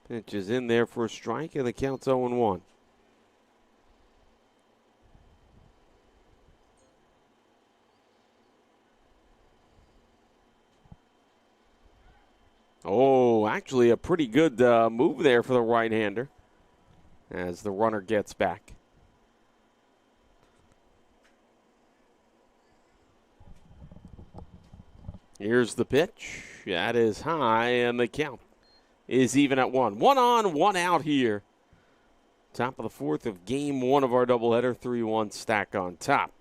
Pitch is in there for a strike, and the count's 0-1. Oh, actually a pretty good move there for the right-hander as the runner gets back. Here's the pitch. That is high, and the count is even at 1. 1 on, 1 out here. Top of the fourth of game 1 of our doubleheader. 3-1 stack on top.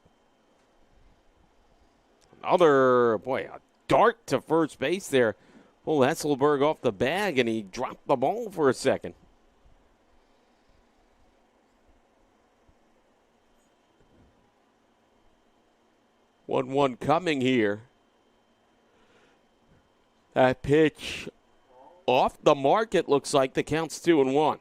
Another, a dart to first base there. Pulled Hesselberg off the bag, and he dropped the ball for a second. One coming here. That pitch off the mark, it looks like. The count's 2-1.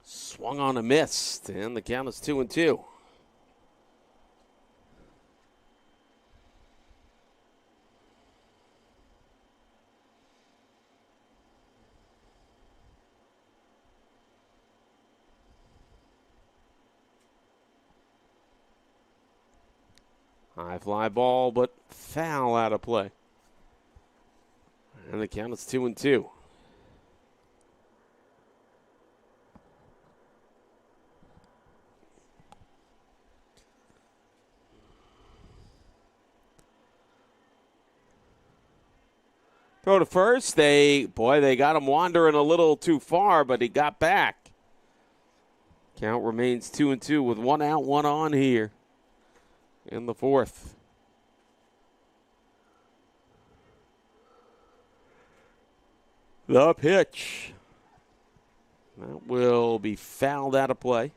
Swung on a miss, and the count is 2-2. High fly ball, but foul out of play. And the count is 2-2. Throw to first. They got him wandering a little too far, but he got back. Count remains 2-2 with 1 out, 1 on here in the fourth. The pitch. That will be fouled out of play.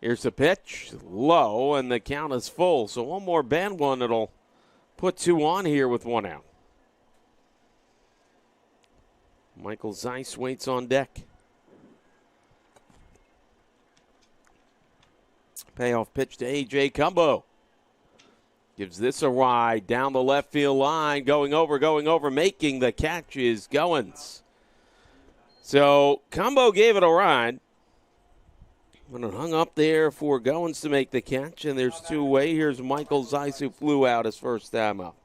Here's the pitch, low, and the count is full. So one more bad one, it'll put 2 on here with 1 out. Michael Zeiss waits on deck. Payoff pitch to A.J. Cumbo. Gives this a ride down the left field line, going over, making the catch is Goins. So Cumbo gave it a ride. When it hung up there for Goins to make the catch, and there's 2 away. Here's Michael Zeiss, who flew out his first time up.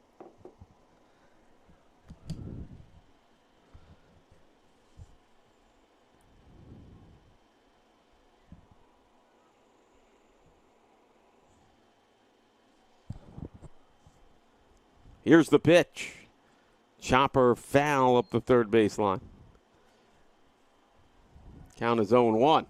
Here's the pitch. Chopper foul up the third baseline. Count is 0-1.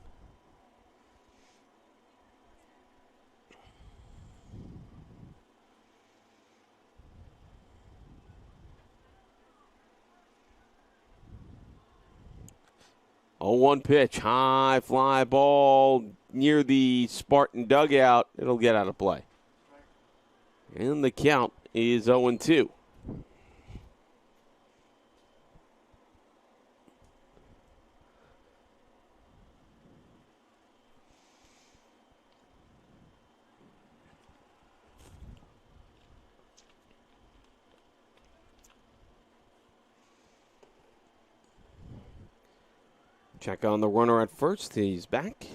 Oh, 1 pitch, high fly ball near the Spartan dugout. It'll get out of play. And the count is 0-2. Check on the runner at first. He's back.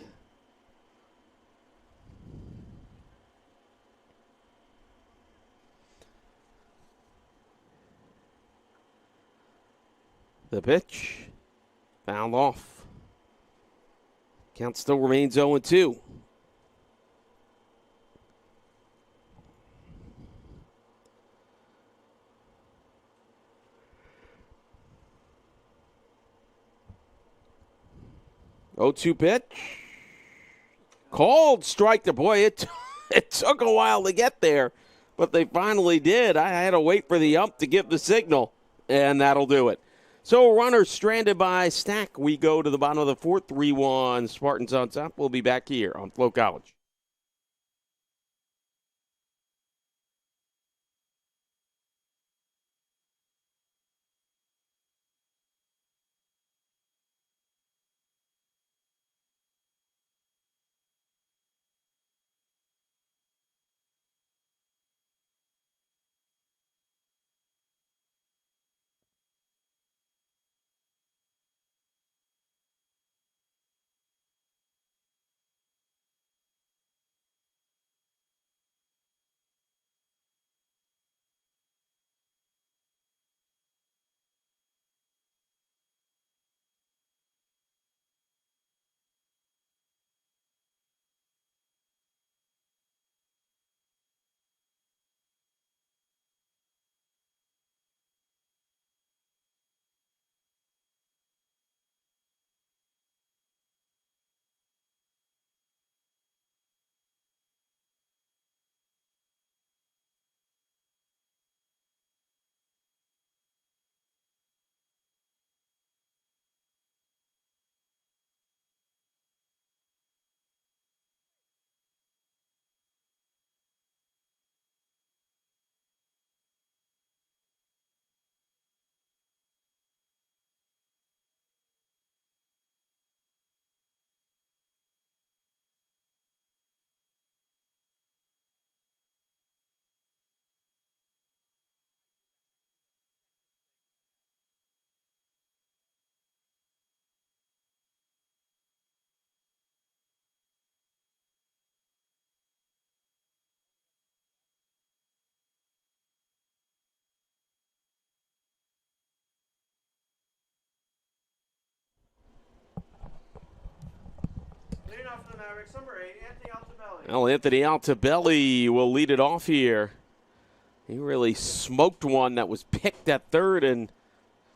The pitch. Fouled off. Count still remains 0-2. Oh-2 pitch. Called strike to boy. It took a while to get there, but they finally did. I had to wait for the ump to give the signal, and that'll do it. So runner stranded by Stack. We go to the bottom of the fourth, 3-1 Spartans on top. We'll be back here on Flow College. Number 8, Anthony Altabelli. Well, Anthony Altabelli will lead it off here. He really smoked one that was picked at third and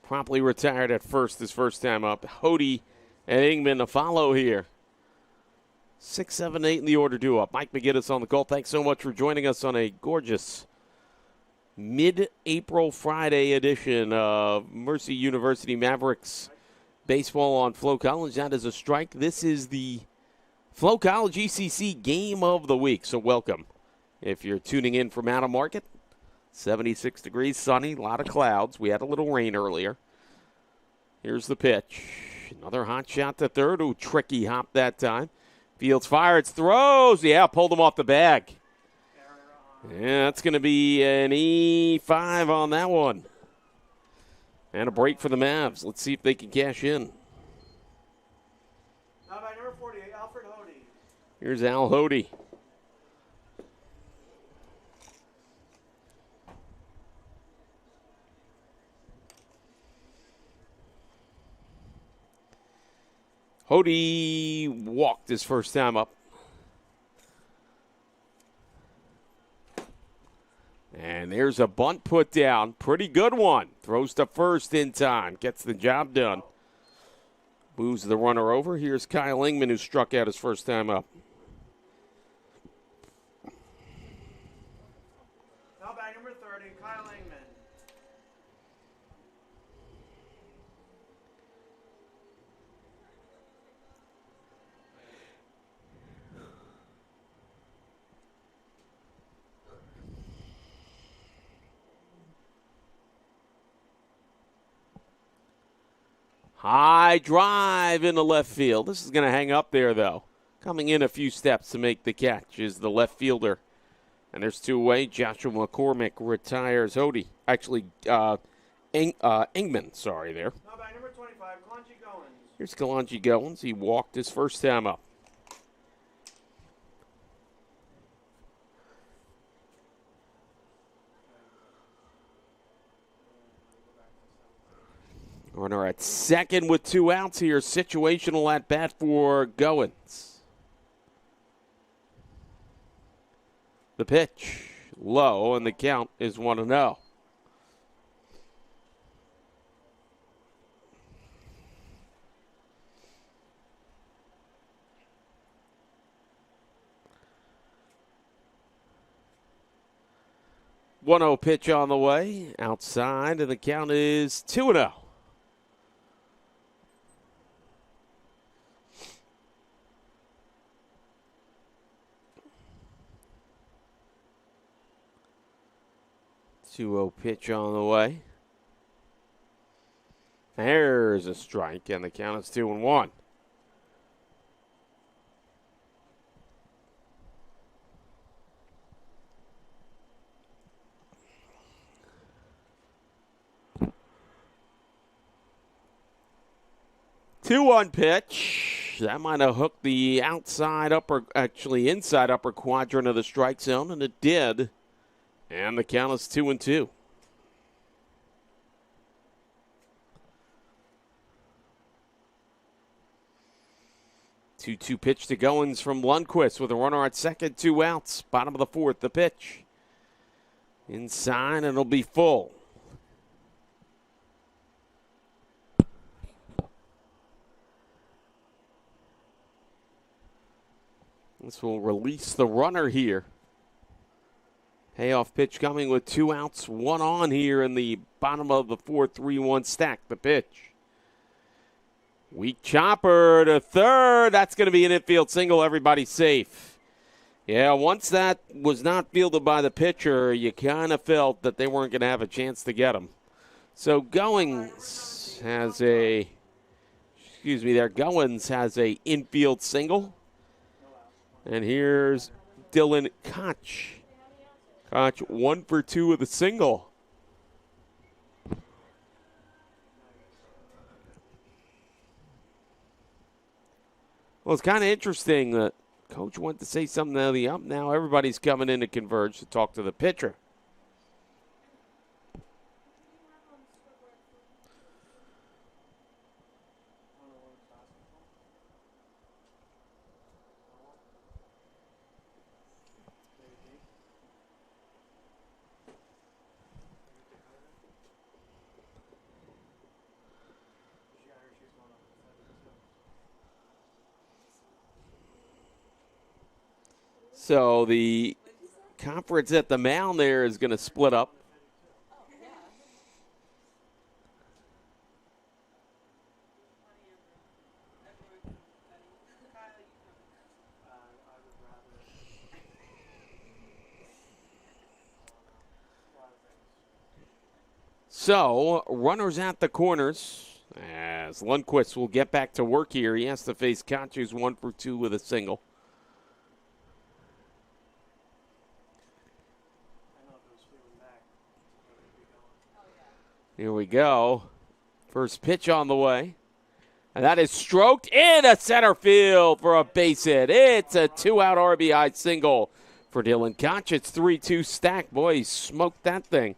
promptly retired at first his first time up. Hody and Ingman to follow here. 6, 7, 8 in the order due up. Mike McGinnis on the call. Thanks so much for joining us on a gorgeous mid-April Friday edition of Mercy University Mavericks baseball on Flow College. That is a strike. This is the Flow College ECC Game of the Week, so welcome. If you're tuning in from out of market, 76 degrees, sunny, a lot of clouds. We had a little rain earlier. Here's the pitch. Another hot shot to third. Ooh, tricky hop that time. Fields fires, throws. Yeah, pulled him off the bag. Yeah, that's going to be an E5 on that one. And a break for the Mavs. Let's see if they can cash in. Now by number 48, Alfred Hody. Here's Al Hody. Hody walked his first time up. And there's a bunt put down. Pretty good one. Throws to first in time. Gets the job done. Moves the runner over. Here's Kyle Ingman, who struck out his first time up. Now by number 30, Kyle Ingman. High drive into left field. This is going to hang up there, though. Coming in a few steps to make the catch is the left fielder. And there's two away. Joshua McCormick retires Hody. Actually, Ingman, sorry there. Now by number 25, Kalanji Goins. Here's Kalanji Goins. He walked his first time up. Runner at second with 2 outs here. Situational at bat for Goins. The pitch low, and the count is 1-0. One-0 pitch on the way outside, and the count is 2-0. 2-0 pitch on the way. There's a strike, and the count is 2-1. Two-one pitch. That might have hooked the inside upper quadrant of the strike zone, and it did. And the count is 2-2. 2-2 pitch to Goins from Lundquist with a runner at second, 2 outs. Bottom of the fourth, the pitch. Inside, and it'll be full. This will release the runner here. Payoff pitch coming with 2 outs, 1 on here in the bottom of the fourth, 3-1 stack. The pitch. Weak chopper to third. That's going to be an infield single. Everybody's safe. Yeah, once that was not fielded by the pitcher, you kind of felt that they weren't going to have a chance to get him. So Goins has a infield single. And here's Dylan Koch. Koch 1 for 2 with a single. Well, it's kind of interesting that Coach went to say something to the ump. Now everybody's coming in to converge to talk to the pitcher. So the conference at the mound there is going to split up. So runners at the corners as Lundquist will get back to work here. He has to face Koch, who's 1 for 2 with a single. Here we go. First pitch on the way. And that is stroked into center field for a base hit. It's a 2-out RBI single for Dylan Koch. It's 3-2 stack. Boy, he smoked that thing.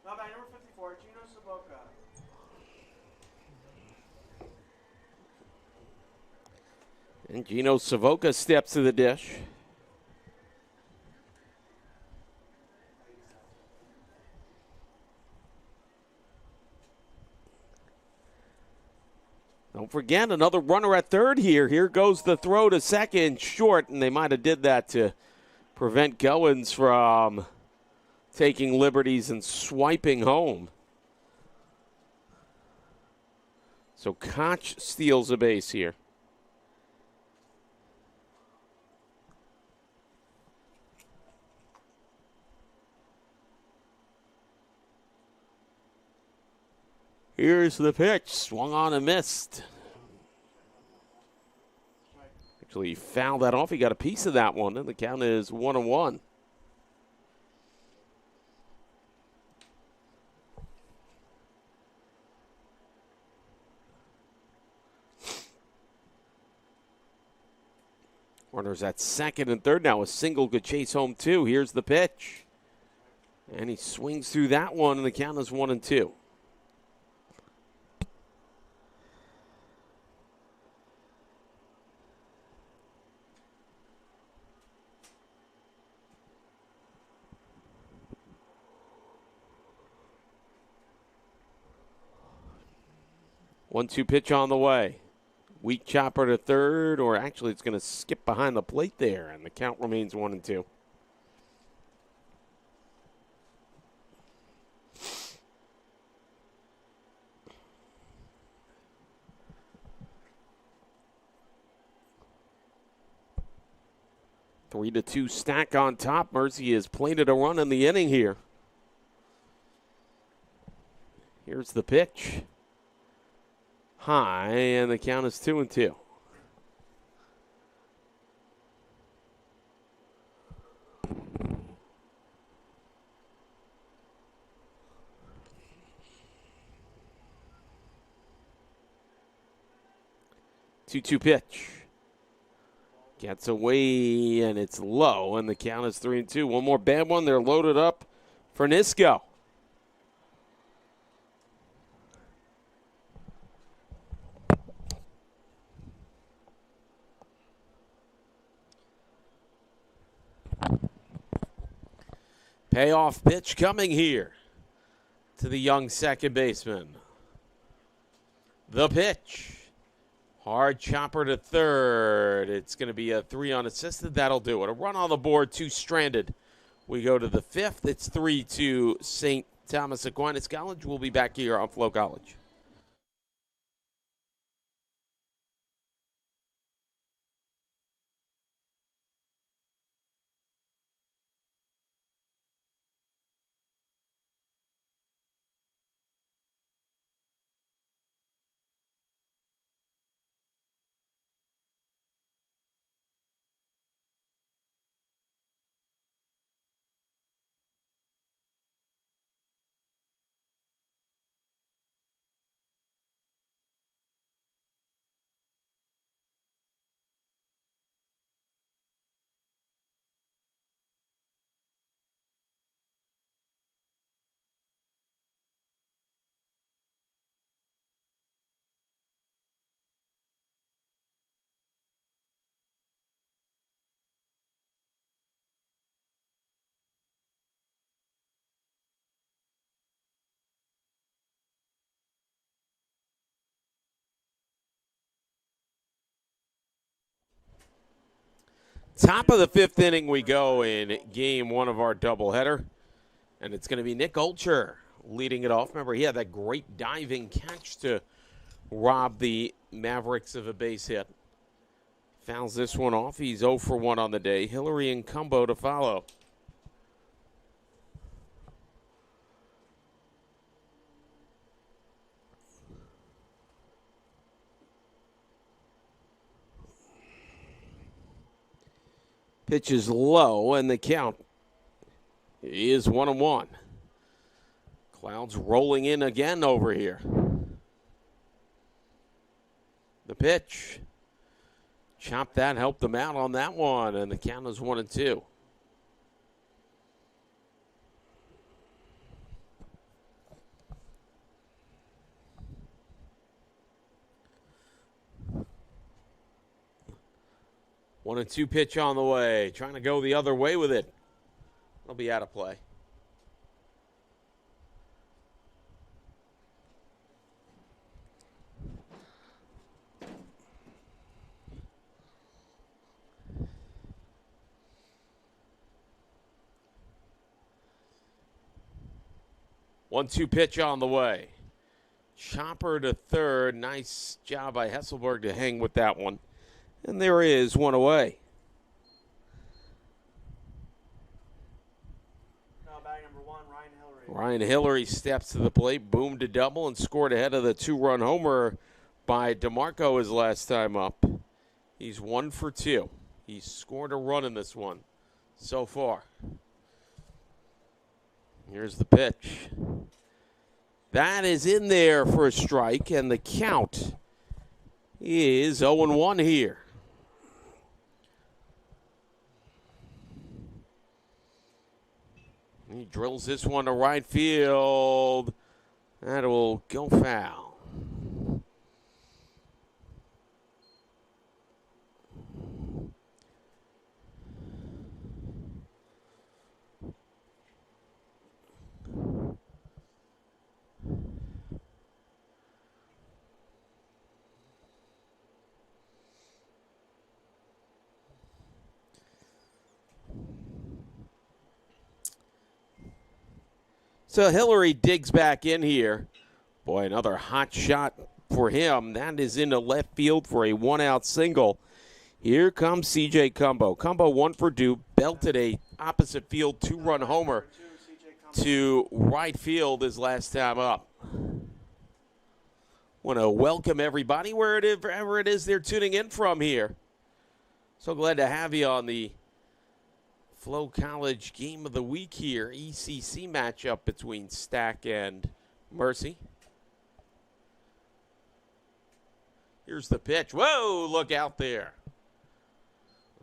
Number 54, Gino Savoca. And Gino Savoca steps to the dish. Don't forget, another runner at third here. Here goes the throw to second, short, and they might have did that to prevent Goins from taking liberties and swiping home. So Koch steals a base here. Here's the pitch. Swung on and missed. Actually, he fouled that off. He got a piece of that one, and the count is 1-1. Runners at second and third now. A single could chase home two. Here's the pitch. And he swings through that one, and the count is 1-2. One-two pitch on the way. Weak chopper to third, or actually it's going to skip behind the plate there, and the count remains 1-2. 3-2 stack on top. Mercy has plated a run in the inning here. Here's the pitch. High, and the count is 2-2. Two-two pitch. Gets away, and it's low, and the count is 3-2. One more bad one. They're loaded up for Nisco. Payoff pitch coming here to the young second baseman. The pitch. Hard chopper to third. It's going to be a 3 unassisted. That'll do it. A run on the board, 2 stranded. We go to the 5th. It's 3-2 St. Thomas Aquinas College. We'll be back here on Flow College. Top of the 5th inning we go in game 1 of our doubleheader. And it's going to be Nick Ulcher leading it off. Remember, he had that great diving catch to rob the Mavericks of a base hit. Fouls this one off. He's 0 for 1 on the day. Hillary and Cumbo to follow. Pitch is low, and the count is 1-1. Clouds rolling in again over here. The pitch. Chopped that, helped them out on that one, and the count is 1-2. One and two pitch on the way. Trying to go the other way with it. It'll be out of play. One-two pitch on the way. Chopper to third. Nice job by Hesselberg to hang with that one. And there is one away. Now bag number 1, Ryan Hillary. Ryan Hillary steps to the plate, boomed a double, and scored ahead of the 2-run homer by DeMarco his last time up. He's 1 for 2. He's scored a run in this one so far. Here's the pitch. That is in there for a strike, and the count is 0-1 here. He drills this one to right field. That will go foul. So Hillary digs back in here. Boy, another hot shot for him. That is into left field for a one-out single. Here comes C.J. Cumbo. Cumbo, one for Duke, belted a opposite field two-run homer to right field his last time up. Want to welcome everybody wherever it is they're tuning in from here. So glad to have you on the Flo College Game of the Week here. ECC matchup between Stack and Mercy. Here's the pitch. Whoa, look out there.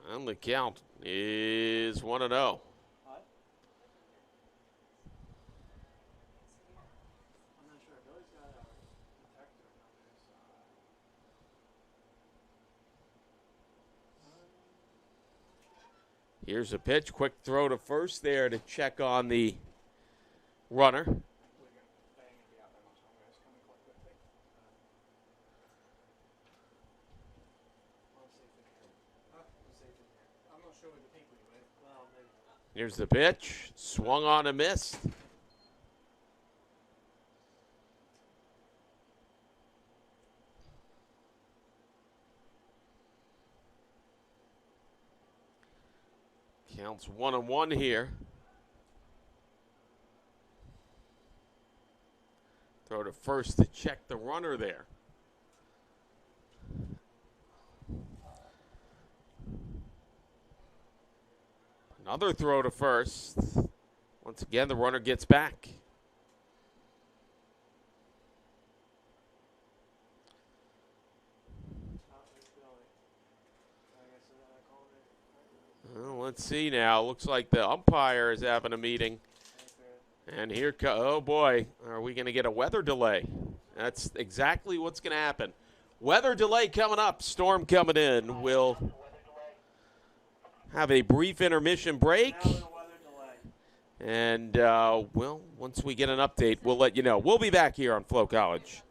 And the count is 1-0. Here's a pitch. Quick throw to first there to check on the runner. Here's the pitch. Swung on and missed. Counts 1-1 here. Throw to first to check the runner there. Another throw to first. Once again, the runner gets back. Well, let's see now. Looks like the umpire is having a meeting. And here, oh boy, are we going to get a weather delay? That's exactly what's going to happen. Weather delay coming up. Storm coming in. We'll have a brief intermission break. And, well, once we get an update, we'll let you know. We'll be back here on Flo College.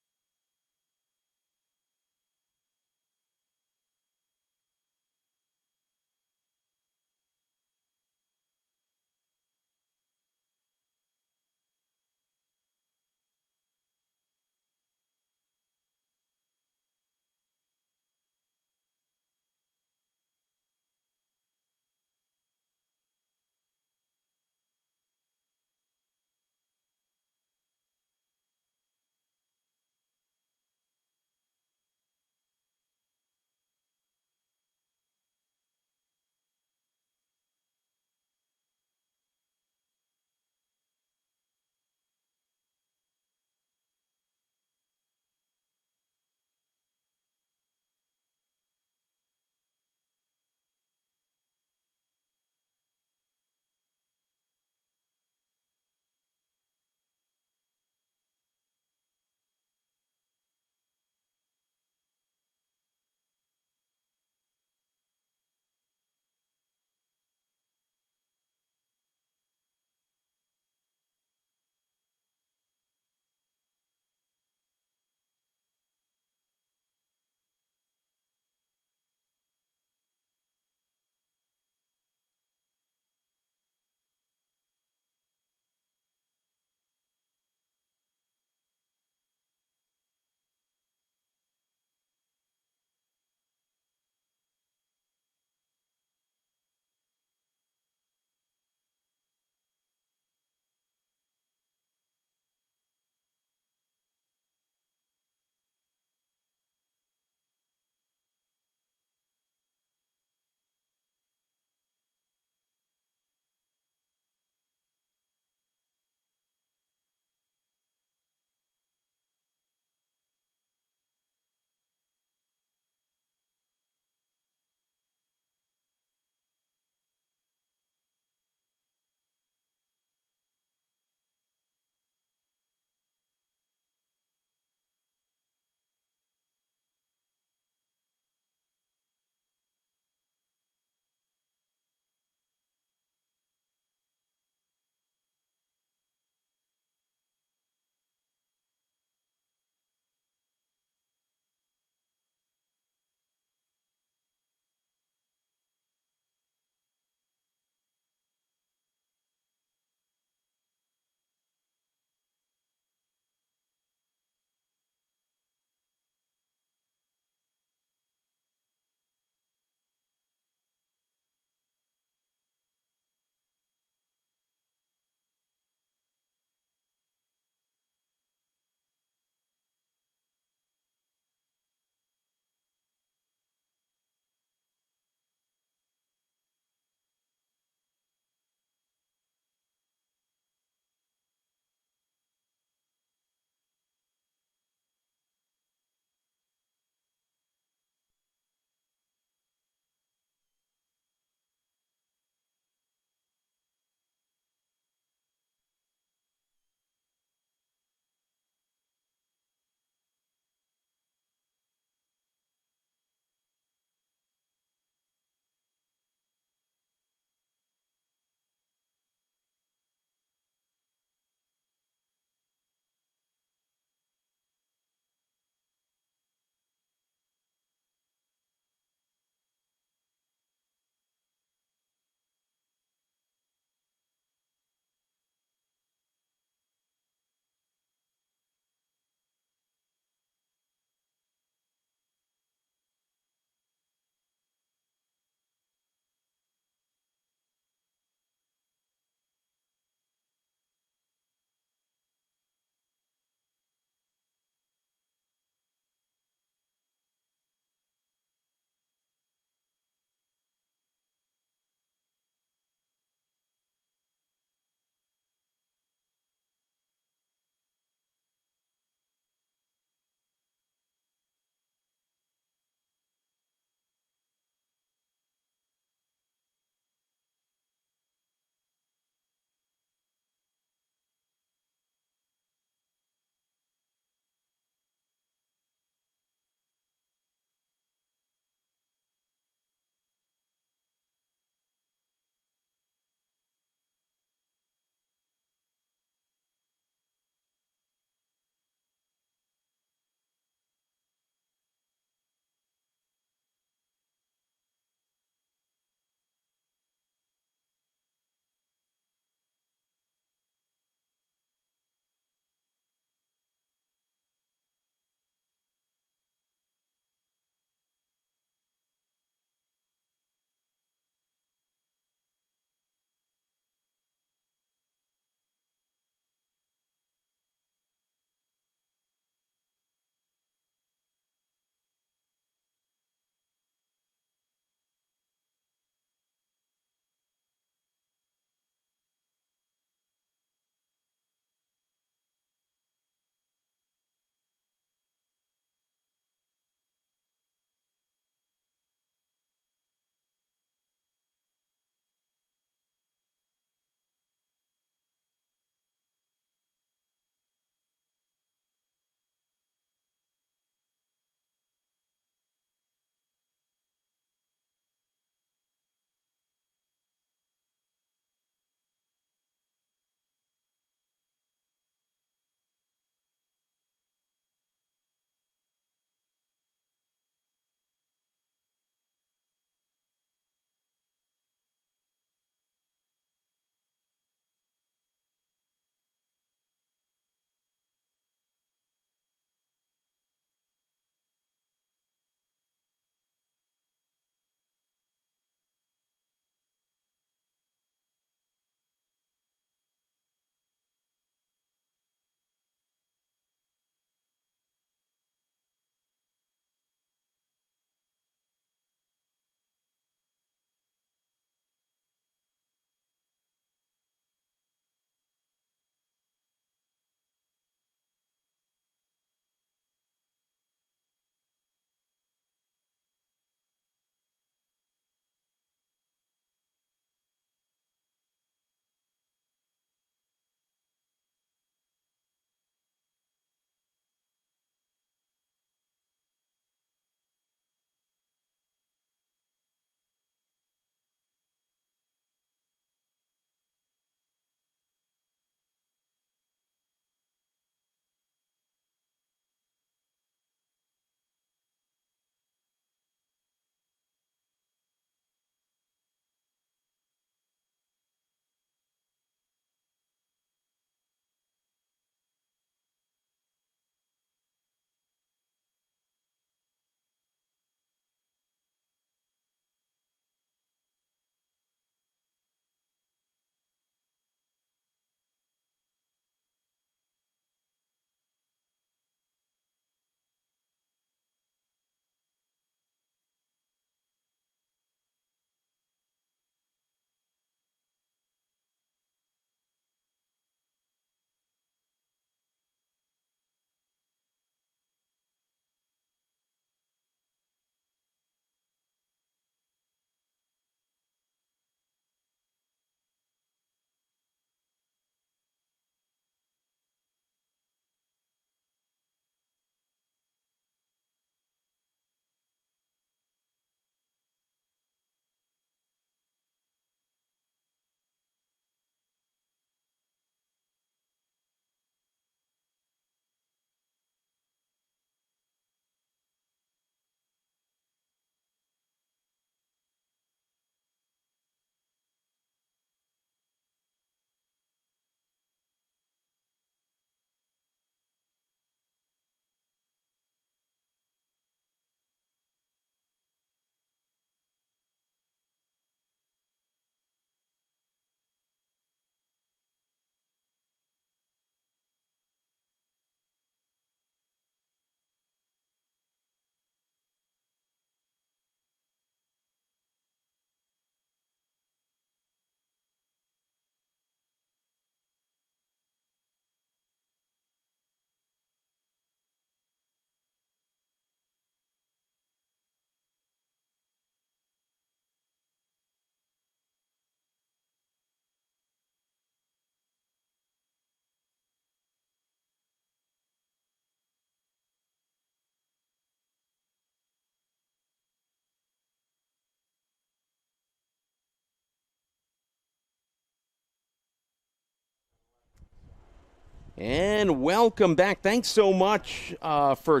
And welcome back. Thanks so much for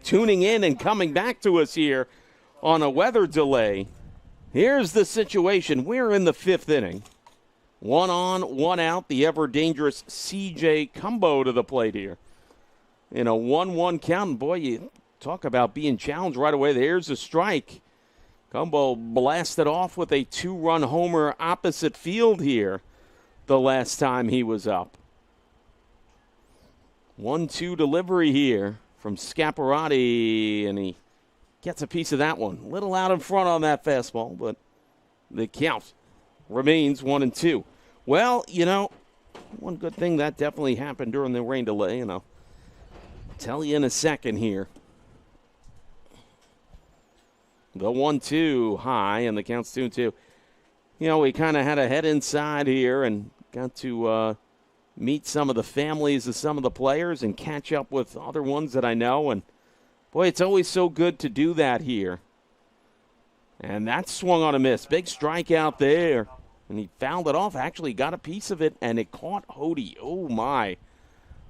tuning in and coming back to us here on a weather delay. Here's the situation. We're in the fifth inning. 1 on, 1 out. The ever-dangerous C.J. Cumbo to the plate here. In a 1-1 count. Boy, you talk about being challenged right away. There's a strike. Cumbo blasted off with a 2-run homer opposite field here the last time he was up. 1-2 delivery here from Scaparrotti, and he gets a piece of that one. A little out in front on that fastball, but the count remains 1-2. Well, you know, one good thing that definitely happened during the rain delay, and I'll tell you in a second here. The 1-2 high, and the count's 2-2. You know, we kind of had a head inside here and got to meet some of the families of some of the players and catch up with other ones that I know. And, boy, it's always so good to do that here. And that swung on a miss. Big strikeout there. And he fouled it off, actually got a piece of it, and it caught Hody. Oh, my.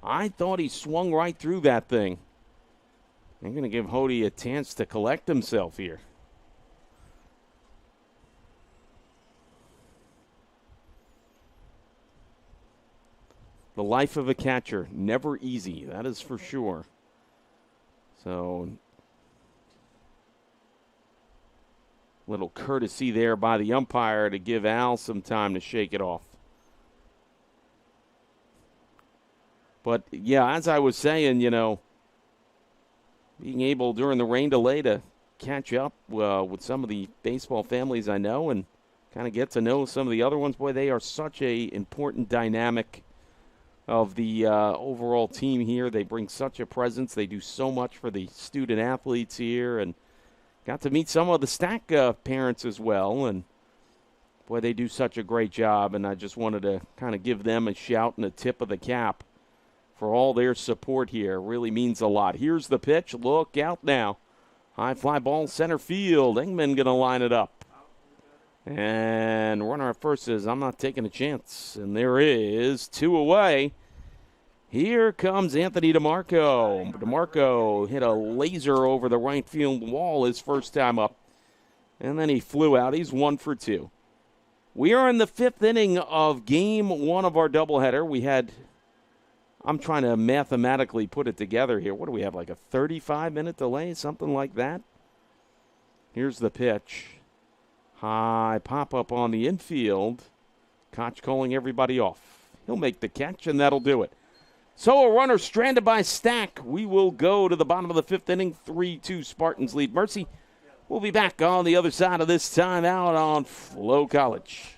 I thought he swung right through that thing. I'm going to give Hody a chance to collect himself here. The life of a catcher, never easy, that is for sure. So, little courtesy there by the umpire to give Al some time to shake it off. But, yeah, as I was saying, you know, being able during the rain delay to catch up with some of the baseball families I know and kind of get to know some of the other ones, boy, they are such a important dynamic of the overall team here. They bring such a presence. They do so much for the student athletes here, and got to meet some of the Stack parents as well, and boy, they do such a great job, and I just wanted to kind of give them a shout and a tip of the cap for all their support here. Really means a lot. Here's the pitch. Look out now. High fly ball center field. Engman going to line it up. And runner at first says, I'm not taking a chance. And there is 2 away. Here comes Anthony DeMarco. DeMarco hit a laser over the right field wall his first time up. And then he flew out. He's 1 for 2. We are in the 5th inning of game 1 of our doubleheader. We had, I'm trying to mathematically put it together here. What do we have, like a 35-minute delay, something like that? Here's the pitch. High pop-up on the infield. Koch calling everybody off. He'll make the catch, and that'll do it. So a runner stranded by Stack. We will go to the bottom of the 5th inning. 3-2 Spartans lead. Mercy, we'll be back on the other side of this time out on Flo College.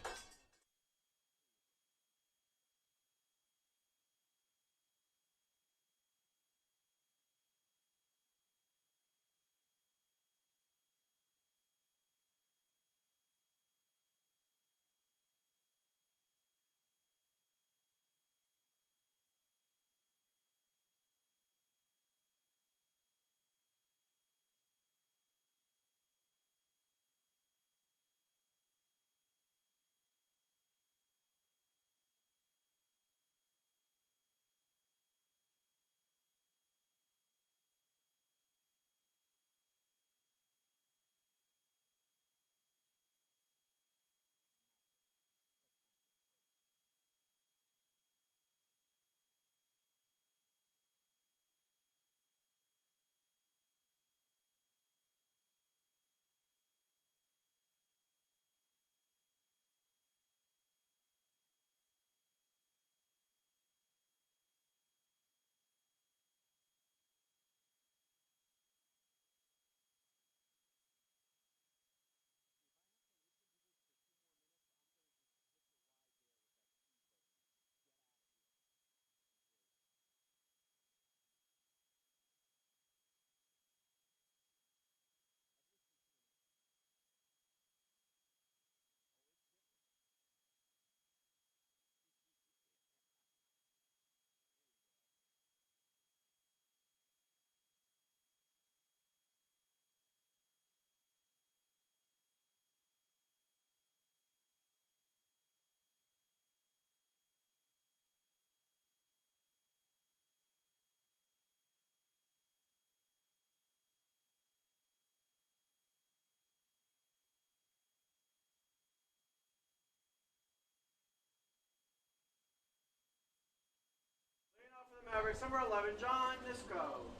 Mavericks number 11, John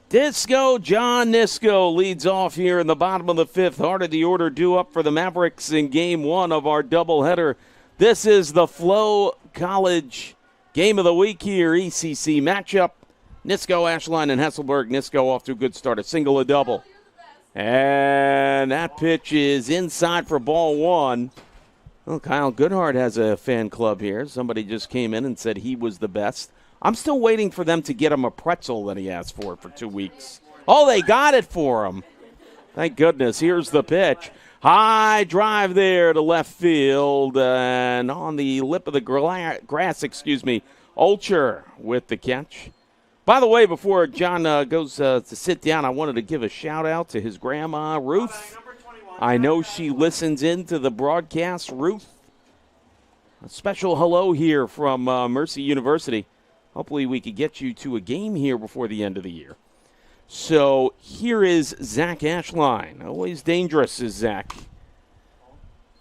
Nisco. John Nisco leads off here in the bottom of the fifth. Heart of the order due up for the Mavericks in game one of our doubleheader. This is the Flo College game of the week here, ECC matchup. Nisco, Ashline, and Hesselberg. Nisco off to a good start, a single, a double. And that pitch is inside for ball one. Well, Kyle Goodhart has a fan club here. Somebody just came in and said he was the best. I'm still waiting for them to get him a pretzel that he asked for 2 weeks. Oh, they got it for him. Thank goodness. Here's the pitch. High drive there to left field. And on the lip of the grass, Ulcher with the catch. By the way, before John goes to sit down, I wanted to give a shout-out to his grandma, Ruth. I know she listens in to the broadcast. Ruth, a special hello here from Mercy University. Hopefully we could get you to a game here before the end of the year. So here is Zach Ashline. Always dangerous is Zach.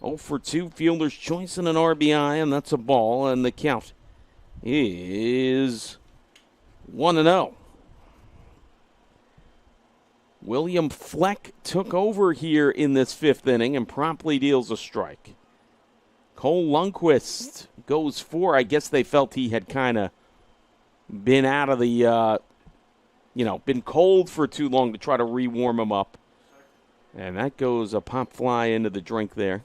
0 for 2, fielder's choice and an RBI, and that's a ball, and the count is 1-0. William Fleck took over here in this fifth inning and promptly deals a strike. Cole Lundquist goes for, I guess they felt he had kind of been out of the, been cold for too long to try to re-warm him up. And that goes a pop fly into the drink there.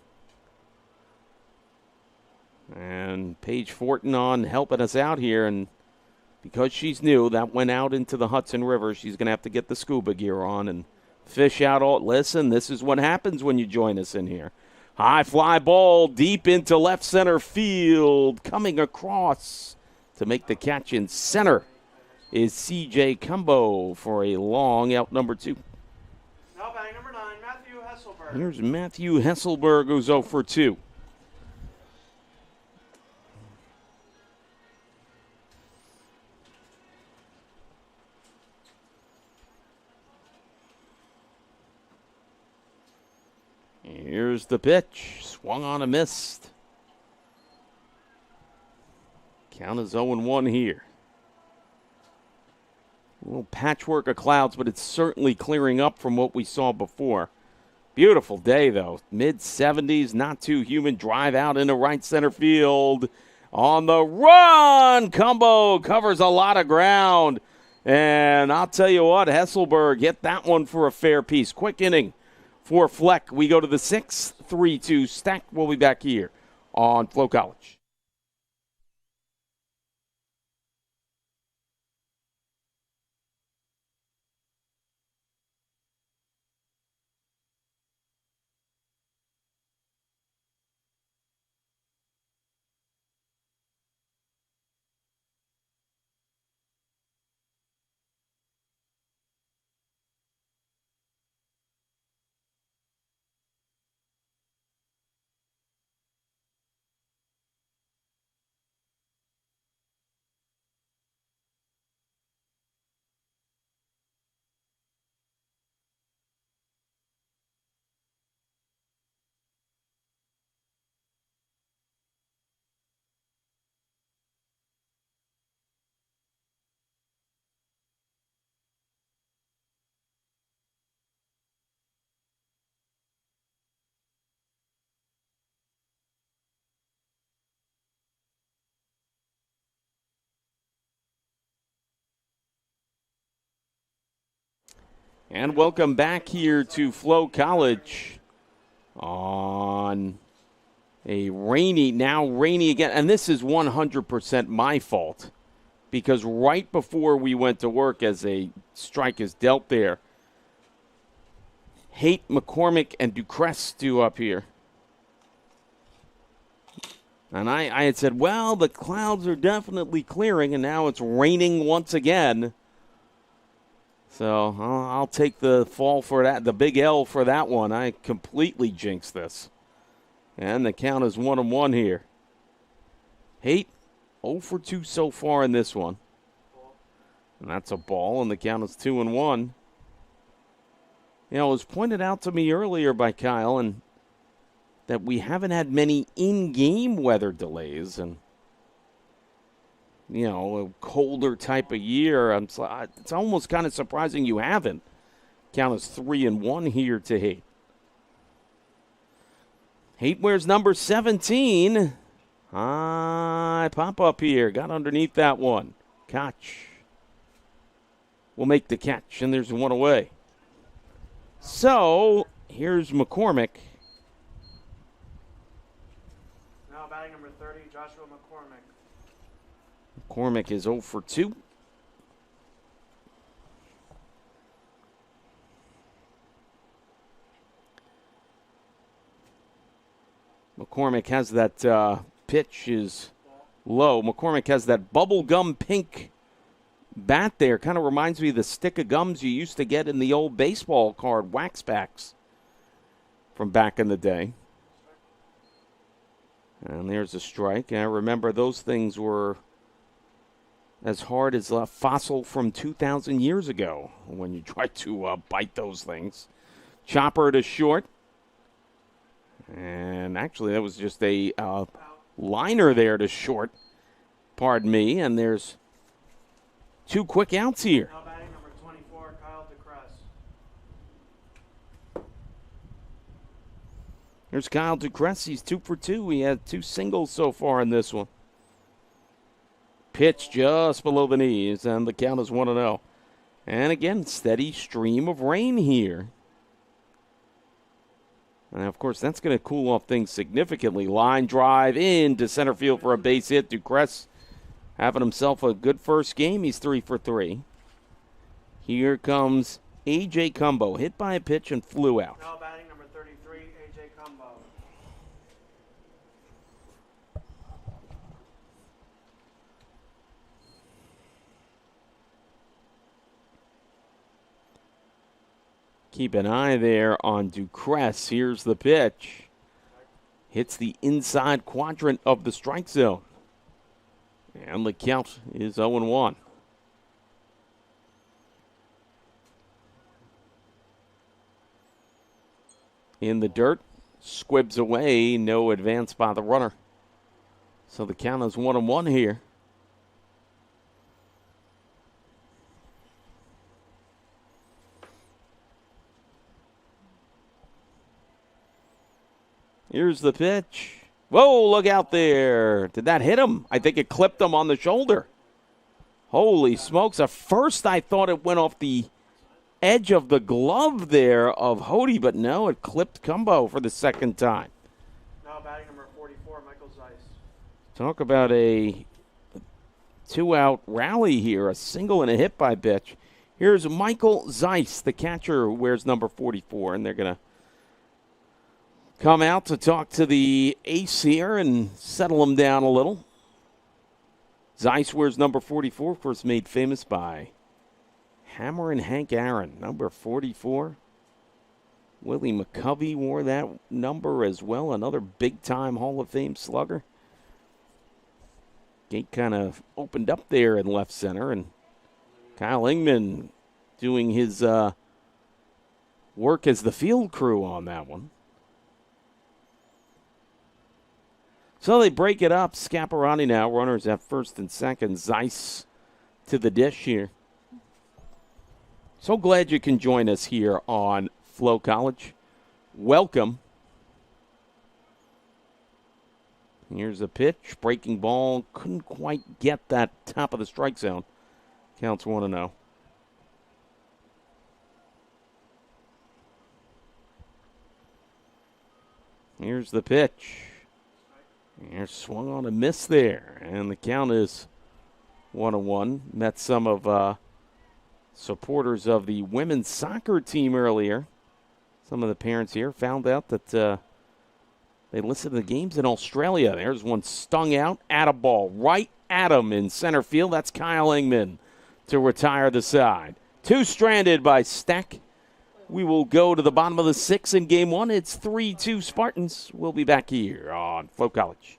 And Paige Fortin on helping us out here, and because she's new, that went out into the Hudson River. She's going to have to get the scuba gear on and fish out all. Listen, this is what happens when you join us in here. High fly ball deep into left center field. Coming across to make the catch in center is C.J. Cumbo for a long out number 2. Now batting number 9, Matthew Hesselberg. Here's Matthew Hesselberg, who's 0 for 2. Here's the pitch. Swung on a missed. Count is 0-1 here. A little patchwork of clouds, but it's certainly clearing up from what we saw before. Beautiful day, though. Mid-70s, not too humid. Drive out into right center field. On the run, Cumbo covers a lot of ground. And I'll tell you what, Hesselberg hit that one for a fair piece. Quick inning for Fleck. We go to the 6th, 3-2 stack. We'll be back here on Flo College. And welcome back here to Flo College on a rainy again. And this is 100% my fault, because right before we went to work, as a strike is dealt there, Haight, McCormick, and Ducrest due up here. And I had said, well, the clouds are definitely clearing, and now it's raining once again. So I'll take the fall for that, the big L for that one. I completely jinxed this. And the count is 1-1 here. Haight, 0 for 2 so far in this one. And that's a ball, and the count is 2-1. You know, it was pointed out to me earlier by Kyle, and that we haven't had many in-game weather delays. And a colder type of year. It's almost kind of surprising you haven't. Count is 3-1 here to Haight. Haight wears number 17. High pop up here. Got underneath that one. Koch will make the catch, and there's one away. So here's McCormick. Now batting number 30, Joshua McCormick. McCormick is 0 for 2. McCormick has that pitch is low. McCormick has that bubblegum pink bat there. Kind of reminds me of the stick of gums you used to get in the old baseball card wax packs from back in the day. And there's a strike. I remember those things were as hard as a fossil from 2,000 years ago when you tried to bite those things. Chopper to short. And actually, that was just a liner there to short. Pardon me. And there's 2 quick outs here. Now batting number 24, Kyle DeCrest. Here's Kyle DeCrest. He's 2 for 2. He had 2 singles so far in this one. Pitch just below the knees, and the count is 1-0. And again, steady stream of rain here. And, of course, that's going to cool off things significantly. Line drive into center field for a base hit. DeCrest having himself a good first game. He's 3 for 3. Here comes A.J. Cumbo. Hit by a pitch and flew out. Now batting number 33, A.J. Cumbo. Keep an eye there on DeCrest. Here's the pitch. Hits the inside quadrant of the strike zone. And the count is 0-1. In the dirt, squibs away, no advance by the runner. So the count is 1-1 here. Here's the pitch. Whoa, look out there. Did that hit him? I think it clipped him on the shoulder. Holy smokes. At first I thought it went off the edge of the glove there of Hody, but no, it clipped Cumbo for the second time. Now batting number 44, Michael Zeiss. Talk about a 2-out rally here, a single and a hit by pitch. Here's Michael Zeiss, the catcher who wears number 44, and they're going to come out to talk to the ace here and settle him down a little. Zeiss wears number 44, first made famous by Hammer and Hank Aaron. Number 44. Willie McCovey wore that number as well, another big-time Hall of Fame slugger. Gate kind of opened up there in left center, and Kyle Ingman doing his work as the field crew on that one. So they break it up. Scaparrotti now, runners at first and second. Zeiss to the dish here. So glad you can join us here on Flow College. Welcome. Here's a pitch. Breaking ball. Couldn't quite get that top of the strike zone. Counts 1-0. Here's the pitch. Here's swung on a miss there, and the count is 1-1. Met some of supporters of the women's soccer team earlier. Some of the parents here found out that they listened to the games in Australia. There's one stung out at a ball right at him in center field. That's Kyle Ingman to retire the side. 2 stranded by Stack. We will go to the bottom of the 6th in game 1. It's 3-2 Spartans. We'll be back here on Flow College.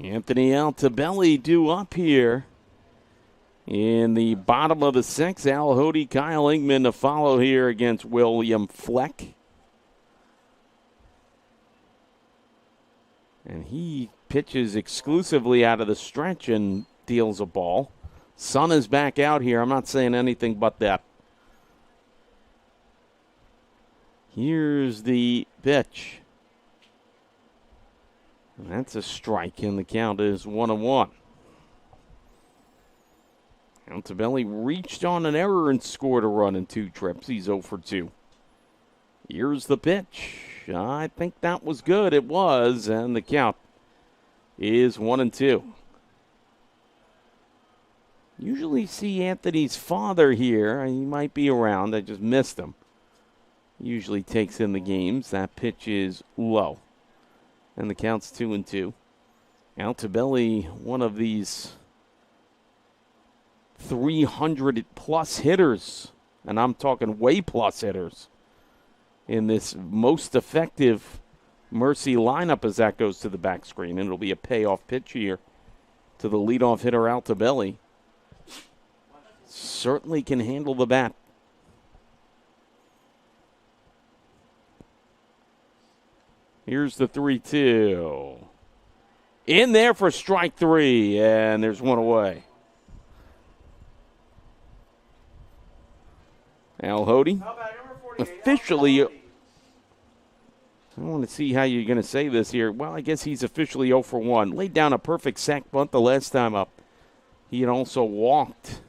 Anthony Altobelli due up here in the bottom of the sixth. Al Hody, Kyle Ingman to follow here against William Fleck. And he pitches exclusively out of the stretch and deals a ball. Sun is back out here. I'm not saying anything but that. Here's the pitch. And that's a strike, and the count is 1-1. Altobelli reached on an error and scored a run in 2 trips. He's 0 for 2. Here's the pitch. I think that was good. It was, and the count is 1-2. Usually see Anthony's father here. He might be around. I just missed him. Usually takes in the games. That pitch is low, and the count's 2-2. Altobelli, one of these 300-plus hitters, and I'm talking way plus hitters, in this most effective Mercy lineup as that goes to the back screen. And it'll be a payoff pitch here to the leadoff hitter, Altobelli. Certainly can handle the bat. Here's the 3-2. In there for strike 3, and there's one away. Al Hody, officially, I want to see how you're going to say this here. Well, I guess he's officially 0 for 1. Laid down a perfect sac bunt the last time up. He had also walked.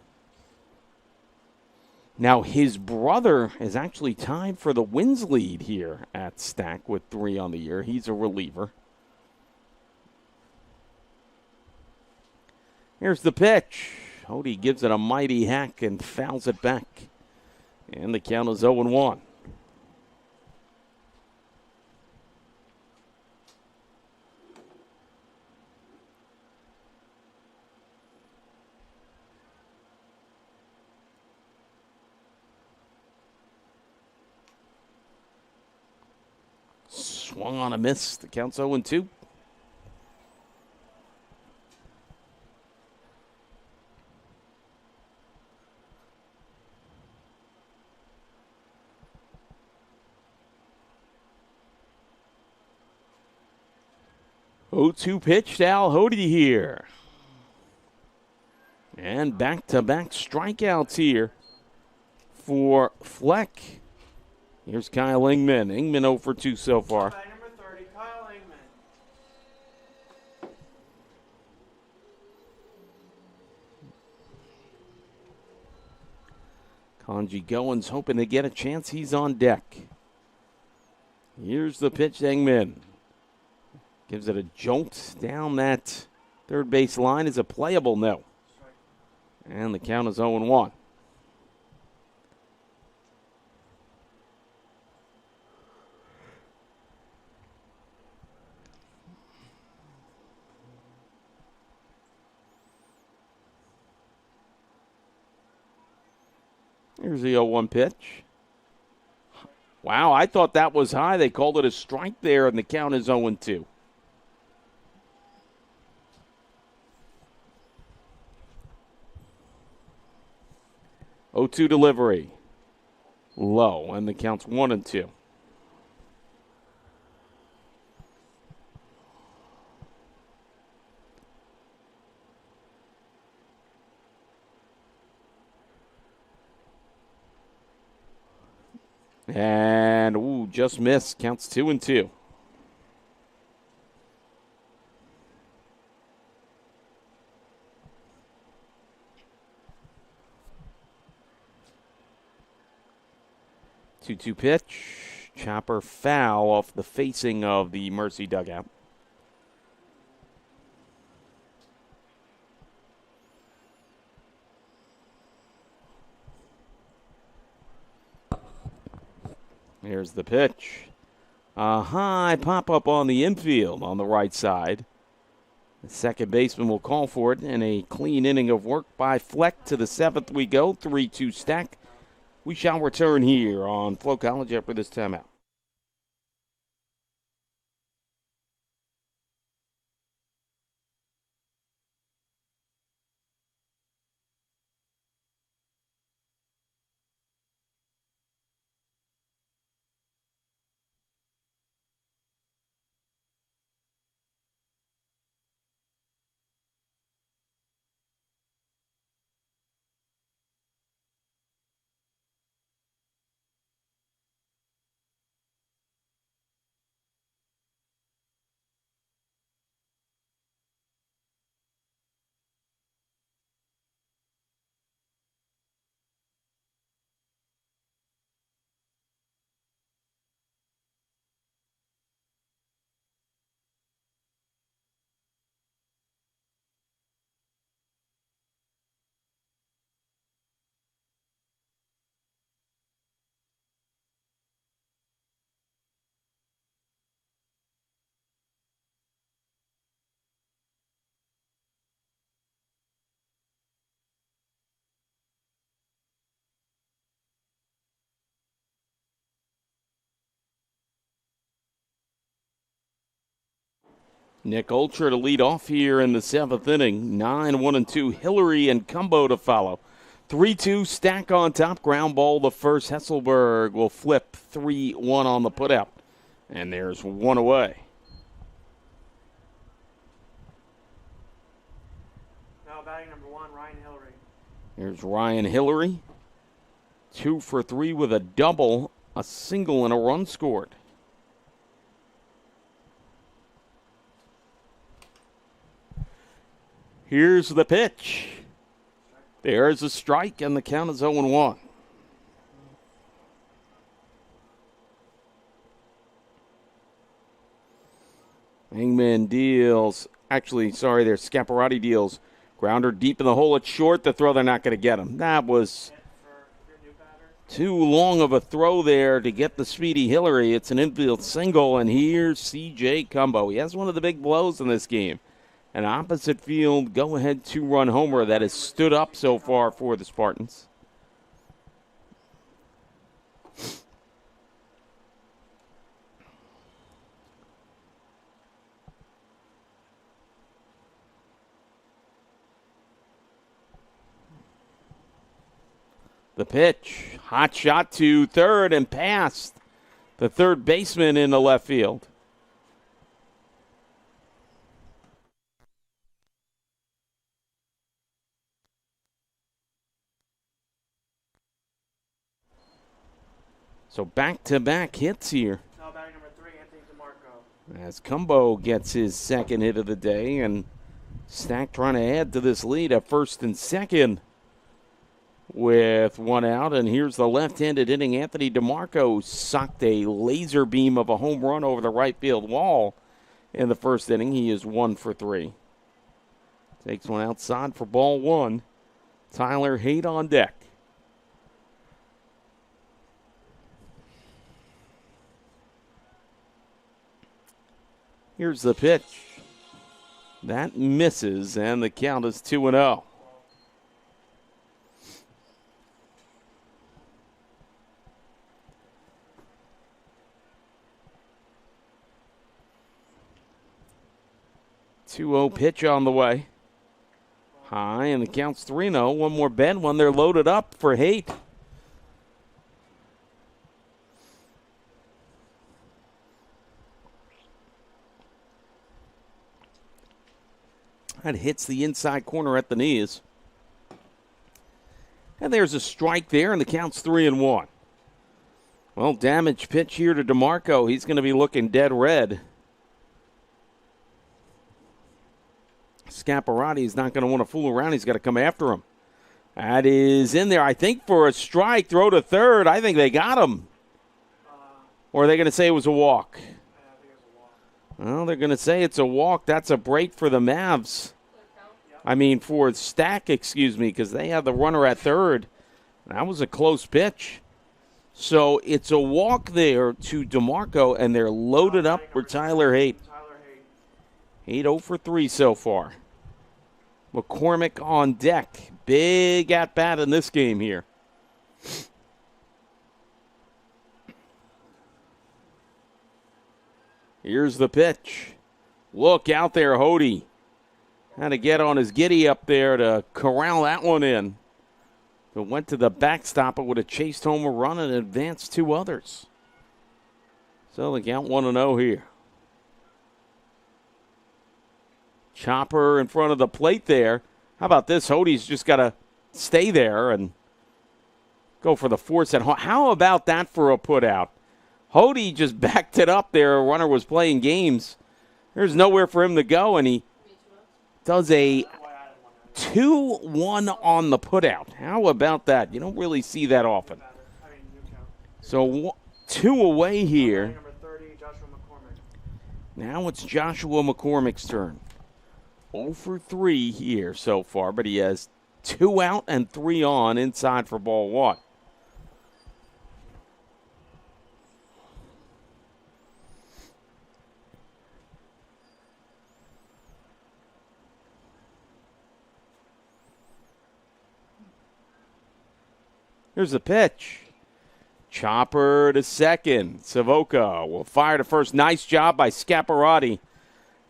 Now, his brother is actually tied for the wins lead here at Stack with 3 on the year. He's a reliever. Here's the pitch. Hody gives it a mighty hack and fouls it back. And the count is 0-1. Swung on a miss. The count's 0-2. Oh, 0-2 pitch to Al Hody here. And back-to-back strikeouts here for Fleck. Here's Kyle Ingman. Ingman 0 for 2 so far. By number 30, Kyle Ingman. Kanji Goins hoping to get a chance. He's on deck. Here's the pitch to Ingman. Gives it a jolt down that third base line. Is it playable? No. And the count is 0-1. Here's the 0-1 pitch. Wow, I thought that was high. They called it a strike there, and the count is 0-2. Oh-2 delivery. Low, and the count's 1-2. And, just missed. Counts 2-2. Two-two pitch. Chopper foul off the facing of the Mercy dugout. Here's the pitch. A high pop-up on the infield on the right side. The second baseman will call for it, and a clean inning of work by Fleck. To the 7th we go, 3-2 Stack. We shall return here on Flow College after this timeout. Nick Ultra to lead off here in the 7th inning. 9-1-2. Hillary and Cumbo to follow. 3-2 Stack on top. Ground ball the first. Hesselberg will flip 3-1 on the putout. And there's one away. Now batting number 1, Ryan Hillary. Here's Ryan Hillary. 2 for 3 with a double, a single, and a run scored. Here's the pitch. There's a strike, and the count is 0-1. Hangman deals. Actually, sorry, there's Scaparrotti deals. Grounder deep in the hole at short. The throw, they're not going to get him. That was too long of a throw there to get the speedy Hillary. It's an infield single, and here's C.J. Cumbo. He has one of the big blows in this game. An opposite field go-ahead 2-run homer that has stood up so far for the Spartans. The pitch, hot shot to third and past the third baseman in the left field. So back-to-back hits here. Now batting number 3, Anthony DeMarco. As Cumbo gets his second hit of the day, and Stack trying to add to this lead at first and second with one out. And here's the left-handed hitting Anthony DeMarco, socked a laser beam of a home run over the right field wall in the first inning. He is 1 for 3. Takes one outside for ball 1. Tyler Haight on deck. Here's the pitch. That misses, and the count is 2-0. Pitch on the way. High, and the count's 3-0. One more bend when they're loaded up for Haight. That hits the inside corner at the knees. And there's a strike there, and the count's 3-1. Well, damage pitch here to DeMarco. He's going to be looking dead red. Scaparrotti is not going to want to fool around. He's got to come after him. That is in there, I think, for a strike. Throw to third. I think they got him. Or are they going to say it was a walk? Well, they're going to say it's a walk. That's a break for the Mavs. For Stack, because they have the runner at third. That was a close pitch. So it's a walk there to DeMarco, and they're loaded up for Tyler Haight. 8-0 for 3 so far. McCormick on deck. Big at-bat in this game here. Here's the pitch. Look out there, Hody. Had to get on his giddy up there to corral that one in. If it went to the backstop, it would have chased home a run and advanced 2 others. So the count 1-0 here. Chopper in front of the plate there. How about this? Hody's just got to stay there and go for the force at home. How about that for a putout? Hody just backed it up there. A runner was playing games. There's nowhere for him to go, and he does a 2-1 on the putout. How about that? You don't really see that often. So 2 away here. Now it's Joshua McCormick's turn. 0 for 3 here so far, but he has 2 out and 3 on inside for ball 1. Here's the pitch. Chopper to second. Savoca will fire to first. Nice job by Scaparrotti.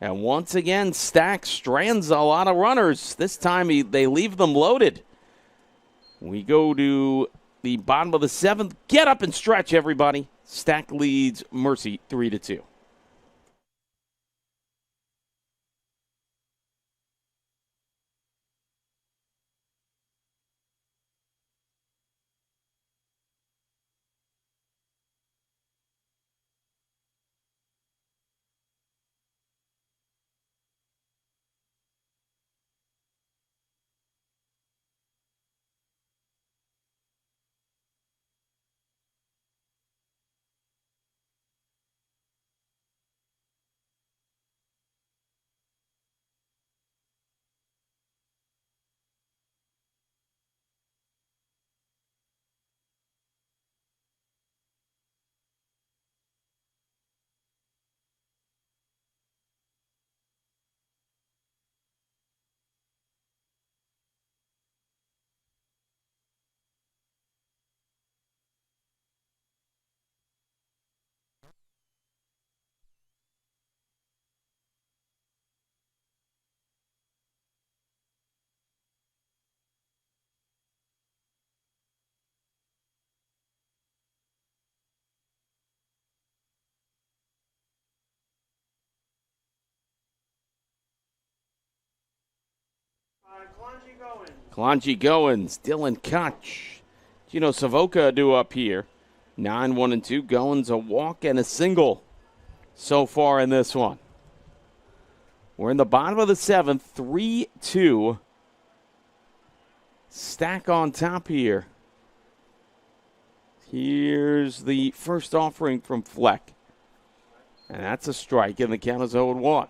And once again, Stack strands a lot of runners. This time they leave them loaded. We go to the bottom of the 7th. Get up and stretch, everybody. Stack leads Mercy 3-2. Kalonji Goins, Dylan Koch, Gino Savoca due up here. 9-1-2. Goins a walk and a single so far in this one. We're in the bottom of the 7th, 3-2. Stack on top here. Here's the first offering from Fleck. And that's a strike, and the count is 0-1.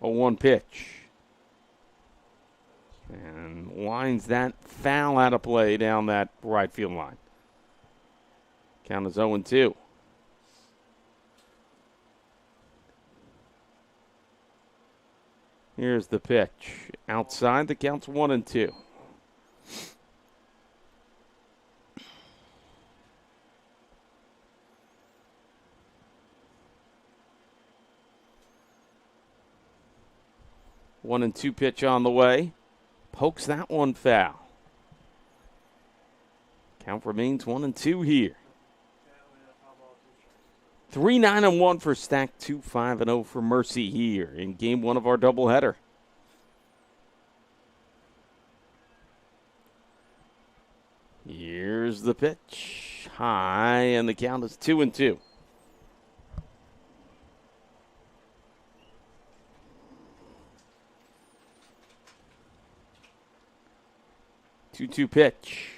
A 1 pitch. And lines that foul out of play down that right field line. Count is 0-2. Here's the pitch. Outside, the count's 1-2. One and two pitch on the way. Pokes that one foul. Count remains 1-2 here. 3-9-1 for Stack, 2-5-0 for Mercy here in game 1 of our doubleheader. Here's the pitch. High, and the count is 2-2. 2-2 pitch.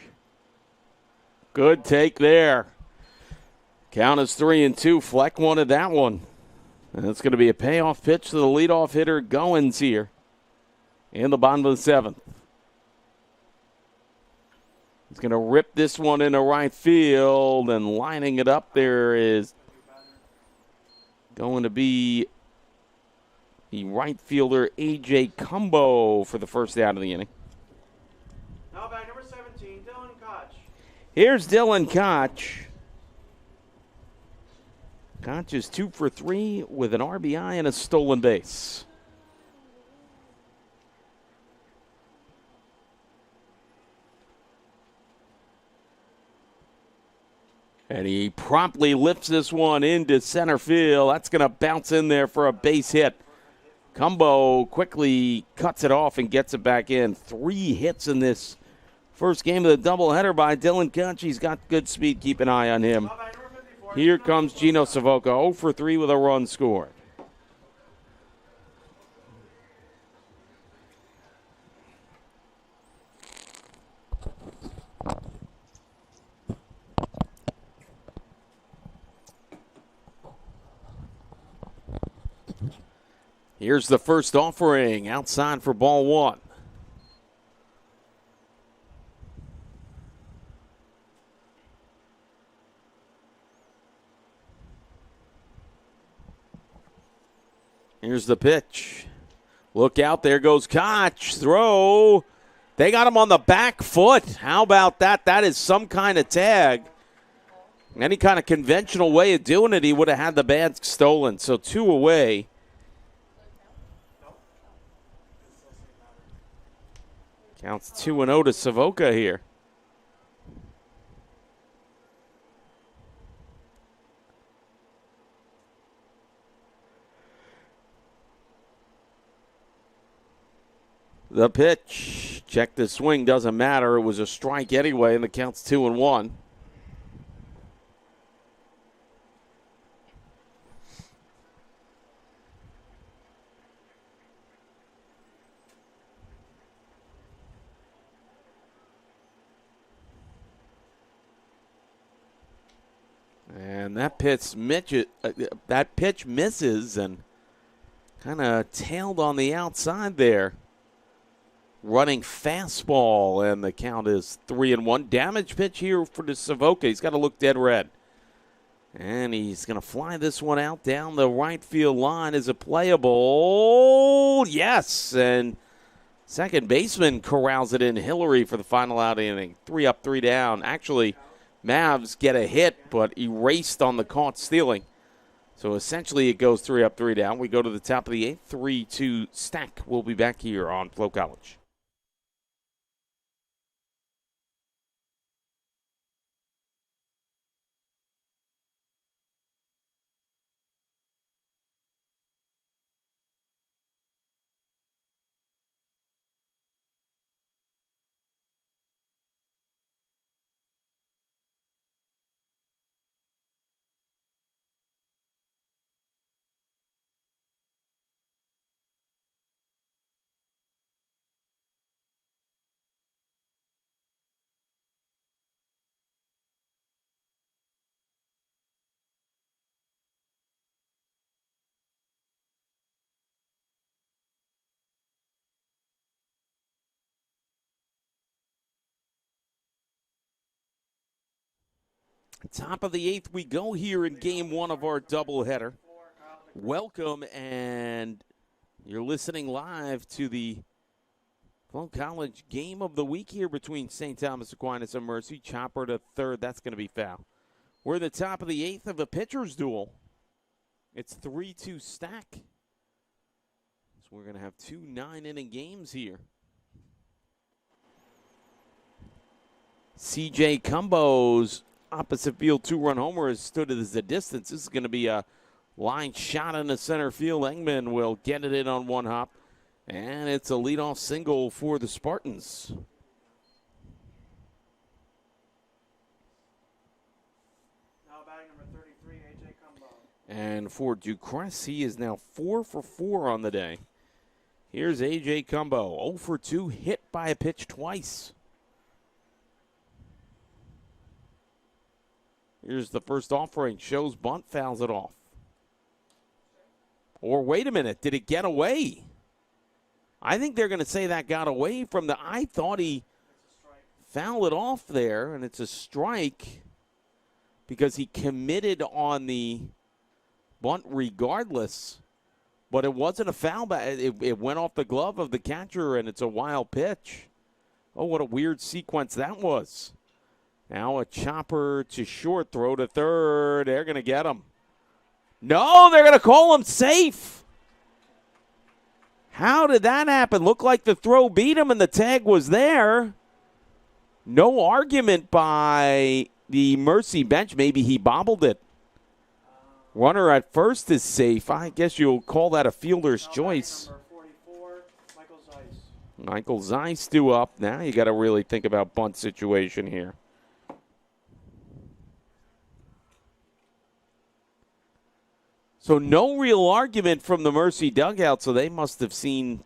Good take there. Count is 3-2. Fleck wanted that one. And it's going to be a payoff pitch to the leadoff hitter, Goins, here in the bottom of the 7th. He's going to rip this one into right field, and lining it up there is going to be the right fielder, A.J. Cumbo, for the first out of the inning. Now back number 17, Dylan Koch. Here's Dylan Koch. Koch is 2 for 3 with an RBI and a stolen base. And he promptly lifts this one into center field. That's going to bounce in there for a base hit. Cumbo quickly cuts it off and gets it back in. 3 hits in this first game of the doubleheader by Dylan Koch. He's got good speed. Keep an eye on him. Here comes Gino Savoca, 0 for 3 with a run scored. Here's the first offering, outside for ball 1. Here's the pitch. Look out, there goes Koch. Throw. They got him on the back foot. How about that? That is some kind of tag. Any kind of conventional way of doing it, he would have had the bat stolen. So 2 away. Counts 2-0 to Savoca here. The pitch. Check the swing. Doesn't matter. It was a strike anyway, and the count's 2-1. And that pitch misses and kind of tailed on the outside there. Running fastball, and the count is 3-1. Damage pitch here for the Savoca. He's got to look dead red. And he's going to fly this one out down the right field line. Is it playable? Yes. And second baseman corrals it in. Hillary for the final out inning. 3 up, 3 down. Actually, Mavs get a hit, but erased on the caught stealing. So essentially it goes 3 up, 3 down. We go to the top of the 8th, 3-2 stack. We'll be back here on Flow College. Top of the 8th we go here in game 1 of our doubleheader. Welcome, and you're listening live to the Flow College game of the week here between St. Thomas Aquinas and Mercy. Chopper to third. That's going to be foul. We're at the top of the 8th of a pitcher's duel. It's 3-2 stack. So we're going to have 2 9-inning games here. C.J. Cumbo's opposite field 2-run homer has stood as the distance. This is going to be a line shot in the center field. Engman will get it in on one hop. And it's a leadoff single for the Spartans. Now batting number 33, A.J. Cumbo. And for Ducrest, he is now 4 for 4 on the day. Here's A.J. Cumbo, 0 for 2, hit by a pitch twice. Here's the first offering. Shows bunt, fouls it off. Or wait a minute, did it get away? I think they're going to say that got away from the. I thought he fouled it off there, and it's a strike because he committed on the bunt regardless. But it wasn't a foul. It went off the glove of the catcher, and it's a wild pitch. Oh, what a weird sequence that was. Now a chopper to short, throw to third. They're going to get him. No, they're going to call him safe. How did that happen? Looked like the throw beat him and the tag was there. No argument by the Mercy bench. Maybe he bobbled it. Runner at first is safe. I guess you'll call that a fielder's choice. Number 44, Michael Zeiss. Michael Zeiss due up. Now you got to really think about bunt situation here. So no real argument from the Mercy dugout, so they must have seen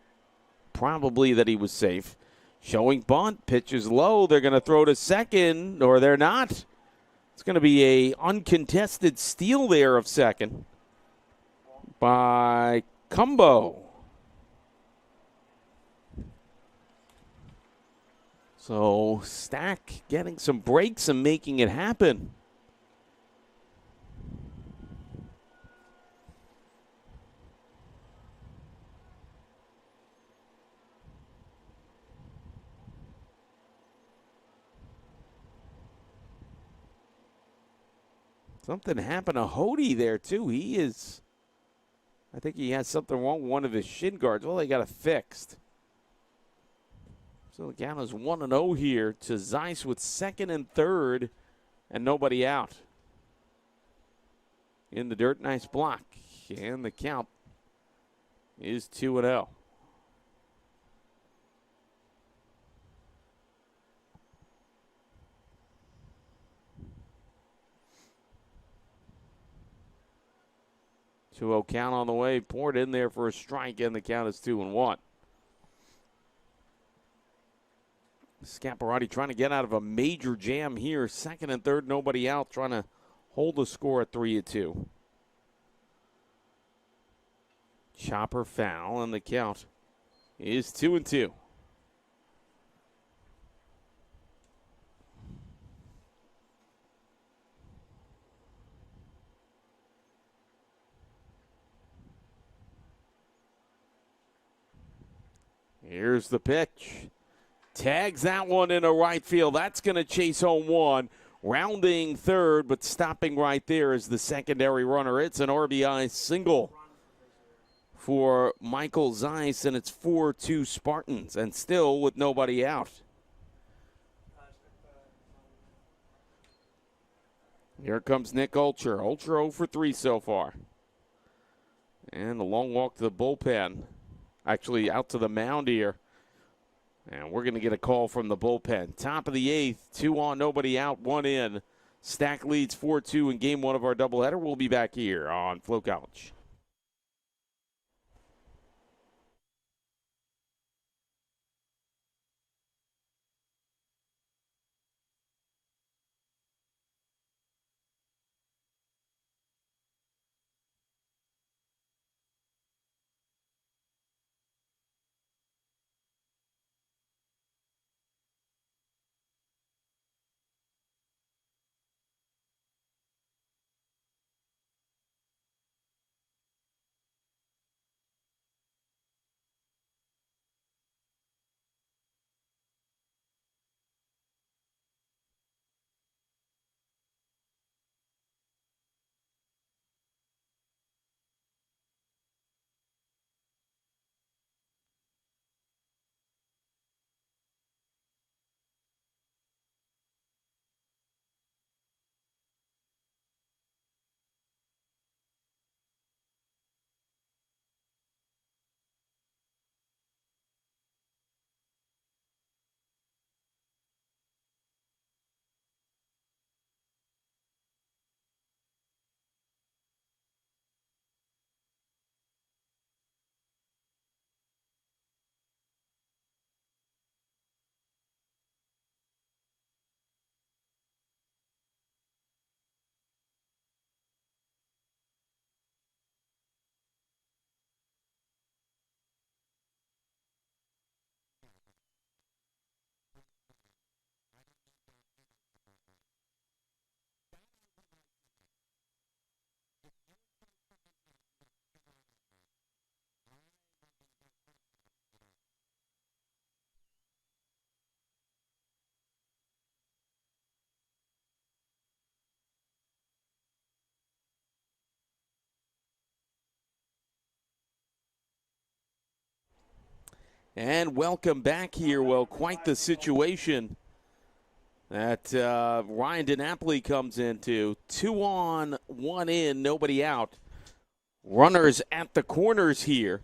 probably that he was safe. Showing bunt, pitch is low. They're going to throw to second, or they're not. It's going to be a uncontested steal there of second by Cumbo. So Stack getting some breaks and making it happen. Something happened to Hody there, too. I think he has something wrong with one of his shin guards. Well, they got it fixed. So the count is 1-0 here to Zeiss with second and third and nobody out. In the dirt, nice block. And the count is 2-0. Two-0 count on the way. Poured in there for a strike, and the count is 2-1. Scaparrotti trying to get out of a major jam here. Second and third, nobody out, trying to hold the score at 3-2. Chopper foul, and the count is 2-2. Here's the pitch. Tags that one into right field. That's going to chase home one. Rounding third, but stopping right there is the secondary runner. It's an RBI single for Michael Zeiss, and it's 4-2 Spartans, and still with nobody out. Here comes Nick Ulcher. Ulcher 0 for 3 so far. And a long walk to the bullpen. Actually, out to the mound here. And we're going to get a call from the bullpen. Top of the eighth, 2 on, nobody out, 1 in. Stack leads 4-2 in game 1 of our doubleheader. We'll be back here on Flow College. And welcome back here. Well, quite the situation that Ryan DiNapoli comes into. 2 on, 1 in, nobody out. Runners at the corners here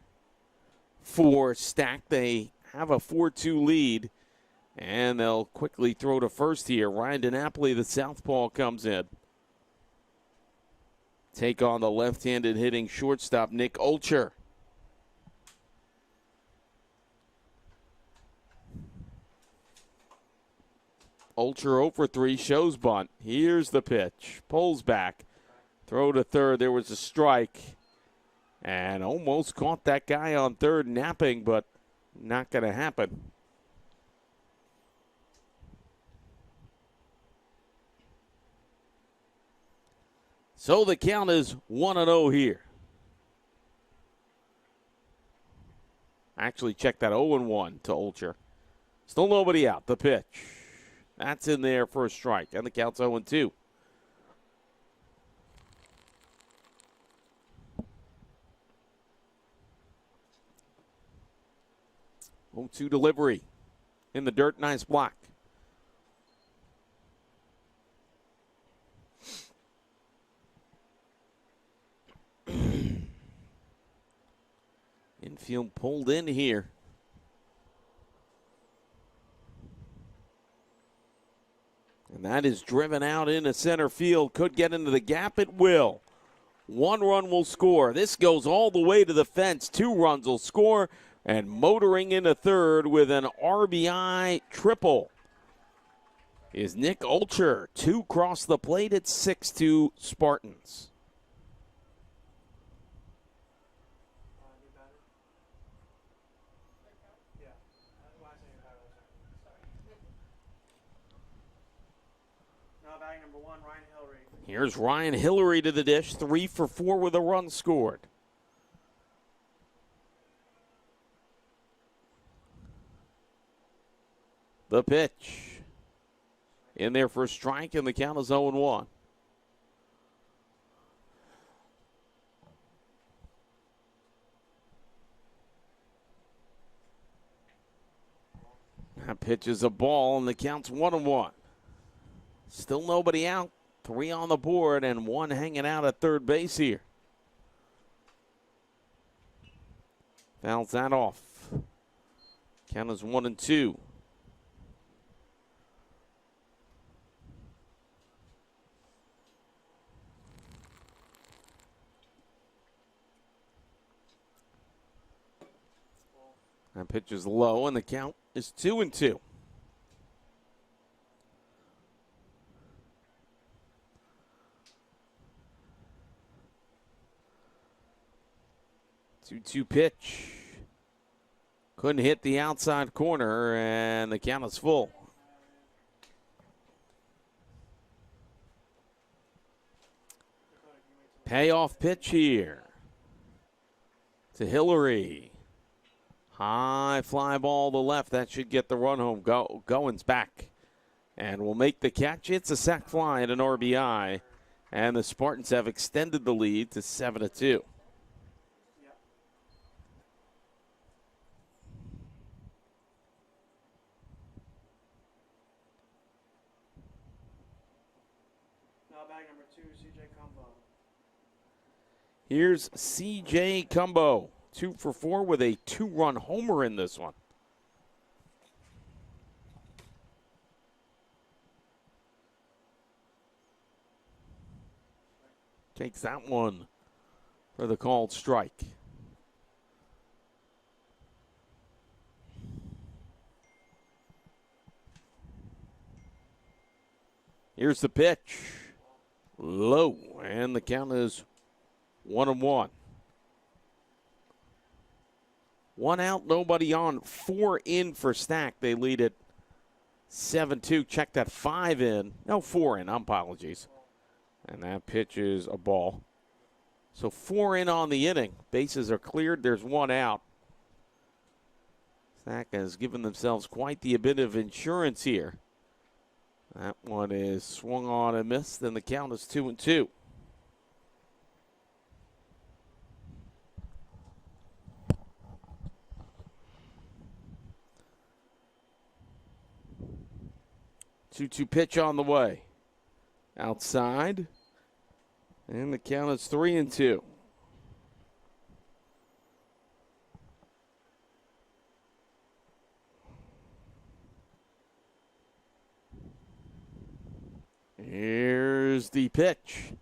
for Stack. They have a 4-2 lead, and they'll quickly throw to first here. Ryan DiNapoli, the southpaw, comes in. Take on the left-handed hitting shortstop, Nick Ulcher. Ulcher 0 for 3, shows bunt. Here's the pitch. Pulls back. Throw to third. There was a strike. And almost caught that guy on third napping, but not going to happen. So the count is 1-0 here. Actually, check that 0-1 to Ulcher. Still nobody out. The pitch. That's in there for a strike, and the count's 0-2. 0-2 delivery in the dirt. Nice block. Infield pulled in here. And that is driven out into center field. Could get into the gap. It will. 1 run will score. This goes all the way to the fence. 2 runs will score. And motoring into third with an RBI triple is Nick Ulcher. 2 cross the plate at 6-2 Spartans. Here's Ryan Hillary to the dish, 3 for 4 with a run scored. The pitch. In there for a strike, and the count is 0-1. That pitch is a ball, and the count's 1-1. Still nobody out. 3 on the board and 1 hanging out at third base here. Fouls that off. Count is 1-2. That pitch is low, and the count is 2-2. 2-2 pitch. Couldn't hit the outside corner, and the count is full. Payoff pitch here to Hillary. High fly ball to left. That should get the run home. Goins back and will make the catch. It's a sac fly and an RBI, and the Spartans have extended the lead to 7-2. Here's C.J. Cumbo, 2 for 4 with a 2-run homer in this one. Takes that one for the called strike. Here's the pitch. Low, and the count is 1-1. 1 out, nobody on. 4 in for Stack. They lead it 7-2. Check that 5 in. No, 4 in. Apologies. And that pitch is a ball. So 4 in on the inning. Bases are cleared. There's 1 out. Stack has given themselves quite the bit of insurance here. That one is swung on and missed. Then the count is 2-2. Two pitch on the way. Outside. And the count is 3-2. Here's the pitch.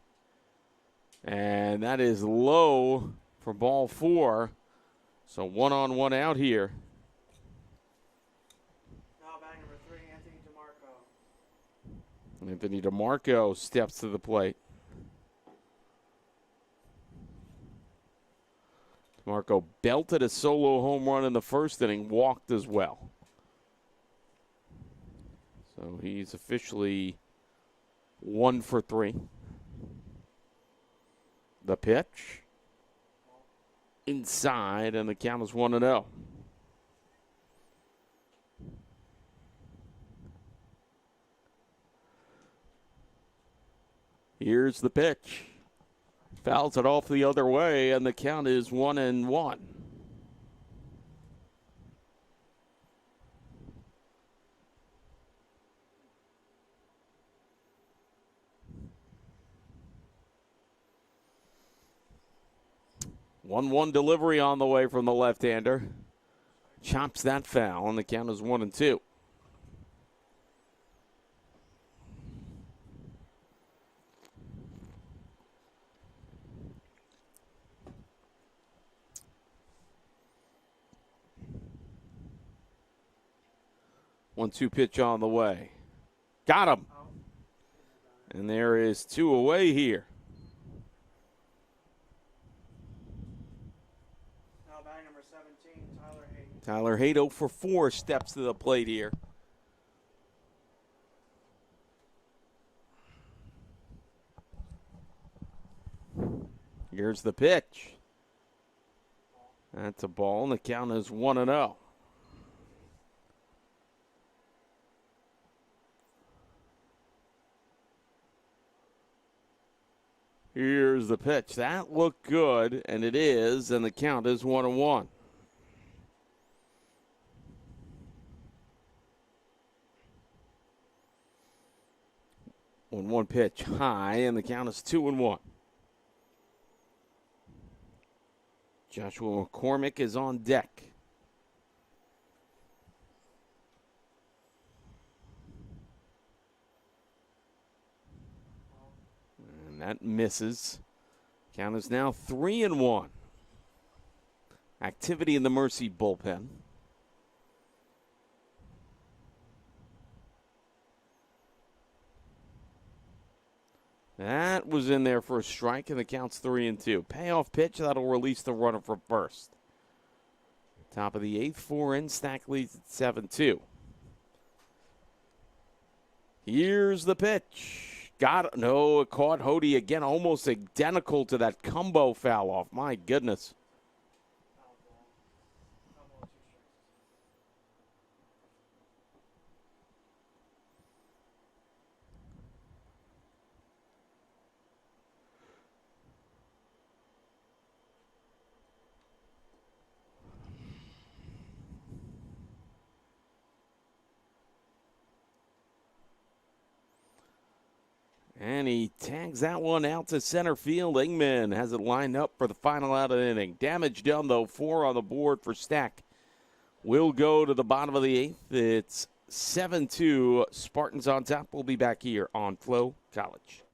And that is low for ball 4. So 1 on 1 out here. Anthony DeMarco steps to the plate. DeMarco belted a solo home run in the first inning, walked as well. So he's officially 1 for 3. The pitch. Inside, and the count is 1-0. Here's the pitch. Fouls it off the other way, and the count is 1-1. 1-1 delivery on the way from the left-hander. Chops that foul, and the count is 1-2. One-two pitch on the way. Got him. And there is two away here. Now batting number 17, Tyler Hayden. Tyler Hayden 0 for 4 steps to the plate here. Here's the pitch. That's a ball, and the count is 1-0. Here's the pitch. That looked good, and it is, and the count is 1-1. One pitch high, and the count is 2-1. Joshua McCormick is on deck. And that misses. Count is now 3-1. Activity in the Mercy bullpen. That was in there for a strike, and the count's 3-2. Payoff pitch, that'll release the runner from first. Top of the 8th, 4-in. Stack leads at 7-2. Here's the pitch. Got it. No, it caught Hody again, almost identical to that combo foul off. My goodness. And he tags that one out to center field. Ingman has it lined up for the final out of the inning. Damage done, though. 4 on the board for Stack. We'll go to the bottom of the 8th. It's 7-2. Spartans on top. We'll be back here on Flow College.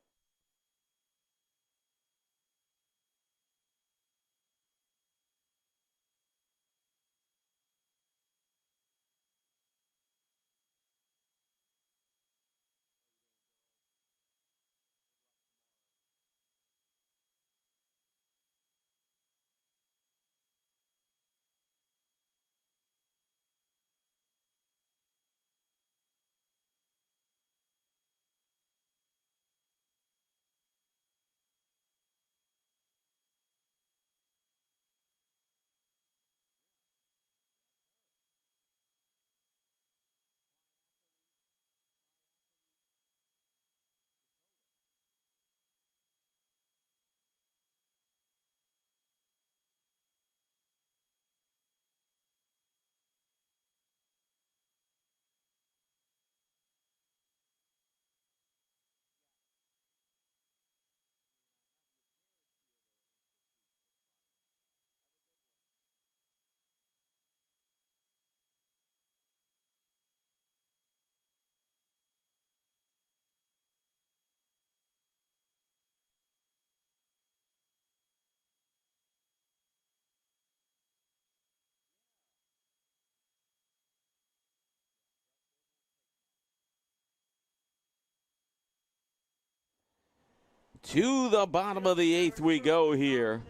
To the bottom of the 8th we go here.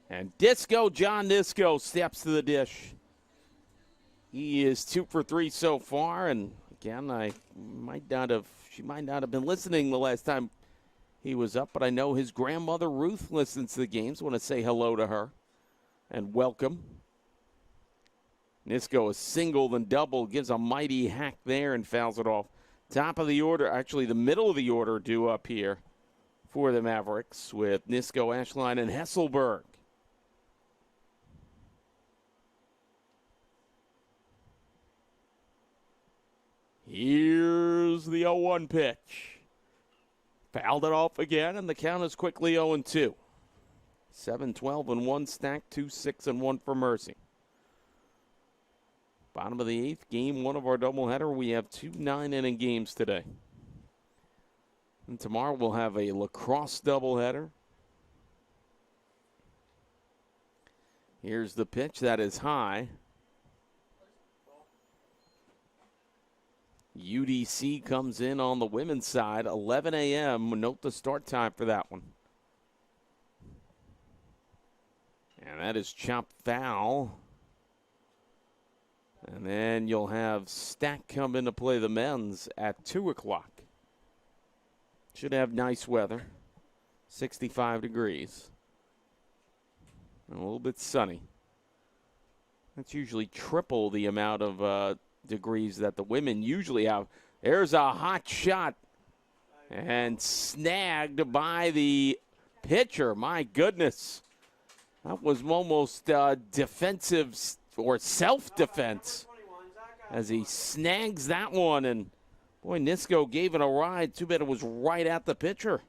And John Nisco steps to the dish. He is 2 for 3 so far. And again, she might not have been listening the last time he was up, but I know his grandmother Ruth listens to the games. I want to say hello to her and welcome. Nisco is singled and doubled, gives a mighty hack there and fouls it off. Top of the order, actually the middle of the order due up here for the Mavericks with Nisco, Ashline, and Hesselberg. Here's the 0-1 pitch. Fouled it off again, and the count is quickly 0-2. 7-12 in one stack, 2-6 and 1 for Mercy. Bottom of the 8th, game 1 of our doubleheader. We have 2 9-inning games today. And tomorrow we'll have a lacrosse doubleheader. Here's the pitch. That is high. UDC comes in on the women's side, 11 a.m. Note the start time for that one. And that is chopped foul. And then you'll have Stack come in to play the men's at 2 o'clock. Should have nice weather, 65 degrees. And a little bit sunny. That's usually triple the amount of degrees that the women usually have. There's a hot shot and snagged by the pitcher. My goodness. That was almost defensive or self-defense as he snags that one. And boy, Nisco gave it a ride. Too bad it was right at the pitcher.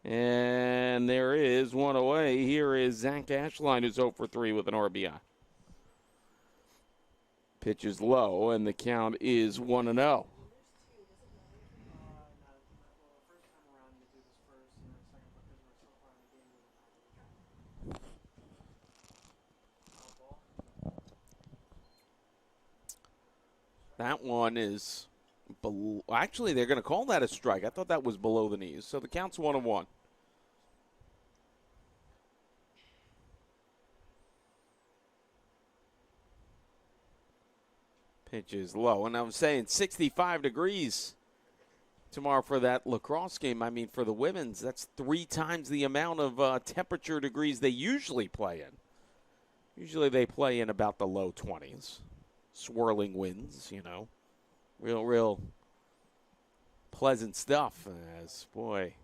And there is one away. Here is Zach Ashline, who's 0 for 3 with an RBI. Pitch is low, and the count is 1-0. That one is below. Actually, they're going to call that a strike. I thought that was below the knees. So the count's 1-1. Pitch is low. And I'm saying 65 degrees tomorrow for that lacrosse game. I mean, for the women's, that's 3 times the amount of temperature degrees they usually play in. Usually they play in about the low 20s. Swirling winds, you know. Real pleasant stuff. As, boy,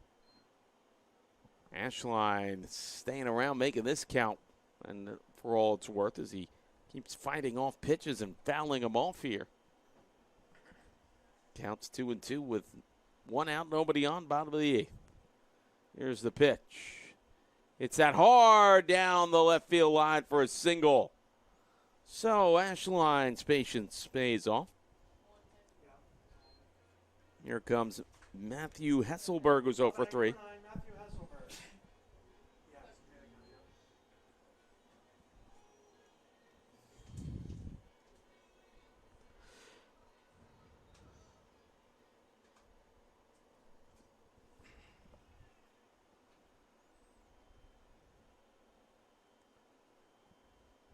Ashline staying around making this count. And for all it's worth, as he keeps fighting off pitches and fouling them off here. Counts 2-2 with 1 out, nobody on, bottom of the 8th. Here's the pitch. It's that hard down the left field line for a single. So Ashline's patience pays off. Here comes Matthew Hesselberg, who's 0 for 3.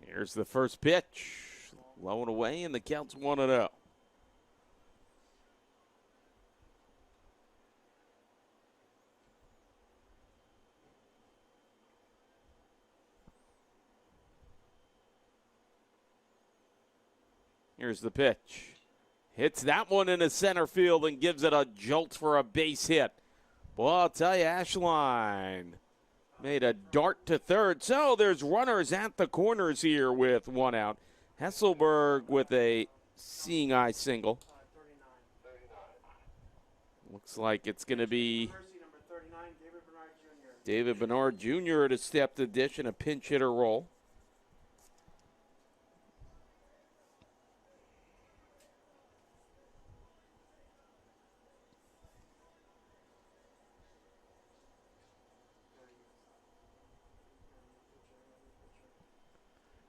Here's the first pitch. Low and away, and the count's 1-0. Here's the pitch. Hits that one into center field and gives it a jolt for a base hit. Well, I'll tell you, Ashline made a dart to third. So there's runners at the corners here with 1 out. Hesselberg with a seeing eye single. Looks like it's going to be David Bernard Jr. to step the dish in a pinch hitter role.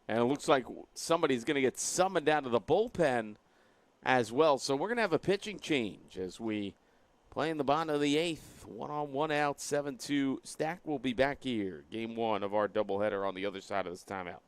And it looks like somebody's going to get summoned out of the bullpen as well. So we're going to have a pitching change as we play in the bottom of the 8th. 1 on, 1 out, 7-2. Stack will be back here. Game 1 of our doubleheader on the other side of this timeout.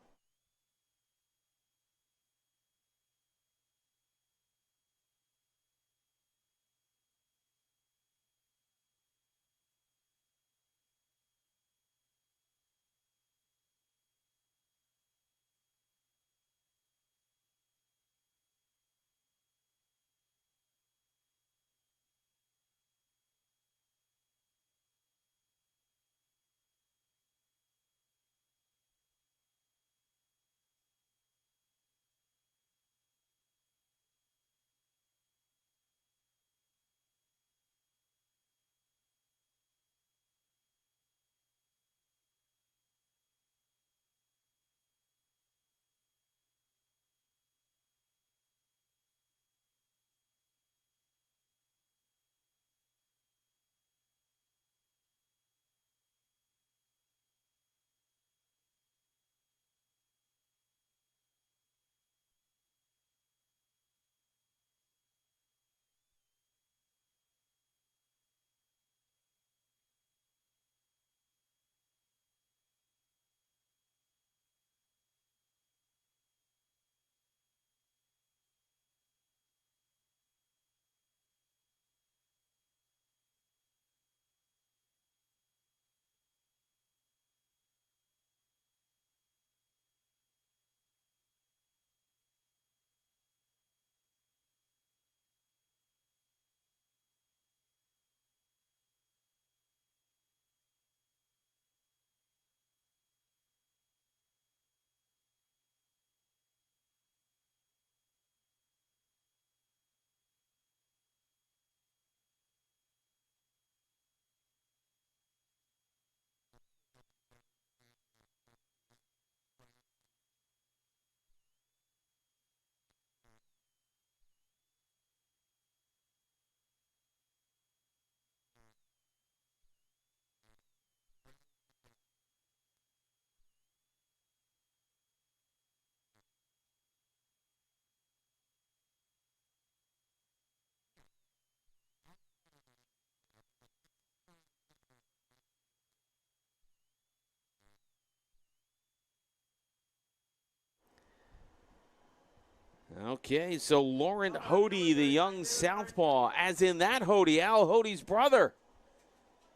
Okay, so Lauren Hody, the young southpaw, as in that Hody, Al Hody's brother,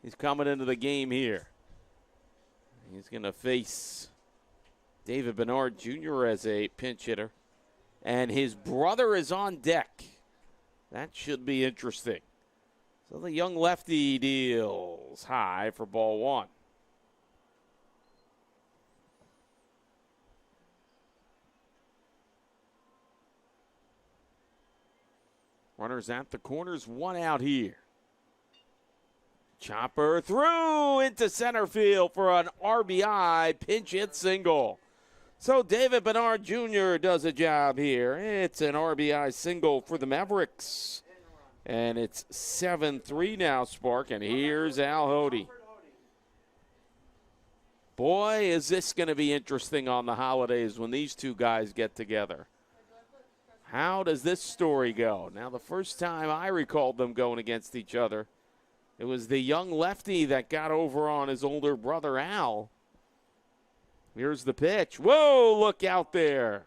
he's coming into the game here. He's going to face David Bernard Jr. as a pinch hitter, and his brother is on deck. That should be interesting. So the young lefty deals high for ball one. Runners at the corners, one out here. Chopper through into center field for an RBI pinch hit single. So David Bernard Jr. does a job here. It's an RBI single for the Mavericks. And it's 7-3 now, Spark. And here's Al Hody. Boy, is this going to be interesting on the holidays when these two guys get together. How does this story go? Now, the first time I recalled them going against each other, it was the young lefty that got over on his older brother, Al. Here's the pitch. Whoa, look out there.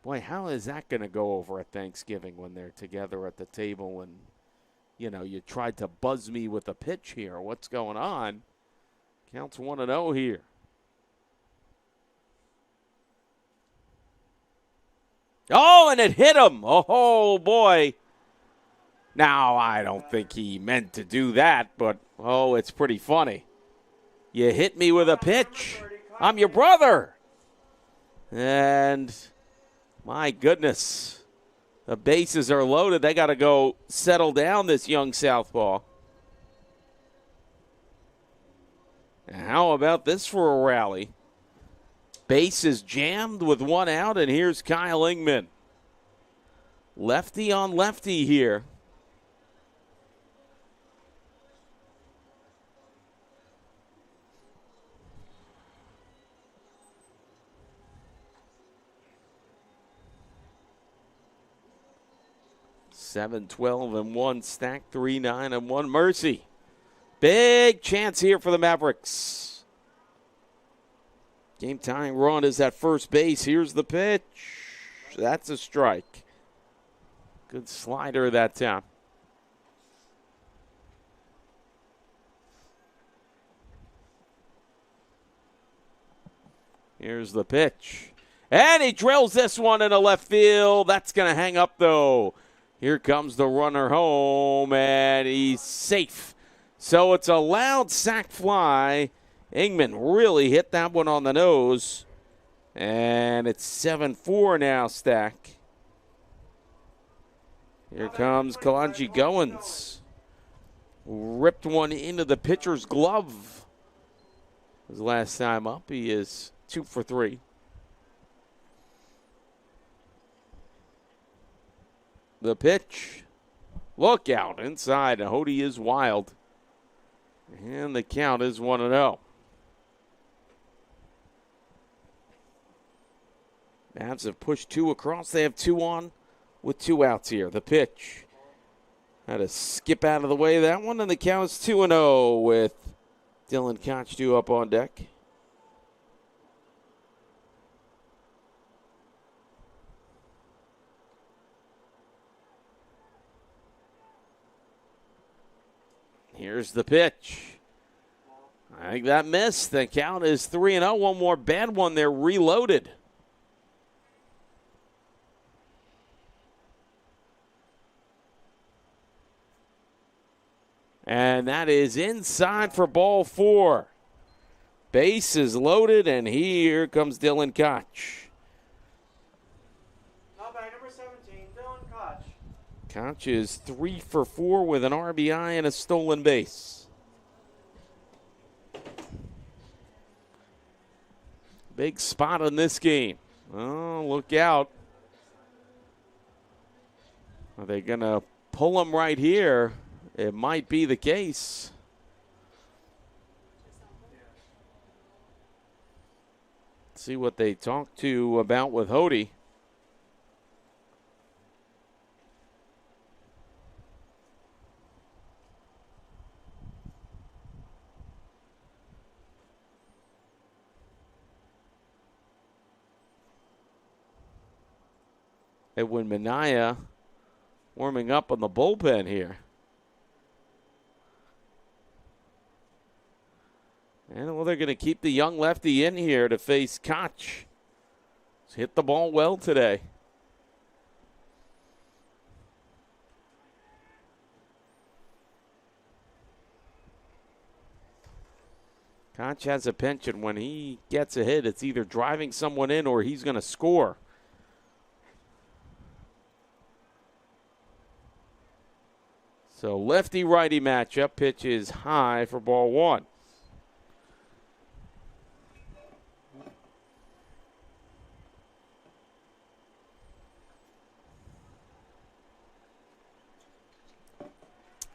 Boy, how is that going to go over at Thanksgiving when they're together at the table and, you know, you tried to buzz me with a pitch here. What's going on? Counts 1-0 here. Oh, and it hit him. Oh, boy. Now, I don't think he meant to do that, but, oh, it's pretty funny. You hit me with a pitch. I'm your brother. And, my goodness, the bases are loaded. They got to go settle down this young southpaw. And how about this for a rally? Base is jammed with one out, and here's Kyle Ingman. Lefty on lefty here. Seven, 12, and 1 stack, 3, 9, and 1 mercy. Big chance here for the Mavericks. Game tying run is at first base. Here's the pitch. That's a strike. Good slider that time. Here's the pitch. And he drills this one into left field. That's going to hang up, though. Here comes the runner home, and he's safe. So it's a loud sac fly. Ingman really hit that one on the nose. And it's 7-4 now, Stack. Here comes Kalanji Goins. Ripped one into the pitcher's glove. His last time up, he is 2 for 3. The pitch. Look out inside. Hody is wild. And the count is 1-0. Mavs have pushed 2 across. They have 2 on with 2 outs here. The pitch. Had to skip out of the way of that one, and the count is 2-0 with Dylan Koch due up on deck. Here's the pitch. I think that missed. The count is 3-0. One more bad one there, reloaded. And that is inside for ball 4. Base is loaded, and here comes Dylan Koch. Now back number 17, Dylan Koch. Koch is 3 for 4 with an RBI and a stolen base. Big spot in this game. Oh, look out. Are they going to pull him right here? It might be the case. See what they talked to about with Hody. Edwin Minaya warming up on the bullpen here. And well, they're going to keep the young lefty in here to face Koch. He's hit the ball well today. Koch has a penchant. When he gets a hit, it's either driving someone in or he's going to score. So lefty-righty matchup. Pitch is high for ball one.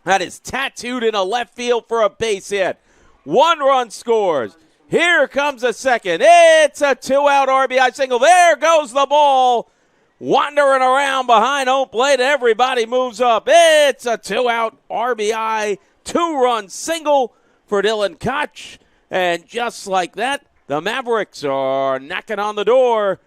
That is tattooed in a left field for a base hit. 1 run scores. Here comes a second. It's a 2-out RBI single. There goes the ball. Wandering around behind home plate. Everybody moves up. It's a 2-out RBI, 2-run single for Dylan Koch. And just like that, the Mavericks are knocking on the door.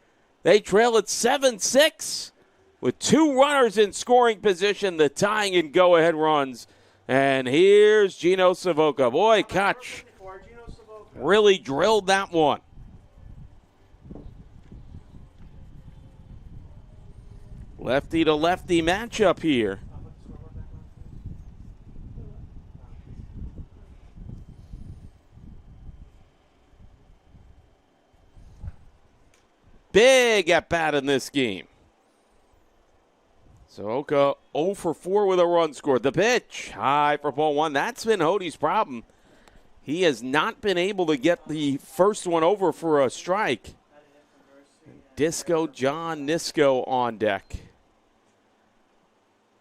They trail at 7-6 with 2 runners in scoring position, the tying and go-ahead runs. And here's Gino Savoca. Boy, Koch really drilled that one. Lefty to lefty matchup here. Big at bat in this game. Soroka 0 for 4 with a run scored. The pitch, high for ball one. That's been Hody's problem. He has not been able to get the first one over for a strike. Disco John Nisco on deck.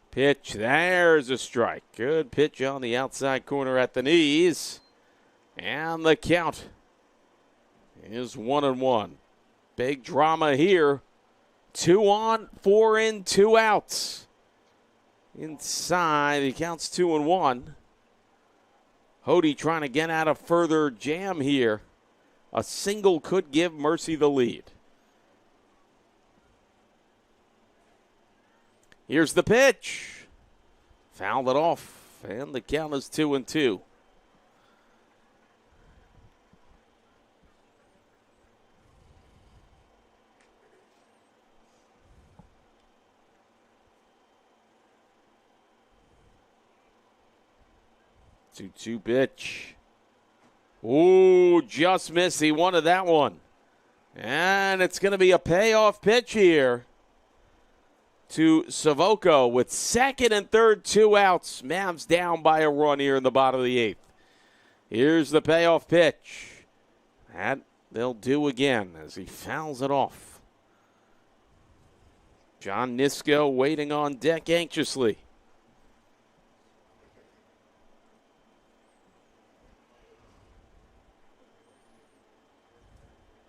Pitch, there's a strike. Good pitch on the outside corner at the knees. And the count is 1-1. Big drama here. 2 on, 4 in, 2 outs. Inside, he counts 2-1. Hody trying to get out a further jam here. A single could give Mercy the lead. Here's the pitch. Fouled it off, and the count is 2-2. Two pitch. Ooh, just missed. He wanted that one. And it's going to be a payoff pitch here to Savoca with second and third, 2 outs. Mavs down by a run here in the bottom of the 8th. Here's the payoff pitch. That they'll do again as he fouls it off. John Nisco waiting on deck anxiously.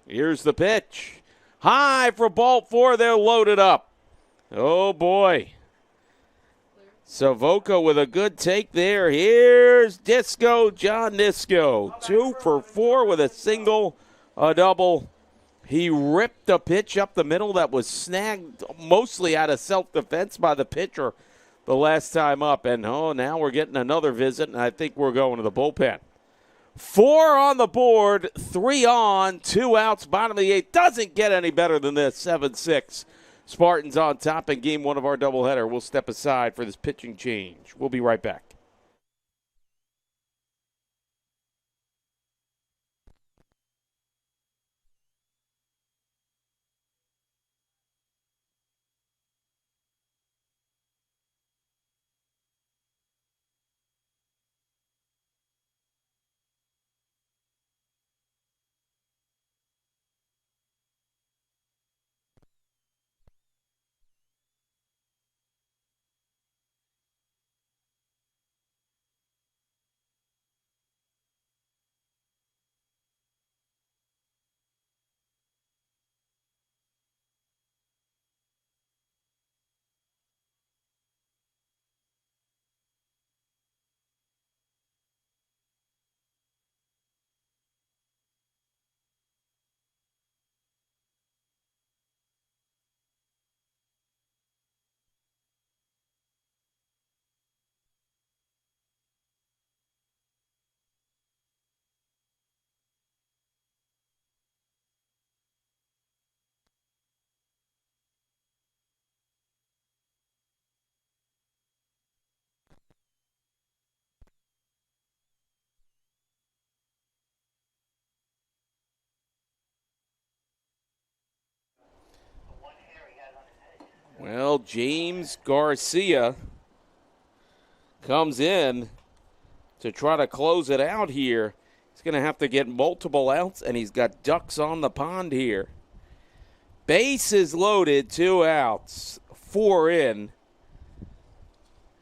Here's the pitch. High for ball 4. They're loaded up. Oh, boy. Savoca with a good take there. Here's Disco John Nisco. 2 for 4 with a single, a double. He ripped a pitch up the middle that was snagged mostly out of self-defense by the pitcher the last time up. And, now we're getting another visit, and I think we're going to the bullpen. 4 on the board, 3 on, 2 outs, bottom of the 8th. Doesn't get any better than this, 7-6. Spartans on top in game 1 of our doubleheader. We'll step aside for this pitching change. We'll be right back. Well, James Garcia comes in to try to close it out here. He's going to have to get multiple outs, and he's got ducks on the pond here. Bases loaded, 2 outs, 4 in.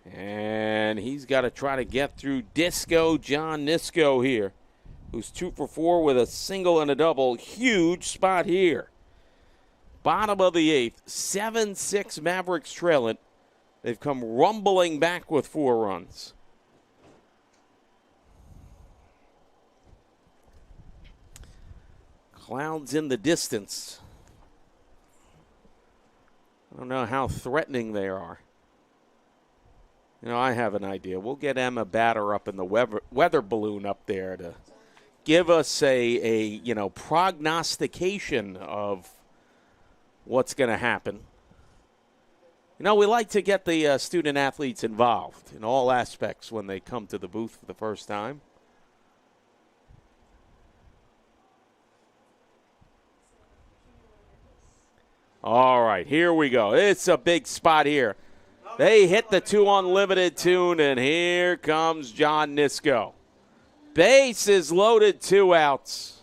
And he's got to try to get through John Nisco here, who's 2 for 4 with a single and a double. Huge spot here. Bottom of the 8th, 7-6 Mavericks trailing. They've come rumbling back with 4 runs. Clouds in the distance. I don't know how threatening they are. You know, I have an idea. We'll get Emma Batter up in the weather balloon up there to give us a prognostication of what's going to happen. You know, we like to get the student athletes involved in all aspects when they come to the booth for the first time. All right, here we go. It's a big spot here. They hit the 2 unlimited tune, and here comes John Nisco. Bases loaded, 2 outs.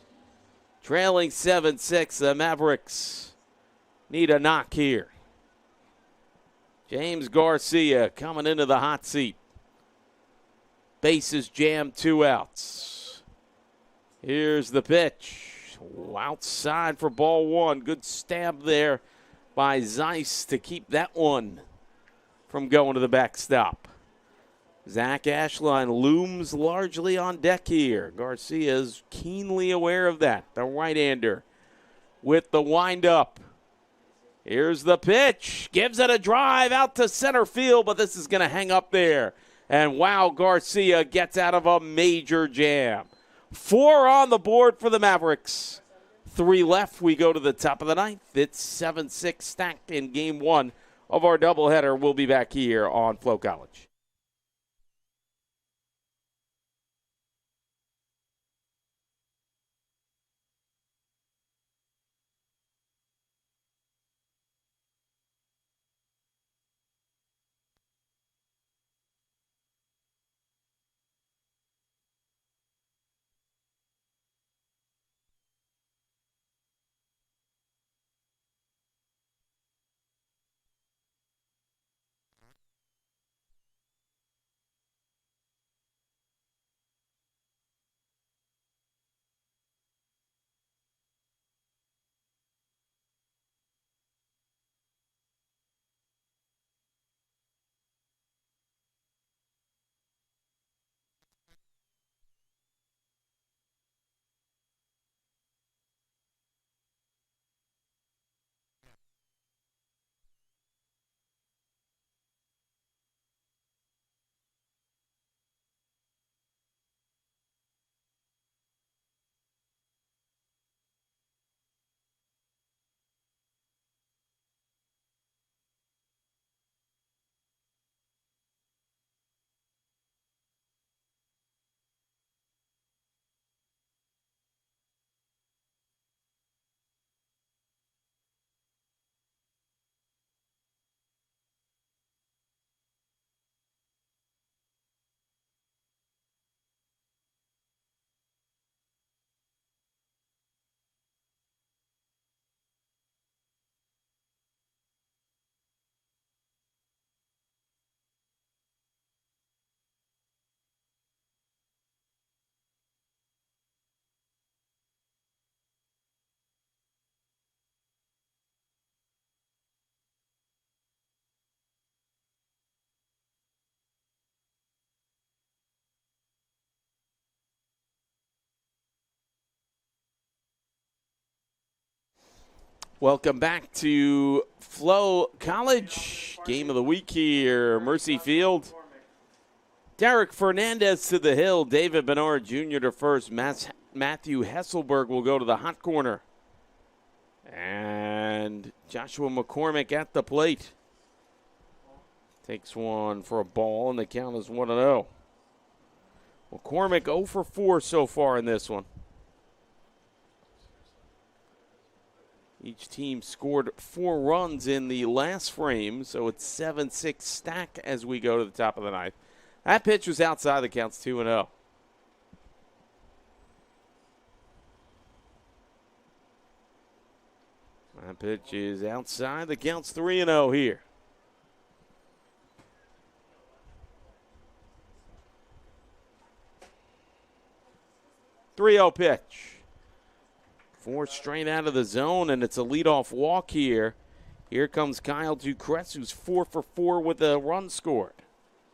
Trailing 7-6, the Mavericks need a knock here. James Garcia coming into the hot seat. Bases jammed, 2 outs. Here's the pitch. Outside for ball 1. Good stab there by Zeiss to keep that one from going to the backstop. Zach Ashline looms largely on deck here. Garcia's keenly aware of that. The right-hander with the windup. Here's the pitch. Gives it a drive out to center field, but this is going to hang up there. And wow, Garcia gets out of a major jam. 4 on the board for the Mavericks. 3 left. We go to the top of the 9th. It's 7-6 stacked in game 1 of our doubleheader. We'll be back here on Flow College. Welcome back to Flow College. Game of the week here, Mercy Field. Derek Fernandez to the hill. David Bernard Jr. to first. Matthew Hesselberg will go to the hot corner. And Joshua McCormick at the plate. Takes one for a ball, and the count is 1-0. McCormick 0 for 4 so far in this one. Each team scored 4 runs in the last frame, so it's 7-6 stack as we go to the top of the ninth. That pitch was outside the counts 2-0. That pitch is outside the counts 3-0 here. 3-0 pitch. 4 straight out of the zone, and it's a leadoff walk here. Here comes Kyle Ducrest, who's 4 for 4 with a run scored.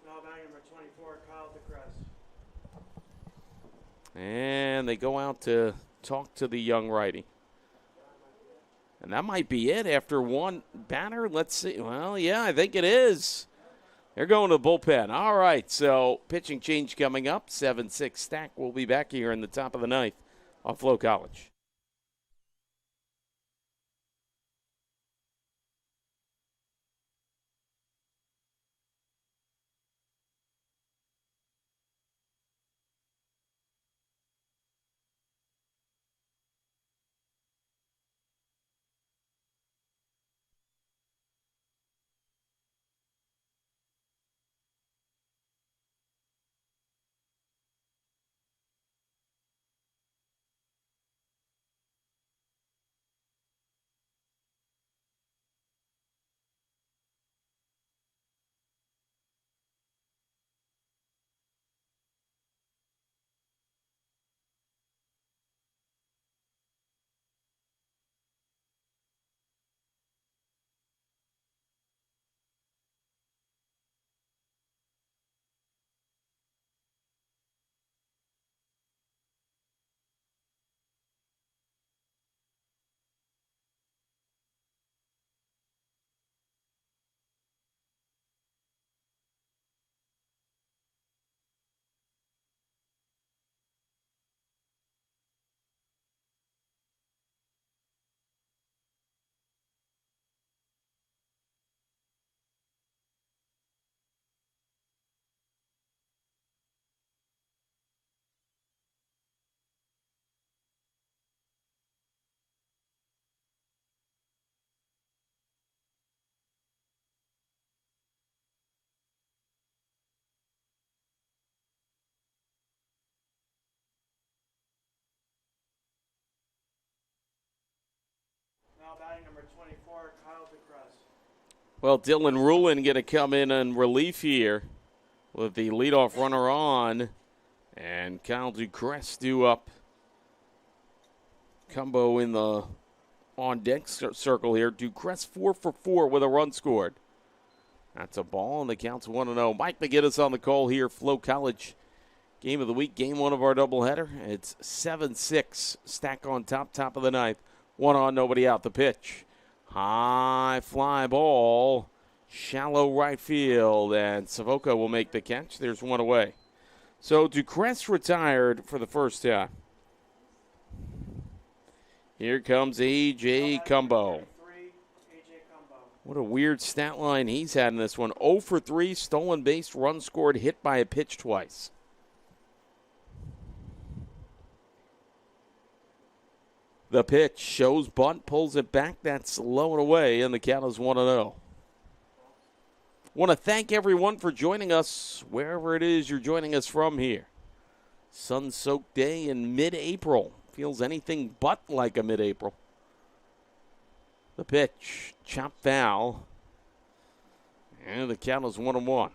Now batting number 24, Kyle Ducrest. And they go out to talk to the young righty. And that might be it after one batter. Let's see. Well, yeah, I think it is. They're going to the bullpen. All right, so pitching change coming up. 7-6 stack. We'll be back here in the top of the ninth on Flow College. Now batting number 24, Kyle Ducrest. Well, Dylan Rulin going to come in relief here with the leadoff runner on. And Kyle Ducrest due up. Combo in the on-deck circle here. Ducrest 4 for 4 with a run scored. That's a ball, and the count's 1-0. Mike McGinnis on the call here. Flow College game of the week, game 1 of our doubleheader. It's 7-6. Stack on top of the ninth. 1 on, nobody out. The pitch. High fly ball. Shallow right field, and Savoca will make the catch. There's 1 away. So Ducrest retired for the first time. Here comes A.J. Cumbo. What a weird stat line he's had in this one. 0 for 3, stolen base, run scored, hit by a pitch twice. The pitch shows bunt, pulls it back. That's low and away, and the count is 1-0. Want to thank everyone for joining us wherever it is you're joining us from here. Sun-soaked day in mid-April. Feels anything but like a mid-April. The pitch, chop foul. And the count is 1-1.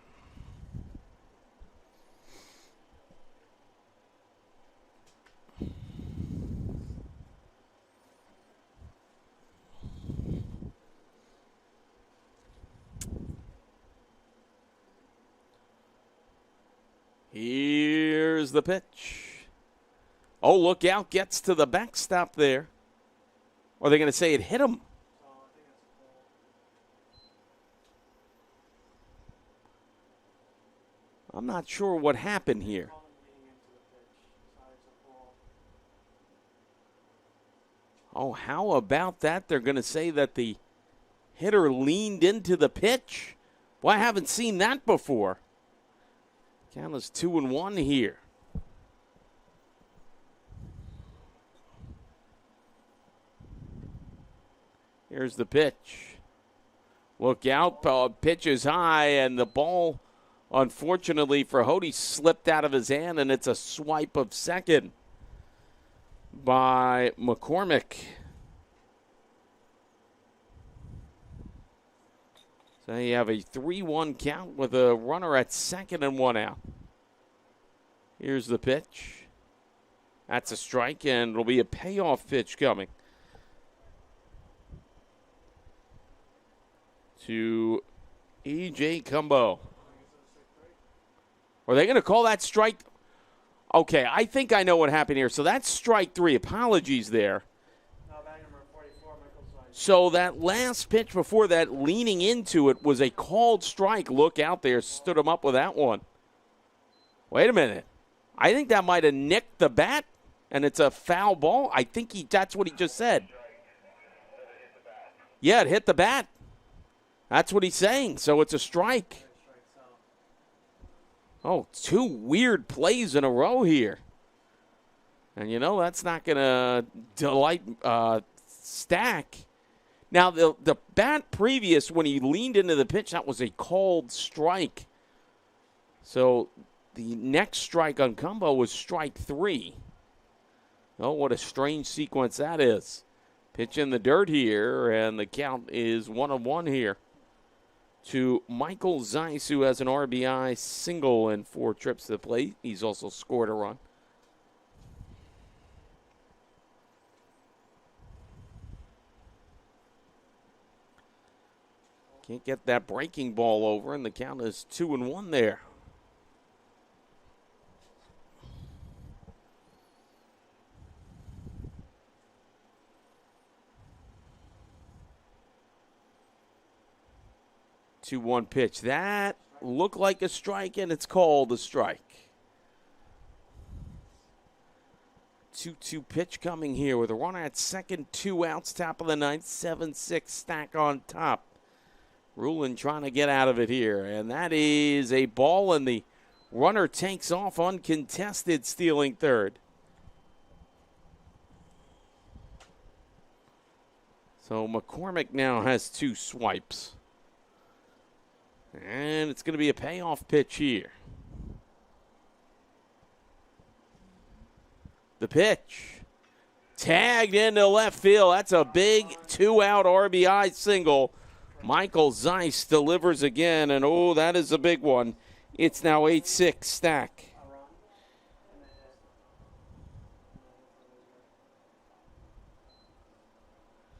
Here's the pitch. Oh, look out, gets to the backstop there. Or are they going to say it hit him? I'm not sure what happened here. Oh, how about that? They're going to say that the hitter leaned into the pitch. Well, I haven't seen that before. Count is 2-1 here. Here's the pitch. Look out, pitch is high, and the ball, unfortunately for Hody, slipped out of his hand, and it's a swipe of second by McCormick. So you have a 3-1 count with a runner at second and one out. Here's the pitch. That's a strike, and it'll be a payoff pitch coming to E.J. Cumbo. Are they going to call that strike? Okay, I think I know what happened here. So that's strike three. Apologies there. Now batting number 44, Michael Zeiss. So that last pitch before that, leaning into it, was a called strike. Look out there. Stood him up with that one. Wait a minute. I think that might have nicked the bat, and it's a foul ball. I think that's what he just said. Yeah, it hit the bat. That's what he's saying. So it's a strike. Oh, two weird plays in a row here. And, that's not going to delight Stack. Now, the bat previous, when he leaned into the pitch, that was a called strike. So the next strike on Cumbo was strike three. Oh, what a strange sequence that is. Pitch in the dirt here, and the count is 1-1 here to Michael Zeiss, who has an RBI single and 4 trips to the plate. He's also scored a run. Can't get that breaking ball over, and the count is 2-1 there. Two-one pitch. That looked like a strike, and it's called a strike. 2-2 pitch coming here with a runner at second, 2 outs, top of the ninth, 7-6 Stack on top. Rulin trying to get out of it here, and that is a ball, and the runner takes off uncontested, stealing third. So McCormick now has 2 swipes. And it's going to be a payoff pitch here. The pitch. Tagged into left field. That's a big 2-out RBI single. Michael Zeiss delivers again, and that is a big one. It's now 8-6 Stack.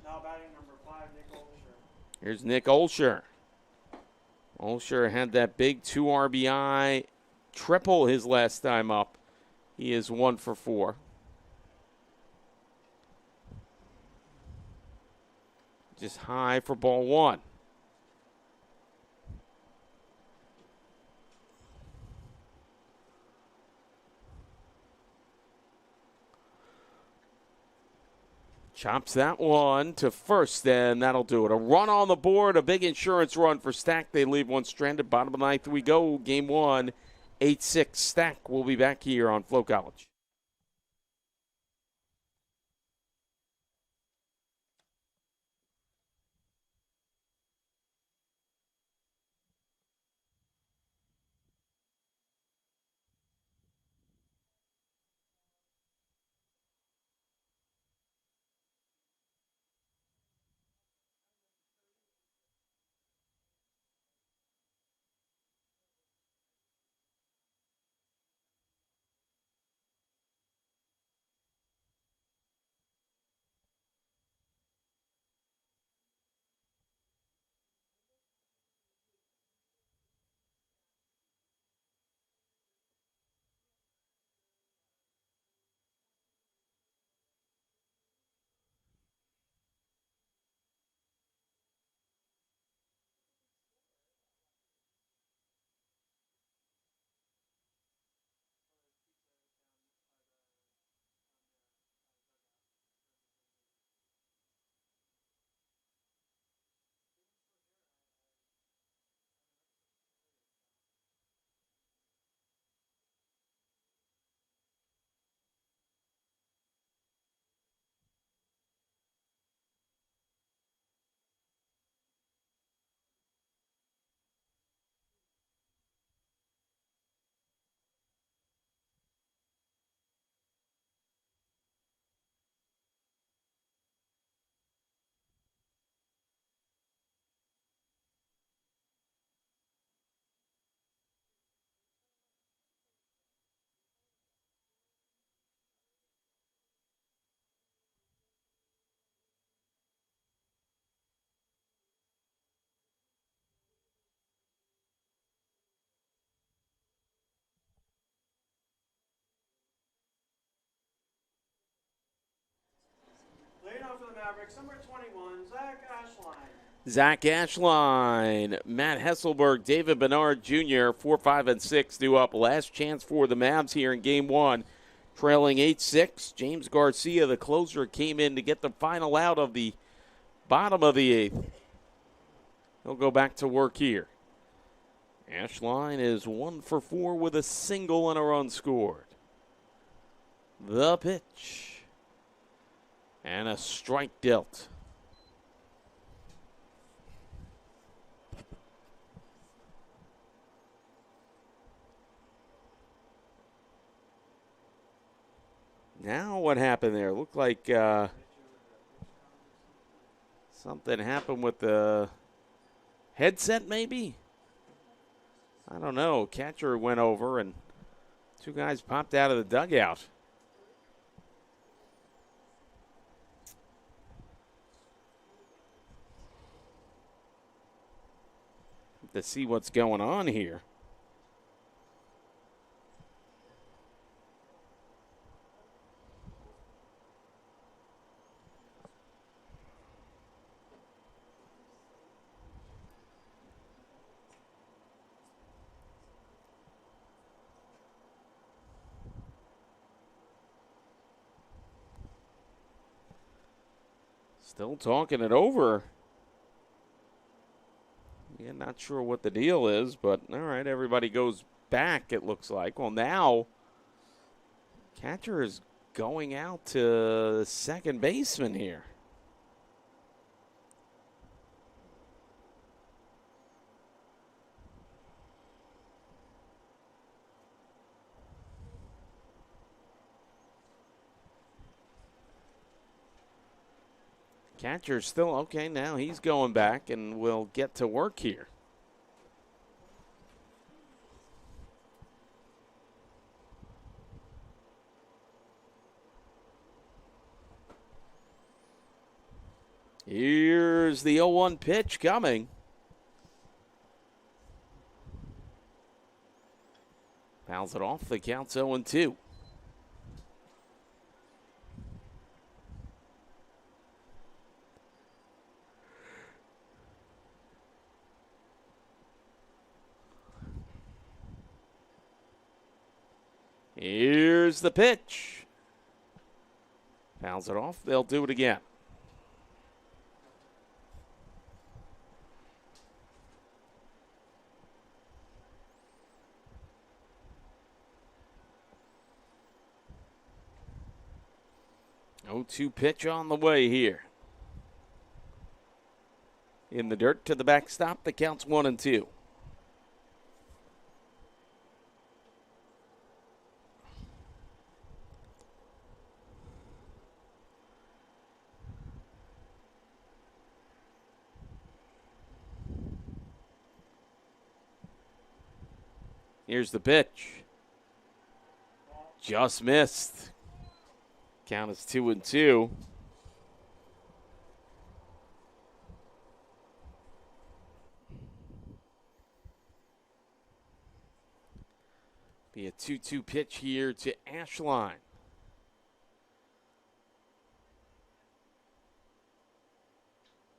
Now batting number 5, Nick Olsher. Here's Nick Olsher. Olsher had that big 2 RBI triple his last time up. He is 1 for 4. Just high for ball 1. Chops that one to first, and that'll do it. A run on the board, a big insurance run for Stack. They leave one stranded. Bottom of the ninth we go. Game 1, 8-6 Stack. We'll be back here on Flow College. Barracks number 21, Zach Ashline. Zach Ashline, Matt Hesselberg, David Bernard Jr., 4, 5, and 6 due up. Last chance for the Mavs here in Game 1. Trailing 8-6. James Garcia, the closer, came in to get the final out of the bottom of the 8th. He'll go back to work here. Ashline is 1 for 4 with a single and a run scored. The pitch. And a strike dealt. Now what happened there? Looked like something happened with the headset maybe? I don't know. Catcher went over and two guys popped out of the dugout. To see what's going on here. Still talking it over. Yeah, not sure what the deal is, but all right, everybody goes back, it looks like. Well, now, catcher is going out to second baseman here. Catcher's still, okay, now he's going back and will get to work here. Here's the 0-1 pitch coming. Fouls it off, the count's 0-2. Here's the pitch. Fouls it off. They'll do it again. Oh, 2 pitch on the way here. In the dirt to the backstop. The count's 1-2. Here's the pitch. Just missed. Count is 2-2. Be a 2-2 pitch here to Ashline.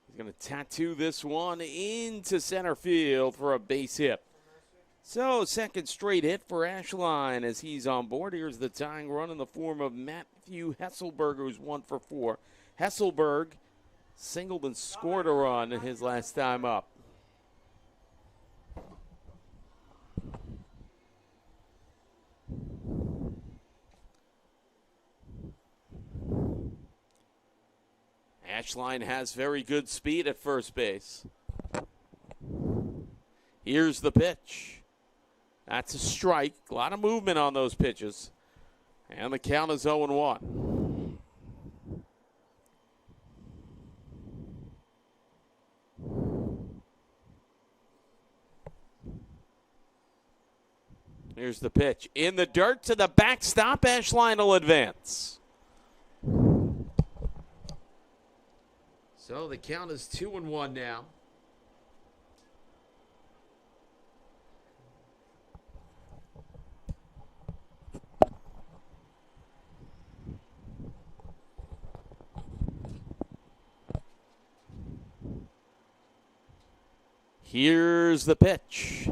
He's going to tattoo this one into center field for a base hit. So, second straight hit for Ashline as he's on board. Here's the tying run in the form of Matthew Hesselberg, who's 1 for 4. Hesselberg singled and scored a run in his last time up. Ashline has very good speed at first base. Here's the pitch. That's a strike. A lot of movement on those pitches. And the count is 0-1. Here's the pitch. In the dirt to the backstop. Ashline will advance. So the count is 2-1 now. Here's the pitch.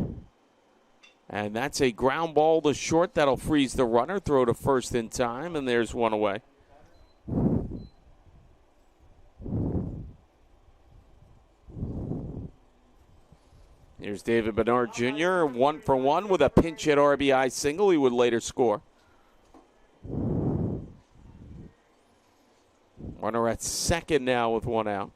And that's a ground ball to short. That'll freeze the runner. Throw to first in time, and there's one away. Here's David Bernard Jr., 1 for 1 with a pinch hit RBI single. He would later score. Runner at second now with 1 out.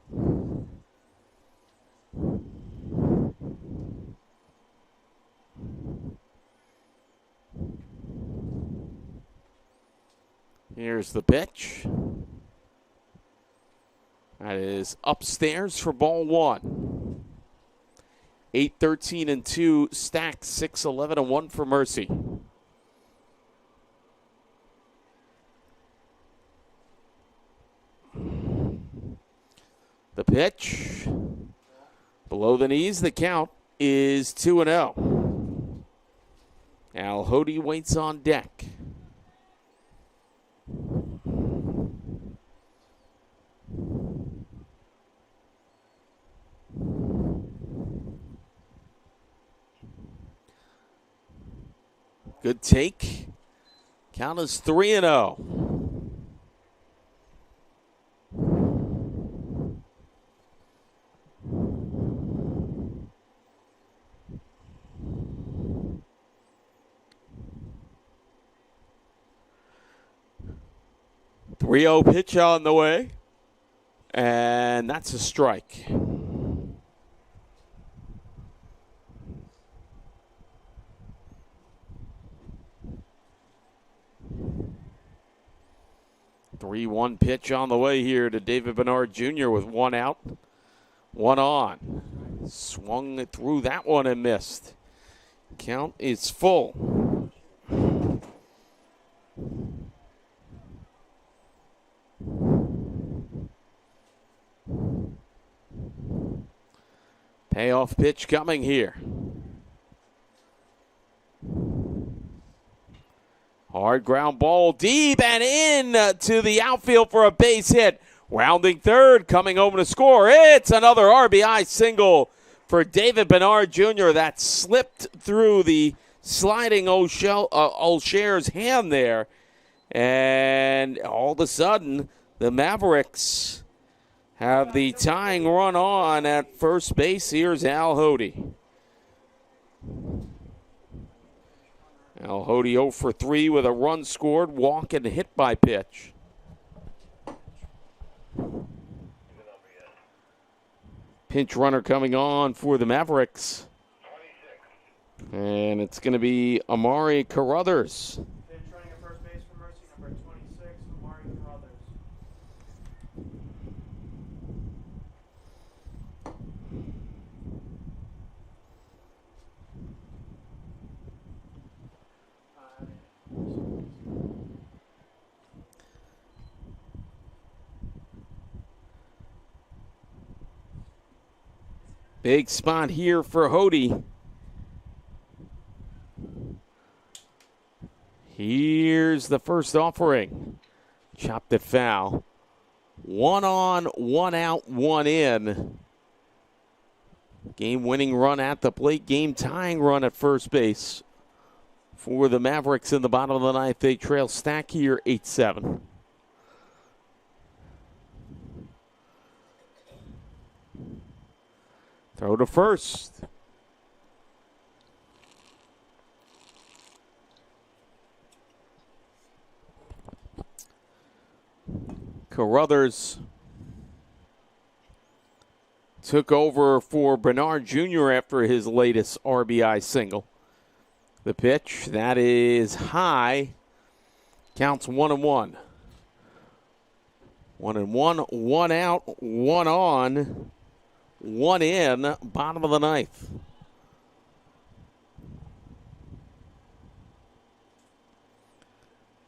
Here's the pitch. That is upstairs for ball 1. 8-13-2 stacked, 6-11-1 for Mercy. The pitch. Below the knees, the count is 2-0. Al Hody waits on deck. Good take. Count is 3-0. Three-0 pitch on the way, and that's a strike. Three-one pitch on the way here to David Bernard Jr. with 1 out, 1 on. Swung through that one and missed. Count is full. Payoff pitch coming here. Hard ground ball deep and in to the outfield for a base hit. Rounding third, coming over to score. It's another RBI single for David Bernard Jr. that slipped through the sliding O'Shea's hand there. And all of a sudden, the Mavericks have the tying run on at first base. Here's Al Hody. Al Hody 0 for 3 with a run scored, walk, and hit by pitch. Pinch runner coming on for the Mavericks. And it's going to be Amari Carruthers. Pinch running at first base for Mercy, number 26, Amari Carruthers. Big spot here for Hody. Here's the first offering. Chopped it foul. 1 on, 1 out, 1 in. Game-winning run at the plate. Game-tying run at first base for the Mavericks in the bottom of the ninth. They trail stack here 8-7. Throw to first. Carruthers took over for Bernard Jr. after his latest RBI single. The pitch, that is high. Counts 1-1. 1-1, 1 out, 1 on. 1 in, bottom of the ninth.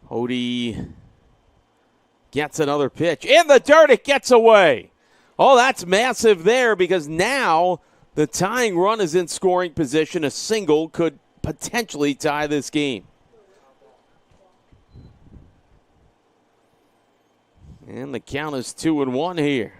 Hody gets another pitch. In the dirt, it gets away. Oh, that's massive there because now the tying run is in scoring position. A single could potentially tie this game. And the count is 2-1 here.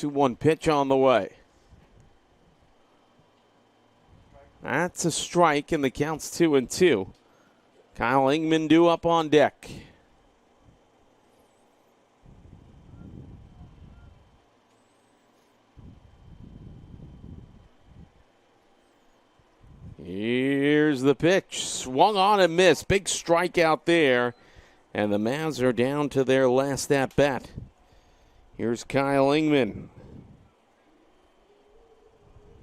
2-1 pitch on the way. That's a strike, and the count's 2-2. Kyle Ingman due up on deck. Here's the pitch. Swung on and missed. Big strikeout there. And the Mavs are down to their last at bat. Here's Kyle Ingman.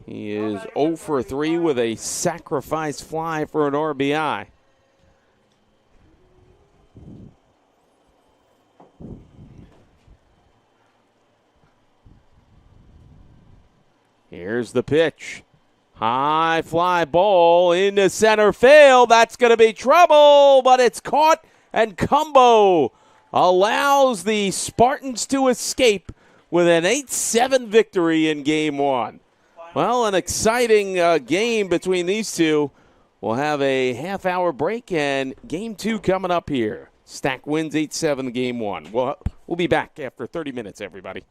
He is 0 for 3 with a sacrifice fly for an RBI. Here's the pitch. High fly ball into center field. That's going to be trouble, but it's caught, and Cumbo allows the Spartans to escape with an 8-7 victory in Game 1. Well, an exciting game between these two. We'll have a half-hour break, and Game 2 coming up here. Stack wins 8-7 Game 1. We'll be back after 30 minutes, everybody.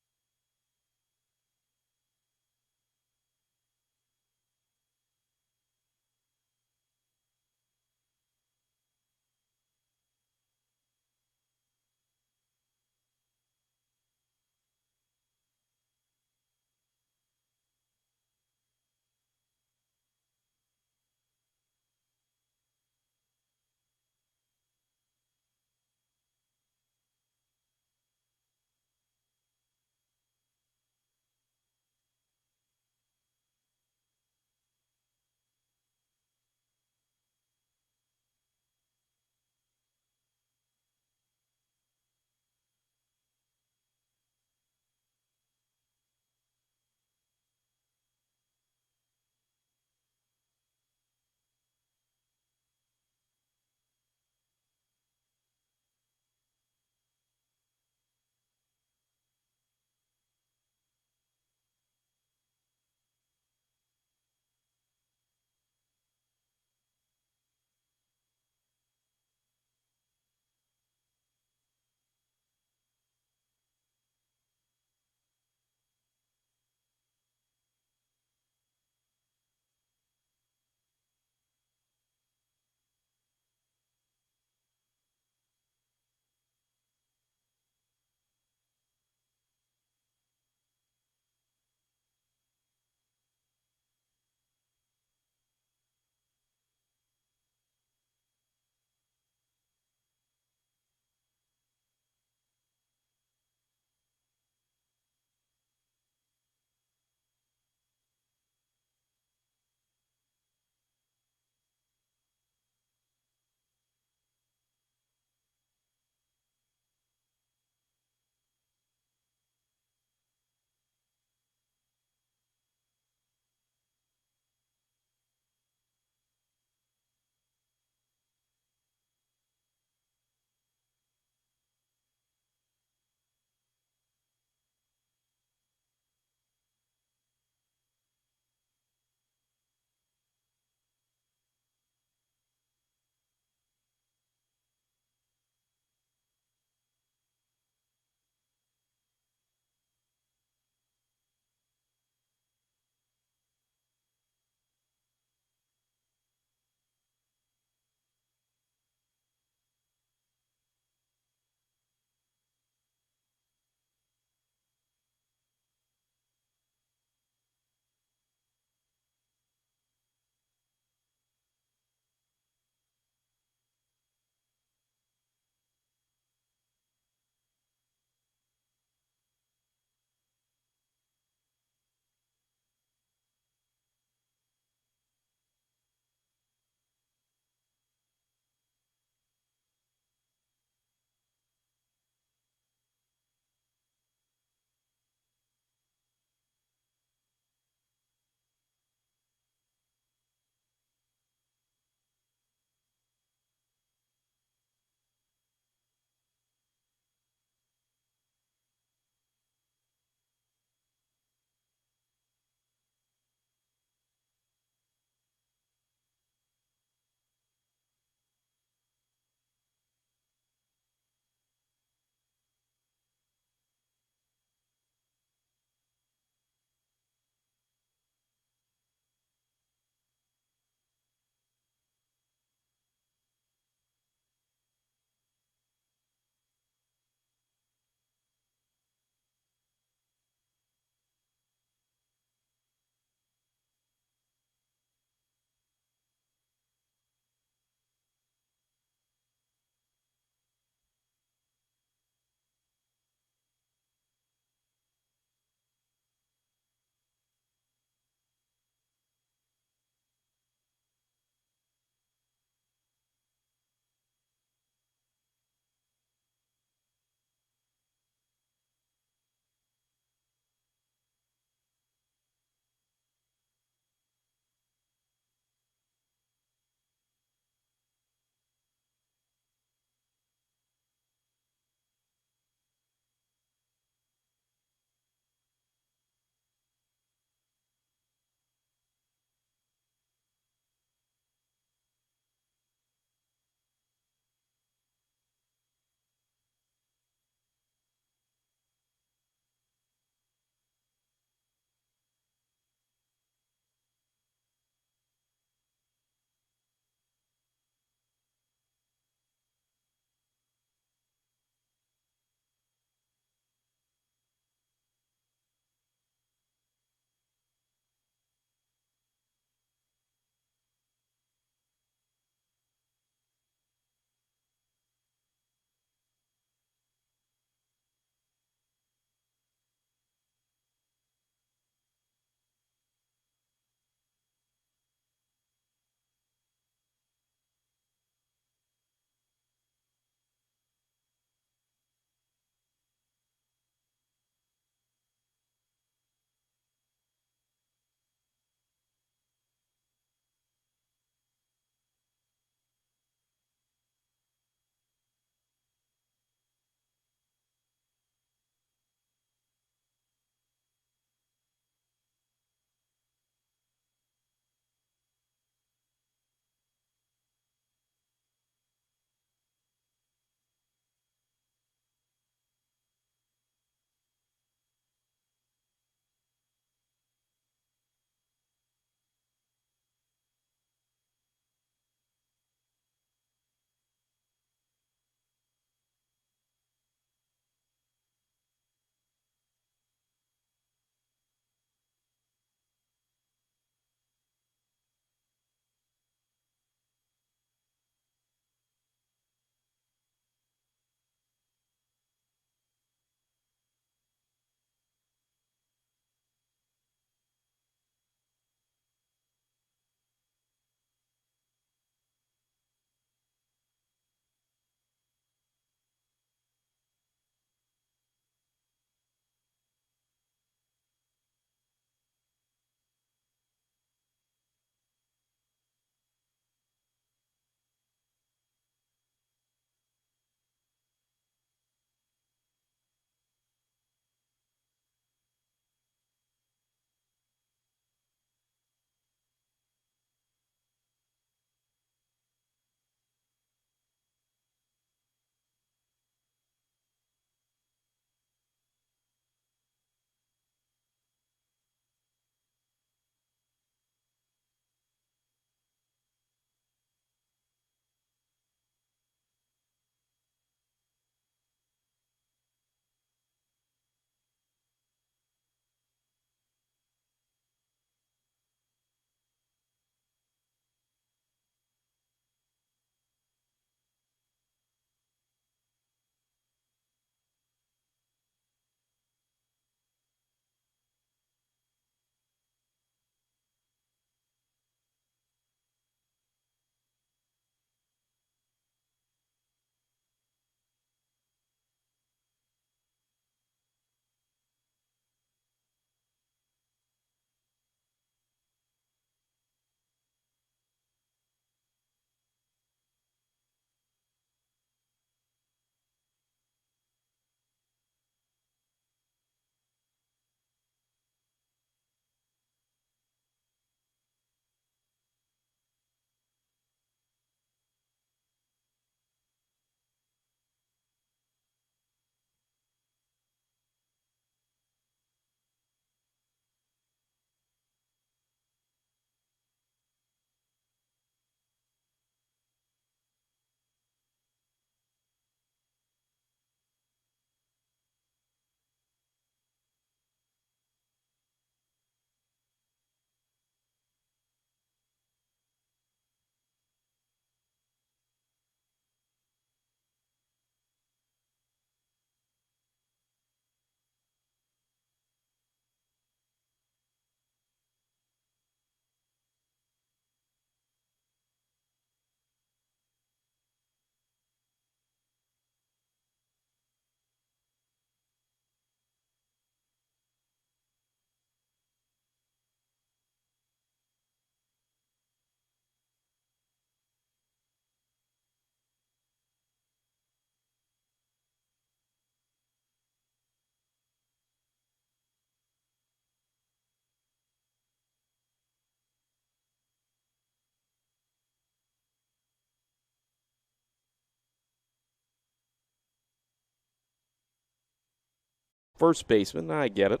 first baseman. I get it.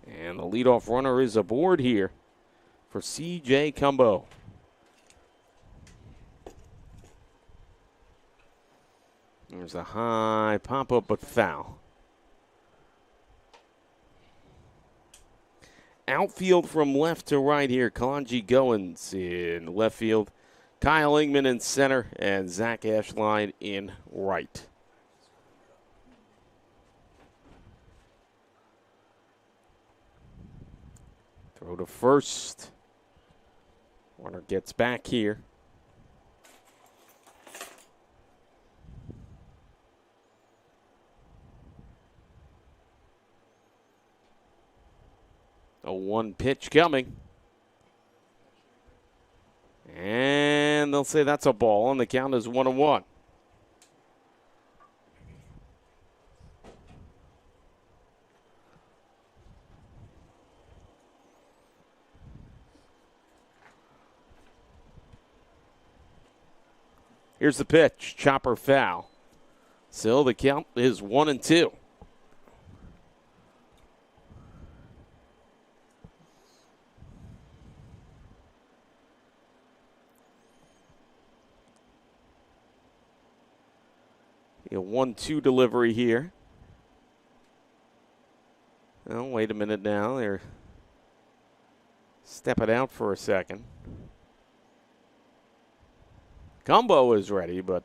And the leadoff runner is aboard here for C.J. Cumbo. There's a high pop-up, but foul. Outfield from left to right here. Kalonji Goins in left field. Kyle Ingman in center, and Zach Ashline in right. Throw to first. Warner gets back here. A 1 pitch coming. And they'll say that's a ball, and the count is 1-1. Here's the pitch. Chopper foul. Still, the count is 1-2. A 1-2 delivery here. Oh, wait a minute now. They're stepping out for a second. Cumbo is ready, but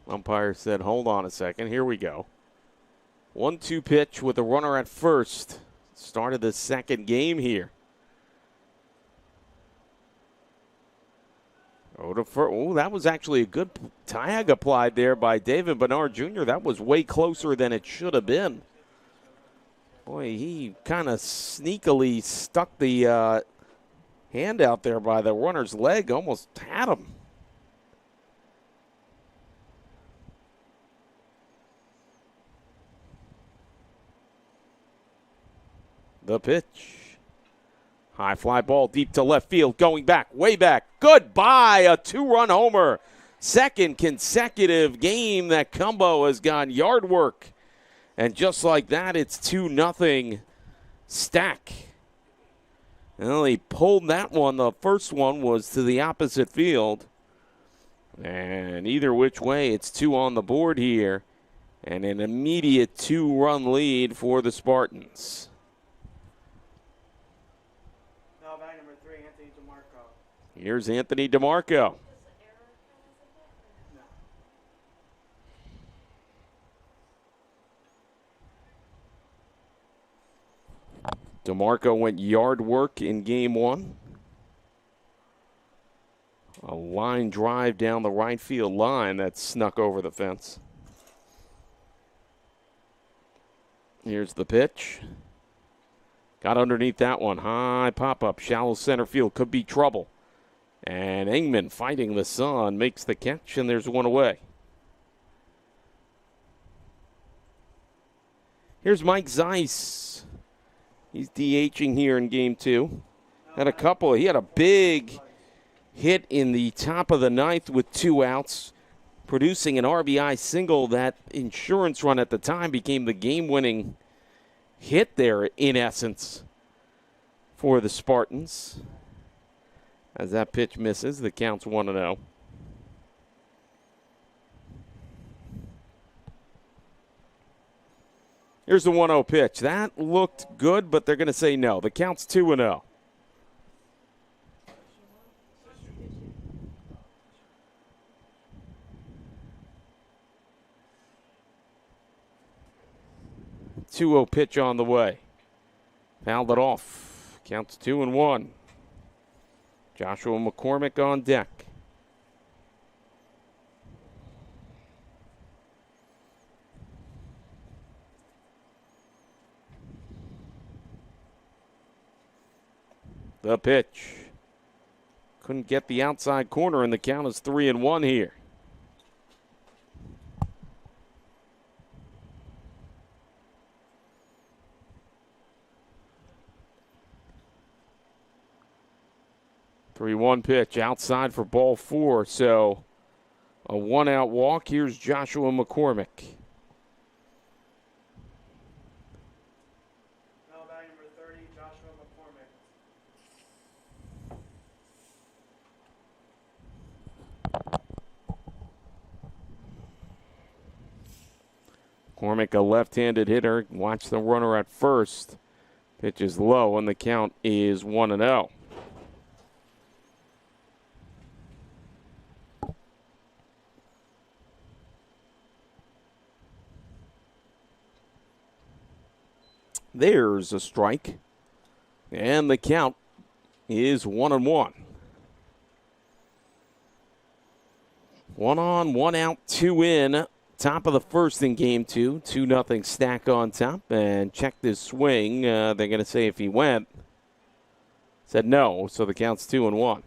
umpire said, hold on a second. Here we go. 1-2 pitch with a runner at first. Started the second game here. Oh, that was actually a good tag applied there by David Bernard Jr. That was way closer than it should have been. Boy, he kind of sneakily stuck the hand out there by the runner's leg, almost had him. The pitch. High fly ball deep to left field, going back, way back. Goodbye, a 2-run homer. Second consecutive game that Cumbo has gotten yard work. And just like that, it's 2-0 Stack. Well, he pulled that one. The first one was to the opposite field. And either which way, it's 2 on the board here. And an immediate 2-run lead for the Spartans. Here's Anthony DeMarco. DeMarco went yard work in game 1. A line drive down the right field line that snuck over the fence. Here's the pitch. Got underneath that one. High pop-up, shallow center field. Could be trouble. And Ingman, fighting the sun, makes the catch, and there's 1 away. Here's Mike Zeiss. He's DHing here in game 2. He had a big hit in the top of the 9th with 2 outs, producing an RBI single. That insurance run at the time became the game-winning hit there, in essence, for the Spartans. As that pitch misses, the count's 1-0. Here's the 1-0 pitch. That looked good, but they're going to say no. The count's 2-0. .2-0 pitch on the way. Fouled it off. Counts 2-1. Joshua McCormick on deck. The pitch. Couldn't get the outside corner, and the count is 3-1 here. .3-1 pitch outside for ball 4, so a 1-out walk. Here's Joshua McCormick. McCormick, a left-handed hitter. Watch the runner at first. Pitch is low, and the count is 1-0. There's a strike. And the count is 1-1. 1 on, 1 out, 2 in. Top of the first in game 2. 2-0 Stack on top. And check this swing. They're going to say if he went. Said no, so the count's 2-1.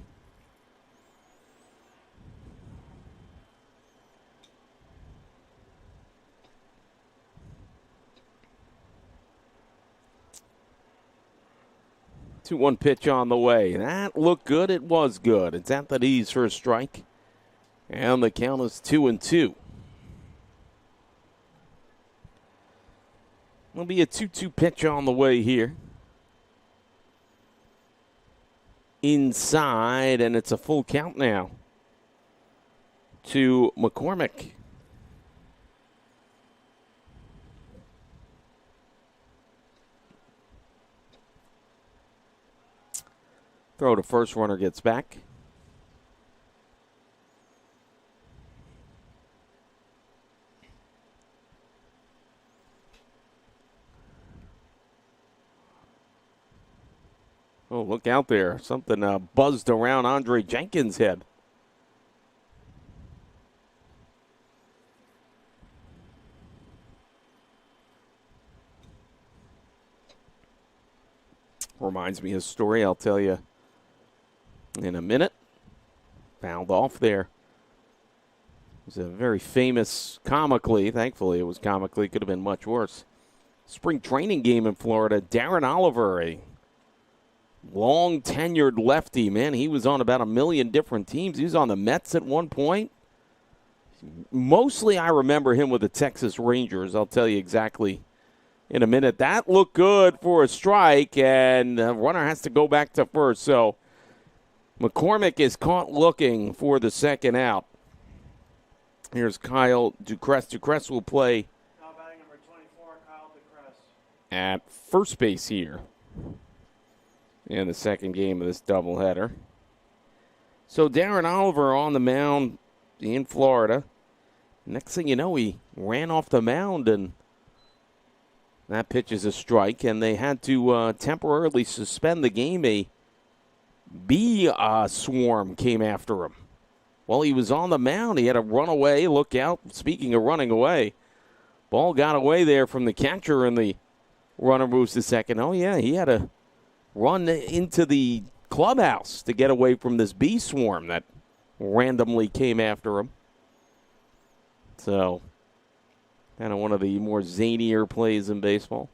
Two-one pitch on the way. That looked good. It was good. It's at the knees for a strike. And the count is 2-2. Will be a 2-2 pitch on the way here. Inside, and it's a full count now to McCormick. Throw to first, runner gets back. Oh, look out there. Something buzzed around Andre Jenkins' head. Reminds me of a story I'll tell you in a minute. Fouled off there. It was a very famous, comically, thankfully it was comically, could have been much worse, spring training game in Florida. Darren Oliver, a long tenured lefty, man. He was on about a million different teams. He was on the Mets at one point. Mostly I remember him with the Texas Rangers. I'll tell you exactly in a minute. That looked good for a strike, and the runner has to go back to first. So McCormick is caught looking for the second out. Here's Kyle Ducrest. Ducrest will play Now batting number 24, Kyle Ducrest. at first base here in the second game of this doubleheader. So Darren Oliver on the mound in Florida. Next thing you know, he ran off the mound, and that pitch is a strike, and they had to temporarily suspend the game. A bee swarm came after him. While he was on the mound, he had to run away. Look out. Speaking of running away, ball got away there from the catcher, and the runner moves to second. Oh, yeah, he had to run into the clubhouse to get away from this bee swarm that randomly came after him. So, kind of one of the more zanier plays in baseball.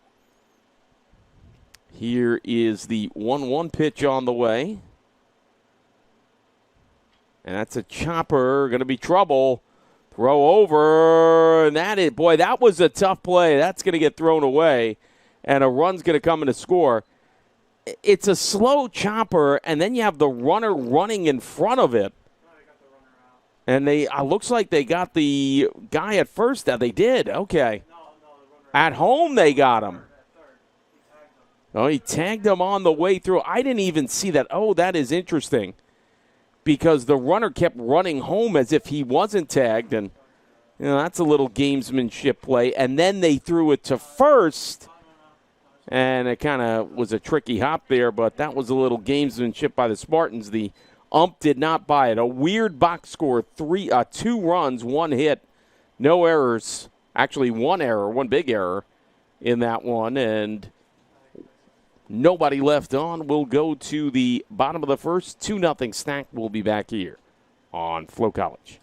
Here is the 1-1 pitch on the way. And that's a chopper. Going to be trouble. Throw over. And that was a tough play. That's going to get thrown away. And a run's going to come in to score. It's a slow chopper, and then you have the runner running in front of it. And looks like they got the guy at first. They did. Okay. At home, they got him. Oh, he tagged him on the way through. I didn't even see that. Oh, that is interesting. Because the runner kept running home as if he wasn't tagged. And, that's a little gamesmanship play. And then they threw it to first. And it kind of was a tricky hop there, but that was a little gamesmanship by the Spartans. The ump did not buy it. A weird box score, 2 runs, 1 hit, no errors. Actually, 1 error, 1 big error in that one, and nobody left on. We'll go to the bottom of the first. 2-0 Stack. We'll be back here on Flow College.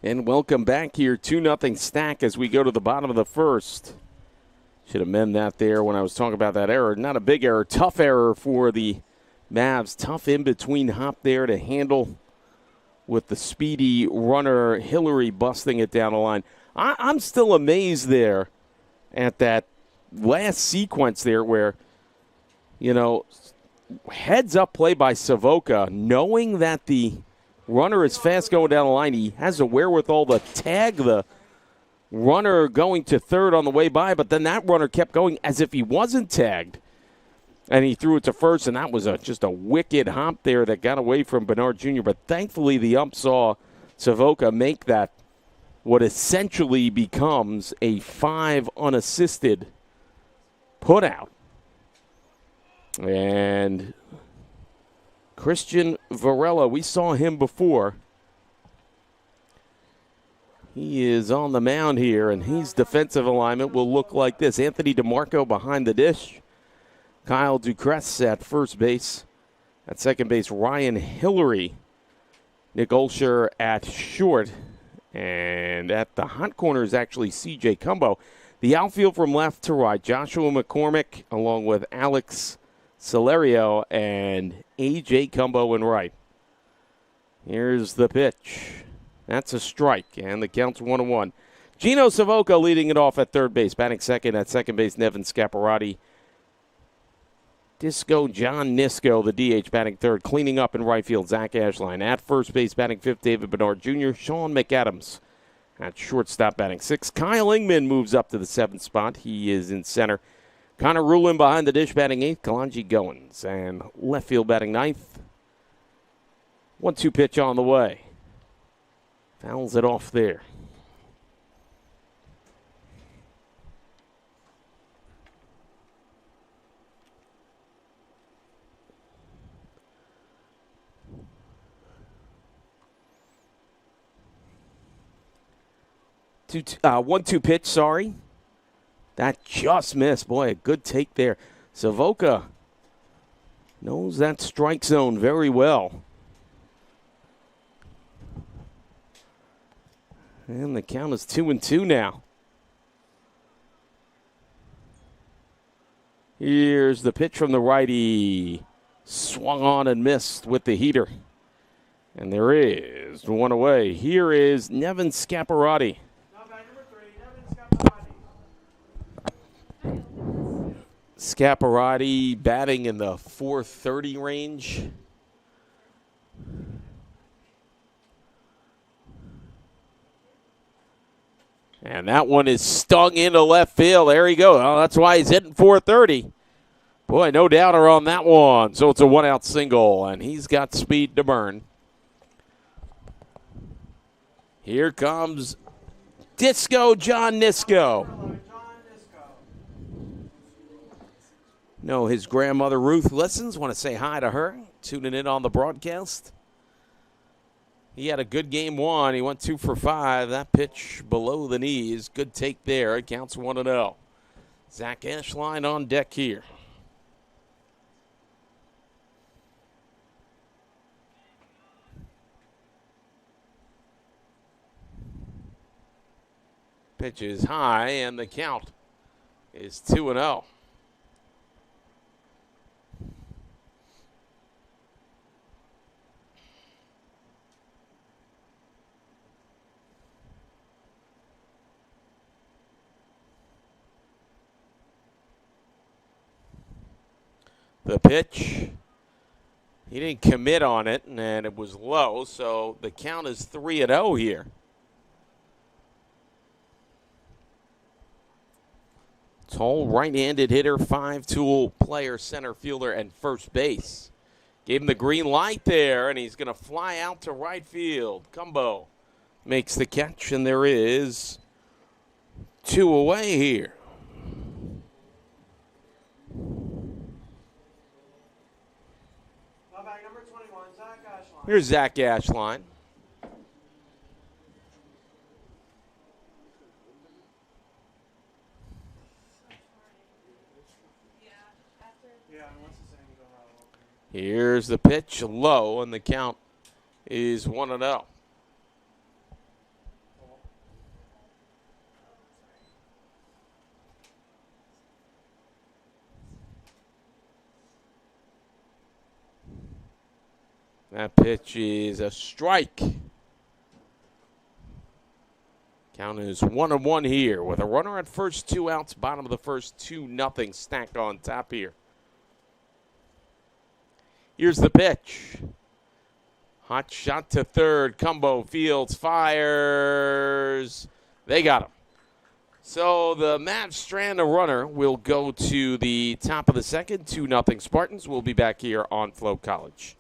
And welcome back here, 2-0 stack as we go to the bottom of the first. Should amend that there when I was talking about that error. Not a big error, tough error for the Mavs. Tough in-between hop there to handle with the speedy runner Hillary busting it down the line. I'm still amazed there at that last sequence there where, heads up play by Savoca, knowing that the runner is fast going down the line. He has a wherewithal to tag the runner going to third on the way by, but then that runner kept going as if he wasn't tagged. And he threw it to first, and that was just a wicked hop there that got away from Bernard Jr. But thankfully the ump saw Savoca make that what essentially becomes a 5 unassisted putout. And Christian Varela, we saw him before. He is on the mound here, and his defensive alignment will look like this. Anthony DeMarco behind the dish. Kyle Ducrest at first base. At second base, Ryan Hillary. Nick Olsher at short. And at the hot corner is actually C.J. Cumbo. The outfield from left to right, Joshua McCormick along with Alex Celerio and A.J. Cumbo in right. Here's the pitch. That's a strike, and the count's 1-1. Gino Savoca leading it off at third base. Batting second at second base, Nevin Scaparrotti. Disco John Nisco, the DH, batting third. Cleaning up in right field, Zach Ashline. At first base, batting fifth, David Bernard Jr. Sean McAdams at shortstop, batting sixth. Kyle Ingman moves up to the seventh spot. He is in center. Connor Rulin behind the dish, batting eighth. Kalanji Goins. And left field, batting ninth. 1-2 pitch on the way. Fouls it off there. One-two pitch, sorry. That just missed. Boy, a good take there. Savoca knows that strike zone very well. And the count is 2-2 now. Here's the pitch from the righty. Swung on and missed with the heater. And there is one away. Here is Nevin Scaparrotti. Scaparrotti batting in the 430 range. And that one is stung into left field. There you go. Oh, that's why he's hitting 430. Boy, no doubter on that one. So it's a one-out single, and he's got speed to burn. Here comes Disco John Nisco. No, his grandmother Ruth listens. Want to say hi to her. Tuning in on the broadcast. He had a good game one. He went 2 for 5. That pitch below the knees. Good take there. It counts 1-0. Zach Ashline on deck here. Pitch is high, and the count is 2-0. The pitch, he didn't commit on it, and it was low, so the count is 3-0 here. Tall right-handed hitter, 5-tool player, center fielder, and first base. Gave him the green light there, and he's going to fly out to right field. Cumbo makes the catch, and there is 2 away here. Here's Zach Ashline. Here's the pitch, low, and the count is 1-0. That pitch is a strike. Count is 1-1 here with a runner at first, 2 outs, bottom of the first, 2-0 stacked on top here. Here's the pitch. Hot shot to third. Cumbo fields, fires. They got him. So the Matt Strand runner will go to the top of the second, 2-0 Spartans. We'll be back here on Flo College.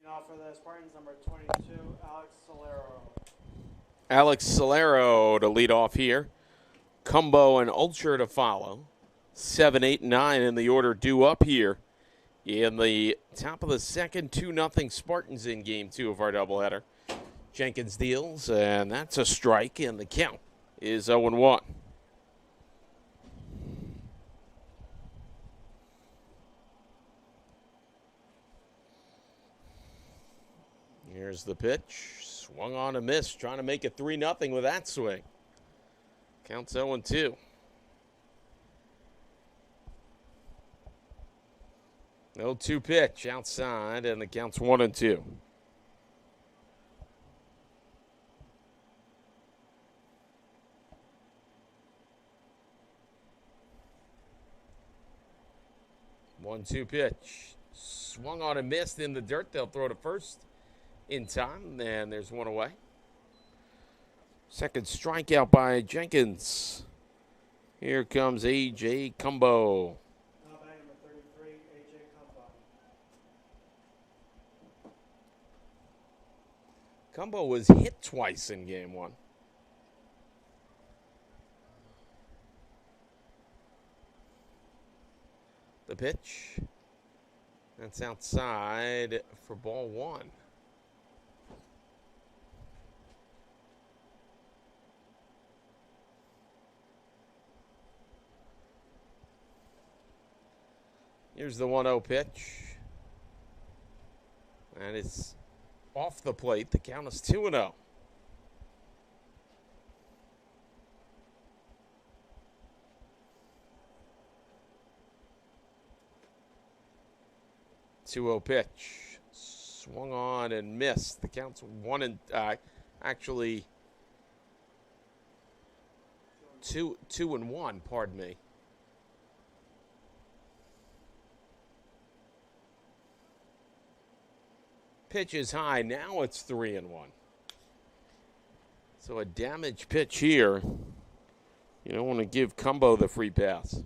Now for the Spartans, number 22, Alex Solero. Alex Solero to lead off here. Cumbo and Ulcher to follow. 7, 8, 9 in the order due up here in the top of the second. 2-0 Spartans in game 2 of our doubleheader. Jenkins deals, and that's a strike, and the count is 0-1. Here's the pitch. Swung on a miss, trying to make it 3-0 with that swing. Counts 0-2. 0-2 pitch outside, and the count's 1-2. One-two pitch. Swung on and missed in the dirt. They'll throw to first in time, and there's one away. Second strikeout by Jenkins. Here comes A.J. Cumbo. Now batting number 33, A.J. Cumbo. Cumbo was hit twice in game 1. The pitch. That's outside for ball 1. Here's the 1-0 pitch. And it's off the plate. The count is 2-0. Two-0 pitch. Swung on and missed. The count's 2-1, pardon me. Pitch is high. Now it's 3-1. So a damaged pitch here. You don't want to give Cumbo the free pass.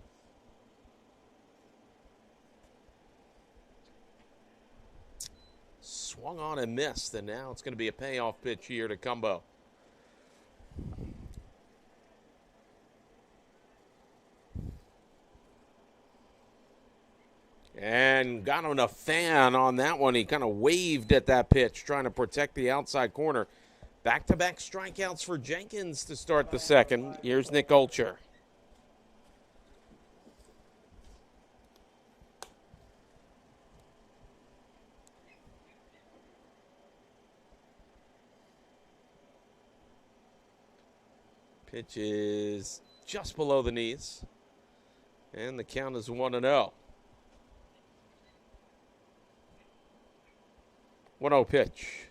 Swung on and missed, and now it's going to be a payoff pitch here to Cumbo. And got on a fan on that one. He kind of waved at that pitch, trying to protect the outside corner. Back-to-back strikeouts for Jenkins to start the second. Here's Nick Ulcher. Pitch is just below the knees. And the count is 1-0. 1-0 pitch.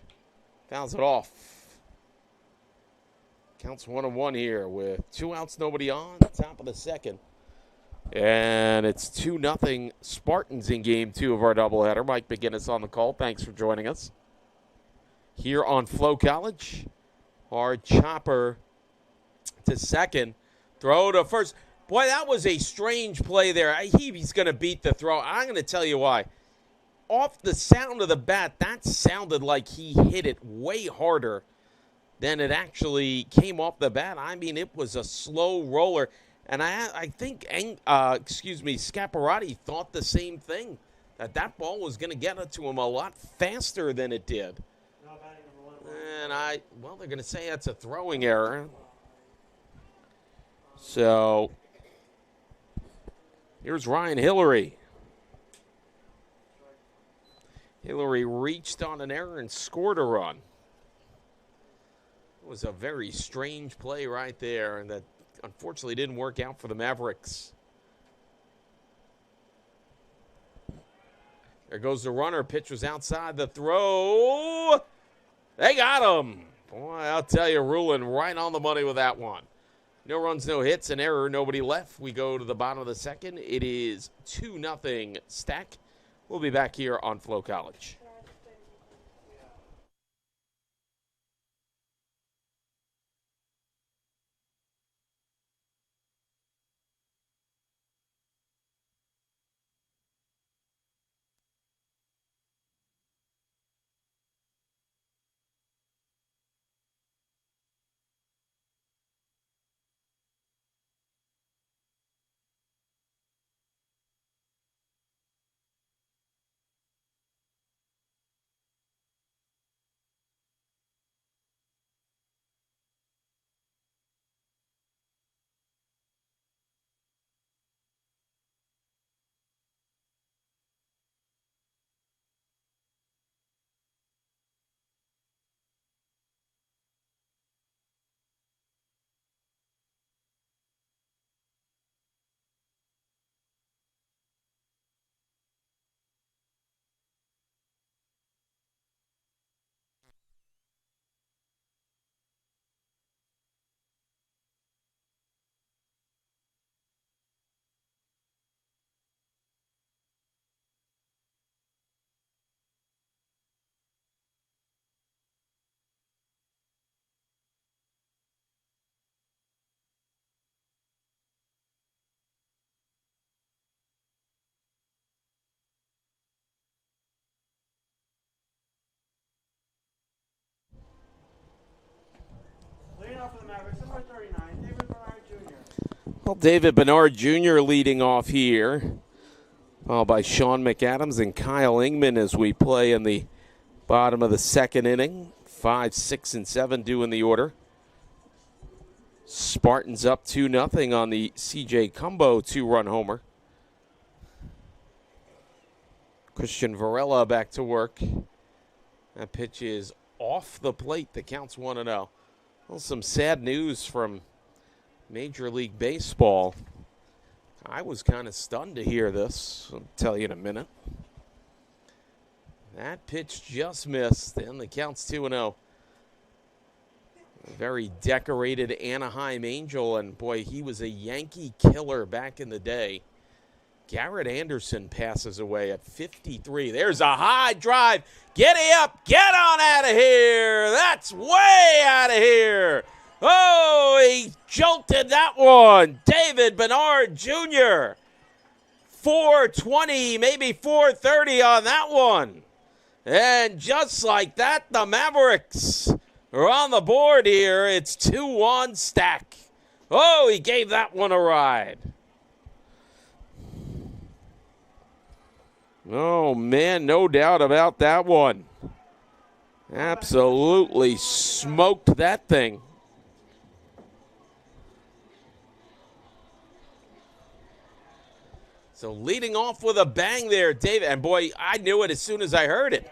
Fouls it off. Counts 1-1 here with 2 outs, nobody on. Top of the second. And it's 2-0 Spartans in game 2 of our doubleheader. Mike McGinnis on the call. Thanks for joining us. Here on Flow College. Hard chopper to second. Throw to first. Boy, that was a strange play there. He's going to beat the throw. I'm going to tell you why. Off the sound of the bat, that sounded like he hit it way harder than it actually came off the bat. I mean, it was a slow roller. And I think, Scaparrotti thought the same thing, that ball was going to get to him a lot faster than it did. And they're going to say that's a throwing error. So, here's Ryan Hillary. Hillary reached on an error and scored a run. It was a very strange play right there, and that unfortunately didn't work out for the Mavericks. There goes the runner. Pitch was outside the throw. They got him. Boy, I'll tell you, Rulin right on the money with that one. No runs, no hits, an error, nobody left. We go to the bottom of the second. It is 2-0 Stack. We'll be back here on Flow College. For the Mavericks, number 39, David Bernard Jr. Well, David Bernard Jr. leading off here, followed by Sean McAdams and Kyle Ingman as we play in the bottom of the second inning. 5, 6, and 7 due in the order. Spartans up 2-0 on the C.J. Cumbo 2-run homer. Christian Varela back to work. That pitch is off the plate. The count's 1-0. Well, some sad news from Major League Baseball. I was kind of stunned to hear this. I'll tell you in a minute. That pitch just missed, and the count's 2-0. A very decorated Anaheim Angel, and boy, he was a Yankee killer back in the day. Garrett Anderson passes away at 53. There's a high drive. Giddy up. Get on out of here. That's way out of here. Oh, he jolted that one. David Bernard Jr. 420, maybe 430 on that one. And just like that, the Mavericks are on the board here. It's 2-1 Stack. Oh, he gave that one a ride. Oh, man, no doubt about that one. Absolutely smoked that thing. So leading off with a bang there, David. And, boy, I knew it as soon as I heard it.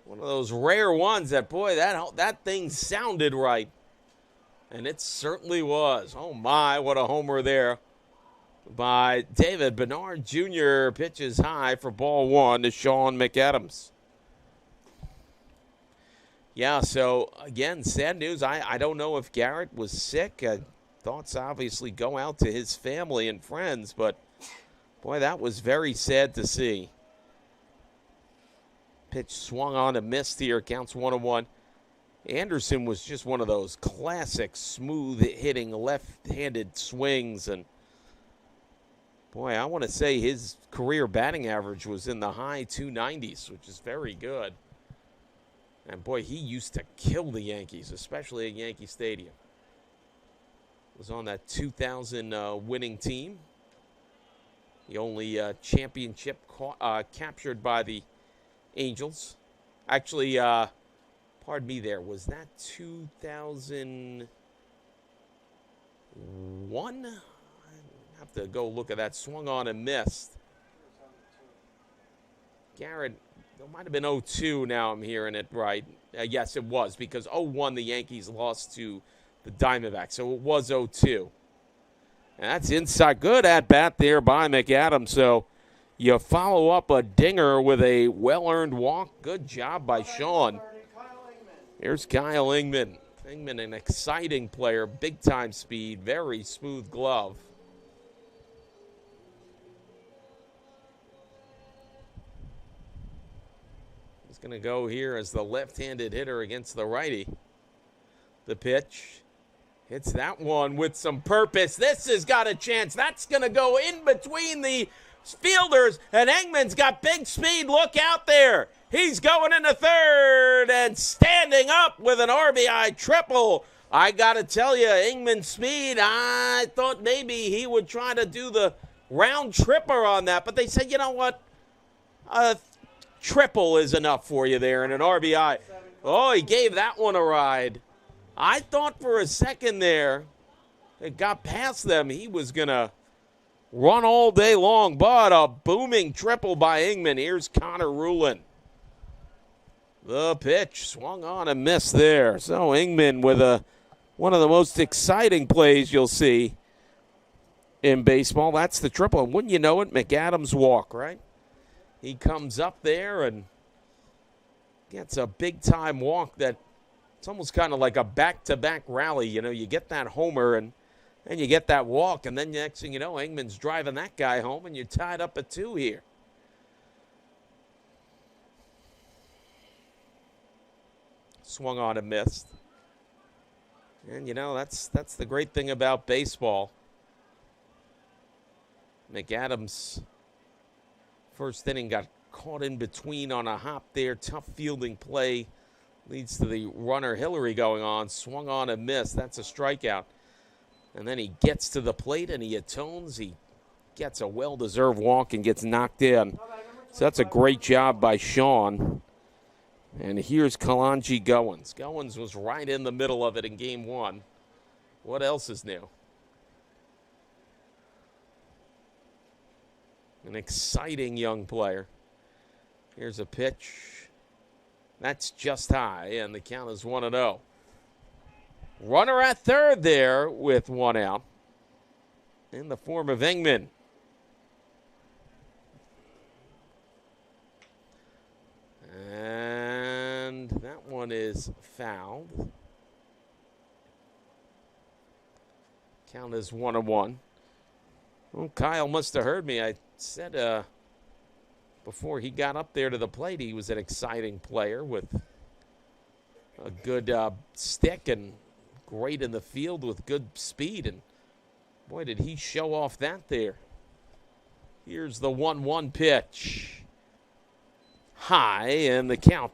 One of those rare ones that, boy, that thing sounded right. And it certainly was. Oh, my, what a homer there by David Bernard Jr. Pitches high for ball one to Sean McAdams. Yeah, so again, sad news. I don't know if Garrett was sick. Thoughts obviously go out to his family and friends, but boy, that was very sad to see. Pitch swung on and missed here. Counts 1-1. Anderson was just one of those classic smooth-hitting left-handed swings. And, boy, I want to say his career batting average was in the high 290s, which is very good. And, boy, he used to kill the Yankees, especially at Yankee Stadium. Was on that 2000 winning team. The only championship captured by the Angels. Actually, pardon me there. Was that 2001? I have to go look at that. Swung on and missed. Garrett, it might have been 02 now I'm hearing it right. Yes, it was, because 01 the Yankees lost to the Diamondbacks. So it was 02. And that's inside. Good at bat there by McAdams. So you follow up a dinger with a well-earned walk. Good job by Sean. Here's Kyle Ingman. Ingman, an exciting player, big-time speed, very smooth glove. He's going to go here as the left-handed hitter against the righty. The pitch. Hits that one with some purpose. This has got a chance. That's going to go in between the fielders, and Ingman's got big speed. Look out there. He's going into third and standing up with an RBI triple. I got to tell you, Ingman's speed, I thought maybe he would try to do the round tripper on that, but they said, you know what? A triple is enough for you there and an RBI. Oh, he gave that one a ride. I thought for a second there, it got past them, he was going to run all day long, but a booming triple by Ingman. Here's Connor Rulin. The pitch swung on and missed there. So Ingman with one of the most exciting plays you'll see in baseball. That's the triple. And wouldn't you know it, McAdams walk, right? He comes up there and gets a big-time walk that it's almost kind of like a back-to-back rally. You know, you get that homer and you get that walk, and then next thing you know, Ingman's driving that guy home, and you're tied up at 2 here. Swung on and missed. And, you know, that's the great thing about baseball. McAdams, first inning, got caught in between on a hop there. Tough fielding play. Leads to the runner Hillary going on. Swung on and missed. That's a strikeout. And then he gets to the plate and he atones. He gets a well-deserved walk and gets knocked in. So that's a great job by Sean. And here's Kalanji Goins. Goins was right in the middle of it in game one. What else is new? An exciting young player. Here's a pitch. That's just high, and the count is 1-0. Runner at third there with one out in the form of Ingman. And that one is fouled. Count is 1-1. Well, Kyle must have heard me. I said before he got up there to the plate, he was an exciting player with a good stick and great in the field with good speed. And, boy, did he show off that there. Here's the 1-1 pitch. High, and the count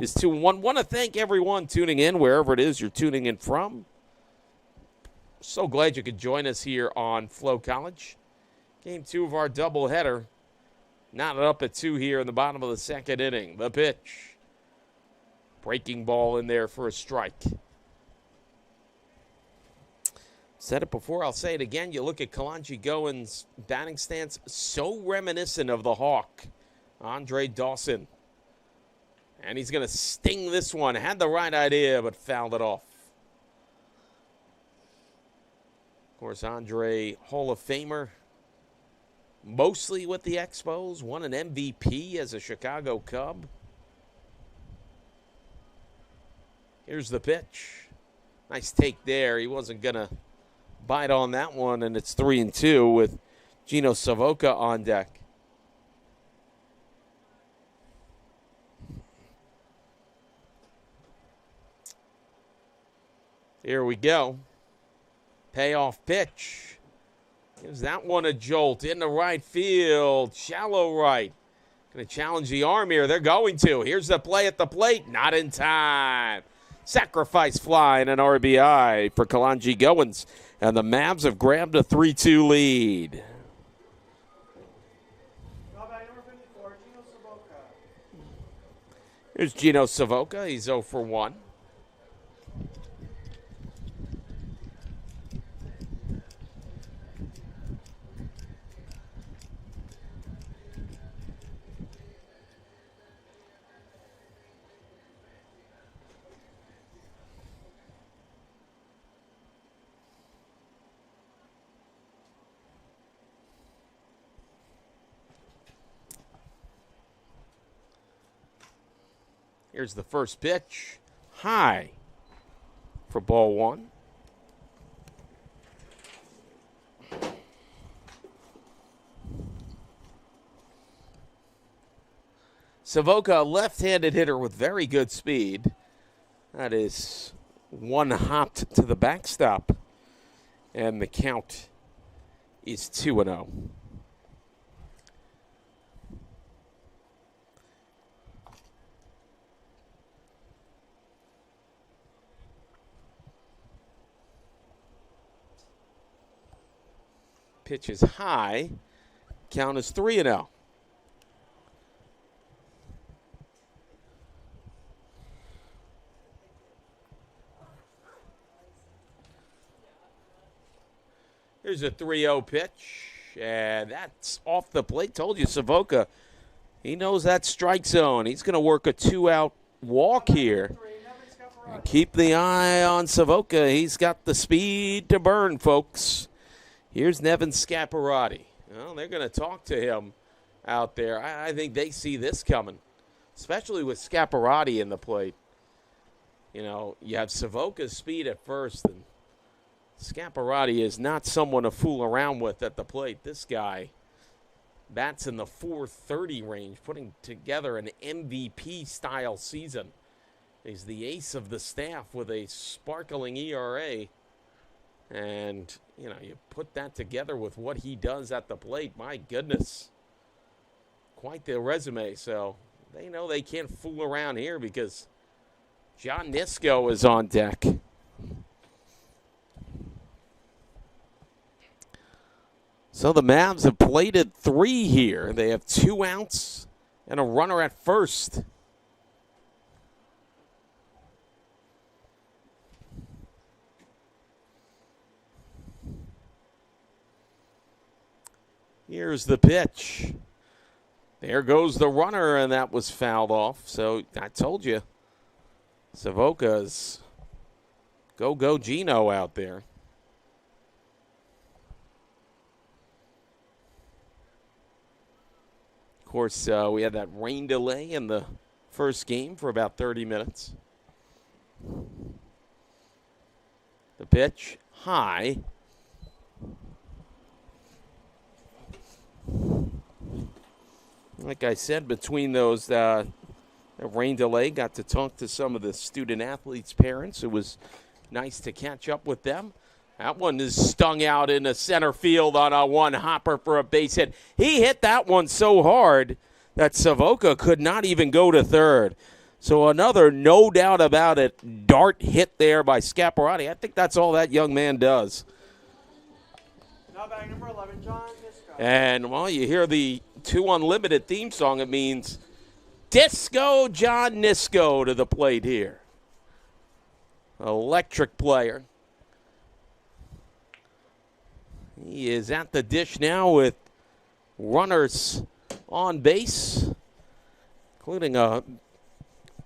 is 2-1. Want to thank everyone tuning in, wherever it is you're tuning in from. So glad you could join us here on Flow College. Game 2 of our doubleheader. Knotted up at 2 here in the bottom of the second inning. The pitch. Breaking ball in there for a strike. Said it before, I'll say it again. You look at Kalanji Goins' batting stance, so reminiscent of the Hawk, Andre Dawson. And he's going to sting this one. Had the right idea, but fouled it off. Of course, Andre, Hall of Famer, mostly with the Expos, won an MVP as a Chicago Cub. Here's the pitch. Nice take there. He wasn't going to bite on that one, and it's 3-2 with Gino Savoca on deck. Here we go. Payoff pitch. Gives that one a jolt into right field. Shallow right. Going to challenge the arm here. They're going to. Here's the play at the plate. Not in time. Sacrifice fly and an RBI for Kalanji Goins. And the Mavs have grabbed a 3-2 lead. Here's Gino Savoca. He's 0 for 1. Here's the first pitch. High for ball one. Savoca, a left-handed hitter with very good speed. That is one hopped to the backstop. And the count is 2-0. Pitch is high. Count is 3-0. Here's a 3-0 pitch, and that's off the plate. Told you, Savoca, he knows that strike zone. He's going to work a 2-out walk here. And keep the eye on Savoca. He's got the speed to burn, folks. Here's Nevin Scaparrotti. Well, they're going to talk to him out there. I think they see this coming, especially with Scaparrotti in the plate. You know, you have Savoca's speed at first, and Scaparrotti is not someone to fool around with at the plate. This guy bats in the 430 range, putting together an MVP-style season. He's the ace of the staff with a sparkling ERA. And, you know, you put that together with what he does at the plate. My goodness. Quite the resume. So they know they can't fool around here because John Nisco is on deck. So the Mavs have plated 3 here. They have 2 outs and a runner at first. Here's the pitch. There goes the runner, and that was fouled off. So I told you, Savoca's go Gino out there. Of course, we had that rain delay in the first game for about 30 minutes. The pitch, high. Like I said, between those, the rain delay, got to talk to some of the student athletes' parents. It was nice to catch up with them. That one is stung out into center field on a one hopper for a base hit. He hit that one so hard that Savoca could not even go to third. So another, no doubt about it, dart hit there by Scaparrotti. I think that's all that young man does. Now batting number 11, John Nisco. And, well, you hear the 2 Unlimited theme song. It means Disco John Nisco to the plate here. Electric player. He is at the dish now with runners on base, including a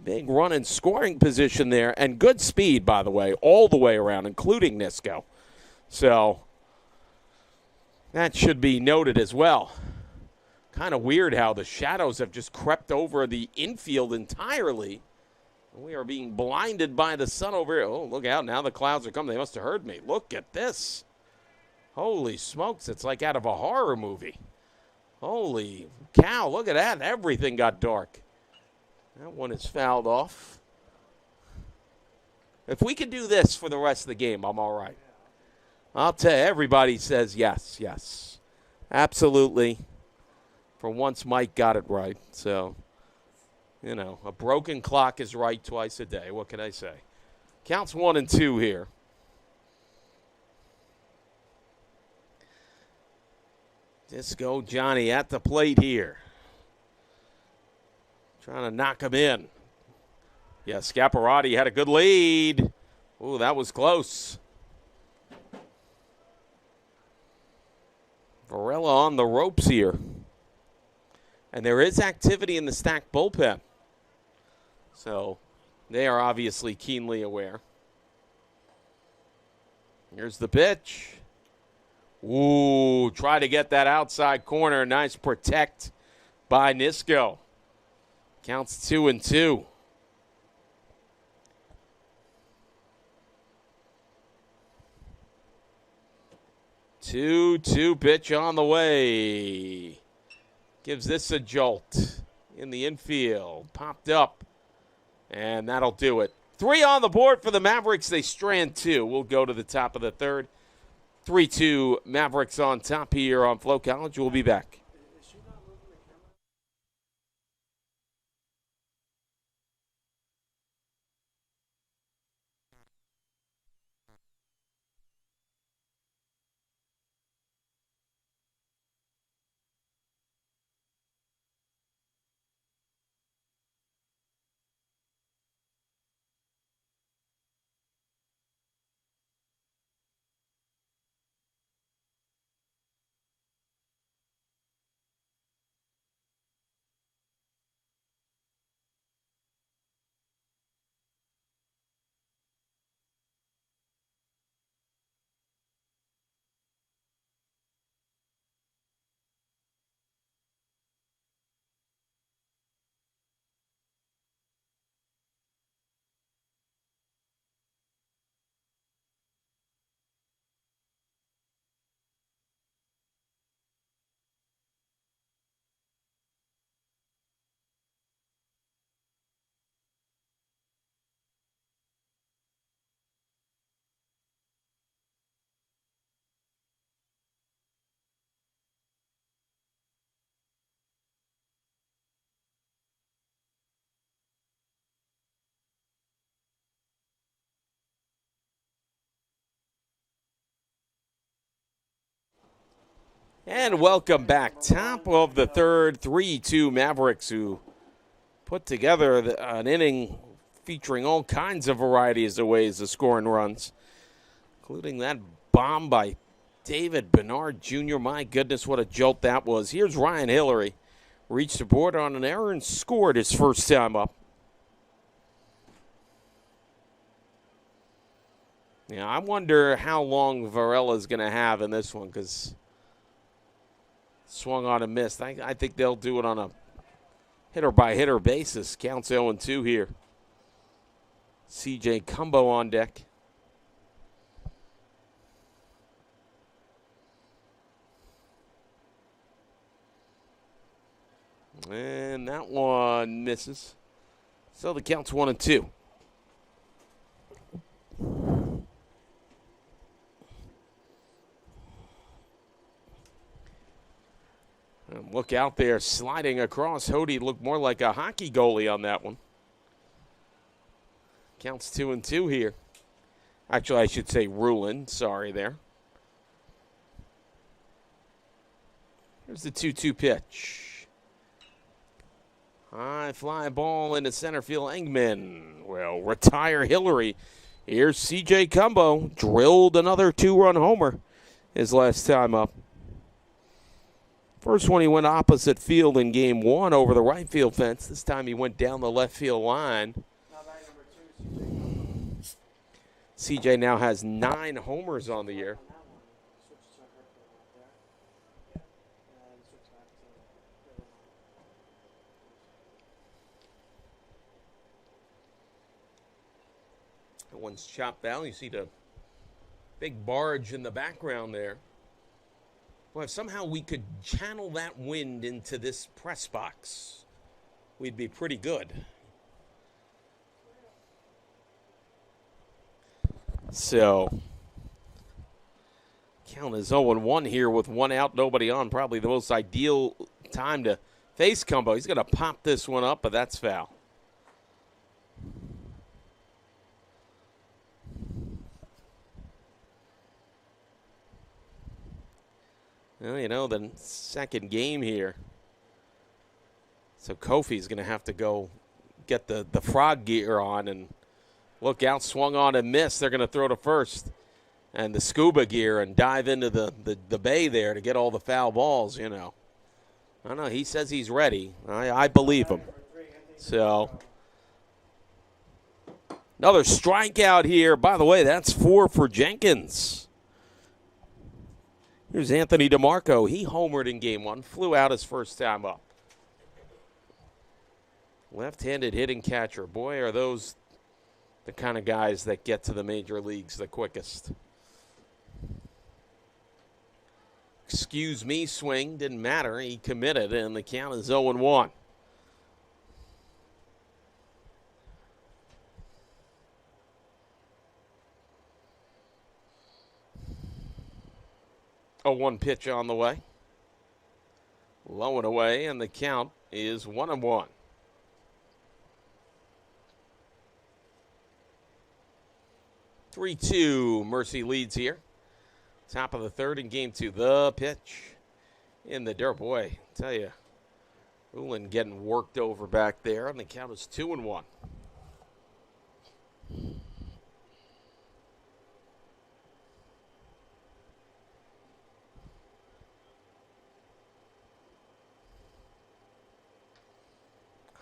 big run in scoring position there, and good speed, by the way, all the way around, including Nisco. So that should be noted as well. Kind of weird how the shadows have just crept over the infield entirely. We are being blinded by the sun over here. Oh, look out. Now the clouds are coming. They must have heard me. Look at this. Holy smokes. It's like out of a horror movie. Holy cow. Look at that. Everything got dark. That one is fouled off. If we could do this for the rest of the game, I'm all right. I'll tell you, everybody says yes, yes. Absolutely. For once, Mike got it right. So, you know, a broken clock is right twice a day. What can I say? Counts 1 and 2 here. Disco Johnny at the plate here. Trying to knock him in. Yeah, Scaparrotti had a good lead. Ooh, that was close. Varela on the ropes here. And there is activity in the stacked bullpen. So they are obviously keenly aware. Here's the pitch. Ooh, try to get that outside corner. Nice protect by Nisco. Counts 2 and 2. Two pitch on the way. Gives this a jolt in the infield. Popped up. And that'll do it. 3 on the board for the Mavericks. They strand 2. We'll go to the top of the third. 3-2 Mavericks on top here on Flow College. We'll be back. And welcome back. Top of the third, 3-2 Mavericks, who put together an inning featuring all kinds of varieties of ways to score and runs, including that bomb by David Bernard Jr. My goodness, what a jolt that was. Here's Ryan Hillary. Reached the board on an error and scored his first time up. Yeah, I wonder how long Varela's going to have in this one, because swung on and missed. I think they'll do it on a hitter-by-hitter basis. Counts 0-2 here. CJ Cumbo on deck. And that one misses. So the count's 1-2. And look out there, sliding across. Hody looked more like a hockey goalie on that one. Counts 2-2 here. Actually, I should say Rulin. Sorry there. Here's the 2-2 pitch. High fly ball into center field. Engman will retire Hillary. Here's C.J. Cumbo. Drilled another 2-run homer his last time up. First one he went opposite field in game 1 over the right field fence. This time he went down the left field line. CJ now has 9 homers on the year. That one's chopped down. You see the big barge in the background there. Well, if somehow we could channel that wind into this press box, we'd be pretty good. So, count is 0-1 here with one out, nobody on. Probably the most ideal time to face Cumbo. He's going to pop this one up, but that's foul. Well, you know, the second game here. So Kofi's going to have to go get the frog gear on and look out, swung on and missed. They're going to throw to first. And the scuba gear and dive into the bay there to get all the foul balls, you know. I don't know. He says he's ready. I believe him. So, another strikeout here. By the way, that's 4 for Jenkins. Here's Anthony DeMarco. He homered in game 1, flew out his first time up. Left-handed hitting catcher. Boy, are those the kind of guys that get to the major leagues the quickest. Excuse me swing. Didn't matter. He committed, and the count is 0-1. A 1 pitch on the way. Low and away, and the count is 1-1. Three-two. Mercy leads here. Top of the third in game 2. The pitch in the dirt. Boy, I tell you, Ullin getting worked over back there, and the count is 2-1.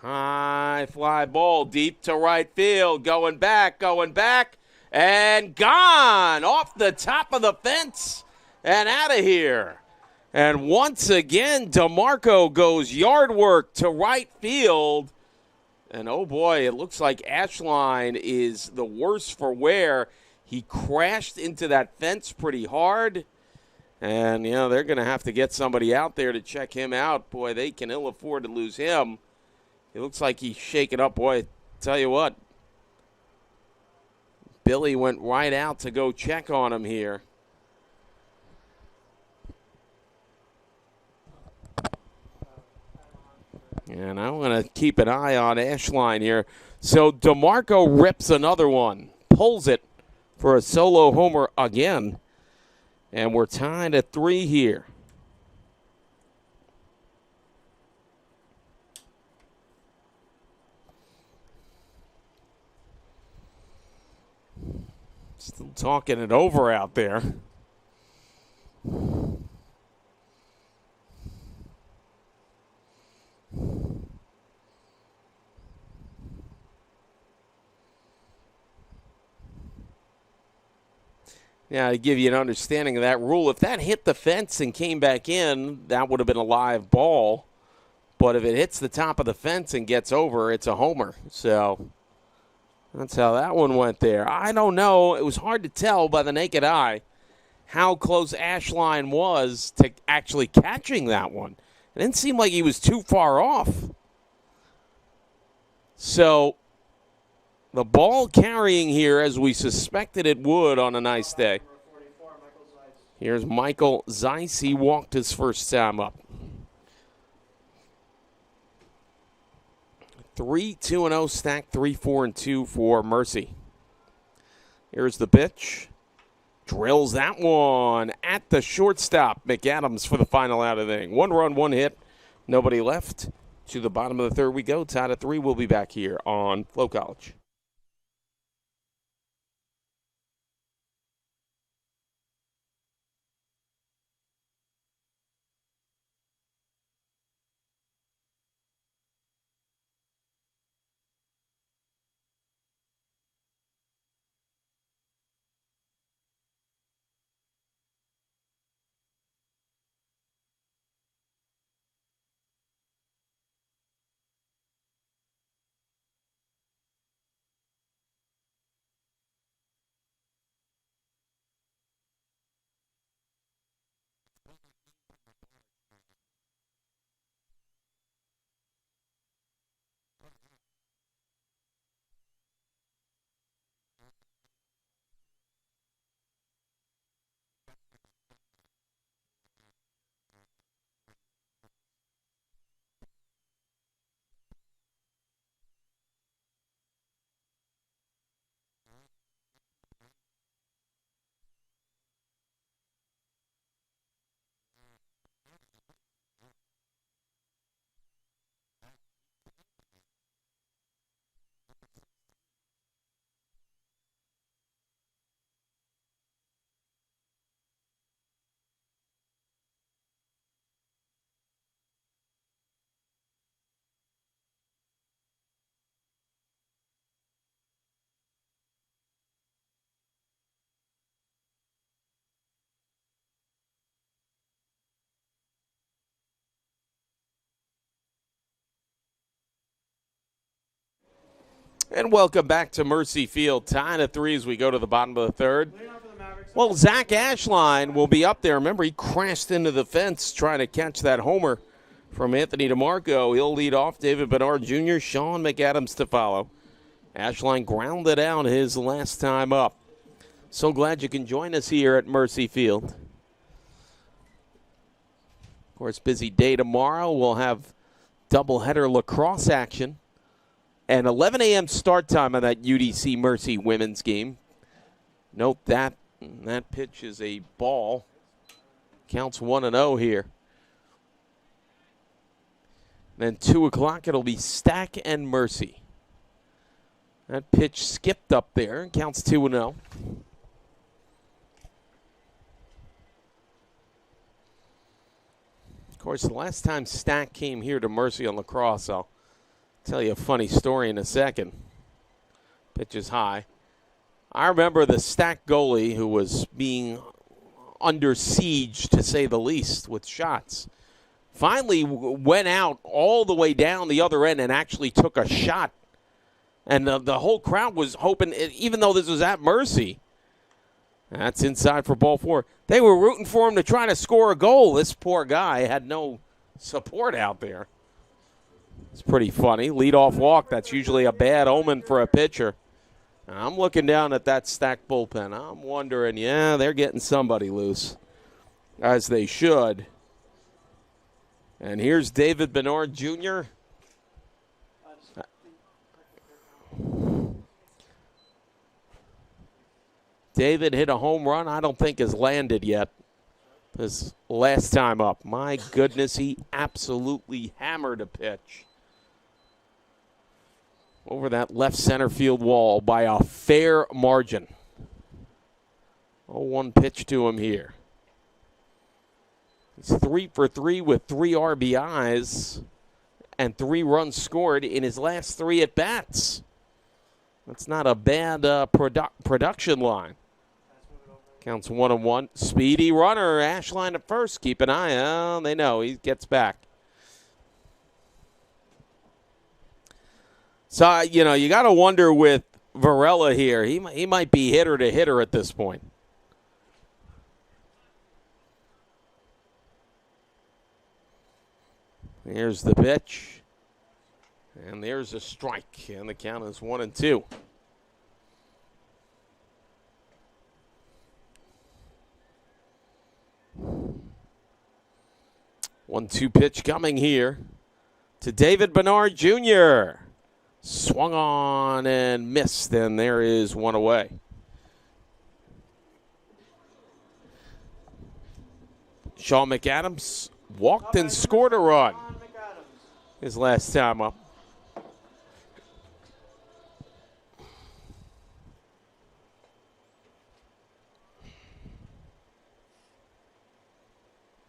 High fly ball deep to right field. Going back, and gone off the top of the fence and out of here. And once again, DeMarco goes yard work to right field. And oh boy, it looks like Ashline is the worse for wear. He crashed into that fence pretty hard. And, you know, they're going to have to get somebody out there to check him out. Boy, they can ill afford to lose him. It looks like he's shaken up. Boy, tell you what, Billy went right out to go check on him here. And I'm going to keep an eye on Ashline here. So DeMarco rips another one, pulls it for a solo homer again. And we're tied at 3 here. Still talking it over out there. Now, to give you an understanding of that rule, if that hit the fence and came back in, that would have been a live ball. But if it hits the top of the fence and gets over, it's a homer. So that's how that one went there. I don't know. It was hard to tell by the naked eye how close Ashline was to actually catching that one. It didn't seem like he was too far off. So the ball carrying here as we suspected it would on a nice day. Here's Michael Zeiss. He walked his first time up. 3-2-0 stacked, 3-4-2 for Mercy. Here's the pitch. Drills that one at the shortstop. McAdams for the final out of the inning. 1 run, 1 hit. Nobody left. To the bottom of the third we go. Tied at 3. We'll be back here on Flow College. And welcome back to Mercy Field. Tying at 3 as we go to the bottom of the third. Leading off for the Mavericks. Well, Zach Ashline will be up there. Remember, he crashed into the fence trying to catch that homer from Anthony DeMarco. He'll lead off. David Bernard Jr., Sean McAdams to follow. Ashline grounded out his last time up. So glad you can join us here at Mercy Field. Of course, busy day tomorrow. We'll have doubleheader lacrosse action. And 11 a.m. start time on that UDC Mercy women's game. Note that pitch is a ball. Counts 1-0 here. Then 2 o'clock, it'll be Stack and Mercy. That pitch skipped up there and counts 2-0. Of course, the last time Stack came here to Mercy on lacrosse, I'll tell you a funny story in a second. Pitch is high. I remember the Stack goalie who was being under siege, to say the least, with shots. Finally went out all the way down the other end and actually took a shot. And the whole crowd was hoping, even though this was at Mercy, that's inside for ball 4. They were rooting for him to try to score a goal. This poor guy had no support out there. It's pretty funny. Leadoff walk, that's usually a bad omen for a pitcher. I'm looking down at that Stack bullpen. I'm wondering, yeah, they're getting somebody loose, as they should. And here's David Bernard Jr. David hit a home run I don't think has landed yet. This last time up. My goodness, he absolutely hammered a pitch over that left center field wall by a fair margin. 0-1 pitch to him here. He's 3 for 3 with 3 RBIs and 3 runs scored in his last 3 at-bats. That's not a bad production line. Counts 1-1. Speedy runner, Ashline at first. Keep an eye on. They know he gets back. So, you know, you got to wonder with Varela here. He might be hitter to hitter at this point. Here's the pitch. And there's a strike. And the count is 1-2. 1-2 pitch coming here to David Bernard Jr. Swung on and missed, and there is one away. Sean McAdams walked and scored a run his last time up.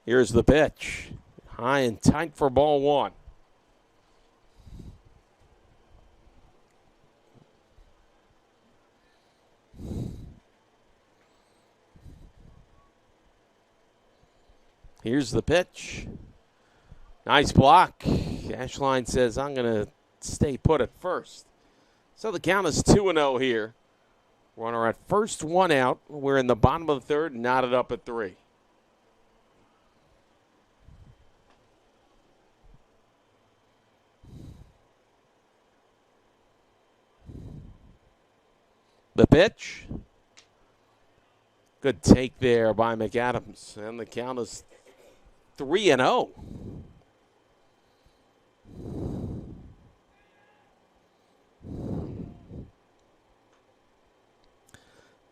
Here's the pitch. High and tight for ball 1. Here's the pitch. Nice block. Ashline says, I'm going to stay put at first. So the count is 2-0 here. Runner at first, 1 out. We're in the bottom of the third, knotted up at 3. The pitch. Good take there by McAdams. And the count is 3-0.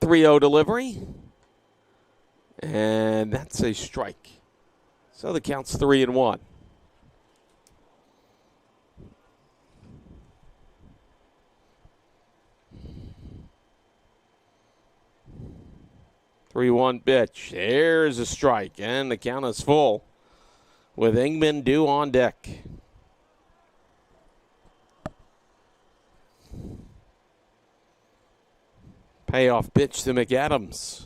Delivery. And that's a strike. So the count's 3-1. 3-1 pitch. There's a strike, and the count is full with Ingman due on deck. Payoff pitch to McAdams.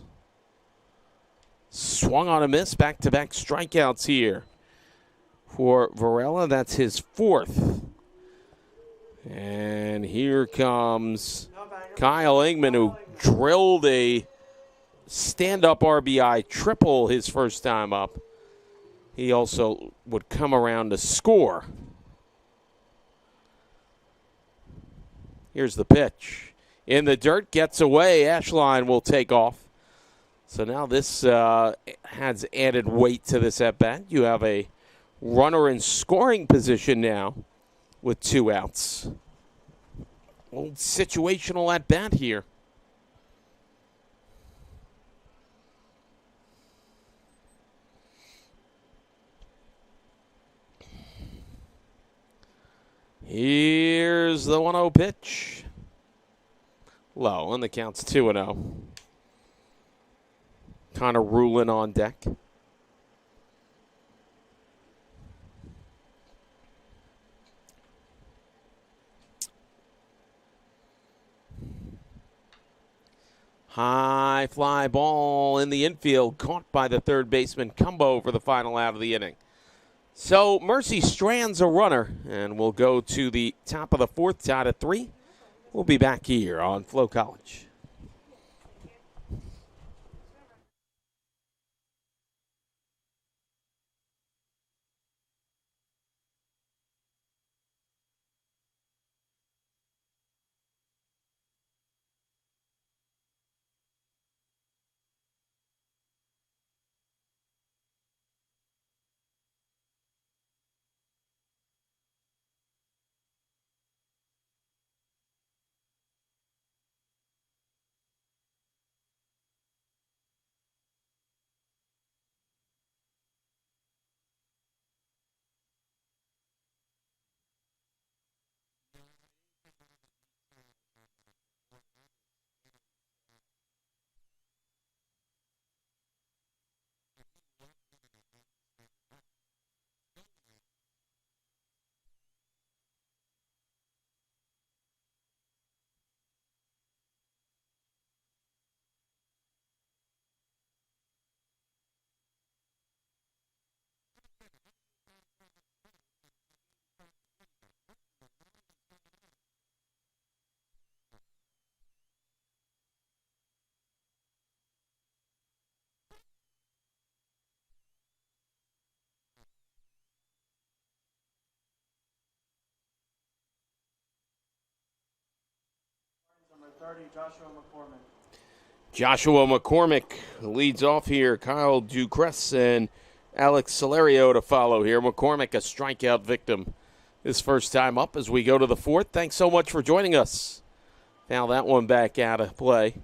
Swung on a miss. Back-to-back strikeouts here for Varela. That's his 4th. And here comes Kyle Ingman, who drilled a stand-up RBI triple his first time up. He also would come around to score. Here's the pitch. In the dirt, gets away. Ashline will take off. So now this has added weight to this at-bat. You have a runner in scoring position now with 2 outs. Old situational at-bat here. Here's the 1-0 pitch. Low, and the count's 2-0. Connor Rulin on deck. High fly ball in the infield, caught by the third baseman Cumbo for the final out of the inning. So Mercy strands a runner, and we'll go to the top of the 4th, tied at 3. We'll be back here on Flow College. Number 30, Joshua McCormick. Joshua McCormick leads off here. Kyle Ducrest and Alex Celerio to follow here. McCormick, a strikeout victim his first time up as we go to the 4th. Thanks so much for joining us. Foul that one back out of play.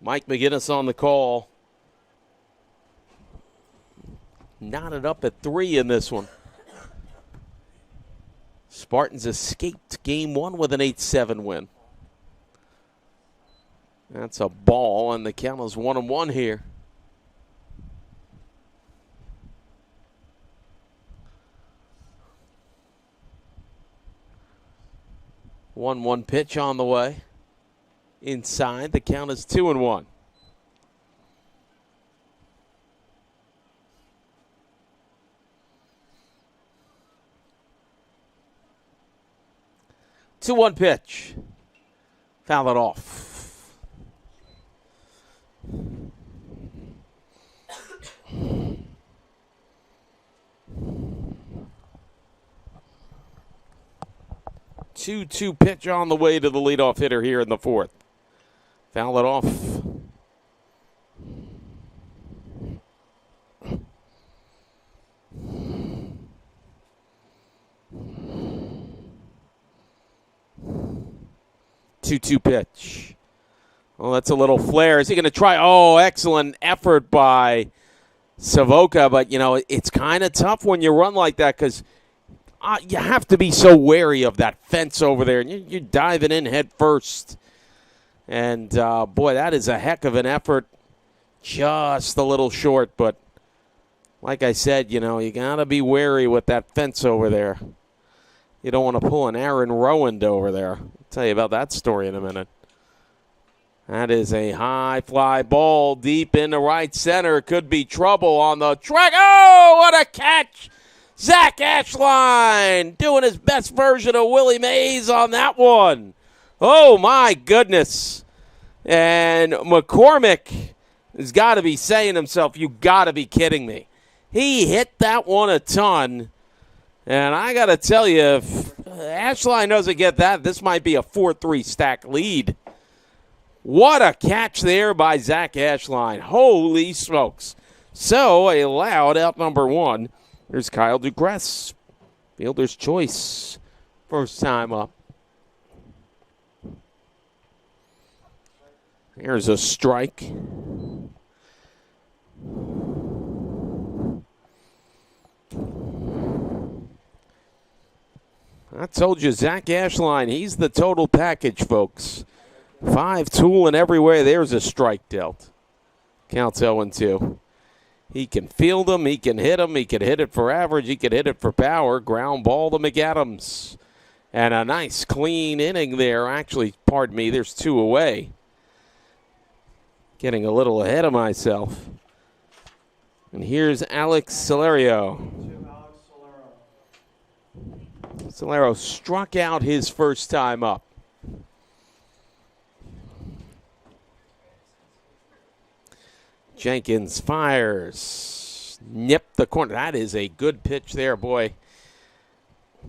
Mike McGinnis on the call. Knotted up at 3 in this one. Spartans escaped game 1 with an 8-7 win. That's a ball, and the count is 1-1 here. One pitch on the way. Inside, the count is 2-1. Two-one pitch. Foul it off. Two pitch on the way to the leadoff hitter here in the 4th. Foul it off. Two pitch. Well, that's a little flare. Is he going to try? Oh, excellent effort by Savoca. But, you know, it's kind of tough when you run like that because you have to be so wary of that fence over there. And you're diving in head first. And, boy, that is a heck of an effort. Just a little short. But, like I said, you know, you got to be wary with that fence over there. You don't want to pull an Aaron Rowand over there. I'll tell you about that story in a minute. That is a high fly ball deep into right center. Could be trouble on the track. Oh, what a catch. Zach Ashline doing his best version of Willie Mays on that one. Oh, my goodness. And McCormick has got to be saying to himself, you got to be kidding me. He hit that one a ton. And I got to tell you, if Ashline doesn't get that, this might be a 4-3 stack lead. What a catch there by Zach Ashline. Holy smokes. So a loud out number one. Here's Kyle Dugress. Fielder's choice. First time up. Here's a strike. I told you, Zach Ashline, he's the total package, folks. 5 tooling everywhere. There's a strike dealt. Counts 0-2. He can field them. He can hit them. He can hit it for average. He can hit it for power. Ground ball to McAdams. And a nice clean inning there. Actually, pardon me, there's 2 away. Getting a little ahead of myself. And here's Alex Celerio. Celerio struck out his first time up. Jenkins fires. Nipped the corner. That is a good pitch there, boy.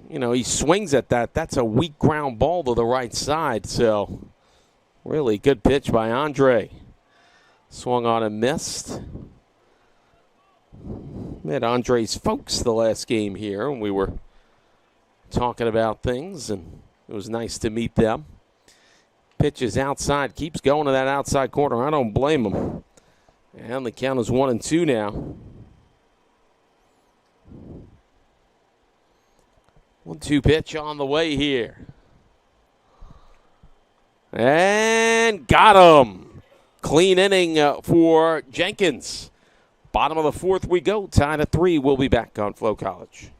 You know, he swings at that. That's a weak ground ball to the right side. So, really good pitch by Andre. Swung on and missed. Met Andre's folks the last game here, and we were talking about things, and it was nice to meet them. Pitches outside, keeps going to that outside corner. I don't blame him. And the count is 1-2 now. 1-2 pitch on the way here. And got him. Clean inning for Jenkins. Bottom of the 4th we go. Tied at 3. We'll be back on Flow College.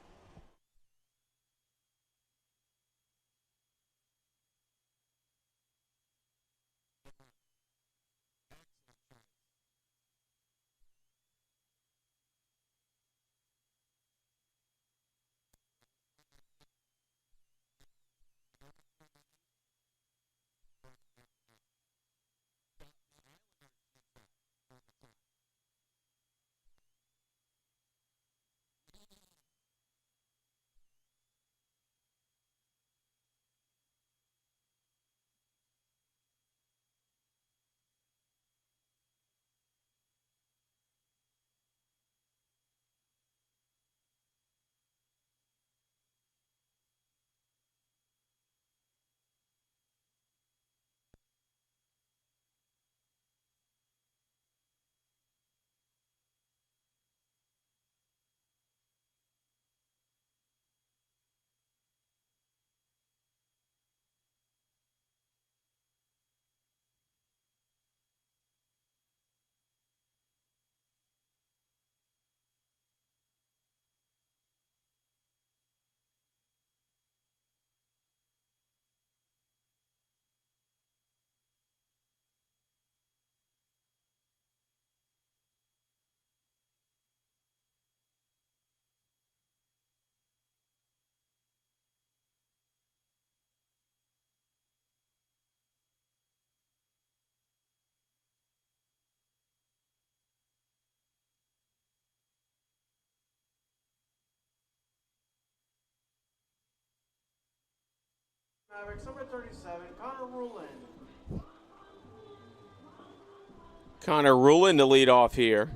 Mavericks, number 37, Connor Rulin. Connor Rulin to lead off here.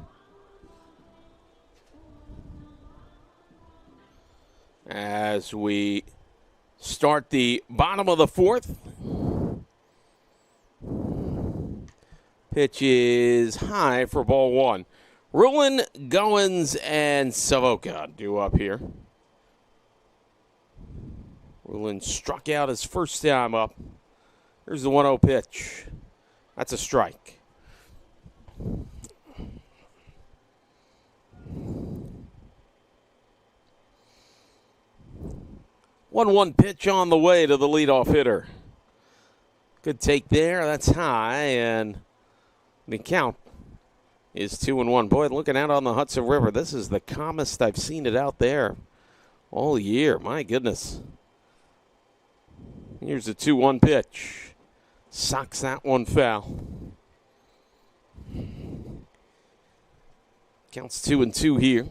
As we start the bottom of the 4th. Pitch is high for ball 1. Rulin, Goins, and Savoca due up here. Rulin struck out his first time up. Here's the 1-0 pitch. That's a strike. 1-1 pitch on the way to the leadoff hitter. Good take there. That's high, and the count is 2-1. Boy, looking out on the Hudson River, this is the calmest I've seen it out there all year. My goodness. Here's a 2-1 pitch. Socks that one foul. Counts 2-2 here.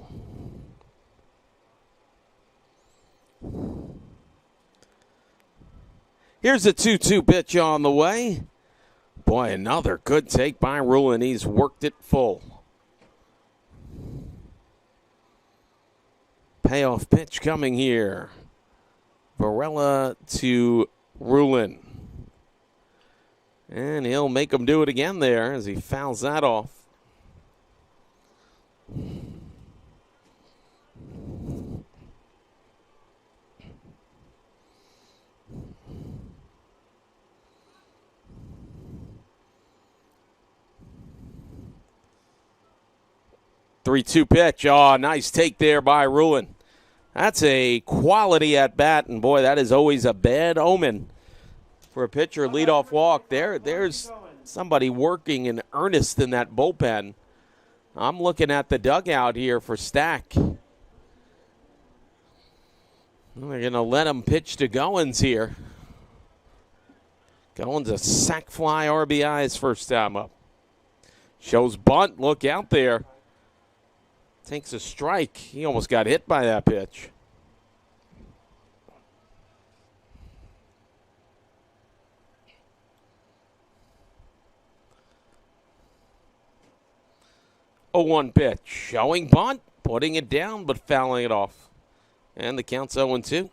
Here's a 2-2 pitch on the way. Boy, another good take by Rulin. He's worked it full. Payoff pitch coming here. Varela to Rulin. And he'll make him do it again there as he fouls that off. Three-two pitch. Oh, nice take there by Rulin. That's a quality at bat, and boy, that is always a bad omen for a pitcher. Leadoff walk. There's somebody working in earnest in that bullpen. I'm looking at the dugout here for Stack. They're going to let him pitch to Goins here. Goins a sac fly RBI his first time up. Shows bunt. Look out there. Takes a strike. He almost got hit by that pitch. A 1 pitch. Showing bunt. Putting it down, but fouling it off. And the count's 0-2.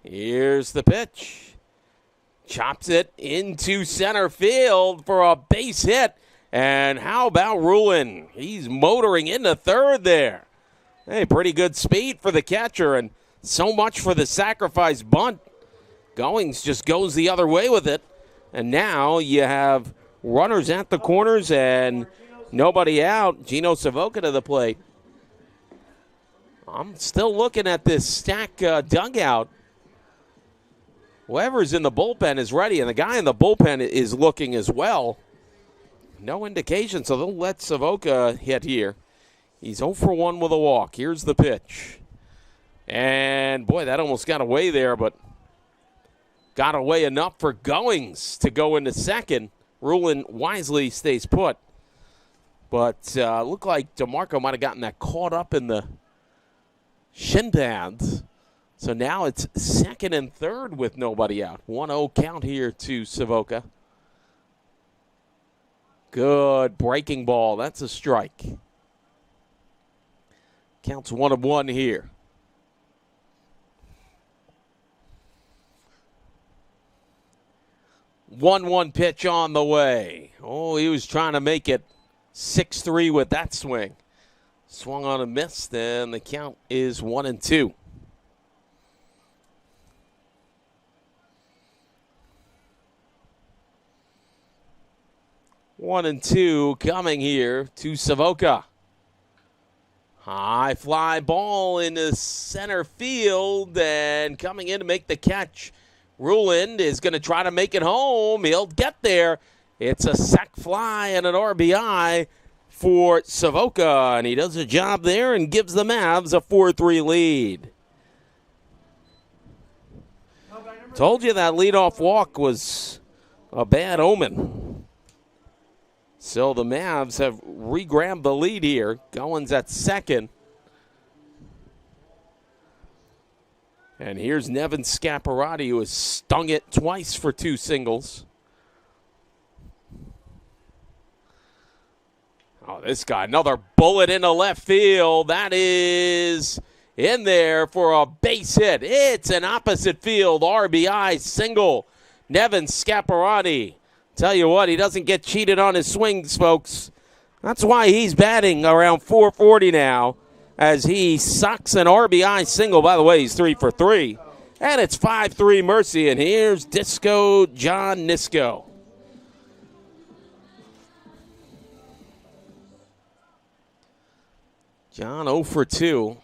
Here's the pitch. Chops it into center field for a base hit. And how about Rulin? He's motoring into third there. Hey, pretty good speed for the catcher, and so much for the sacrifice bunt. Goins just goes the other way with it. And now you have runners at the corners and nobody out. Gino Savoca to the plate. I'm still looking at this Stack dugout. Whoever's in the bullpen is ready, and the guy in the bullpen is looking as well. No indication, so they'll let Savoca hit here. He's 0 for 1 with a walk. Here's the pitch. And, boy, that almost got away there, but got away enough for Goins to go into second. Rulin wisely stays put. But looked like DeMarco might have gotten that caught up in the shin pads. So now it's second and third with nobody out. 1-0 count here to Savoca. Good breaking ball. That's a strike. Counts 1-1 here. 1-1 pitch on the way. Oh, he was trying to make it 6-3 with that swing. Swung on a miss, then the count is 1-2. One and two coming here to Savoca. High fly ball into center field, and coming in to make the catch. Rulin is going to try to make it home. He'll get there. It's a sac fly and an RBI for Savoca, and he does a job there and gives the Mavs a 4-3 lead. Told you that leadoff walk was a bad omen. So the Mavs have re-grabbed the lead here. Goins at second. And here's Nevin Scaparrotti, who has stung it twice for 2 singles. Oh, this guy, another bullet into left field. That is in there for a base hit. It's an opposite field RBI single. Nevin Scaparrotti. Tell you what, he doesn't get cheated on his swings, folks. That's why he's batting around 440 now, as he sucks an RBI single. By the way, he's 3 for 3. And it's 5-3 Mercy, and here's Disco John Nisco. John 0 for 2.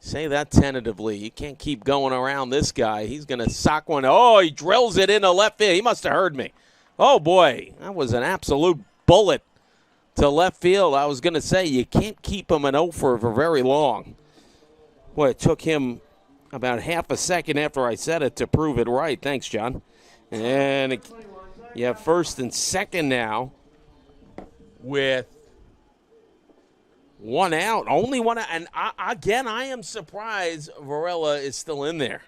Say that tentatively. You can't keep going around this guy. He's going to sock one. Oh, he drills it into left field. He must have heard me. Oh, boy. That was an absolute bullet to left field. I was going to say, you can't keep him an 0 for very long. Boy, it took him about half a second after I said it to prove it right. Thanks, John. And you have first and second now with one out. Only one out. And I am surprised Varela is still in there.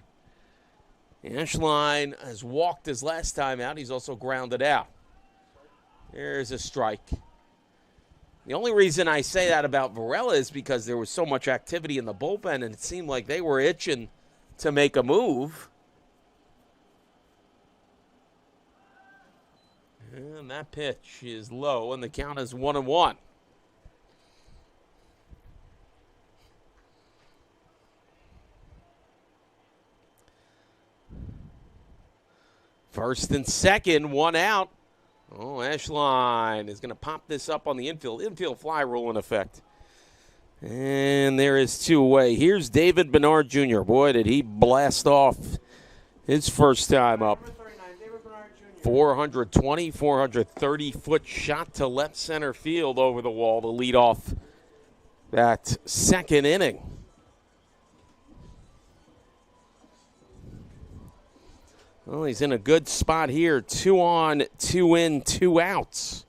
Ashline has walked his last time out. He's also grounded out. There's a strike. The only reason I say that about Varela is because there was so much activity in the bullpen, and it seemed like they were itching to make a move. And that pitch is low, and the count is 1-1. First and second, one out. Oh, Ashline is going to pop this up on the infield. Infield fly rule in effect. And there is two away. Here's David Bernard Jr. Boy, did he blast off his first time up. 420, 430-foot shot to left center field over the wall to lead off that second inning. Well, he's in a good spot here. 2 on, 2 in, 2 outs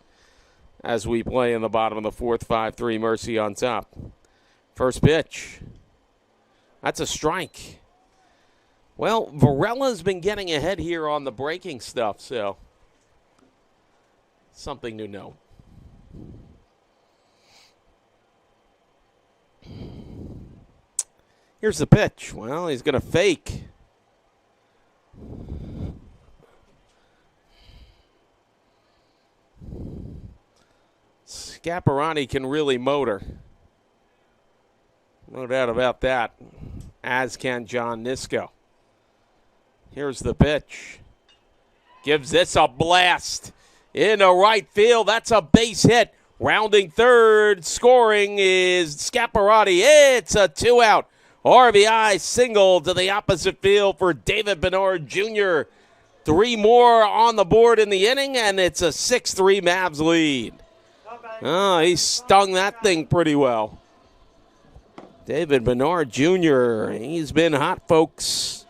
as we play in the bottom of the fourth. 5-3 Mercy on top. First pitch. That's a strike. Well, Varela's been getting ahead here on the breaking stuff, so something to note. Here's the pitch. Well, he's going to fake. Scaparrotti can really motor. No doubt about that, as can John Nisko. Here's the pitch. Gives this a blast into right field. That's a base hit. Rounding third, scoring is Scaparrotti. It's a 2-out. RBI single to the opposite field for David Bernard Jr. 3 more on the board in the inning, and it's a 6-3 Mavs lead. Oh, he stung that thing pretty well. David Bernard Jr., he's been hot, folks.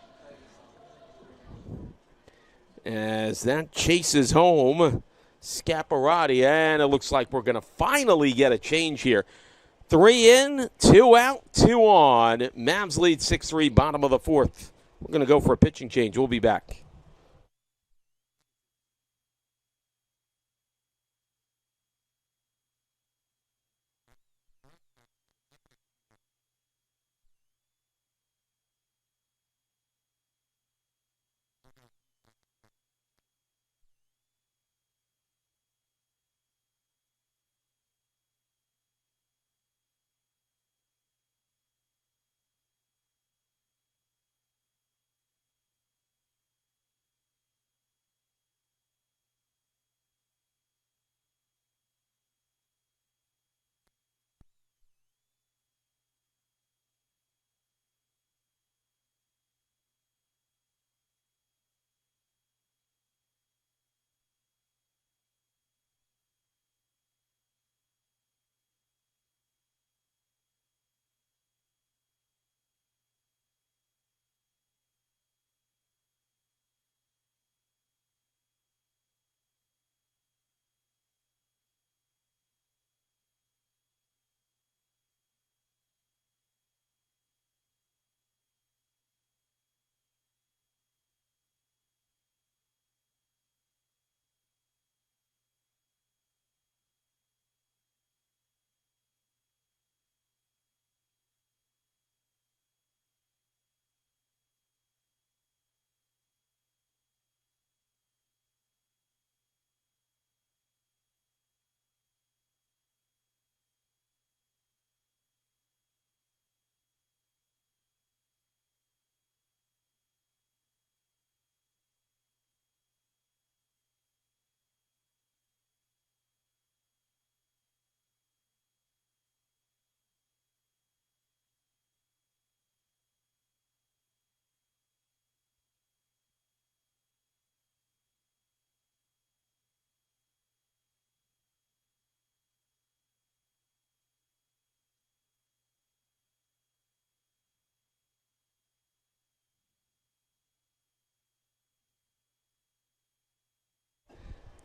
As that chases home Scaparrotti, and it looks like we're going to finally get a change here. 3 in, 2 out, 2 on. Mavs lead 6-3, bottom of the fourth. We're going to go for a pitching change. We'll be back.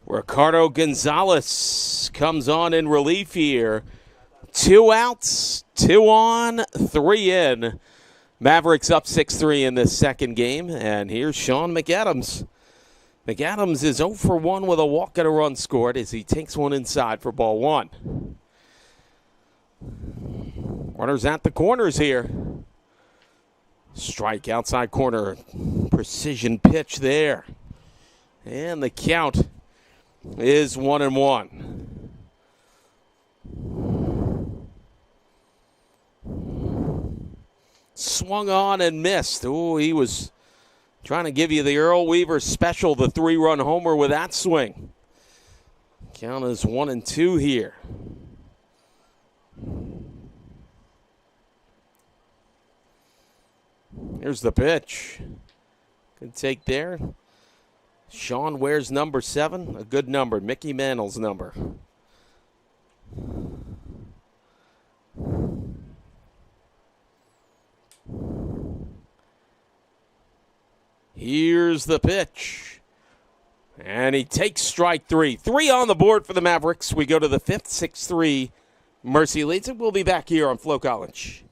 Ricardo Gonzalez comes on in relief here. 2 outs, 2 on, 3 in. Mavericks up 6-3 in this second game. And here's Sean McAdams. McAdams is 0 for 1 with a walk and a run scored as he takes one inside for ball 1. Runners at the corners here. Strike outside corner. Precision pitch there. And the count is 1-1. Swung on and missed. Oh, he was trying to give you the Earl Weaver special, the 3-run homer with that swing. Count is 1-2 here. Here's the pitch. Good take there. Sean wears number 7, a good number, Mickey Mantle's number. Here's the pitch. And he takes strike 3. 3 on the board for the Mavericks. We go to the 5th, 6-3. Mercy leads it. We'll be back here on Flow College.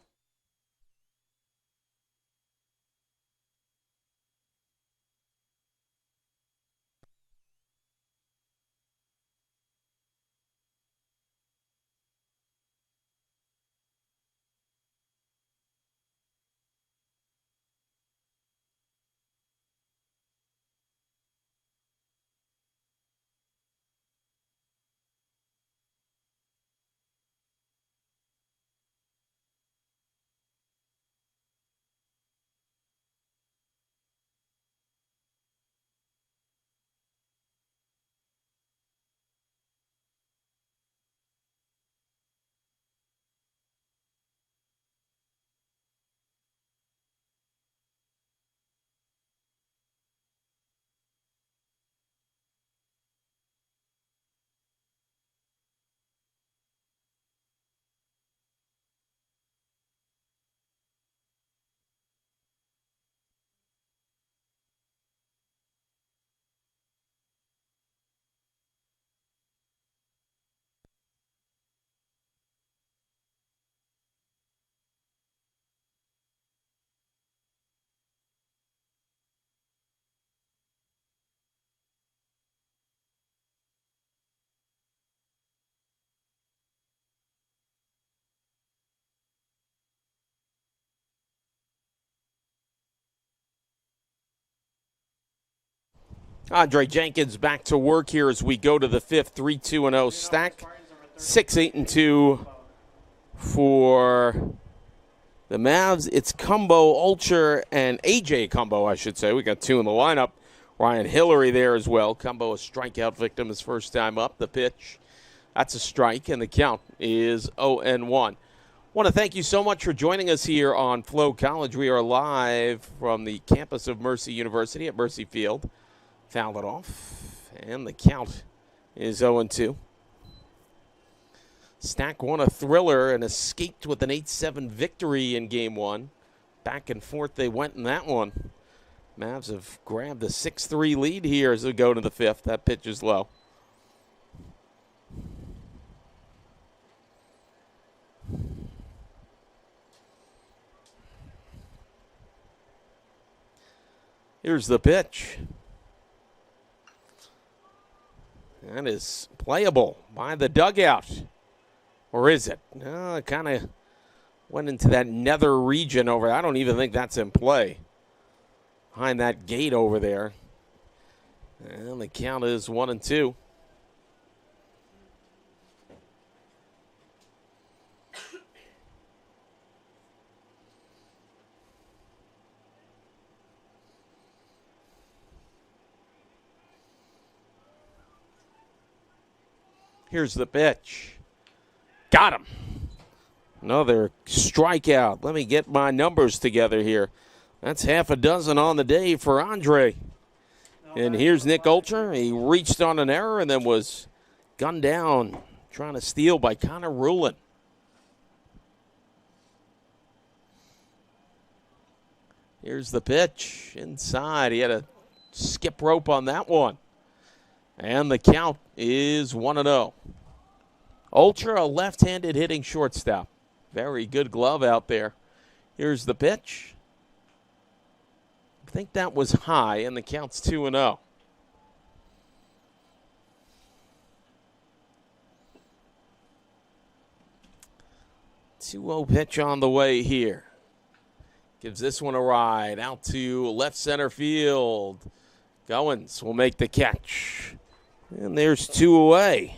Andre Jenkins back to work here as we go to the 5th, 3-2-0 stack. 6-8-2 for the Mavs. It's Cumbo, Ulcher, and A.J. Cumbo, I should say. We got 2 in the lineup. Ryan Hillary there as well. Cumbo, a strikeout victim his first time up. The pitch, that's a strike, and the count is 0-1. Want to thank you so much for joining us here on Flow College. We are live from the campus of Mercy University at Mercy Field. Fouled it off, and the count is 0-2. Stack won a thriller and escaped with an 8-7 victory in Game 1. Back and forth they went in that one. Mavs have grabbed the 6-3 lead here as they go to the 5th. That pitch is low. Here's the pitch. That is playable by the dugout. Or is it? No, it kind of went into that nether region over there. I don't even think that's in play. Behind that gate over there. And the count is 1-2. Here's the pitch. Got him. Another strikeout. Let me get my numbers together here. That's half a dozen on the day for Andre. And here's Nick Ulcher. He reached on an error and then was gunned down trying to steal by Connor Rulin. Here's the pitch inside. He had a skip rope on that one. And the count is 1-0. Ultra, a left-handed hitting shortstop. Very good glove out there. Here's the pitch. I think that was high, and the count's 2-0. Two-0 pitch on the way here. Gives this one a ride out to left center field. Goins will make the catch. And there's two away.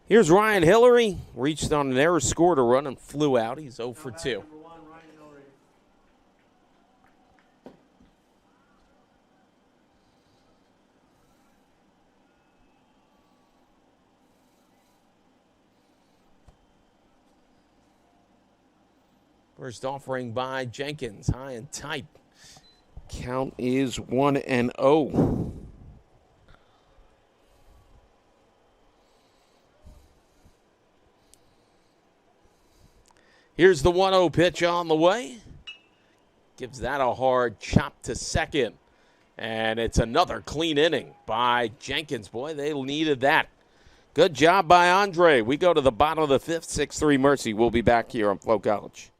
Here's Ryan Hillary. Reached on an error, scored a run, and flew out. He's 0 for 2. First offering by Jenkins, high and tight. Count is 1-0. Here's the 1-0 pitch on the way. Gives that a hard chop to second. And it's another clean inning by Jenkins. Boy, they needed that. Good job by Andre. We go to the bottom of the fifth, 6-3 Mercy. We'll be back here on Flow College.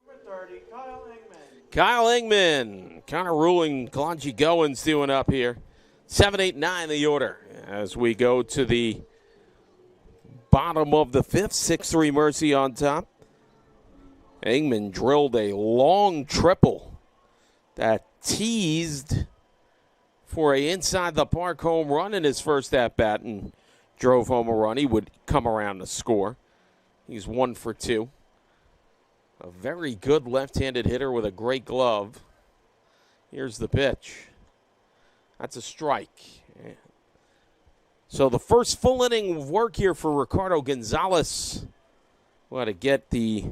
Number 30, Kyle Ingman. Kyle Ingman, Connor Ruling, Kalonji Goins doing up here. 7, 8, 9 the order as we go to the bottom of the fifth. 6-3 Mercy on top. Ingman drilled a long triple that teased for a inside the park home run in his first at bat and drove home a run. He would come around to score. He's 1 for 2. A very good left-handed hitter with a great glove. Here's the pitch. That's a strike. So the first full inning of work here for Ricardo Gonzalez. Well, to get the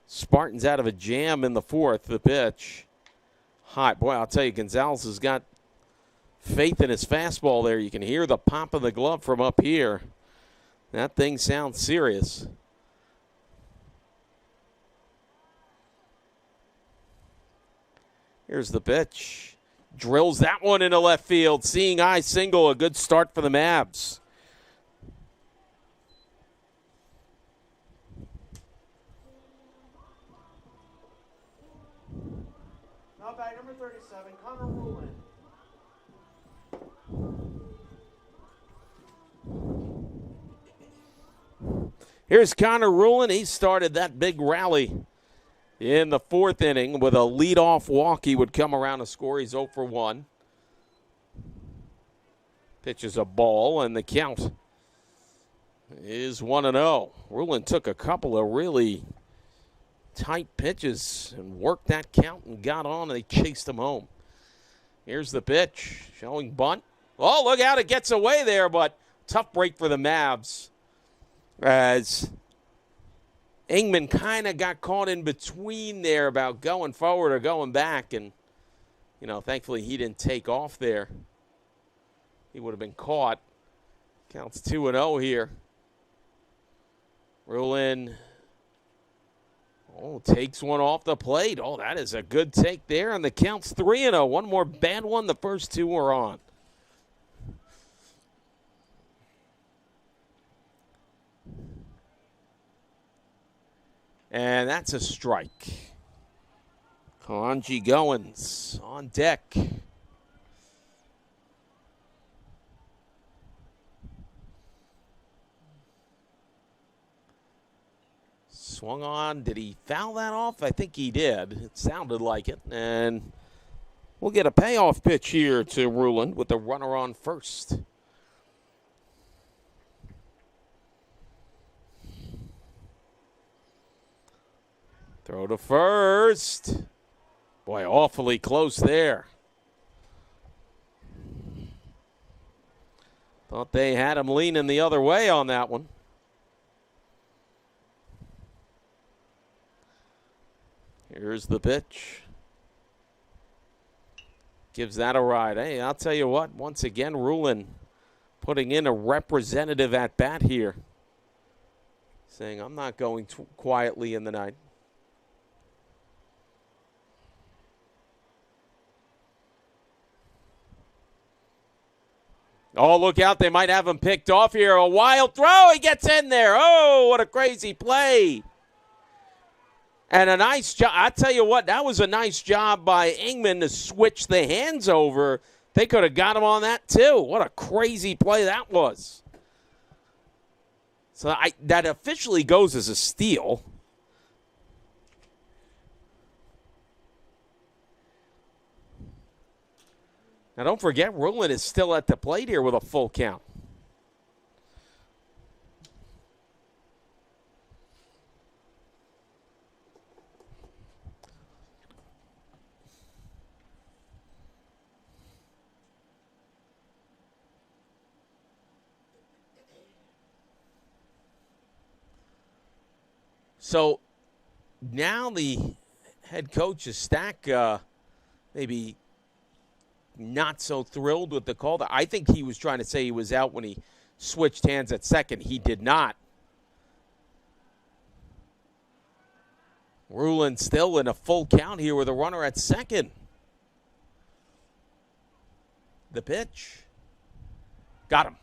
Spartans out of a jam in the fourth. The pitch. Hot. Boy, I'll tell you, Gonzalez has got faith in his fastball there. You can hear the pop of the glove from up here. That thing sounds serious. Here's the pitch. Drills that one into left field. Seeing eye single. A good start for the Mavs. Now back number 37, Connor Ruling. Here's Connor Ruling. He started that big rally in the fourth inning with a leadoff walk. He would come around to score. He's 0 for 1. Pitches a ball, and the count is 1-0. Ruling took a couple of really tight pitches and worked that count and got on, and they chased him home. Here's the pitch, showing bunt. Oh, look out, it gets away there, but tough break for the Mavs as Ingman kind of got caught in between there about going forward or going back, and, thankfully he didn't take off there. He would have been caught. Counts 2-0 here. Rulin, takes one off the plate. Oh, that is a good take there, and the count's 3-0. One more bad one. The first two were on. And that's a strike. Kalanji Goins on deck. Swung on. Did he foul that off? I think he did. It sounded like it. And we'll get a payoff pitch here to Ruland with the runner on first. Throw to first. Boy, awfully close there. Thought they had him leaning the other way on that one. Here's the pitch. Gives that a ride. Hey, I'll tell you what, once again, Rulin putting in a representative at bat here. Saying, I'm not going quietly in the ninth. Oh, look out. They might have him picked off here. A wild throw. He gets in there. Oh, what a crazy play. And a nice job. I tell you what, that was a nice job by Ingman to switch the hands over. They could have got him on that too. What a crazy play that was. So that officially goes as a steal. Now, don't forget, Rulin is still at the plate here with a full count. So now the head coach is Stack, maybe not so thrilled with the call. I think he was trying to say he was out when he switched hands at second. He did not. Rulin still in a full count here with a runner at second. The pitch. Got him.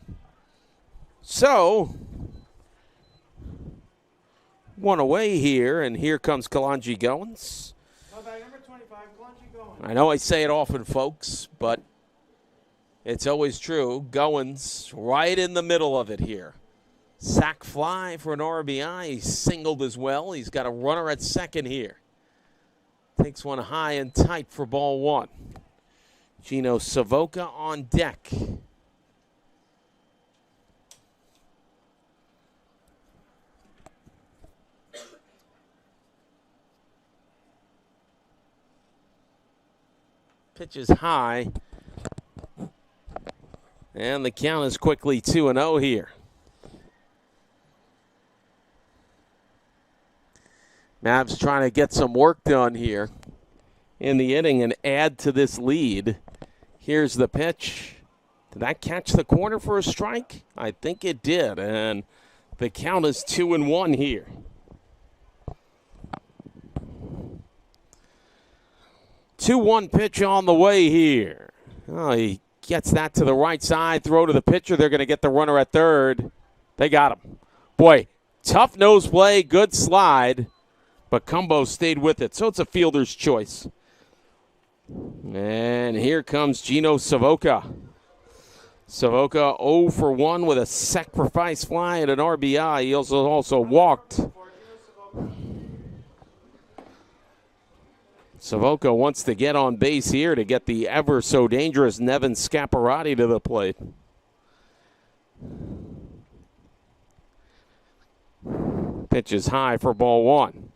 So, one away here, and here comes Kalanji Goins. Number 25, Kalanji Goins. I know I say it often, folks, but it's always true. Goins right in the middle of it here. Sack fly for an RBI. He's singled as well. He's got a runner at second here. Takes one high and tight for ball one. Gino Savoca on deck. Pitch is high. And the count is quickly 2-0 here. Mavs trying to get some work done here in the inning and add to this lead. Here's the pitch. Did that catch the corner for a strike? I think it did. And the count is 2-1 here. Two-one pitch on the way here. Oh, he gets that to the right side. Throw to the pitcher. They're going to get the runner at third. They got him. Boy, tough nose play, good slide. But Cumbo stayed with it, so it's a fielder's choice. And here comes Gino Savoca. Savoca 0 for 1 with a sacrifice fly and an RBI. He also walked. Savoca wants to get on base here to get the ever so dangerous Nevin Scaparrotti to the plate. Pitch is high for ball one.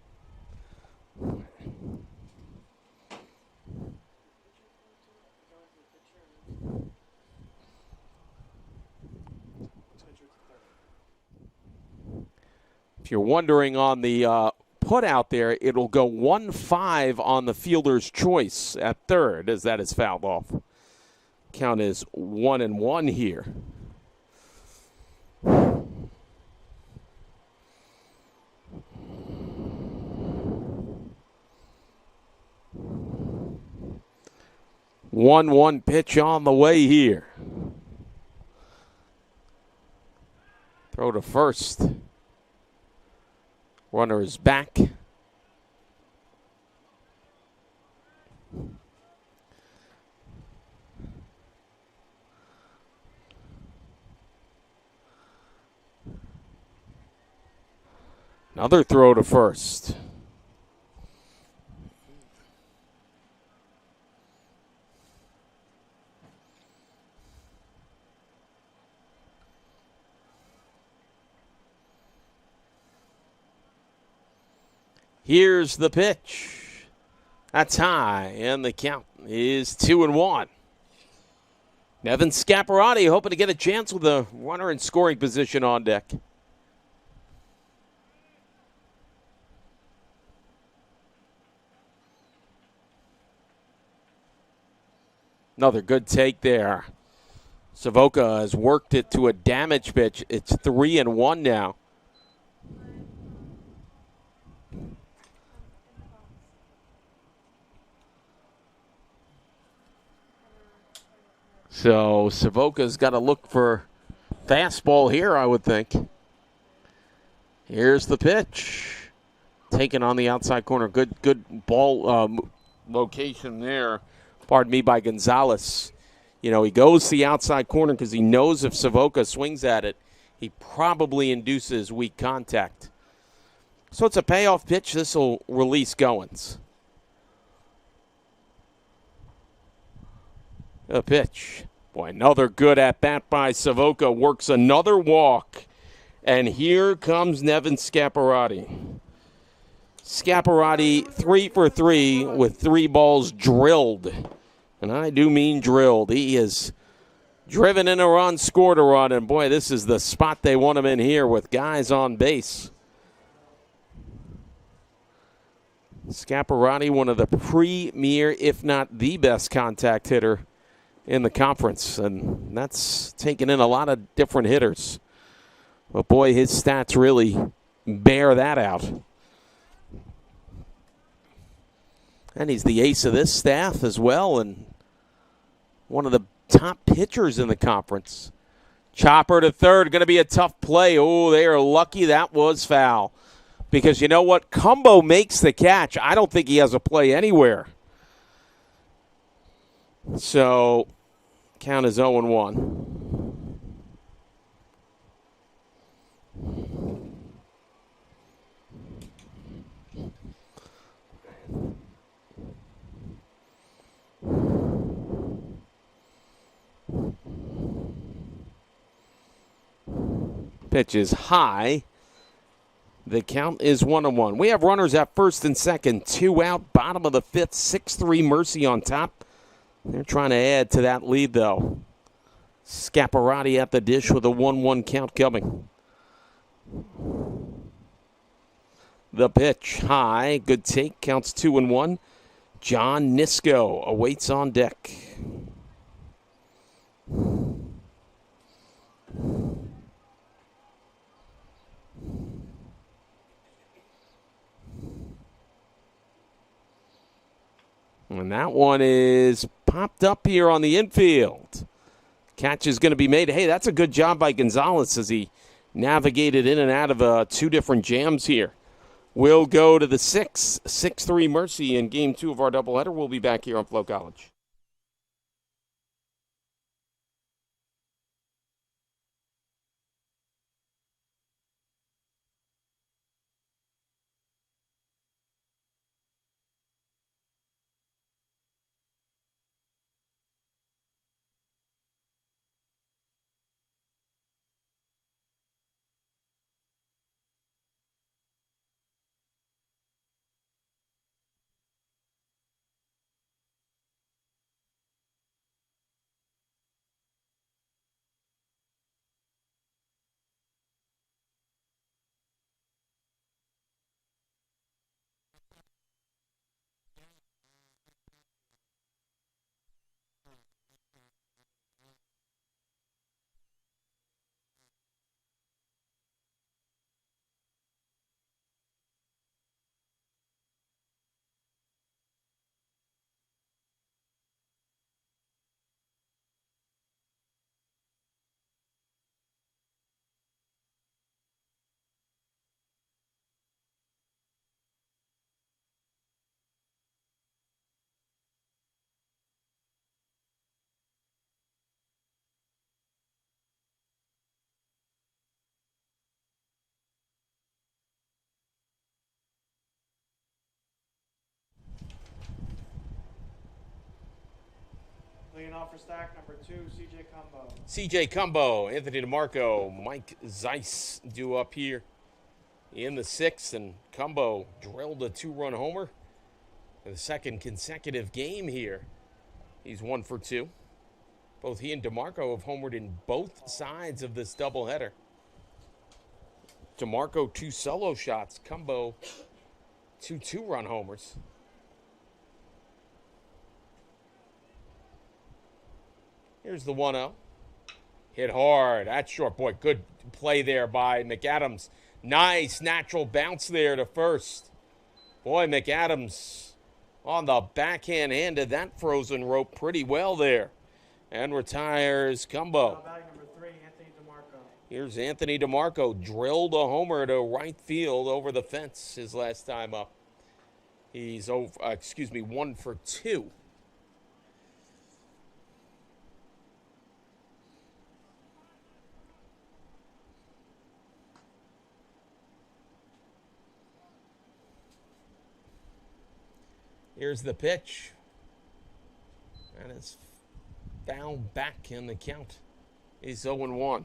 If you're wondering on the put out there, it'll go 1-5 on the fielder's choice at third as that is fouled off. Count is 1-1 here. One pitch on the way here. Throw to first. Runner is back. Another throw to first. Here's the pitch. That's high, and the count is 2-1. Nevin Scaparrotti hoping to get a chance with a runner in scoring position on deck. Another good take there. Savoca has worked it to a damage pitch. It's 3-1 now. So Savoca's got to look for fastball here, I would think. Here's the pitch. Taken on the outside corner. Good ball location there. Pardon me, by Gonzalez. You know, he goes to the outside corner because he knows if Savoca swings at it, he probably induces weak contact. So it's a payoff pitch. This will release Goins. A pitch. Boy, another good at-bat by Savoca. Works another walk. And here comes Nevin Scaparrotti. Scaparrotti 3 for 3 with 3 balls drilled. And I do mean drilled. He has driven in a run, scored a run. And, boy, this is the spot they want him in here with guys on base. Scaparrotti, one of the premier, if not the best contact hitter in the conference, and that's taken in a lot of different hitters. But, boy, his stats really bear that out. And he's the ace of this staff as well, and one of the top pitchers in the conference. Chopper to third, going to be a tough play. Oh, they are lucky that was foul. Because you know what? Cumbo makes the catch. I don't think he has a play anywhere. So, count is 0-1. Pitch is high. The count is 1-1. We have runners at first and second. 2 out, bottom of the fifth. 6-3 Mercy on top. They're trying to add to that lead, though. Scaparrotti at the dish with a 1-1 count coming. The pitch high. Good take. Counts 2-1. John Nisko awaits on deck. And that one is popped up here on the infield. Catch is going to be made. Hey, that's a good job by Gonzalez as he navigated in and out of 2 different jams here. We'll go to the 6-3 Mercy in Game 2 of our doubleheader. We'll be back here on Flow College. Teeing off for stack number 2, CJ Cumbo. CJ Cumbo, Anthony DeMarco, Mike Zeiss due up here in the 6th, and Cumbo drilled a 2-run homer for the 2nd consecutive game here. He's 1 for 2. Both he and DeMarco have homered in both sides of this doubleheader. DeMarco 2 solo shots, Cumbo 2 2-run homers. Here's the 1-0. Hit hard. That's short. Boy, good play there by McAdams. Nice natural bounce there to first. Boy, McAdams on the backhand handed that frozen rope pretty well there. And retires Cumbo. Batting number 3, Anthony DeMarco. Here's Anthony DeMarco. Drilled a homer to right field over the fence his last time up. He's 1 for 2. Here's the pitch. And it's foul back in the count. He's 0-1.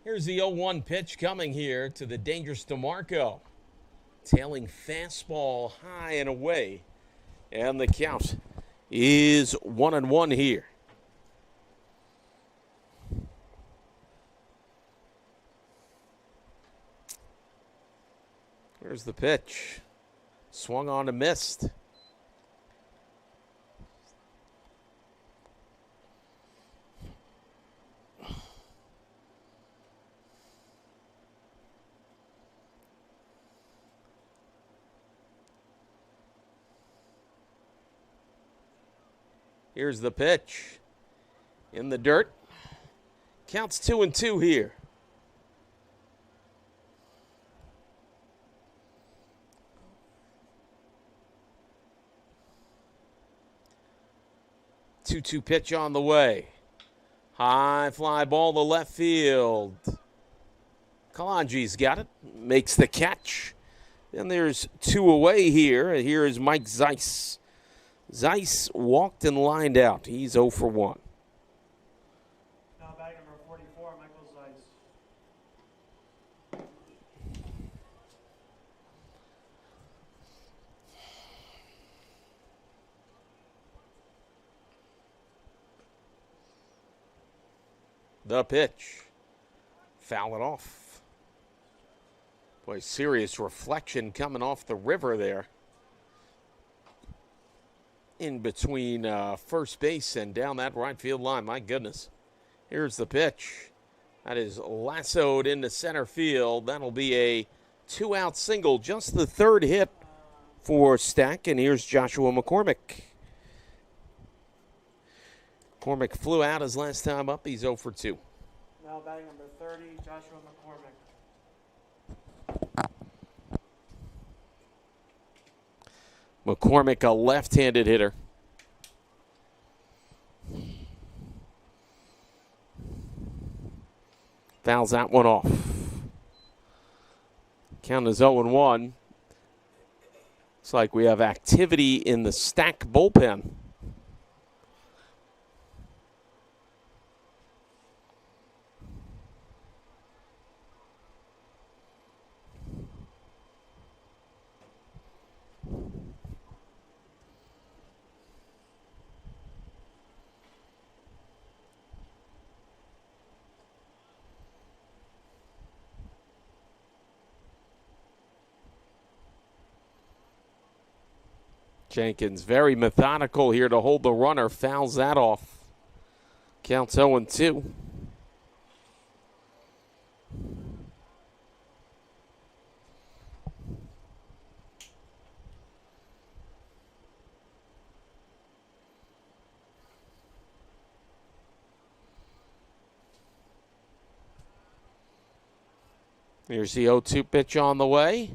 Here's the 0-1 pitch coming here to the dangerous DeMarco. Tailing fastball high and away. And the count is 1-1 here. Here's the pitch. Swung on and missed. Here's the pitch. In the dirt. Counts 2-2 here. Two-two pitch on the way. High fly ball to left field. Kalanji's got it. Makes the catch. And there's 2 away here. And here is Mike Zeiss. Zeiss walked and lined out. He's 0 for 1. Now batting number 44, Michael Zeiss. The pitch. Foul it off. Boy, serious reflection coming off the river there. In between first base and down that right field line. My goodness. Here's the pitch. That is lassoed into center field. That'll be a 2-out single. Just the 3rd hit for Stack. And here's Joshua McCormick. McCormick flew out his last time up. He's 0 for 2. Now batting number 30, Joshua McCormick. McCormick, a left-handed hitter. Fouls that one off. Count is 0-1. Looks like we have activity in the Stack bullpen. Jenkins very methodical here to hold the runner. Fouls that off. Counts 0-2. Here's the 0-2 pitch on the way.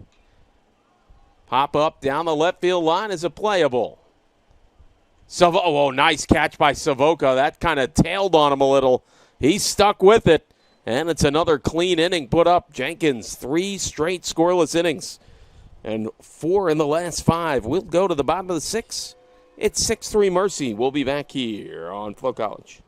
Pop up down the left field line is a playable. Nice catch by Savoca. That kind of tailed on him a little He's stuck with it, and it's another clean inning put up. Jenkins, 3 straight scoreless innings, and 4 in the last 5. We'll go to the bottom of the 6th. It's 6-3 Mercy. We'll be back here on Flow College.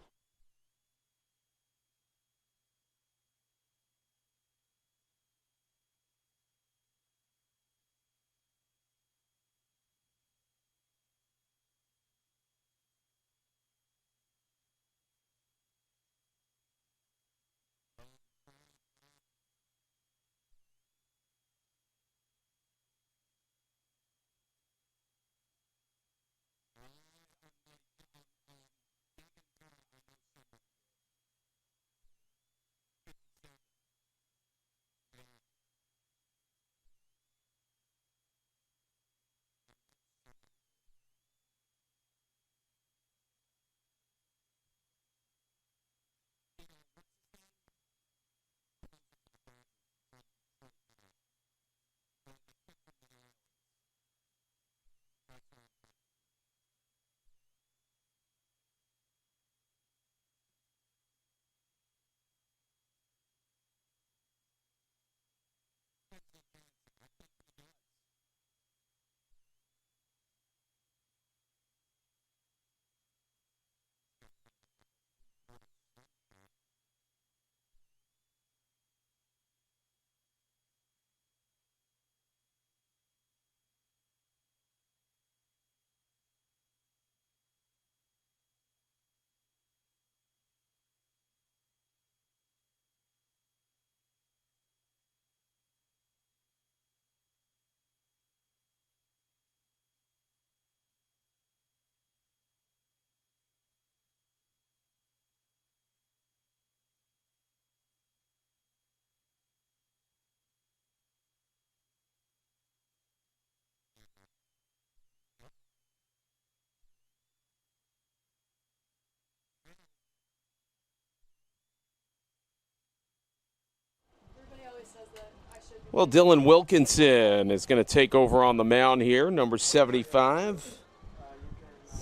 Well, Dylan Wilkinson is going to take over on the mound here, number 75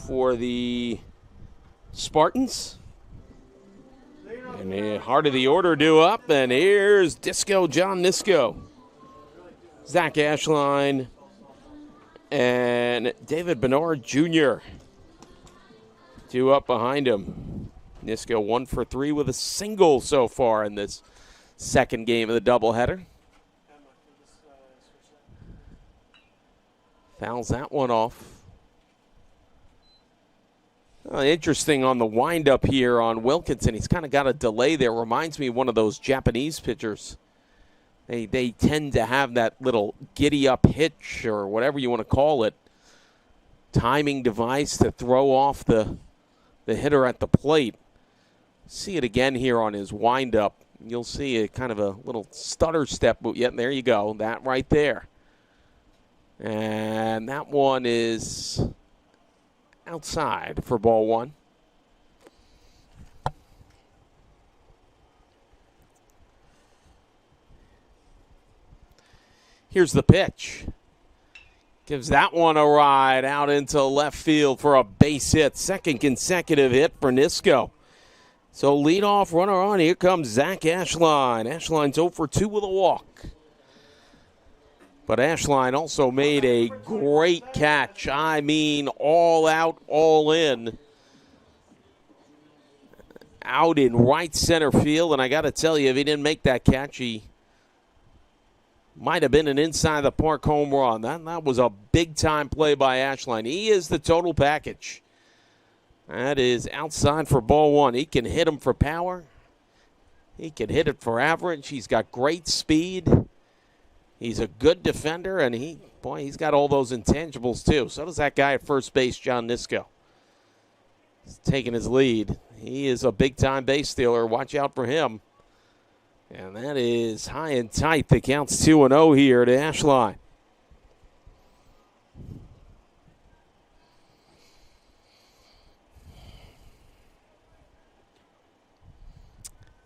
for the Spartans. And the heart of the order due up, and here's John Nisco. Zach Ashline and David Bernard Jr. due up behind him. Nisco 1 for 3 with a single so far in this second game of the doubleheader. Fouls that one off. Interesting on the windup here on Wilkinson. He's kind of got a delay there. Reminds me of one of those Japanese pitchers. They tend to have that little giddy-up hitch or whatever you want to call it, timing device to throw off the hitter at the plate. See it again here on his windup. You'll see a kind of a little stutter step. Yeah, there you go. That right there. And that one is outside for ball 1. Here's the pitch. Gives that one a ride out into left field for a base hit. Second consecutive hit for Nisco. So leadoff runner on. Here comes Zach Ashline. Ashline's 0 for 2 with a walk. But Ashline also made a great catch. I mean, all out, all in. Out in right center field. And I got to tell you, if he didn't make that catch, he might have been an inside-the-park home run. That was a big-time play by Ashline. He is the total package. That is outside for ball 1. He can hit him for power. He can hit it for average. He's got great speed. He's a good defender, and he's got all those intangibles, too. So does that guy at first base, John Nisco. He's taking his lead. He is a big-time base stealer. Watch out for him. And that is high and tight. The count's 2-0 here to Ashline.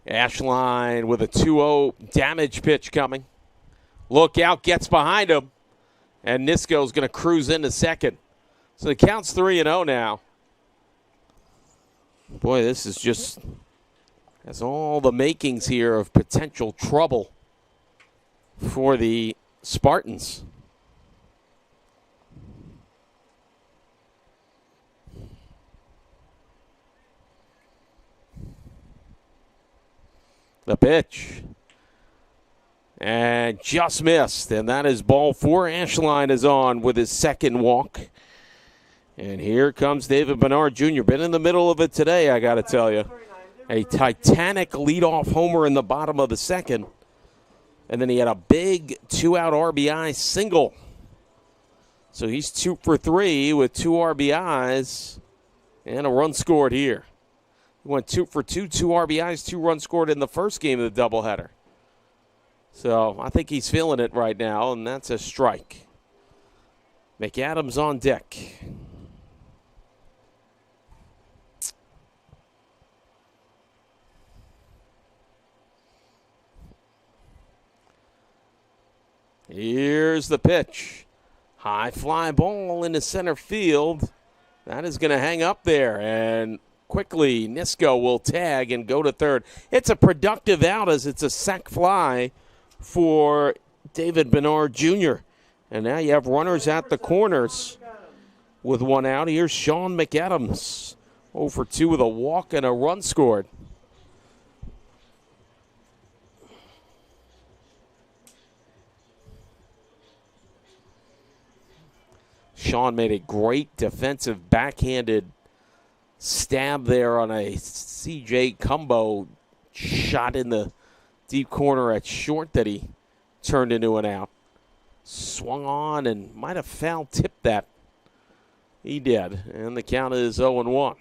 Ashline with a 2-0 damage pitch coming. Look out, gets behind him. And Nisco's going to cruise into second. So the count's 3-0 now. Boy, this is just Has all the makings here of potential trouble for the Spartans. The pitch. And just missed. And that is ball 4. Ashline is on with his second walk. And here comes David Bernard Jr. Been in the middle of it today, I got to tell you. A titanic leadoff homer in the bottom of the second. And then he had a big 2-out RBI single. So he's 2 for 3 with 2 RBIs and a run scored here. He went 2 for 2, 2 RBIs, 2 runs scored in the first game of the doubleheader. So I think he's feeling it right now, and that's a strike. McAdams on deck. Here's the pitch. High fly ball into center field. That is going to hang up there, and quickly Nisko will tag and go to third. It's a productive out as it's a sac fly for David Bernard Jr. And now you have runners at the corners with 1 out. Here's Sean McAdams, 0 for 2 with a walk and a run scored. Sean made a great defensive backhanded stab there on a C.J. Cumbo shot in the deep corner at short that he turned into an out. Swung on and might have foul tipped that. He did, and the count is 0-1.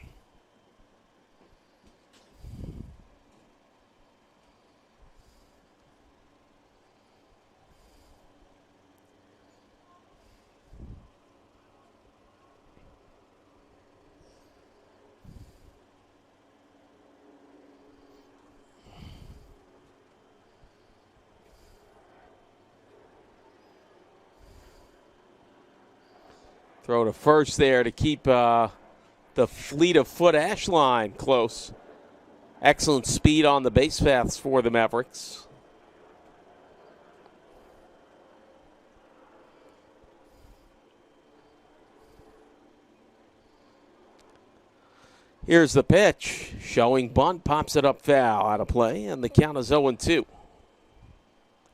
Throw to first there to keep the fleet of foot Ashline close. Excellent speed on the base paths for the Mavericks. Here's the pitch. Showing bunt, pops it up foul, out of play, and the count is 0-2.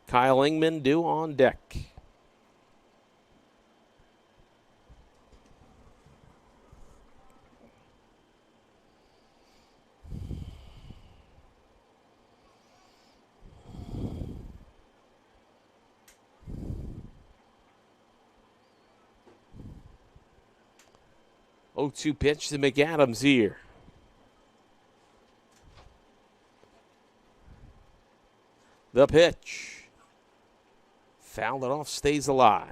Kyle Ingman due on deck. Oh, 0-2 pitch to McAdams here. The pitch. Fouled it off, stays alive.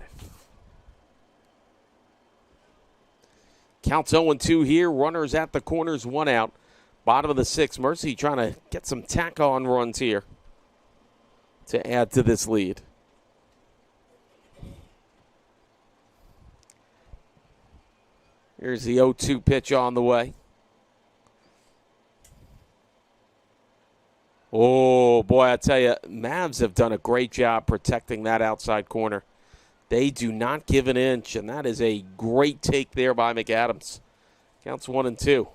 Counts 0-2 here. Runners at the corners, 1 out. Bottom of the 6th. Mercy trying to get some tack-on runs here to add to this lead. Here's the 0-2 pitch on the way. Oh, boy, I tell you, Mavs have done a great job protecting that outside corner. They do not give an inch, and that is a great take there by McAdams. Counts 1-2.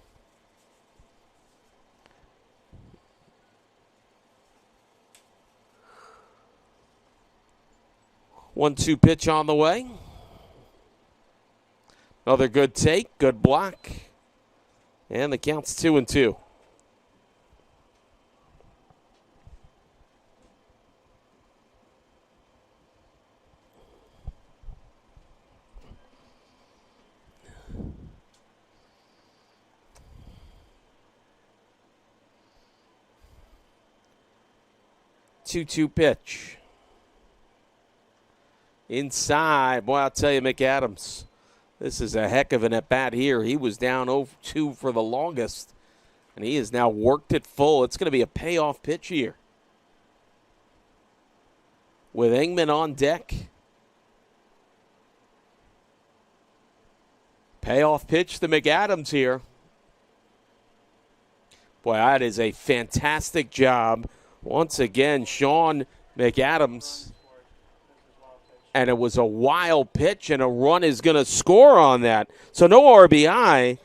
One-two pitch on the way. Another good take, good block. And the count's 2-2. Two-two pitch. Inside. Boy, I'll tell you, McAdams. This is a heck of an at-bat here. He was down 0-2 for the longest, and he has now worked it full. It's going to be a payoff pitch here. With Ingman on deck. Payoff pitch to McAdams here. Boy, that is a fantastic job. Once again, Sean McAdams. And it was a wild pitch, and a run is going to score on that. So no RBI,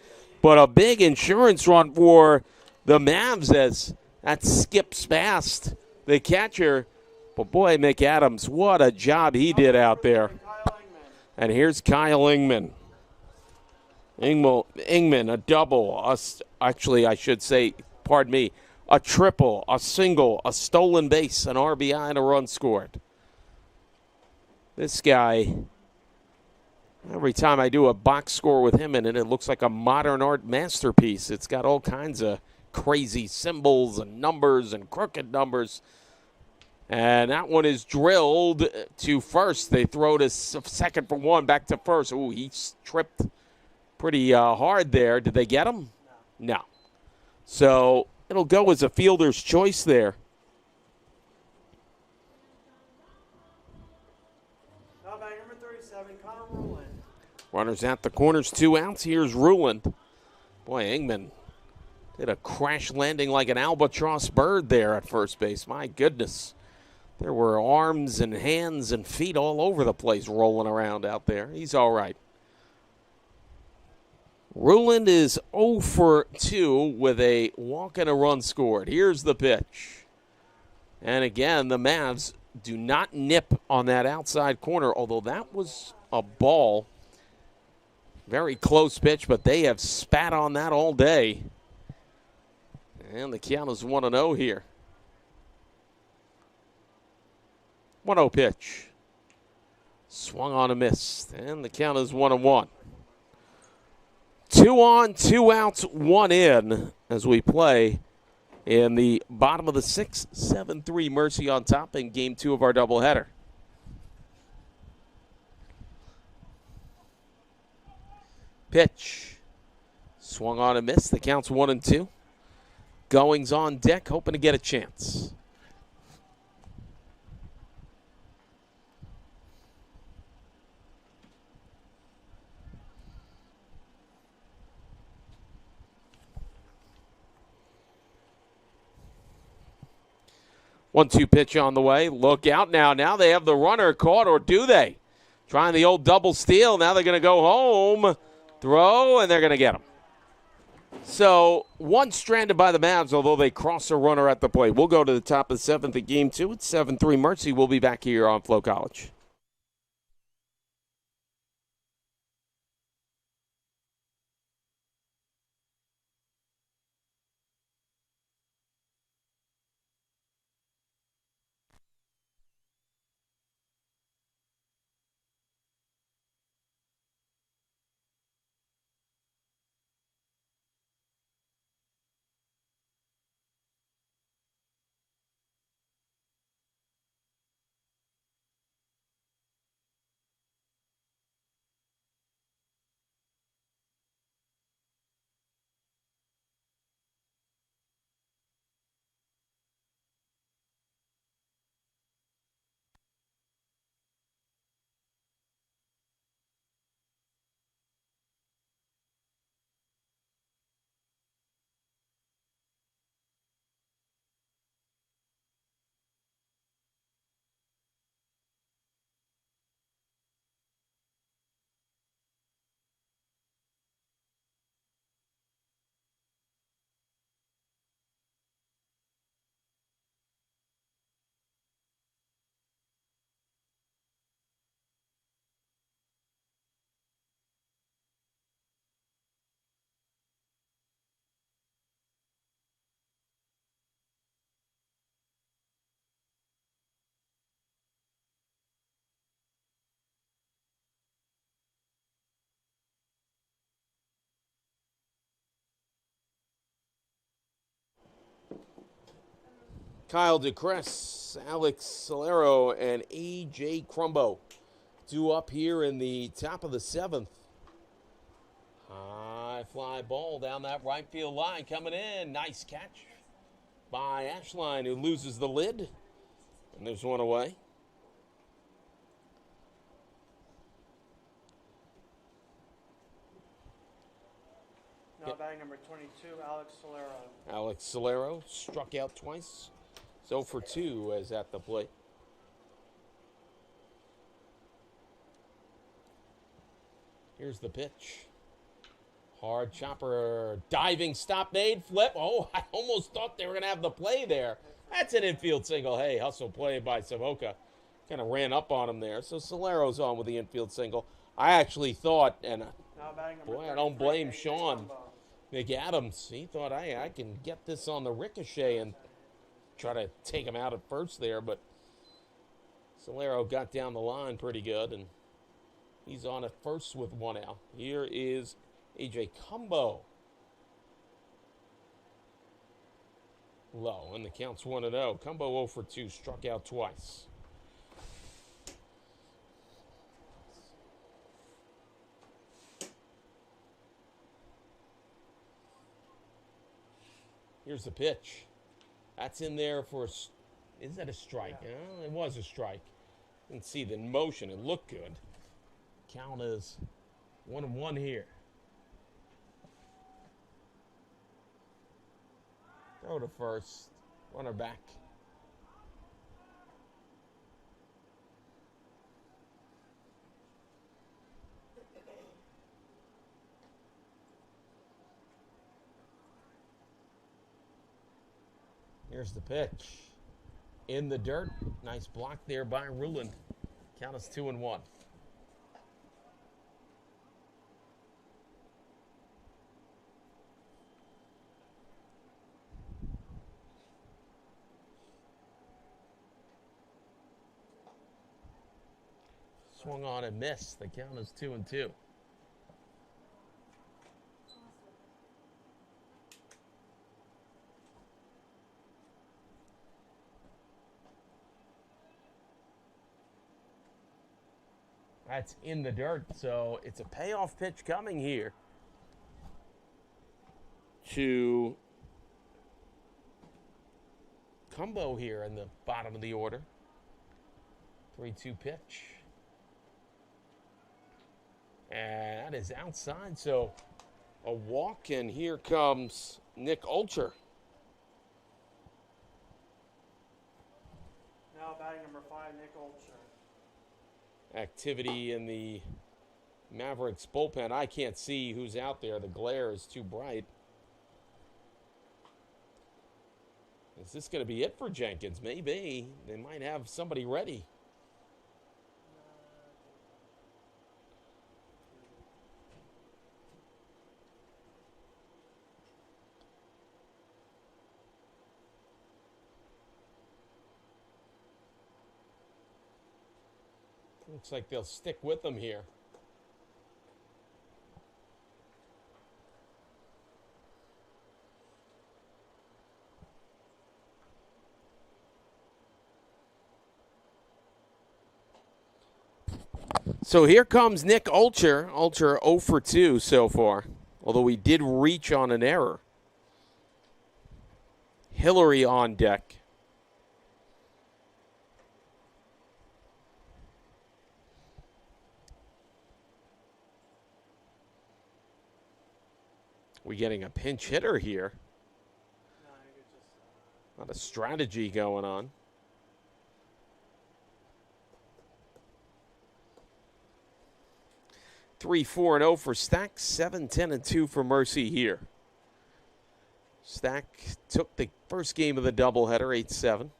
but a big insurance run for the Mavs as that skips past the catcher. But boy, McAdams, what a job he did out there. And here's Kyle Ingman. Ingman, a double. Actually, I should say, pardon me, a triple, a single, a stolen base, an RBI, and a run scored. This guy, every time I do a box score with him in it, it looks like a modern art masterpiece. It's got all kinds of crazy symbols and numbers and crooked numbers. And that one is drilled to first. They throw to second for one, back to first. Ooh, he tripped pretty hard there. Did they get him? No. So it'll go as a fielder's choice there. Runners at the corners, 2 outs. Here's Ruland. Boy, Ingman did a crash landing like an albatross bird there at first base. My goodness. There were arms and hands and feet all over the place rolling around out there. He's all right. Ruland is 0 for 2 with a walk and a run scored. Here's the pitch. And again, the Mavs do not nip on that outside corner, although that was a ball. Very close pitch, but they have spat on that all day. And the count is 1-0 here. 1-0 pitch. Swung on a miss. And the count is 1-1. 2 on, 2 outs, 1 in as we play in the bottom of the 6th, 7-3 Mercy on top in game 2 of our doubleheader. Pitch. Swung on and missed. The count's 1-2. Goings on deck, hoping to get a chance. One-two pitch on the way. Look out now. Now they have the runner caught, or do they? Trying the old double steal. Now they're going to go home. Throw, and they're going to get him. So, one stranded by the Mavs, although they cross a runner at the plate. We'll go to the top of the 7th at game 2. It's 7-3 Mercy. We'll be back here on Flow College. Kyle DeCrest, Alex Solero, and A.J. Crumbo due up here in the top of the 7th. High fly ball down that right field line coming in. Nice catch by Ashline, who loses the lid. And there's one away. Now back batting number 22, Alex Solero. Alex Solero struck out twice. So for 2 as at the plate. Here's the pitch. Hard chopper, diving stop made, flip. Oh, I almost thought they were going to have the play there. That's an infield single. Hey, hustle play by Savoca. Kind of ran up on him there. So Solero's on with the infield single. I actually thought, and Now batting number boy, I don't 33, blame AJ Sean Combo. McAdams. He thought, hey, I can get this on the ricochet and try to take him out at first there. But Solero got down the line pretty good, and he's on at first with 1 out. Here is AJ Combo. Low, and the count's 1-0. Combo 0 for 2, struck out twice. Here's the pitch. That's in there for, is that a strike? Yeah. It was a strike. Didn't see the motion. It looked good. Count is 1-1 here. Throw to first. Runner back. Here's the pitch. In the dirt. Nice block there by Ruland. Count is 2-1. Swung on and missed. The count is 2-2. That's in the dirt, so it's a payoff pitch coming here to Combo here in the bottom of the order. 3-2 pitch. And that is outside, so a walk, and here comes Nick Ulcher. Now batting number 5, Nick Ulcher. Activity in the Mavericks bullpen. I can't see who's out there. The glare is too bright. Is this going to be it for Jenkins? Maybe. They might have somebody ready. Looks like they'll stick with them here. So here comes Nick Ulcher. Ulcher 0 for 2 so far, although he did reach on an error. Hillary on deck. We're getting a pinch hitter here. No, I think it's just, A lot of strategy going on. Three, 4-0 for Stack. 7-10-2 for Mercy here. Stack took the first game of the doubleheader, 8-7.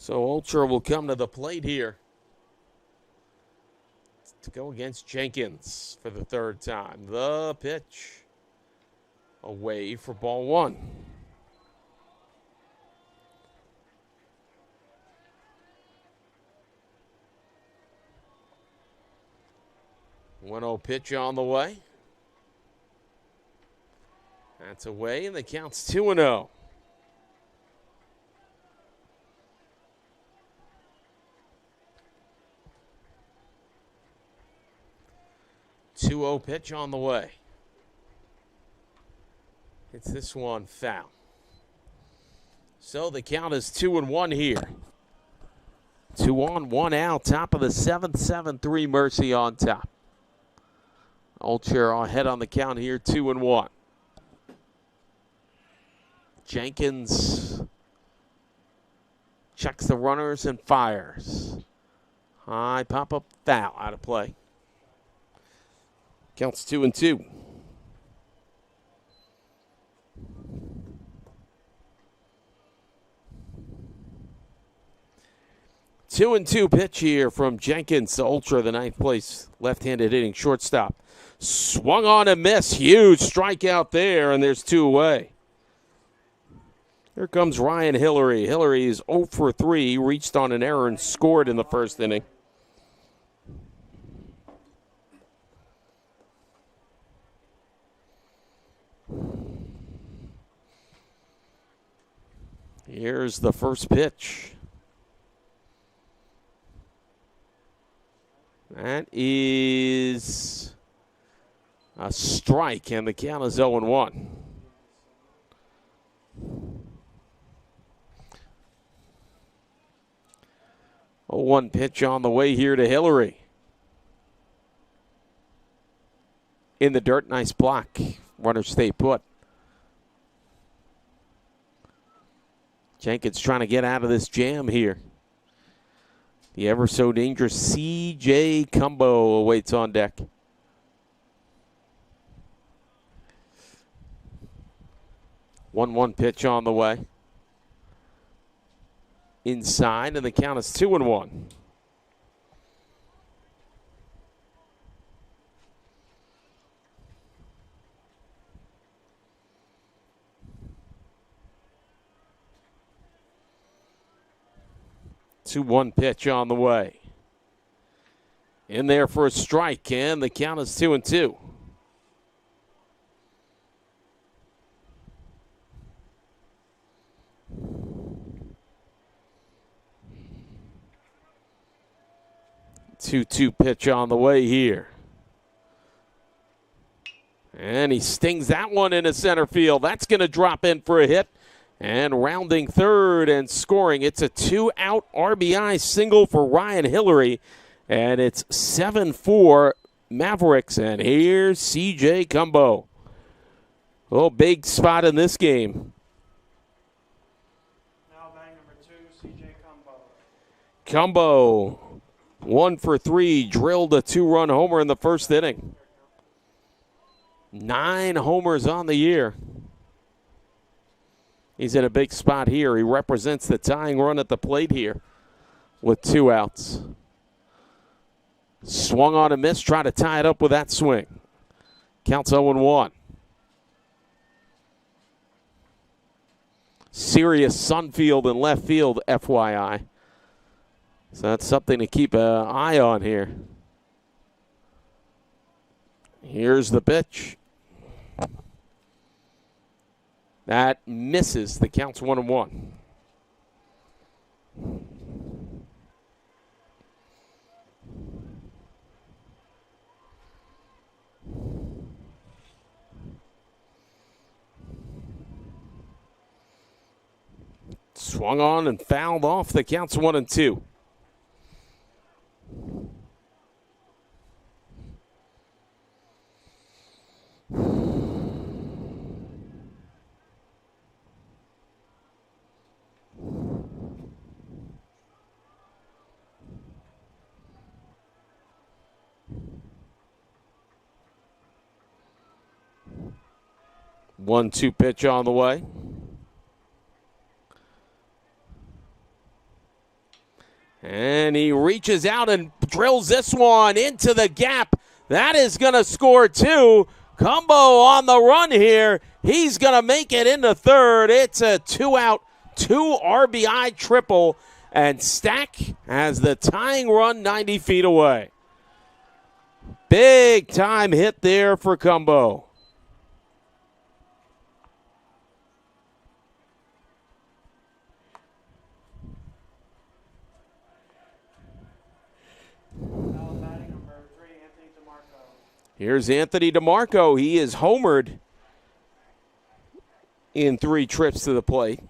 So Ultra will come to the plate here to go against Jenkins for the third time. The pitch away for ball 1. One 0 pitch on the way. That's away, and the count's 2-0. 2-0 pitch on the way. Hits this one foul. So the count is 2-1 here. 2 on, 1 out. Top of the 7th, 7-3 Mercy on top. Ulcher ahead on the count here, 2-1. Jenkins checks the runners and fires. High pop-up foul, out of play. Counts 2-2. Two and two pitch here from Jenkins to Ultra, the 9th place left-handed hitting shortstop. Swung on and missed. Huge strikeout there, and there's 2 away. Here comes Ryan Hillary. Hillary is 0 for 3. He reached on an error and scored in the first inning. Here's the first pitch. That is a strike, and the count is 0-1. A 1 pitch on the way here to Hillary. In the dirt, nice block. Runners stay put. Jenkins trying to get out of this jam here. The ever so dangerous C.J. Cumbo awaits on deck. One pitch on the way. Inside, and the count is 2-1. One pitch on the way. In there for a strike, and the count is 2-2. Two pitch on the way here. And he stings that one into center field. That's going to drop in for a hit. And rounding third and scoring. It's a 2-out RBI single for Ryan Hillary. And it's 7-4 Mavericks. And here's C.J. Cumbo. Oh, big spot in this game. Now batting number 2, C.J. Cumbo. Cumbo, 1 for 3, drilled a 2-run homer in the first inning. 9 homers on the year. He's in a big spot here. He represents the tying run at the plate here with 2 outs. Swung on a miss, try to tie it up with that swing. Counts 0-1. Serious Sunfield and left field, FYI. So that's something to keep an eye on here. Here's the pitch. That misses. The count's 1-1. Swung on and fouled off. The count's 1-2. One-two pitch on the way. And he reaches out and drills this one into the gap. That is going to score 2. Cumbo on the run here. He's going to make it into third. It's a 2-out, 2 RBI triple. And Stack has the tying run 90 feet away. Big time hit there for Cumbo. Here's Anthony DeMarco. He is homered in 3 trips to the plate.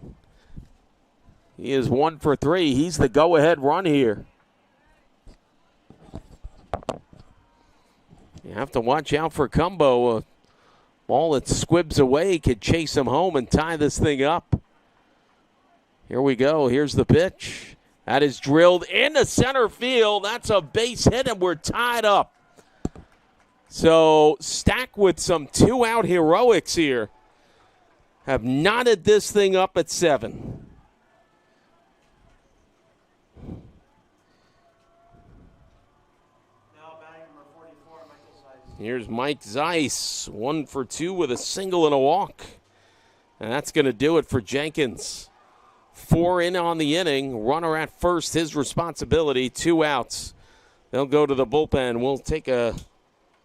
He is 1 for 3. He's the go-ahead run here. You have to watch out for Cumbo. A ball that squibs away could chase him home and tie this thing up. Here we go. Here's the pitch. That is drilled into center field. That's a base hit, and we're tied up. So Stack with some two-out heroics here have knotted this thing up at 7. Here's Mike Zeiss, 1 for 2 with a single and a walk. And that's going to do it for Jenkins. 4 in on the inning. Runner at first, his responsibility. 2 outs. They'll go to the bullpen. We'll take a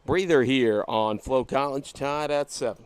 breather here on Flo College, tied at 7.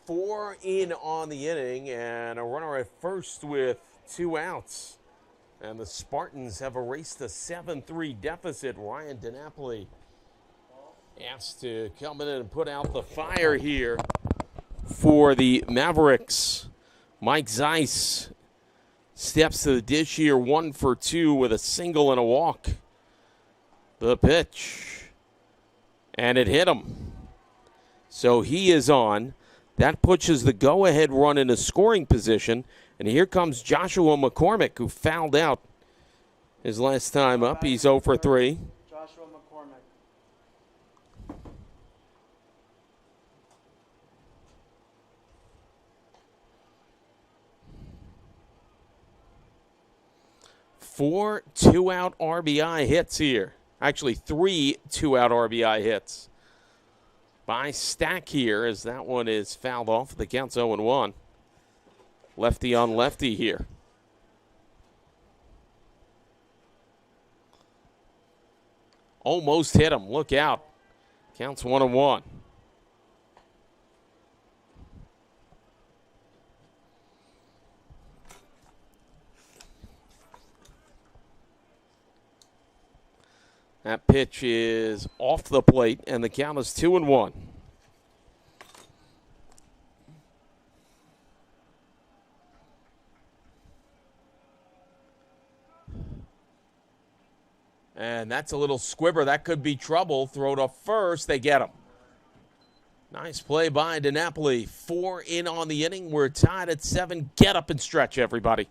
Four in on the inning, and a runner at first with 2 outs. And the Spartans have erased a 7-3 deficit. Ryan DiNapoli asked to come in and put out the fire here for the Mavericks. Mike Zeiss steps to the dish here, 1 for 2 with a single and a walk. The pitch, and it hit him. So he is on. That pushes the go-ahead run into scoring position. And here comes Joshua McCormick, who fouled out his last time up. He's 0 for 3. Joshua McCormick. Four two-out RBI hits here. Actually, 3 two-out RBI hits by Stack here, as that one is fouled off. The count's 0-1. Lefty on lefty here. Almost hit him. Look out. Counts 1-1. That pitch is off the plate, and the count is 2-1. And that's a little squibber. That could be trouble. Throw to first. They get him. Nice play by DiNapoli. 4 in on the inning. We're tied at 7. Get up and stretch, everybody.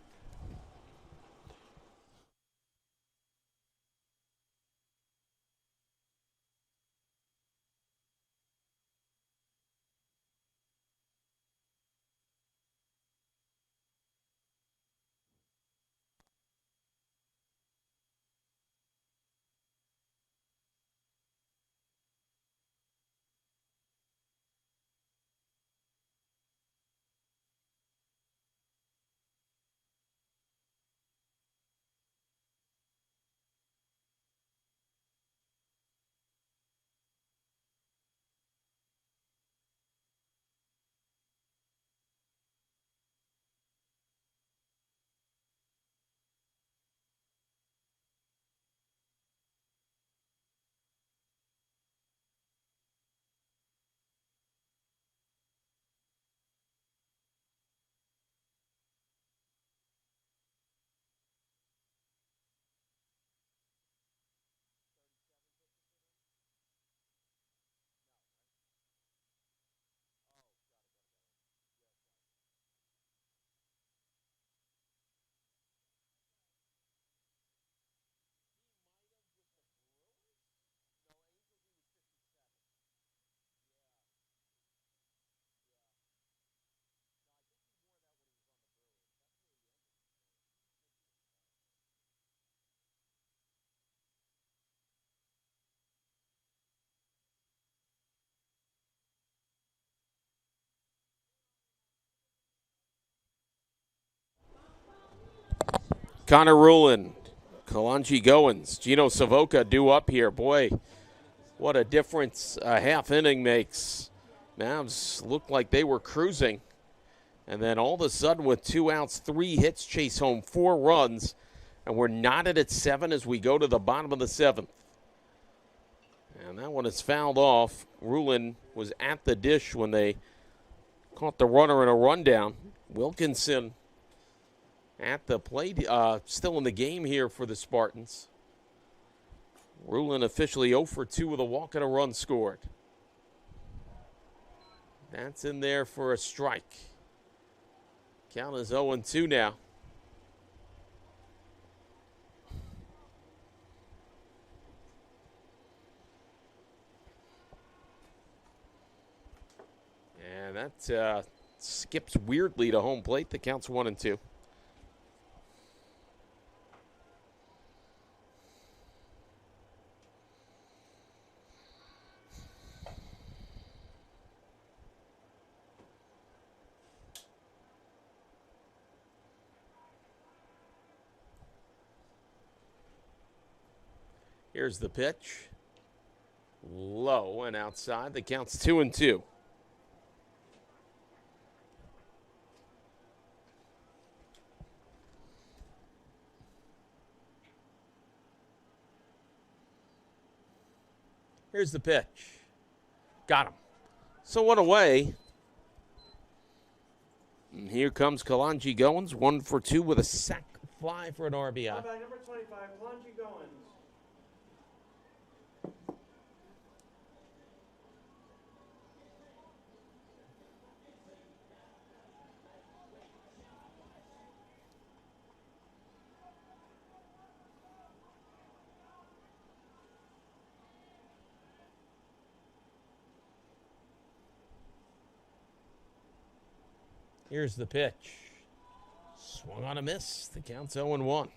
Connor Rulin, Kalanji Goins, Gino Savoca due up here. Boy, what a difference a half inning makes. Mavs looked like they were cruising. And then all of a sudden with 2 outs, 3 hits, chase home 4 runs. And we're knotted at 7 as we go to the bottom of the 7th. And that one is fouled off. Rulin was at the dish when they caught the runner in a rundown. Wilkinson at the plate, still in the game here for the Spartans. Rulin officially 0 for 2 with a walk and a run scored. That's in there for a strike. Count is 0-2 now. And that skips weirdly to home plate. The count's 1-2. Here's the pitch. Low and outside. The count's 2-2. Here's the pitch. Got him. So what a way. And here comes Kalanji Goins, 1 for 2 with a sac fly for an RBI. Number 25, Kalanji Goins. Here's the pitch. Swung on a miss. The count's 0-1.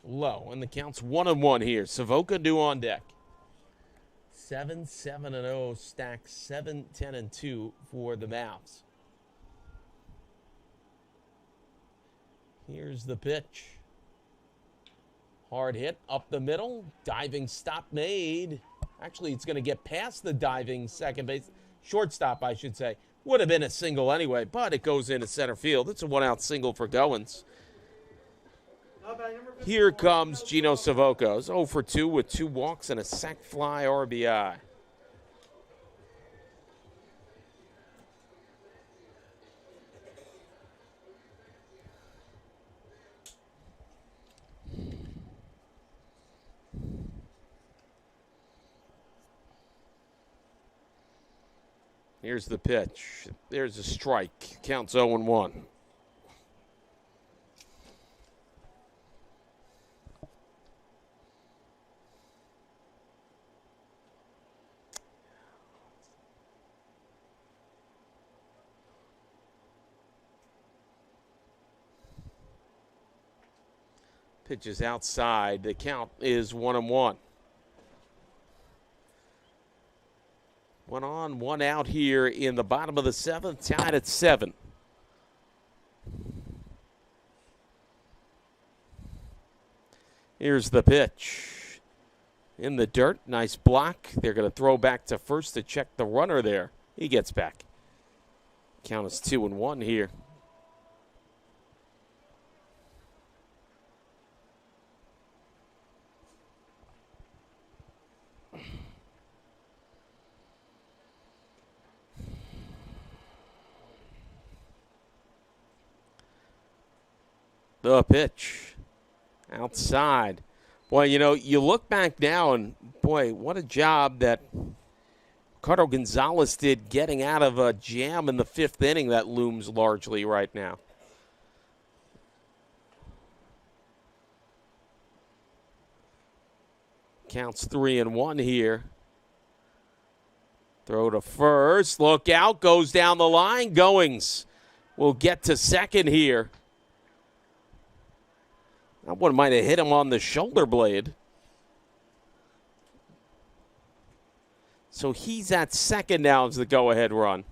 Low, and the count's 1-1 here. Savoca due on deck. 7-7-0 stack, 7-10-2 for the Mavs. Here's the pitch. Hard hit up the middle. Diving stop made. Actually, it's going to get past the diving second base. Shortstop, I should say. Would have been a single anyway, but it goes into center field. It's a 1-out single for Goins. Here comes Gino Savoca. 0 for 2 with 2 walks and a sac fly RBI. Here's the pitch. There's a strike. Counts 0-1. Pitch is outside. The count is 1-1. 1 on, 1 out here in the bottom of the 7th, tied at 7. Here's the pitch. In the dirt, nice block. They're going to throw back to first to check the runner there. He gets back. Count is 2-1 here. The pitch. Outside. Boy, you know, you look back now and, boy, what a job that Ricardo Gonzalez did getting out of a jam in the 5th inning that looms largely right now. Counts 3-1 here. Throw to first. Look out. Goes down the line. Goings will get to second here. That one might have hit him on the shoulder blade. So he's at second now as the go-ahead run.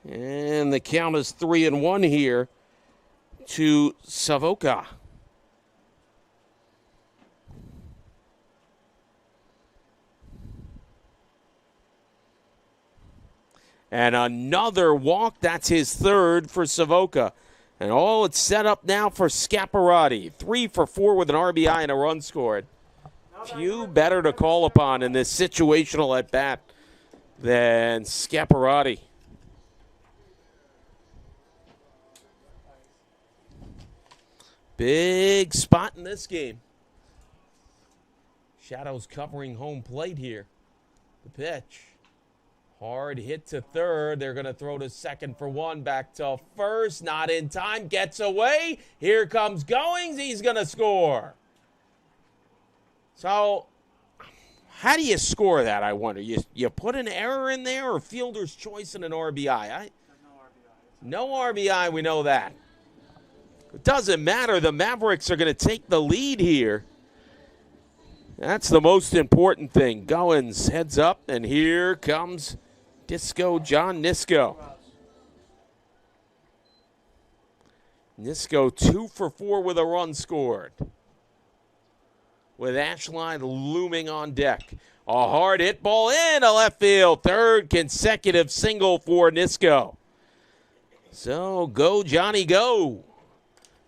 And the count is 3-1 here to Savoca. And another walk. That's his 3rd for Savoca. And all it's set up now for Scaparrotti. 3 for 4 with an RBI and a run scored. Few better to call upon in this situational at-bat than Scaparrotti. Big spot in this game. Shadows covering home plate here. The pitch. Hard hit to third. They're going to throw to second for 1. Back to first. Not in time. Gets away. Here comes Goings. He's going to score. So, how do you score that, I wonder? You put an error in there or fielder's choice and an RBI? No RBI, we know that. It doesn't matter. The Mavericks are going to take the lead here. That's the most important thing. Goins heads up, and here comes John Nisko. Nisko 2 for 4 with a run scored. With Ashline looming on deck. A hard hit ball into left field. 3rd consecutive single for Nisko. So go, Johnny, go.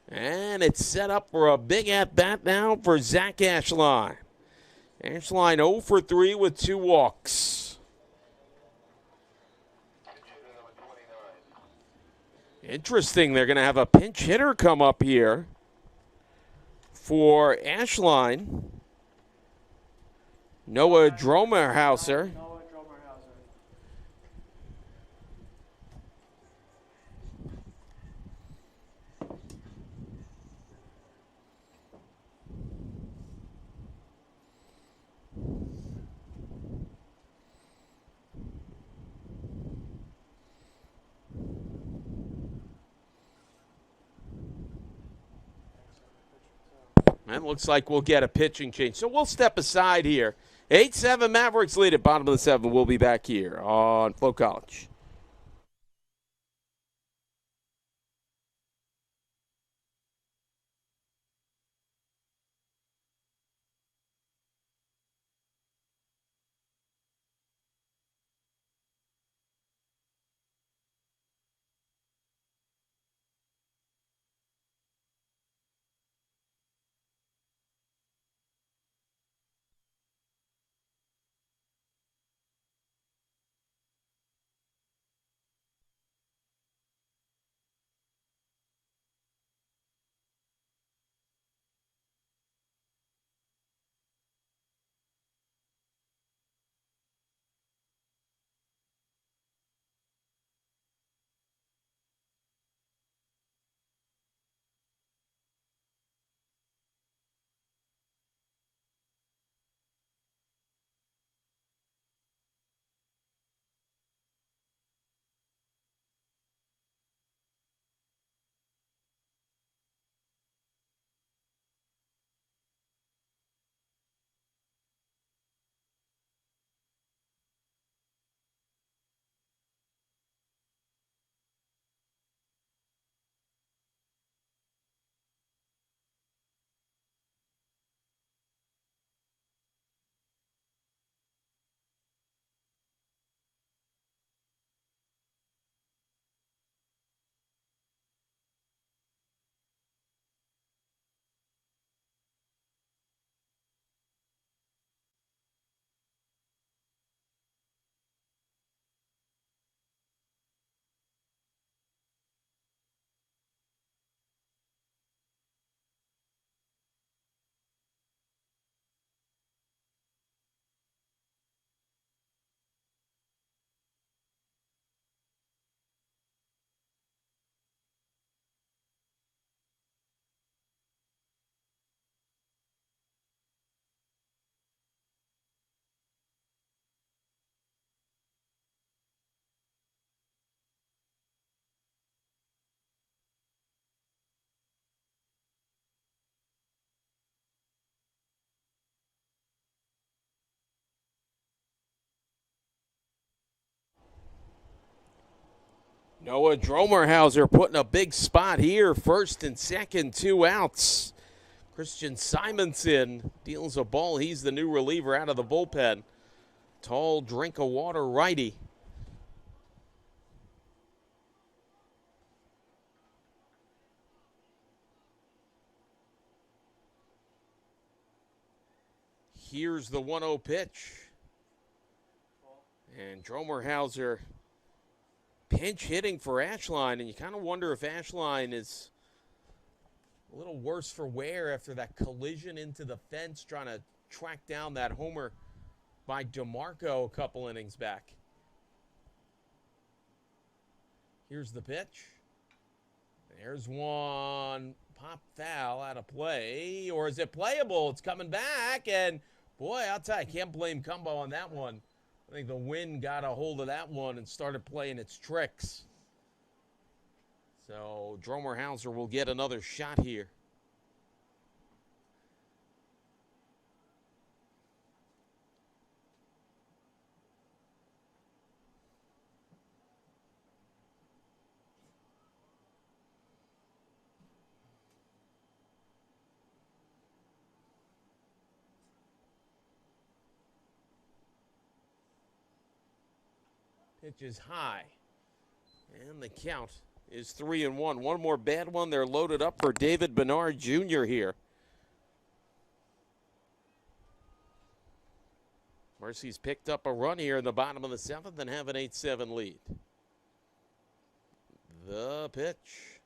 And it's set up for a big at-bat now for Zach Ashline. Ashline 0 for 3 with 2 walks. Interesting, they're going to have a pinch hitter come up here for Ashline. Noah Dromerhauser. And it looks like we'll get a pitching change. So we'll step aside here. 8-7 Mavericks lead at bottom of the 7th. We'll be back here on Flow College. Noah Dromerhauser putting a big spot here. First and second, 2 outs. Christian Simonson deals a ball. He's the new reliever out of the bullpen. Tall drink of water righty. Here's the 1-0 pitch. And Dromerhauser pinch hitting for Ashline, and you kind of wonder if Ashline is a little worse for wear after that collision into the fence, trying to track down that homer by DeMarco a couple innings back. Here's the pitch. There's one. Pop foul out of play. Or is it playable? It's coming back, and boy, I'll tell you, I can't blame Cumbo on that one. I think the wind got a hold of that one and started playing its tricks. So Dromerhauser will get another shot here. Pitch is high. And the count is 3-1. One more bad one. They're loaded up for David Bernard Jr. here. Mercy's picked up a run here in the bottom of the 7th and have an 8-7 lead. The pitch.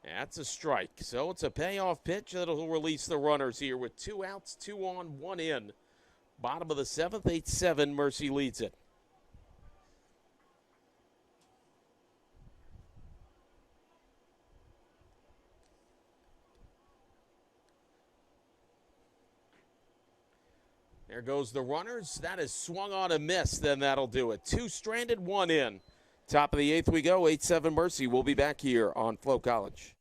That's a strike. So it's a payoff pitch that'll release the runners here with 2 outs, 2 on, 1 in. Bottom of the 7th, 8-7. Mercy leads it. There goes the runners. That is swung on a miss. Then that'll do it. 2 stranded, 1 in. Top of the 8th we go. 8-7 Mercy. We'll be back here on Flow College.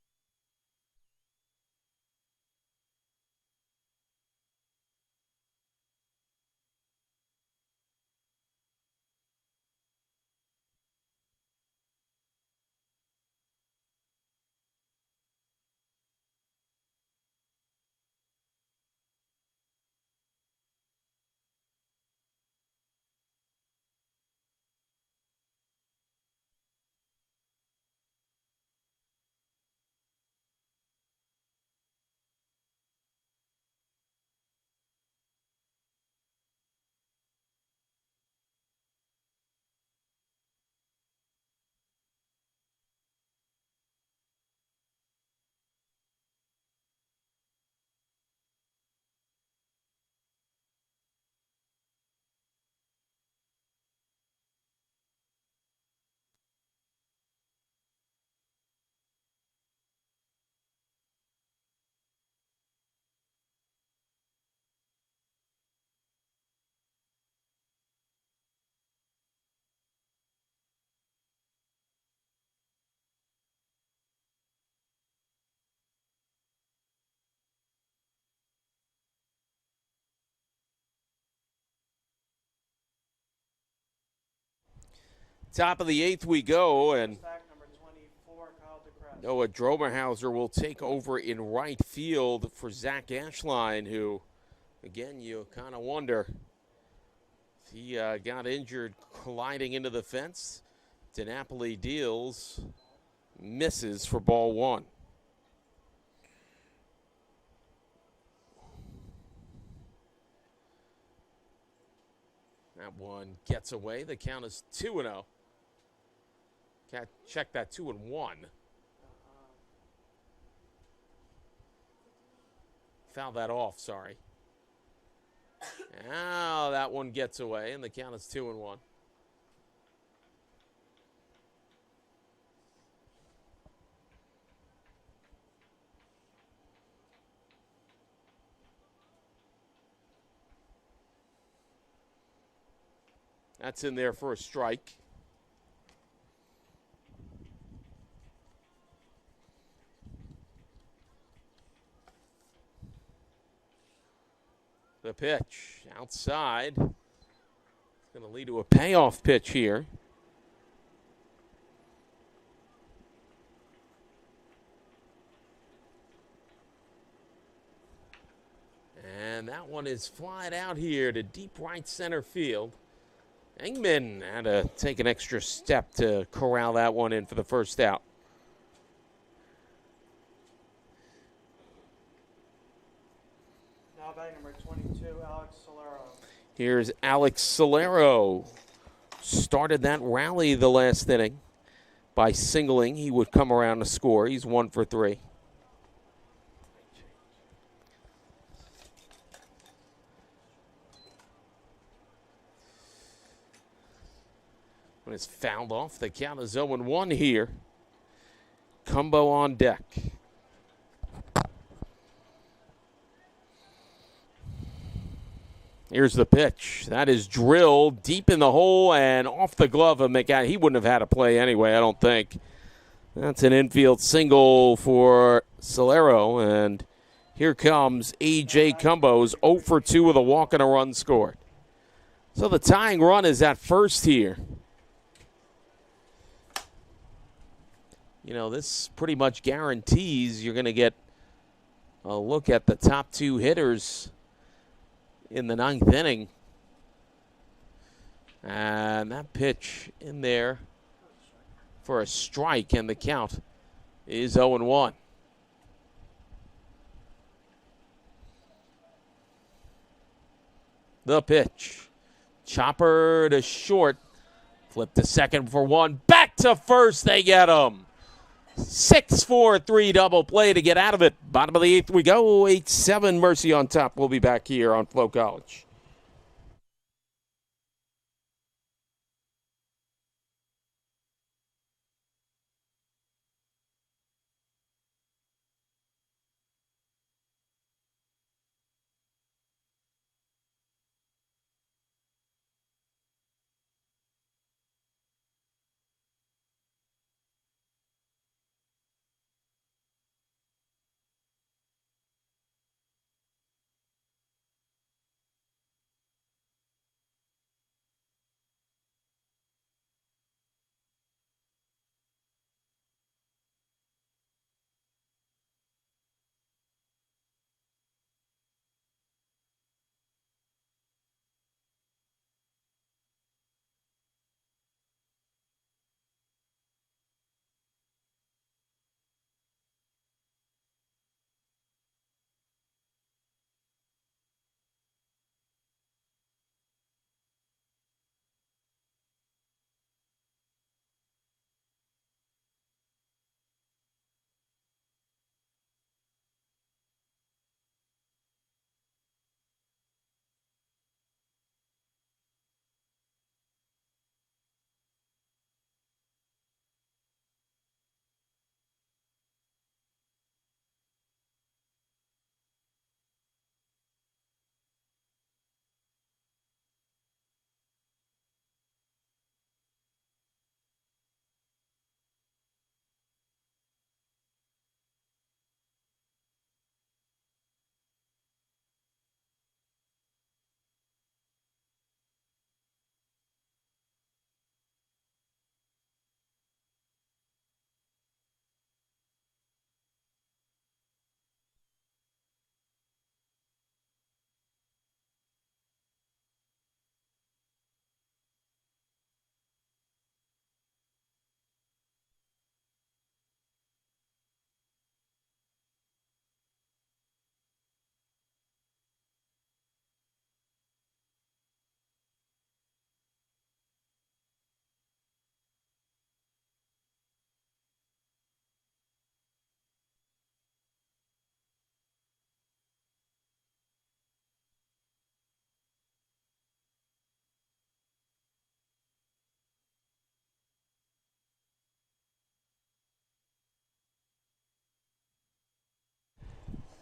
Top of the 8th we go, and Number 24, Kyle DeCrest. Noah Dromerhauser will take over in right field for Zach Ashline, who, again, you kind of wonder if he got injured colliding into the fence. DiNapoli deals, misses for ball 1. That one gets away. The count is 2-0. Check that 2-1. Foul that off, sorry. Now that one gets away, and the count is 2-1. That's in there for a strike. The pitch outside. It's going to lead to a payoff pitch here. And that one is flying out here to deep right center field. Engman had to take an extra step to corral that one in for the first out. Now batting number 22, Alex Solero. Here's Alex Solero. Started that rally the last inning by singling. He would come around to score. He's 1 for 3. When it's fouled off, the count is 0-1 here. Cumbo on deck. Here's the pitch. That is drilled deep in the hole and off the glove of McAdams. He wouldn't have had a play anyway, I don't think. That's an infield single for Solero, and here comes A.J. Cumbo's 0 for 2 with a walk and a run scored. So the tying run is at first here. You know, this pretty much guarantees you're going to get a look at the top 2 hitters in the 9th inning. And that pitch in there for a strike, and the count is 0-1. The pitch. Chopper to short. Flip to second for 1. Back to first. They get him. 6-4-3 double play to get out of it. Bottom of the 8th we go. 8-7 Mercy on top. We'll be back here on Flow College.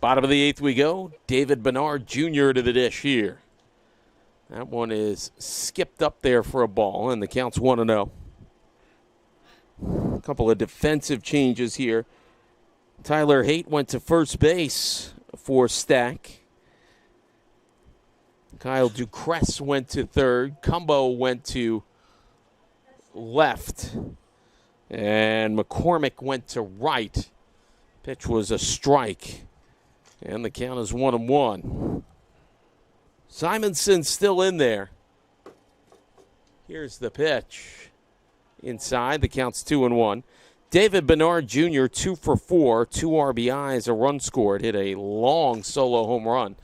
Bottom of the 8th we go. David Bernard Jr. to the dish here. That one is skipped up there for a ball, and the count's 1-0. A couple of defensive changes here. Tyler Haight went to first base for Stack. Kyle Ducrest went to third. Cumbo went to left. And McCormick went to right. Pitch was a strike. And the count is 1-1. Simonson's still in there. Here's the pitch. Inside, the count's 2-1. David Bernard Jr., 2 for 4, 2 RBIs, a run scored, hit a long solo home run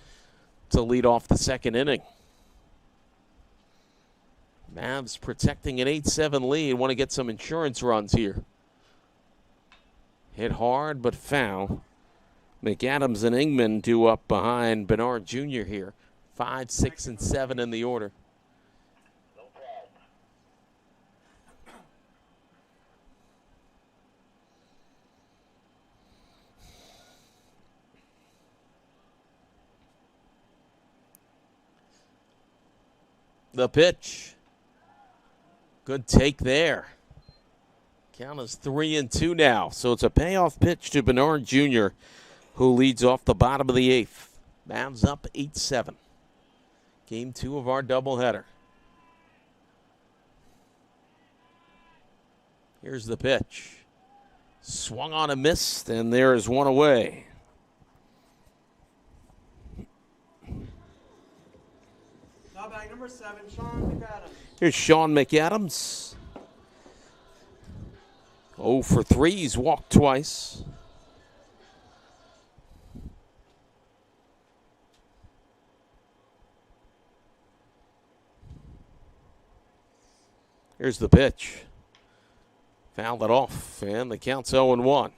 to lead off the second inning. Mavs protecting an 8-7 lead. Want to get some insurance runs here. Hit hard but foul. McAdams and Ingman due up behind Bernard Jr. here. 5, 6, and 7 in the order. The pitch. Good take there. Count is 3-2 now. So it's a payoff pitch to Bernard Jr., who leads off the bottom of the 8th. Mavs up 8-7. Game 2 of our doubleheader. Here's the pitch. Swung on and missed, and there is one away. Now back number 7, Sean McAdams. Here's Sean McAdams. 0 for 3. He's walked twice. Here's the pitch. Fouled it off, and the count's 0-1.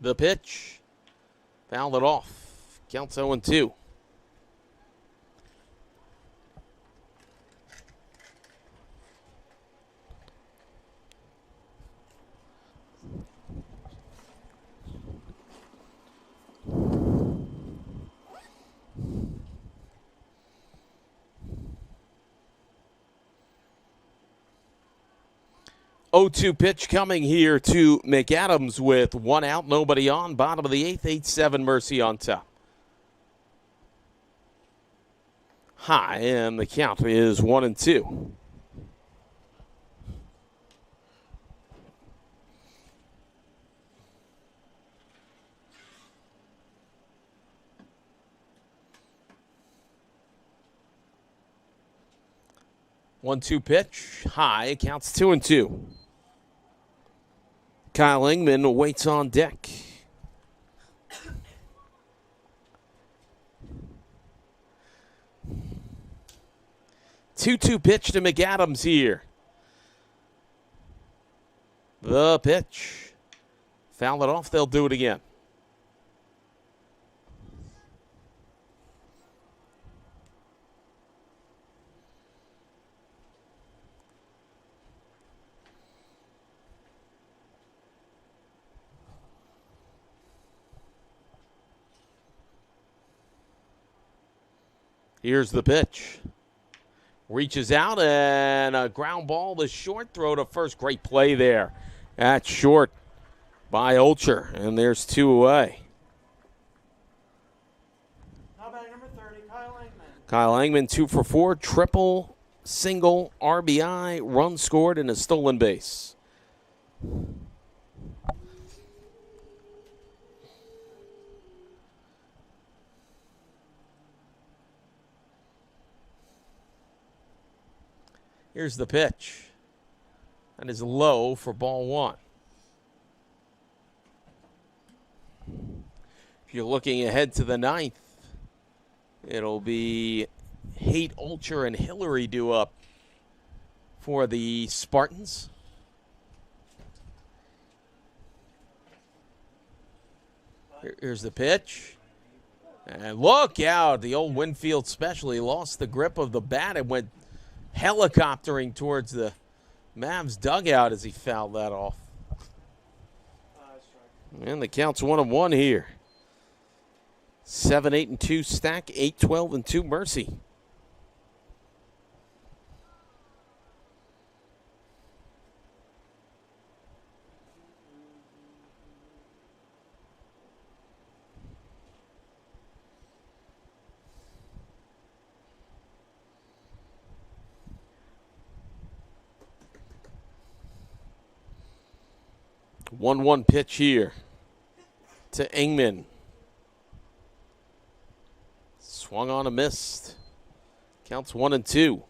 The pitch. Fouled it off. Counts 0-2. Oh-2 pitch coming here to McAdams with 1 out, nobody on. Bottom of the 8th, 8-7 Mercy on top. High, and the count is 1-2. One-two pitch, high, counts 2-2. Kyle Ingman waits on deck. Two-two pitch to McAdams here. The pitch. Foul it off, they'll do it again. Here's the pitch. Reaches out and a ground ball to short. Throw to first. Great play there. That's short by Olcher. And there's 2 away. Now back number 30, Kyle Ingman. Kyle Ingman 2 for 4. Triple, single, RBI, run scored, and a stolen base. Here's the pitch. That is low for ball 1. If you're looking ahead to the 9th, it'll be Haight, Olcher, and Hillary due up for the Spartans. Here's the pitch. And look out. The old Winfield special. He lost the grip of the bat and went helicoptering towards the Mavs dugout as he fouled that off. And the count's 1-1 here. 7-8-2 Stack, 8-12-2 Mercy. 1-1 pitch here to Ingman. Swung on and missed. Counts 1-2.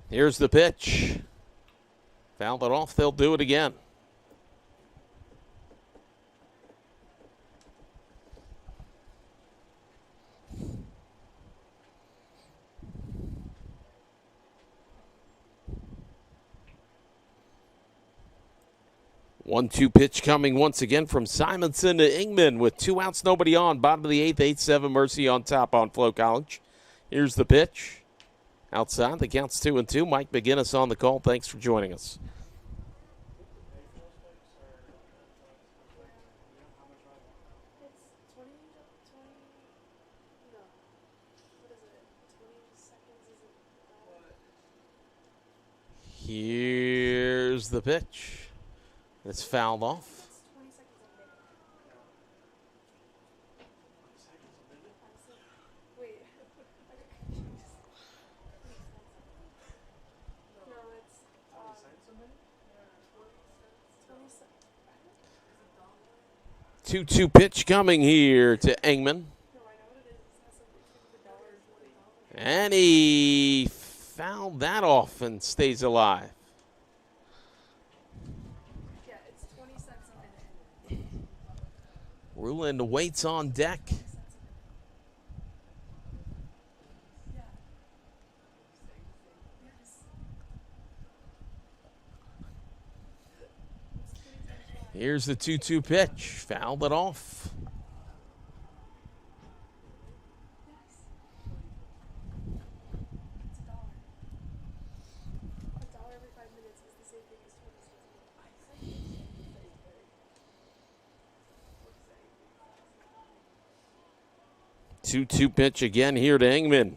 Here's the pitch. Fouled it off. They'll do it again. One-two pitch coming once again from Simonson to Ingman with 2 outs, nobody on. Bottom of the 8th, 8-7 Mercy on top on Flow College. Here's the pitch. Outside, the count's 2-2. Mike McGinnis on the call. Thanks for joining us. Here's the pitch. It's fouled off. Two-two pitch coming here to Engman. And he fouled that off and stays alive. Yeah, it's 20 cents a minute. Ruland waits on deck. Here's the 2-2 pitch. Fouled it off. Two pitch again here to Ingman.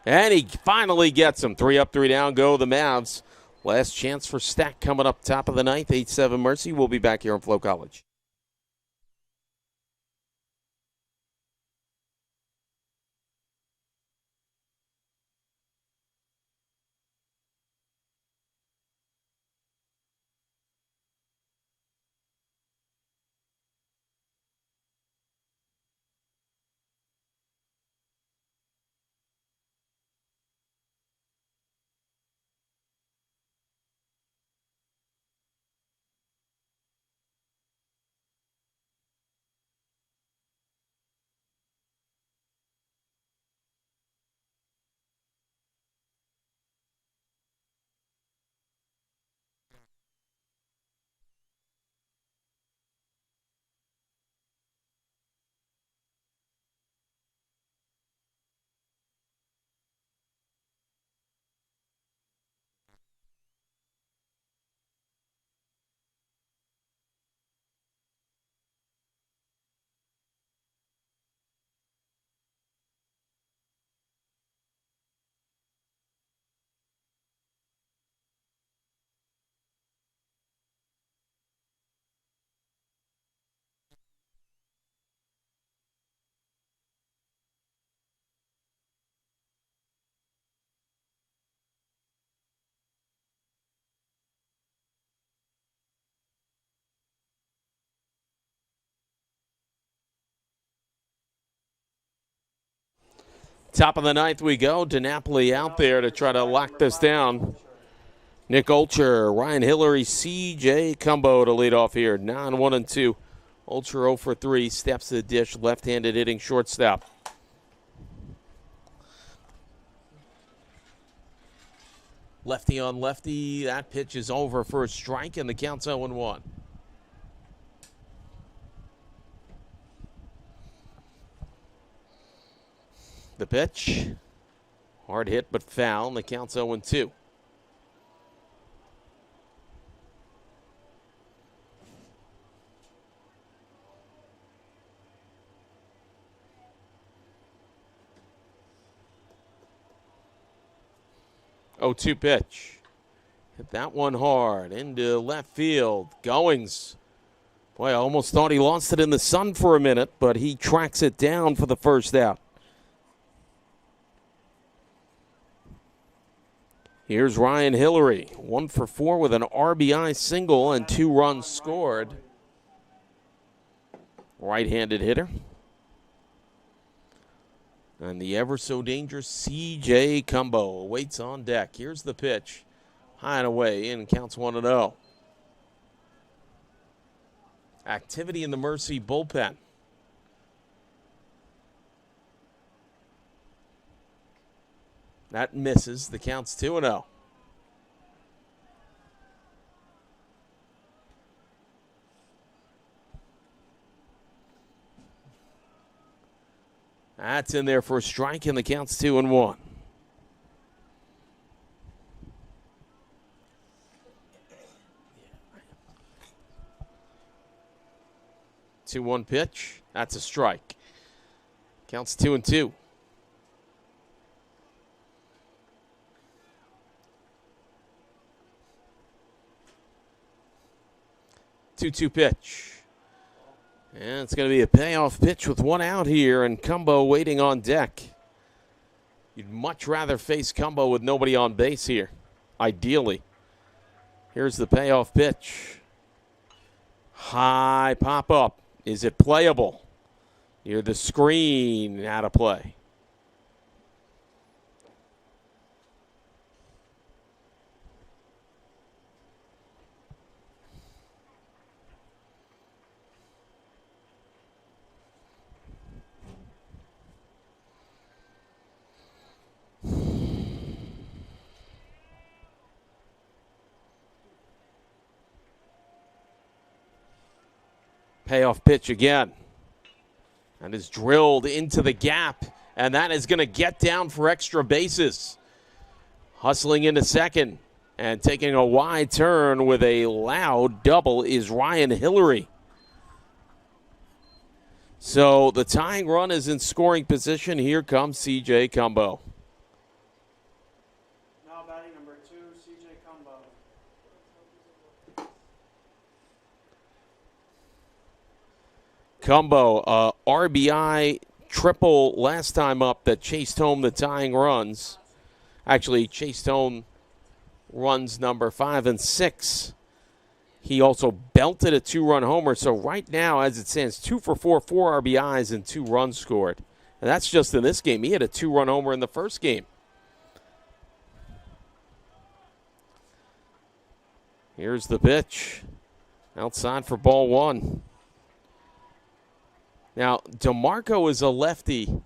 And he finally gets him. 3 up, 3 down, go the Mavs. Last chance for Stack coming up top of the 9th, 8-7 Mercy. We'll be back here on Flow College. Top of the 9th we go. DiNapoli out there to try to lock this down. Nick Olcher, Ryan Hillary, C.J. Cumbo to lead off here. 9-1-2. Olcher 0 for 3. Steps to the dish. Left-handed hitting shortstop. Lefty on lefty. That pitch is over for a strike, and the count's 0-1. The pitch. Hard hit, but foul, and the count's 0-2. 0-2 pitch. Hit that one hard into left field. Goings. Boy, I almost thought he lost it in the sun for a minute, but he tracks it down for the first out. Here's Ryan Hillary, 1 for 4 with an RBI single and 2 runs scored. Right-handed hitter. And the ever-so-dangerous C.J. Cumbo awaits on deck. Here's the pitch. High and away, in counts 1-0. Activity in the Mercy bullpen. That misses. The count's 2-0. That's in there for a strike, and the count's 2-1. 2-1 pitch. That's a strike. Counts 2-2. Two pitch. And it's going to be a payoff pitch with 1 out here, and Cumbo waiting on deck. You'd much rather face Cumbo with nobody on base here, ideally. Here's the payoff pitch. High pop up. Is it playable? Near the screen, out of play. Payoff pitch again. That is drilled into the gap, and that is going to get down for extra bases. Hustling into second and taking a wide turn with a loud double is Ryan Hillary. So the tying run is in scoring position. Here comes C.J. Cumbo. Now batting number 2, C.J. Cumbo. Cumbo, RBI triple last time up that chased home the tying runs. Actually, chased home runs number 5 and 6. He also belted a 2-run homer. So right now, as it stands, 2 for 4, 4 RBIs and 2 runs scored. And that's just in this game. He had a 2-run homer in the first game. Here's the pitch. Outside for ball 1. Now, DeMarco is a lefty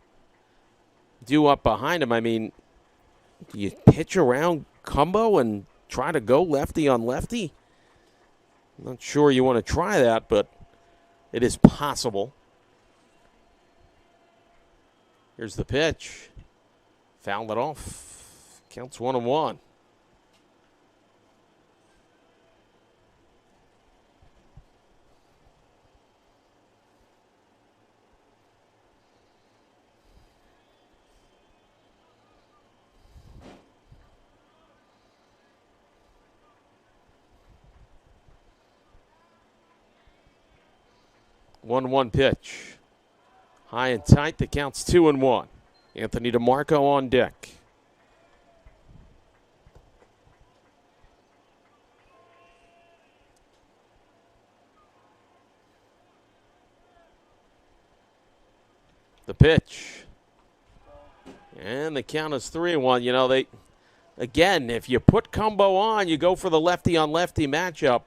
due up behind him. I mean, do you pitch around Cumbo and try to go lefty on lefty? I'm not sure you want to try that, but it is possible. Here's the pitch. Fouled it off. Counts 1-1. One pitch. High and tight. The count's 2-1. Anthony DeMarco on deck. The pitch. And the count is 3-1. You know, again, if you put Cumbo on, you go for the lefty on lefty matchup.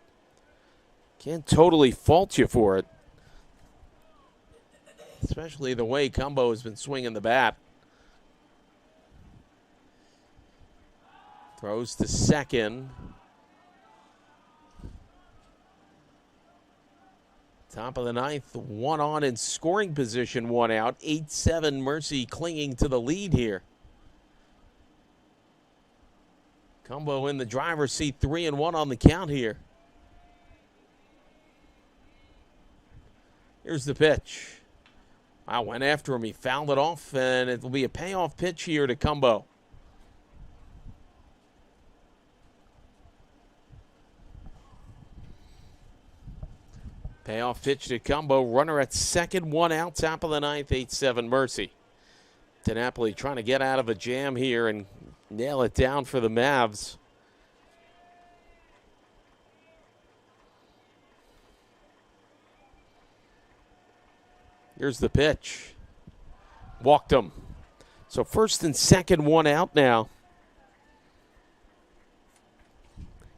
Can't totally fault you for it. Especially the way Cumbo has been swinging the bat. Throws to second. Top of the 9th, 1 on in scoring position, 1 out. 8-7 Mercy clinging to the lead here. Cumbo in the driver's seat, 3-1 on the count here. Here's the pitch. I went after him. He fouled it off, and it will be a payoff pitch here to Cumbo. Payoff pitch to Combo. Runner at second, 1 out, top of the ninth, 8-7 Mercy. DiNapoli trying to get out of a jam here and nail it down for the Mavs. Here's the pitch. Walked him. So first and second, 1 out now.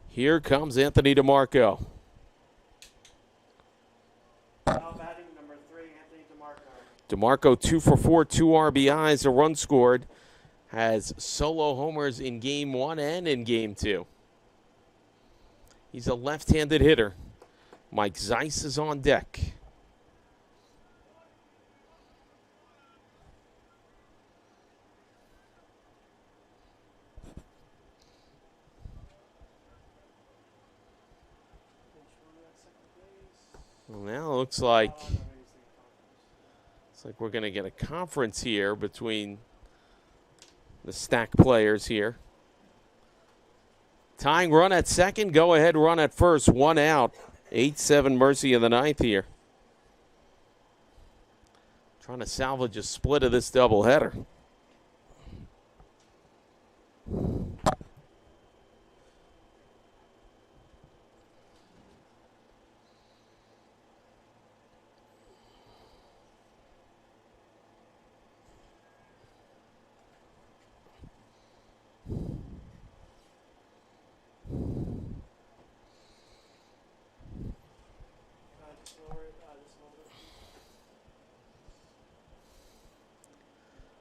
Here comes Anthony DeMarco. Now batting number 3, Anthony DeMarco. DeMarco 2 for 4, 2 RBIs, a run scored. Has solo homers in game 1 and in game 2. He's a left-handed hitter. Mike Zeiss is on deck. Well, now it looks like we're going to get a conference here between the stack players here. Tying run at second, go ahead run at first, 1 out. 8-7 Mercy in the ninth here. Trying to salvage a split of this doubleheader.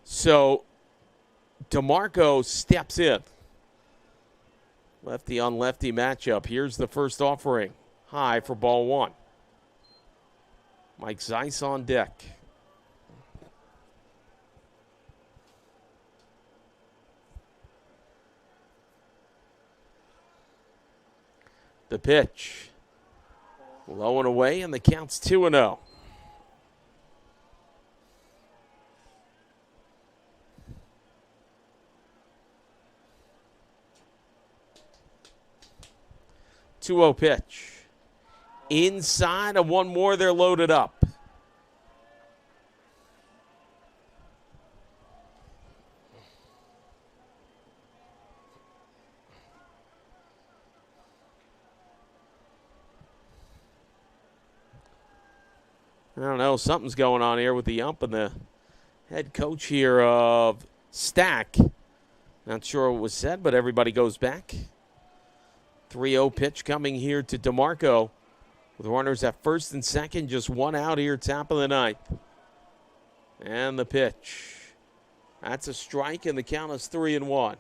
So DeMarco steps in. Lefty on lefty matchup. Here's the first offering. High for ball 1. Mike Zeiss on deck. The pitch. Low and away, and the count's 2-0. Pitch. Inside of one more, they're loaded up. I don't know, something's going on here with the ump and the head coach here of Stack. Not sure what was said, but everybody goes back. 3-0 pitch coming here to DeMarco with runners at first and second, just 1 out here, top of the ninth. And the pitch. That's a strike, and the count is 3-1.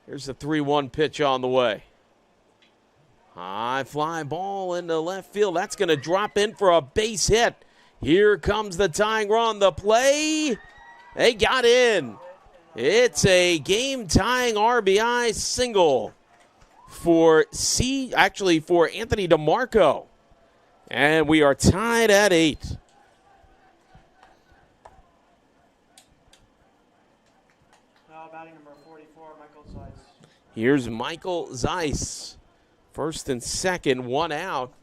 Here's the 3-1 pitch on the way. High fly ball into left field. That's going to drop in for a base hit. Here comes the tying run. The play. They got in. It's a game-tying RBI single for Anthony DeMarco. And we are tied at 8. Now batting number 44, Michael Zeiss. Here's Michael Zeiss. First and second, 1 out.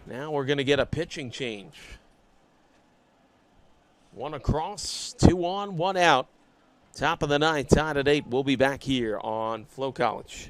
Now we're going to get a pitching change. 1 across, 2 on, 1 out. Top of the ninth, tied at 8. We'll be back here on Flow College.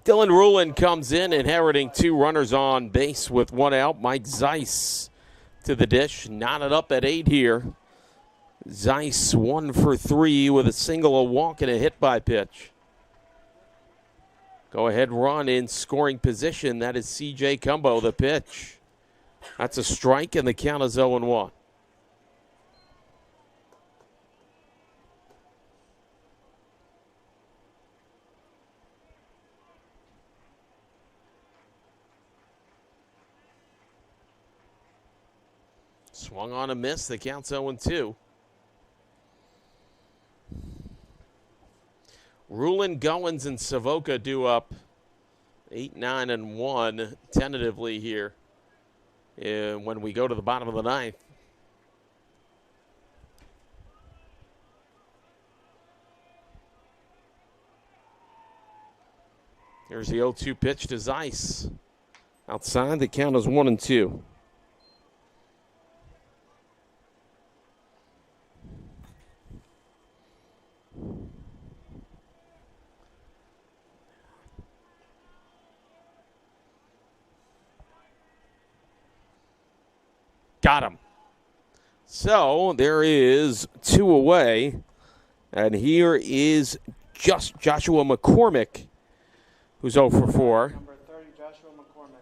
Dylan Rulin comes in, inheriting 2 runners on base with 1 out. Mike Zeiss to the dish, knotted up at 8 here. Zeiss 1 for 3 with a single, a walk, and a hit by pitch. Go ahead run in scoring position. That is C.J. Cumbo, the pitch. That's a strike, and the count is 0-1. Swung on a miss. The count's 0-2. Rulin, Goins, and Savoca do up 8, 9, and 1 tentatively here when we go to the bottom of the 9th. Here's the 0-2 pitch to Zeiss. Outside, the count is 1-2. Got him. So there is 2 away. And here is just Joshua McCormick, who's 0 for 4. Number 30, Joshua McCormick.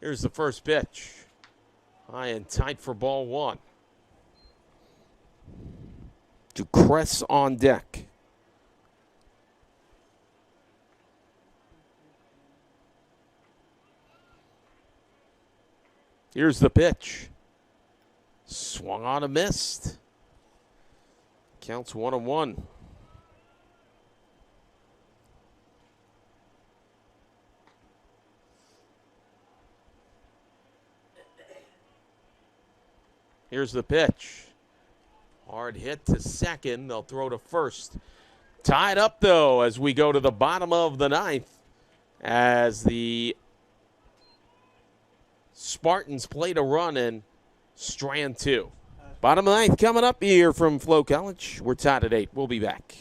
Here's the first pitch. High and tight for ball 1. Ducrest on deck. Here's the pitch. Swung on a missed. Counts 1-1. Here's the pitch. Hard hit to second. They'll throw to first. Tied up, though, as we go to the bottom of the 9th, as the Spartans played a run in strand 2. Bottom of the 9th coming up here from Flo College. We're tied at 8. We'll be back.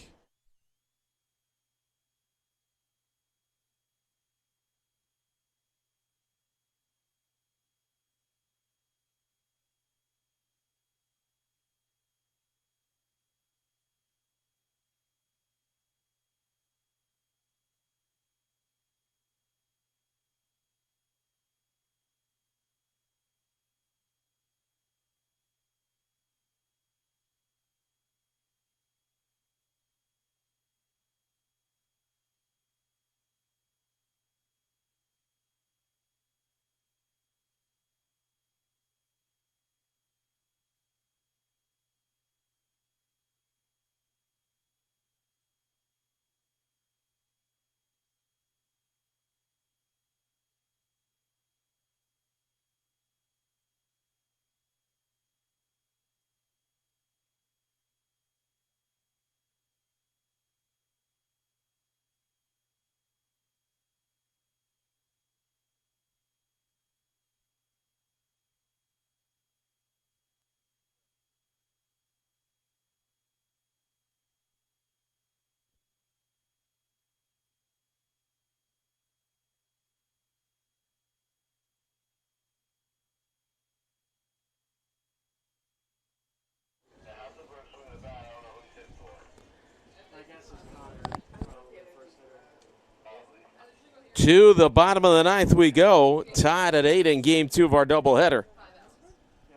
To the bottom of the 9th we go, tied at 8 in game 2 of our doubleheader.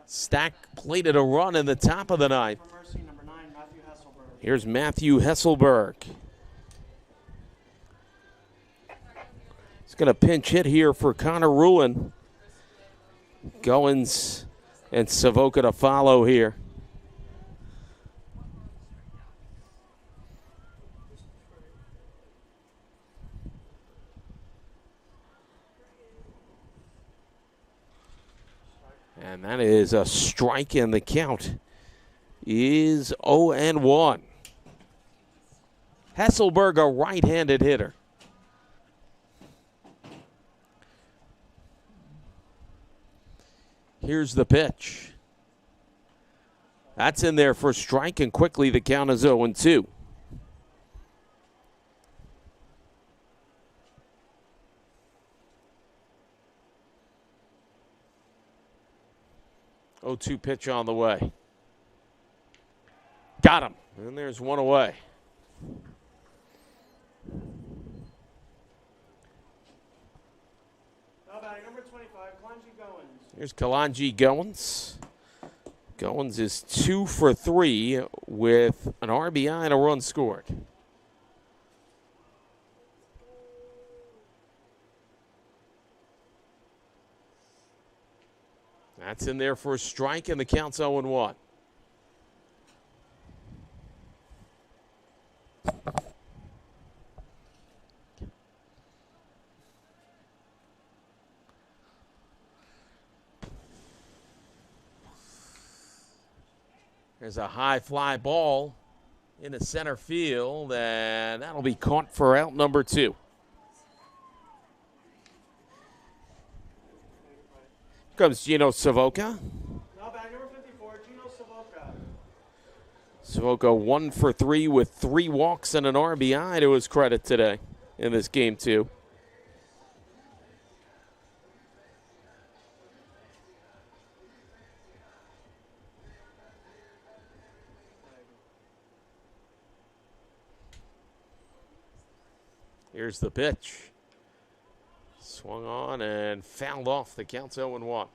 Stack plated a run in the top of the 9th. For Mercy, number 9, Matthew Hesselberg. Here's Matthew Hesselberg. He's going to pinch hit here for Connor Rulin. Goins and Savoca to follow here. And that is a strike, and the count is 0-1. Hesselberg, a right-handed hitter. Here's the pitch. That's in there for a strike, and quickly the count is 0-2. Oh, 2 pitch on the way. Got him. And there's one away. Now batting number 25, Kalanji Goins. Here's Kalanji Goins. Goins is 2 for 3 with an RBI and a run scored. That's in there for a strike, and the count's 0-1. There's a high fly ball into center field, and that'll be caught for out number 2. Comes Gino Savoca. Now batting number 54, Gino Savoca. Savoca 1 for 3 with 3 walks and an RBI to his credit today in this game, too. Here's the pitch. Swung on and fouled off. The count's 0-1.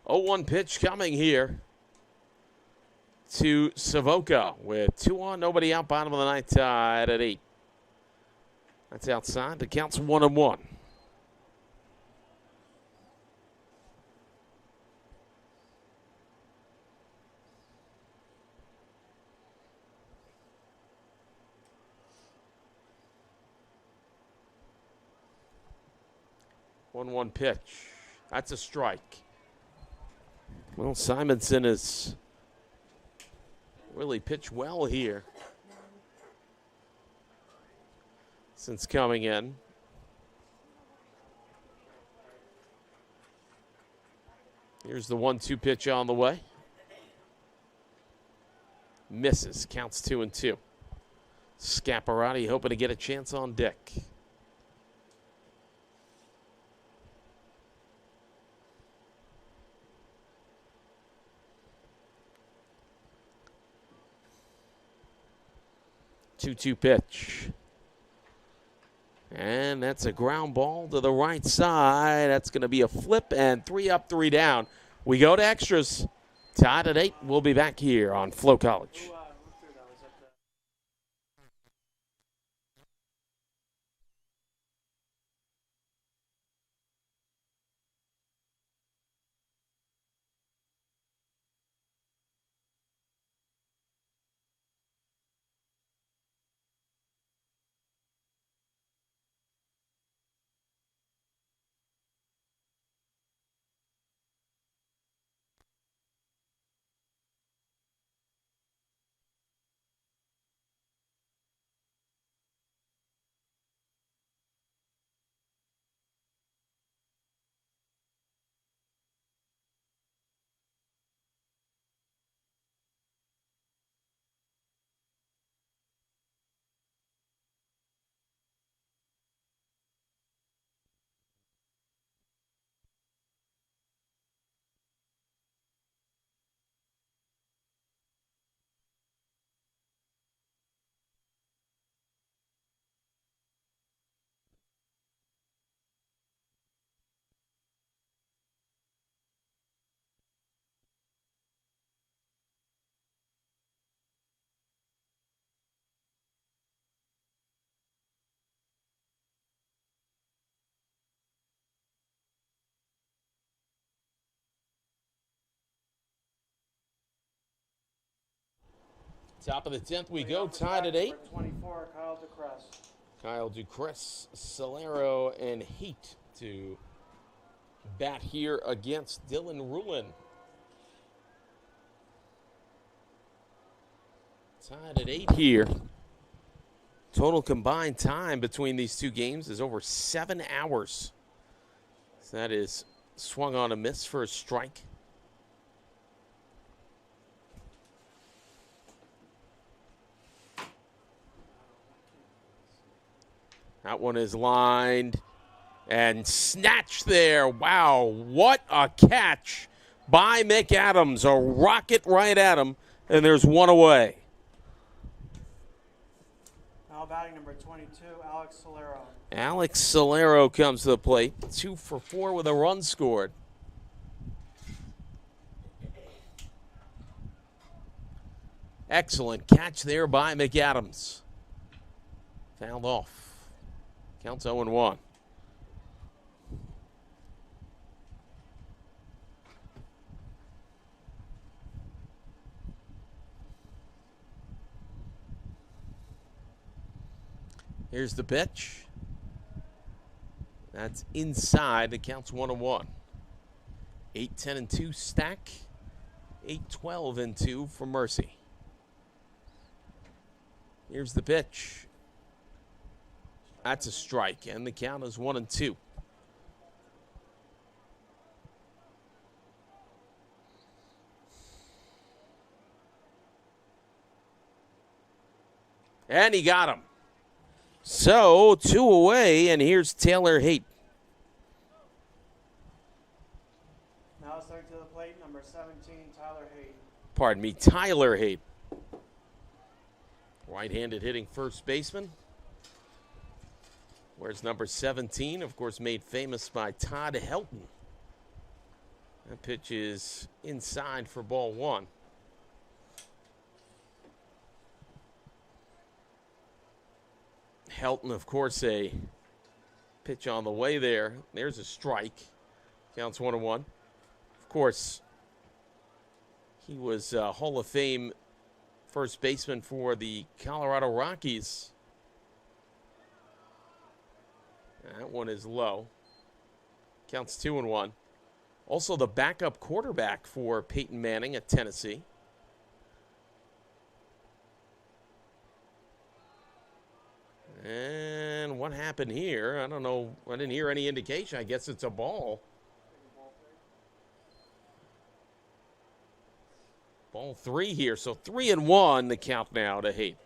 Oh, 1 pitch coming here to Savoca with 2 on, nobody out, bottom of the 9th, tied at 8. That's outside. The count's 1-1. One pitch. That's a strike. Well, Simonson has really pitched well here since coming in. Here's the 1-2 pitch on the way. Misses. Counts 2-2. Scaparrotti hoping to get a chance on Dick. Two-two pitch. And that's a ground ball to the right side. That's going to be a flip, and 3 up, 3 down. We go to extras. Tied at 8. We'll be back here on Flow College. Top of the 10th we go, tied at 8. 24, Kyle DeCrest. Kyle DeCrest, Solero, and Heat to bat here against Dylan Rulin. Tied at 8 here. Total combined time between these two games is over 7 hours. So that is swung on a miss for a strike. That one is lined and snatched there. Wow, what a catch by McAdams. A rocket right at him, and there's one away. Now batting number 22, Alex Solero. Alex Solero comes to the plate. 2 for 4 with a run scored. Excellent catch there by McAdams. Fouled off. Counts 0-1. Here's the pitch. That's inside. It counts 1-1. 8-10-2 stack. 8-12-2 for Mercy. Here's the pitch. That's a strike, and the count is 1-2. And he got him. So, 2 away, and here's Taylor Haight. Now starting to the plate, number 17, Tyler Haight. Pardon me, Tyler Haight. Right-handed hitting first baseman. Where's number 17? Of course, made famous by Todd Helton. That pitch is inside for ball 1. Helton, of course, a pitch on the way there. There's a strike. Counts 1-1. Of course, he was Hall of Fame first baseman for the Colorado Rockies. That one is low. Counts 2-1. Also the backup quarterback for Peyton Manning at Tennessee. And what happened here? I don't know. I didn't hear any indication. I guess it's a ball. Ball 3 here. So 3-1 the count now to Haight.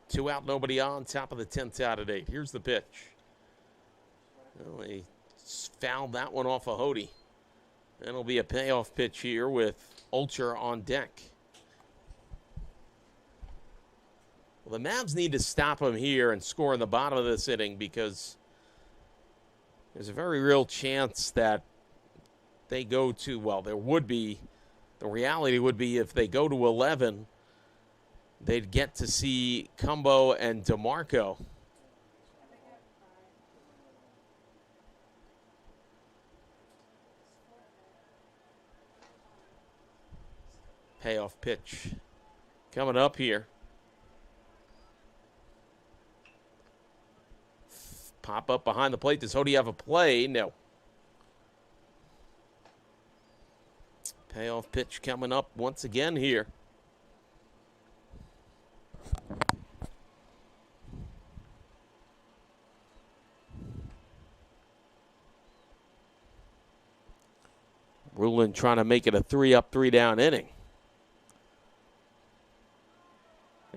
2 out, nobody on, top of the 10th out at 8. Here's the pitch. Well, he fouled that one off of Hody. And it'll be a payoff pitch here with Ulcher on deck. Well, the Mavs need to stop him here and score in the bottom of this inning because there's a very real chance that they go to, well, there would be, the reality would be if they go to 11, they'd get to see Cumbo and DeMarco. Payoff pitch coming up here. Pop up behind the plate. Does Hody have a play? No. Payoff pitch coming up once again here. Rulin trying to make it a 3-up, 3-down inning.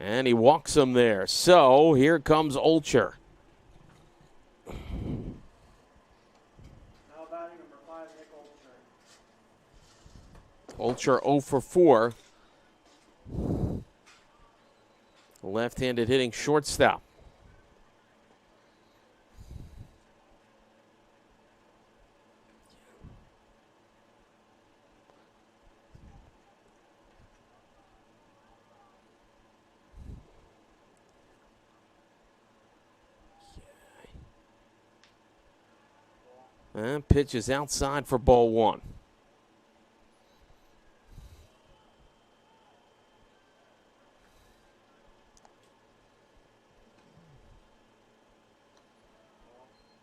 And he walks him there. So here comes Ulcher. Now batting number 5, Nick Ulcher. Ulcher 0 for 4. Left-handed hitting shortstop. And pitch is outside for ball 1.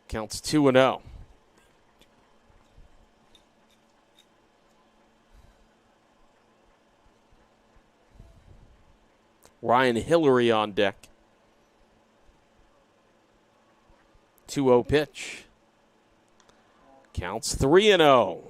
Counts 2-0. Ryan Hillary on deck. 2-0 pitch. Counts 3-0.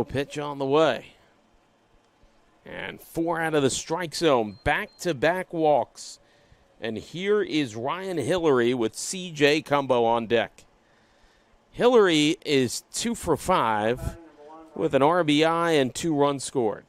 Pitch on the way. And 4 out of the strike zone. Back-to-back walks. And here is Ryan Hillary with C.J. Cumbo on deck. Hillary is 2 for 5 with an RBI and 2 runs scored.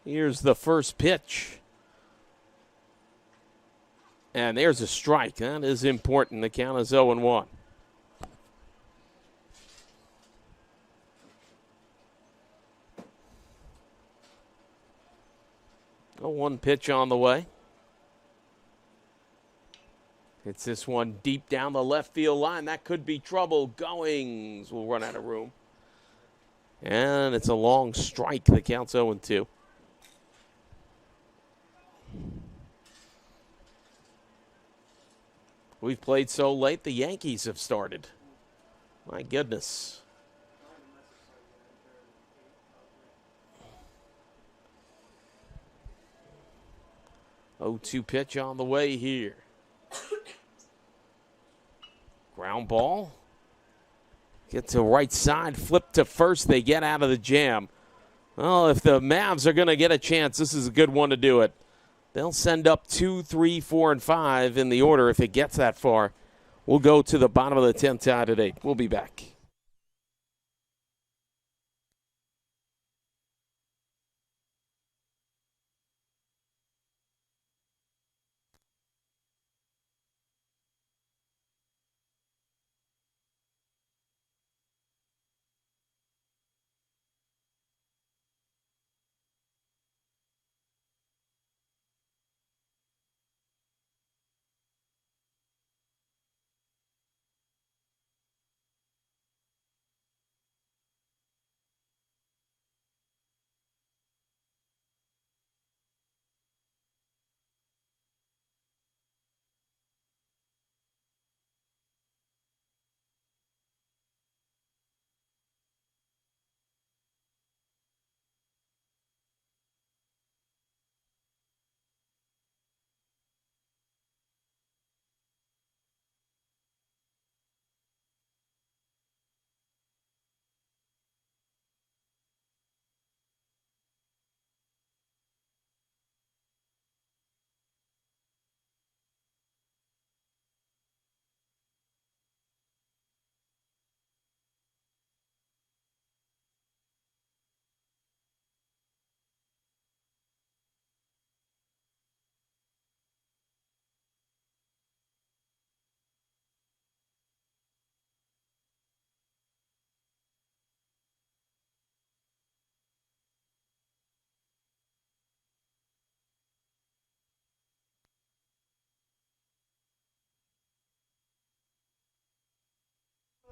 Here's the first pitch. And there's a strike. That is important. The count is 0-1. A 1 pitch on the way. It's this one deep down the left field line. That could be trouble. Goings will run out of room. And it's a long strike. The count's 0-2. We've played so late, the Yankees have started. My goodness. Oh, 2 pitch on the way here. Ground ball. Get to right side, flip to first. They get out of the jam. Well, if the Mavs are going to get a chance, this is a good one to do it. They'll send up 2, 3, 4, and 5 in the order if it gets that far. We'll go to the bottom of the 10th tied at 8. We'll be back.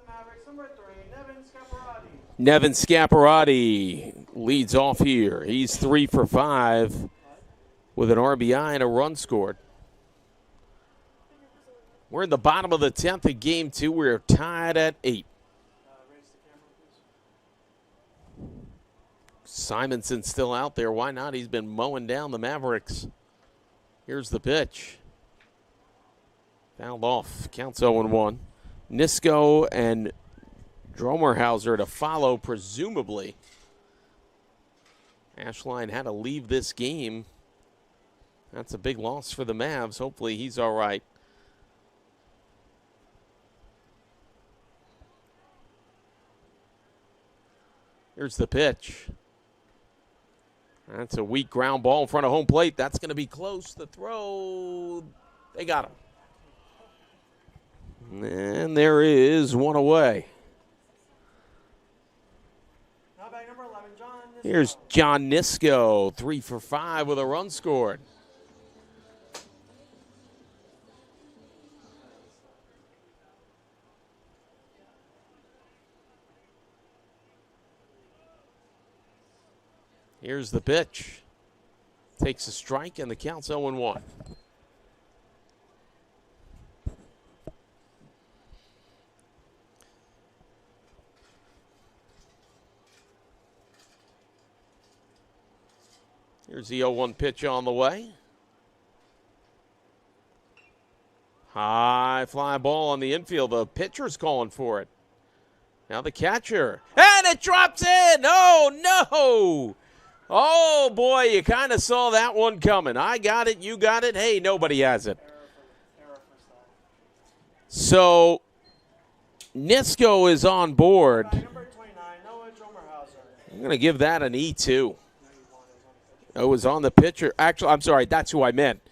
Mavericks, number 3, Nevin Scaparrotti. Nevin Scaparrotti leads off here. He's 3 for 5 with an RBI and a run scored. We're in the bottom of the 10th of game 2. We're tied at 8. Raise the camera, please. Simonson's still out there. Why not? He's been mowing down the Mavericks. Here's the pitch. Fouled off. Counts 0-1. Nisko and Dromerhauser to follow, presumably. Ashline had to leave this game. That's a big loss for the Mavs. Hopefully he's all right. Here's the pitch. That's a weak ground ball in front of home plate. That's going to be close. The throw, they got him. And there is one away. Now back number 11, John Nisco. Here's John Nisco, 3 for 5 with a run scored. Here's the pitch. Takes a strike, and the count's 0-1. Here's the 0-1 pitch on the way. High fly ball on the infield. The pitcher's calling for it. Now the catcher. And it drops in! Oh, no! Oh, boy, you kind of saw that one coming. I got it, you got it. Hey, nobody has it. So, Nisco is on board. Number 29, Noah Dromerhauser. I'm going to give that an E2. It was on the pitcher. Actually, I'm sorry, that's who I meant.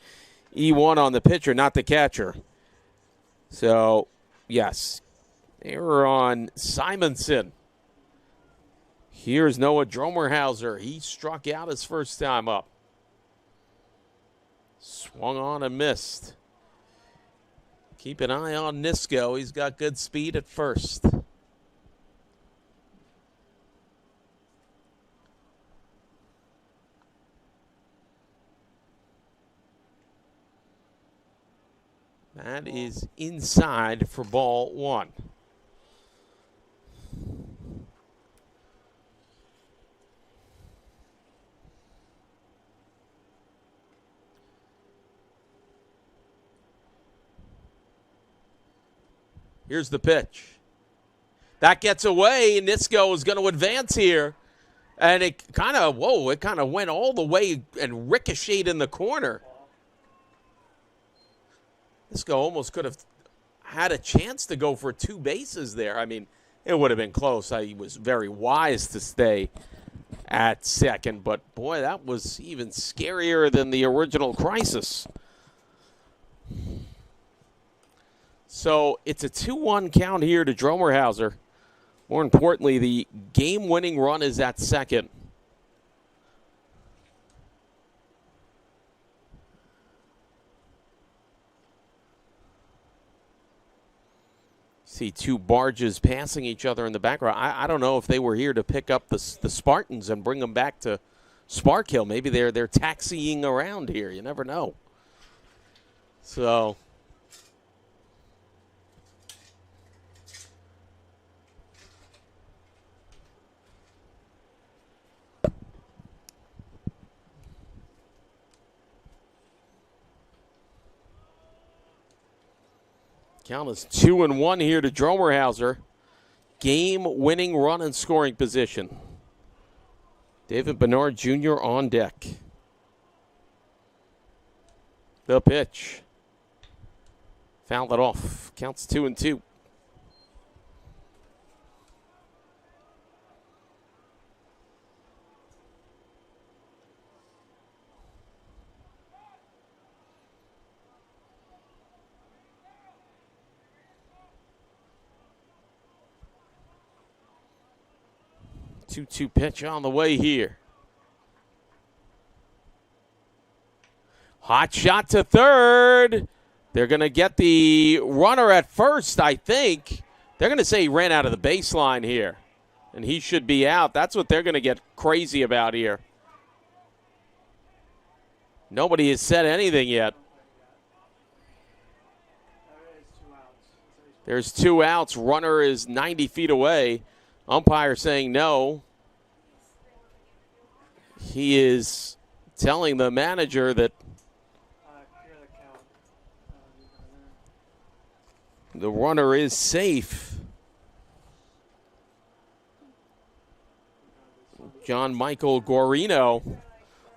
E1 on the pitcher, not the catcher. So, yes, error on Simonson. Here's Noah Dromerhauser. He struck out his first time up. Swung on and missed. Keep an eye on Nisco. He's got good speed at first. That is inside for ball 1. Here's the pitch. That gets away. Nisco is going to advance here. And it kind of went all the way and ricocheted in the corner. Nisco almost could have had a chance to go for 2 bases there. I mean, it would have been close. He was very wise to stay at second. But, boy, that was even scarier than the original crisis. So it's a 2-1 count here to Dromerhauser. More importantly, the game-winning run is at second. See 2 barges passing each other in the background. I don't know if they were here to pick up the Spartans and bring them back to Sparkhill. Maybe they're taxiing around here. You never know. So count is 2-1 here to Dromerhauser. Game-winning run and scoring position. David Bernard Jr. on deck. The pitch. Fouled it off. Counts 2-2. Two pitch on the way here. Hot shot to third. They're going to get the runner at first, I think. They're going to say he ran out of the baseline here, and he should be out. That's what they're going to get crazy about here. Nobody has said anything yet. There's 2 outs. Runner is 90 feet away. Umpire saying no. He is telling the manager that the runner is safe. John Michael Guarino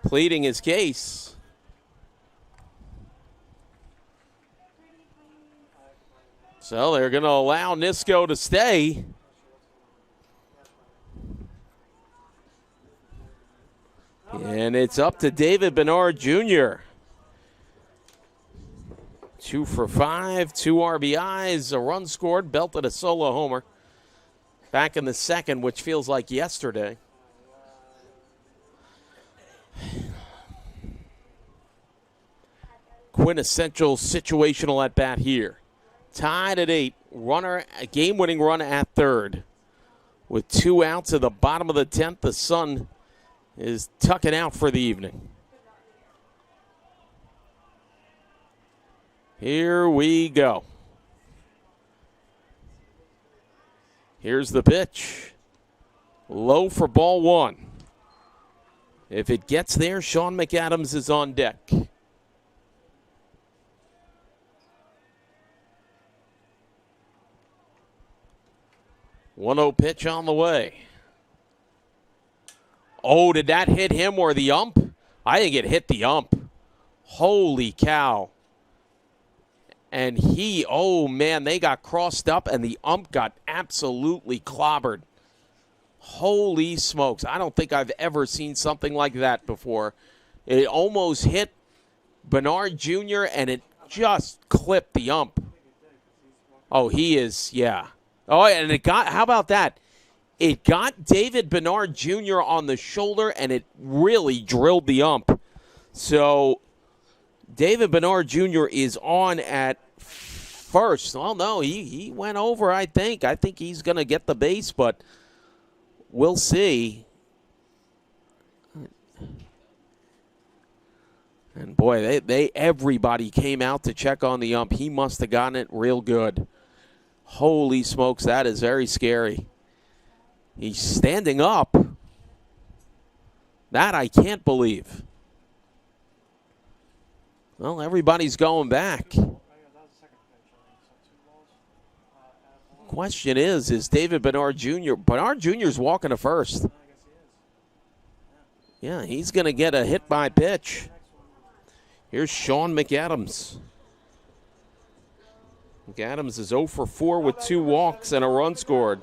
pleading his case. So they're going to allow Nisco to stay. And it's up to David Bernard Jr. 2 for 5, 2 RBIs, a run scored, belted a solo homer. Back in the second, which feels like yesterday. Quintessential situational at bat here. Tied at 8. Runner, a game-winning run at third. With 2 outs at the bottom of the 10th, the Sun is tucking out for the evening. Here we go. Here's the pitch. Low for ball 1. If it gets there, Sean McAdams is on deck. 1-0 pitch on the way. Oh, did that hit him or the ump? I think it hit the ump. Holy cow. And oh man, they got crossed up and the ump got absolutely clobbered. Holy smokes. I don't think I've ever seen something like that before. It almost hit Bernard Jr. and it just clipped the ump. Oh, he is, yeah. Oh, and it got, how about that? It got David Bernard Jr. on the shoulder, and it really drilled the ump. So David Bernard Jr. is on at first. Well, no, he went over, I think. I think he's going to get the base, but we'll see. And boy, everybody came out to check on the ump. He must have gotten it real good. Holy smokes, that is very scary. He's standing up. That I can't believe. Well, everybody's going back. Question is David Bernard Jr. Bernard Jr. is walking to first. Yeah, he's going to get a hit by pitch. Here's Sean McAdams. McAdams is 0 for 4 with 2 walks and a run scored.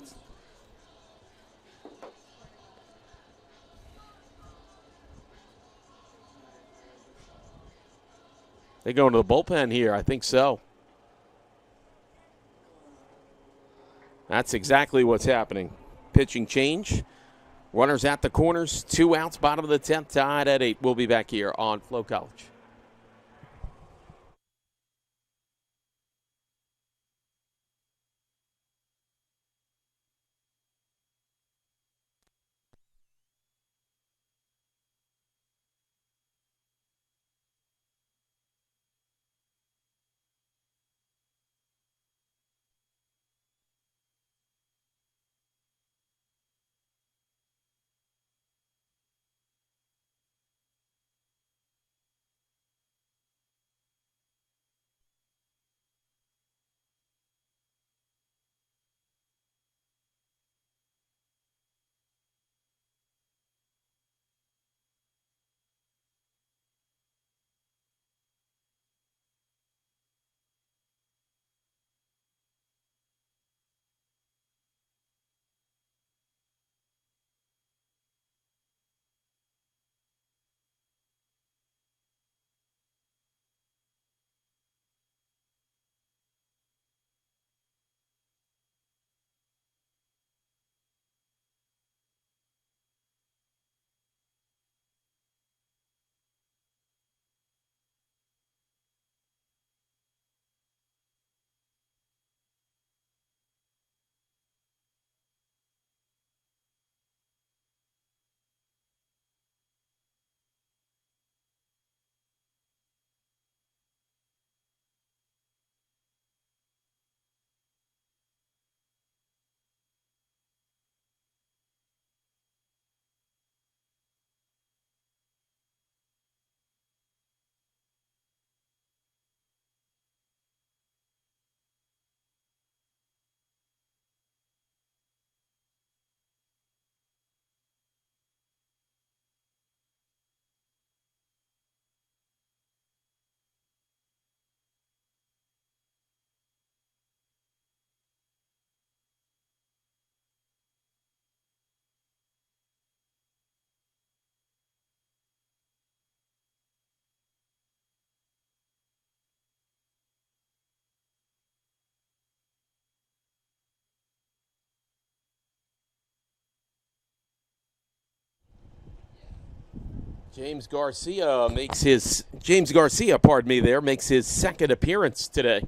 They go into the bullpen here. I think so. That's exactly what's happening. Pitching change. Runners at the corners. 2 outs, bottom of the 10th, tied at 8. We'll be back here on Flow College. James Garcia, makes his second appearance today.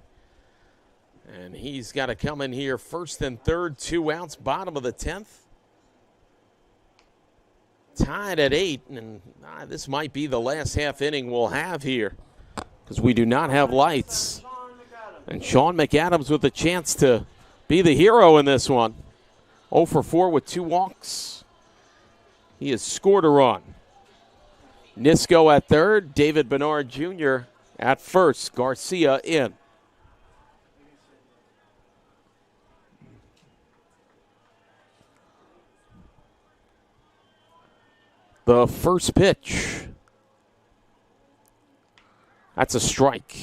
And he's got to come in here first and third, 2 outs, bottom of the 10th. Tied at 8, and this might be the last half inning we'll have here because we do not have lights. And Sean McAdams with a chance to be the hero in this one. 0 for 4 with 2 walks. He has scored a run. Nisco at third, David Bernard Jr. at first, Garcia in. The first pitch. That's a strike.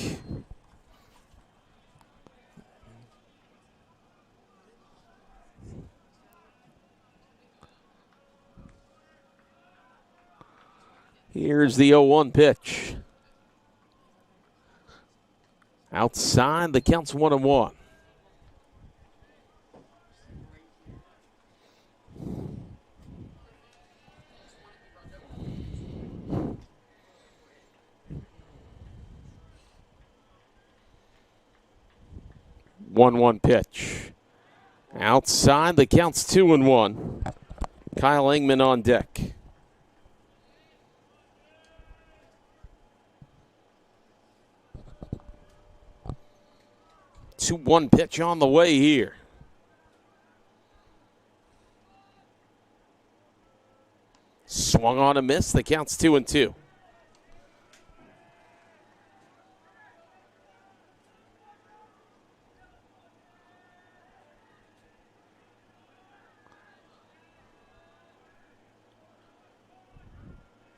Here's the 0-1 pitch. Outside, the count's 1-1. One pitch. Outside, the count's 2-1. Kyle Engman on deck. 2-1 pitch on the way here. Swung on a miss. The count's 2-2.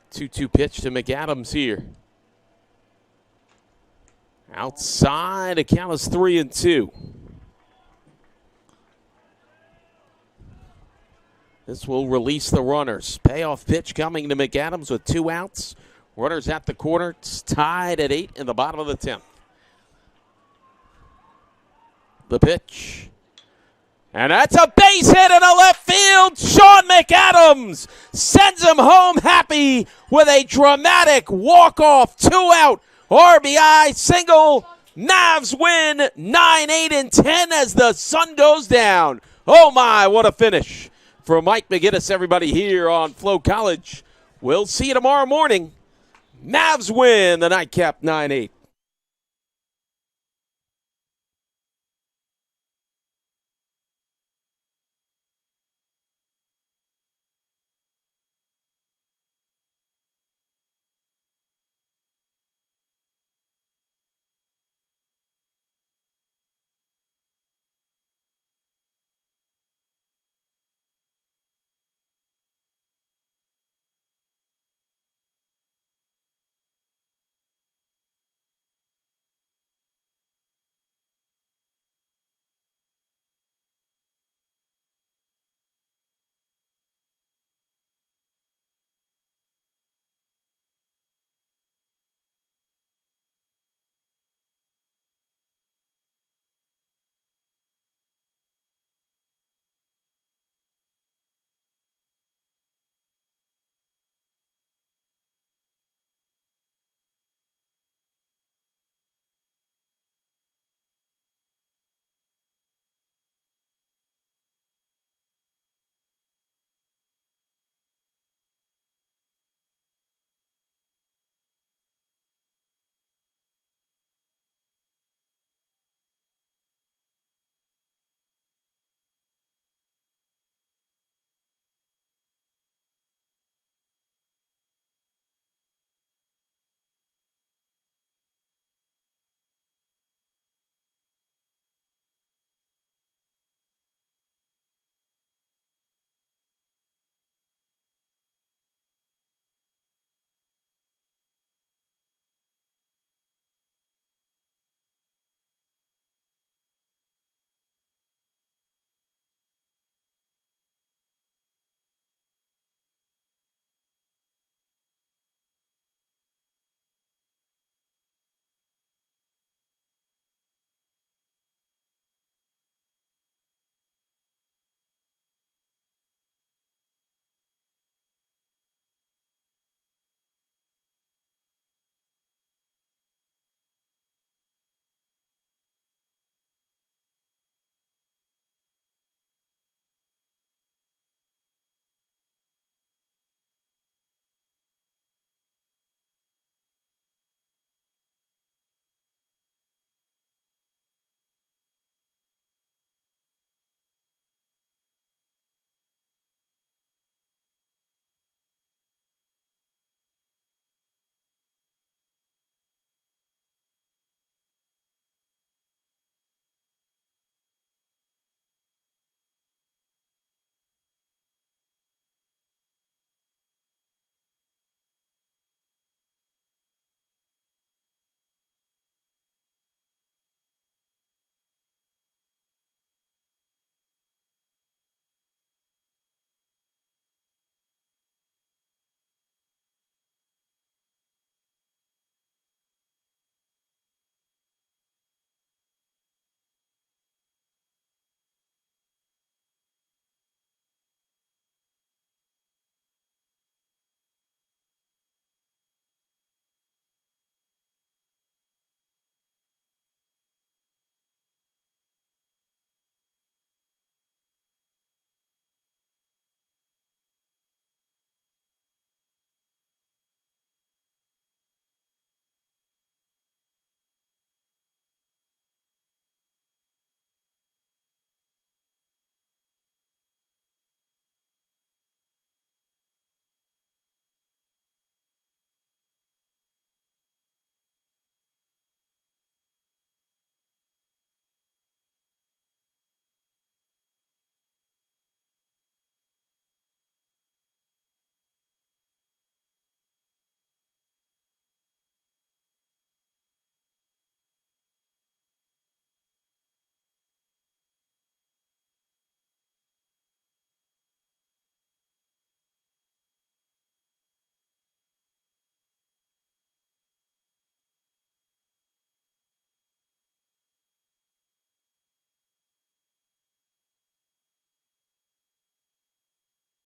Two pitch to McAdams here. Outside, a count is 3-2. This will release the runners. Payoff pitch coming to McAdams with 2 outs. Runners at the corner. It's tied at 8 in the bottom of the 10th. The pitch. And that's a base hit in the left field. Sean McAdams sends him home happy with a dramatic walk-off 2-out RBI single. Mavs win 9, 8, and 10 as the sun goes down. Oh my, what a finish for Mike McGinnis, everybody here on Flow College. We'll see you tomorrow morning. Mavs win the nightcap 9-8.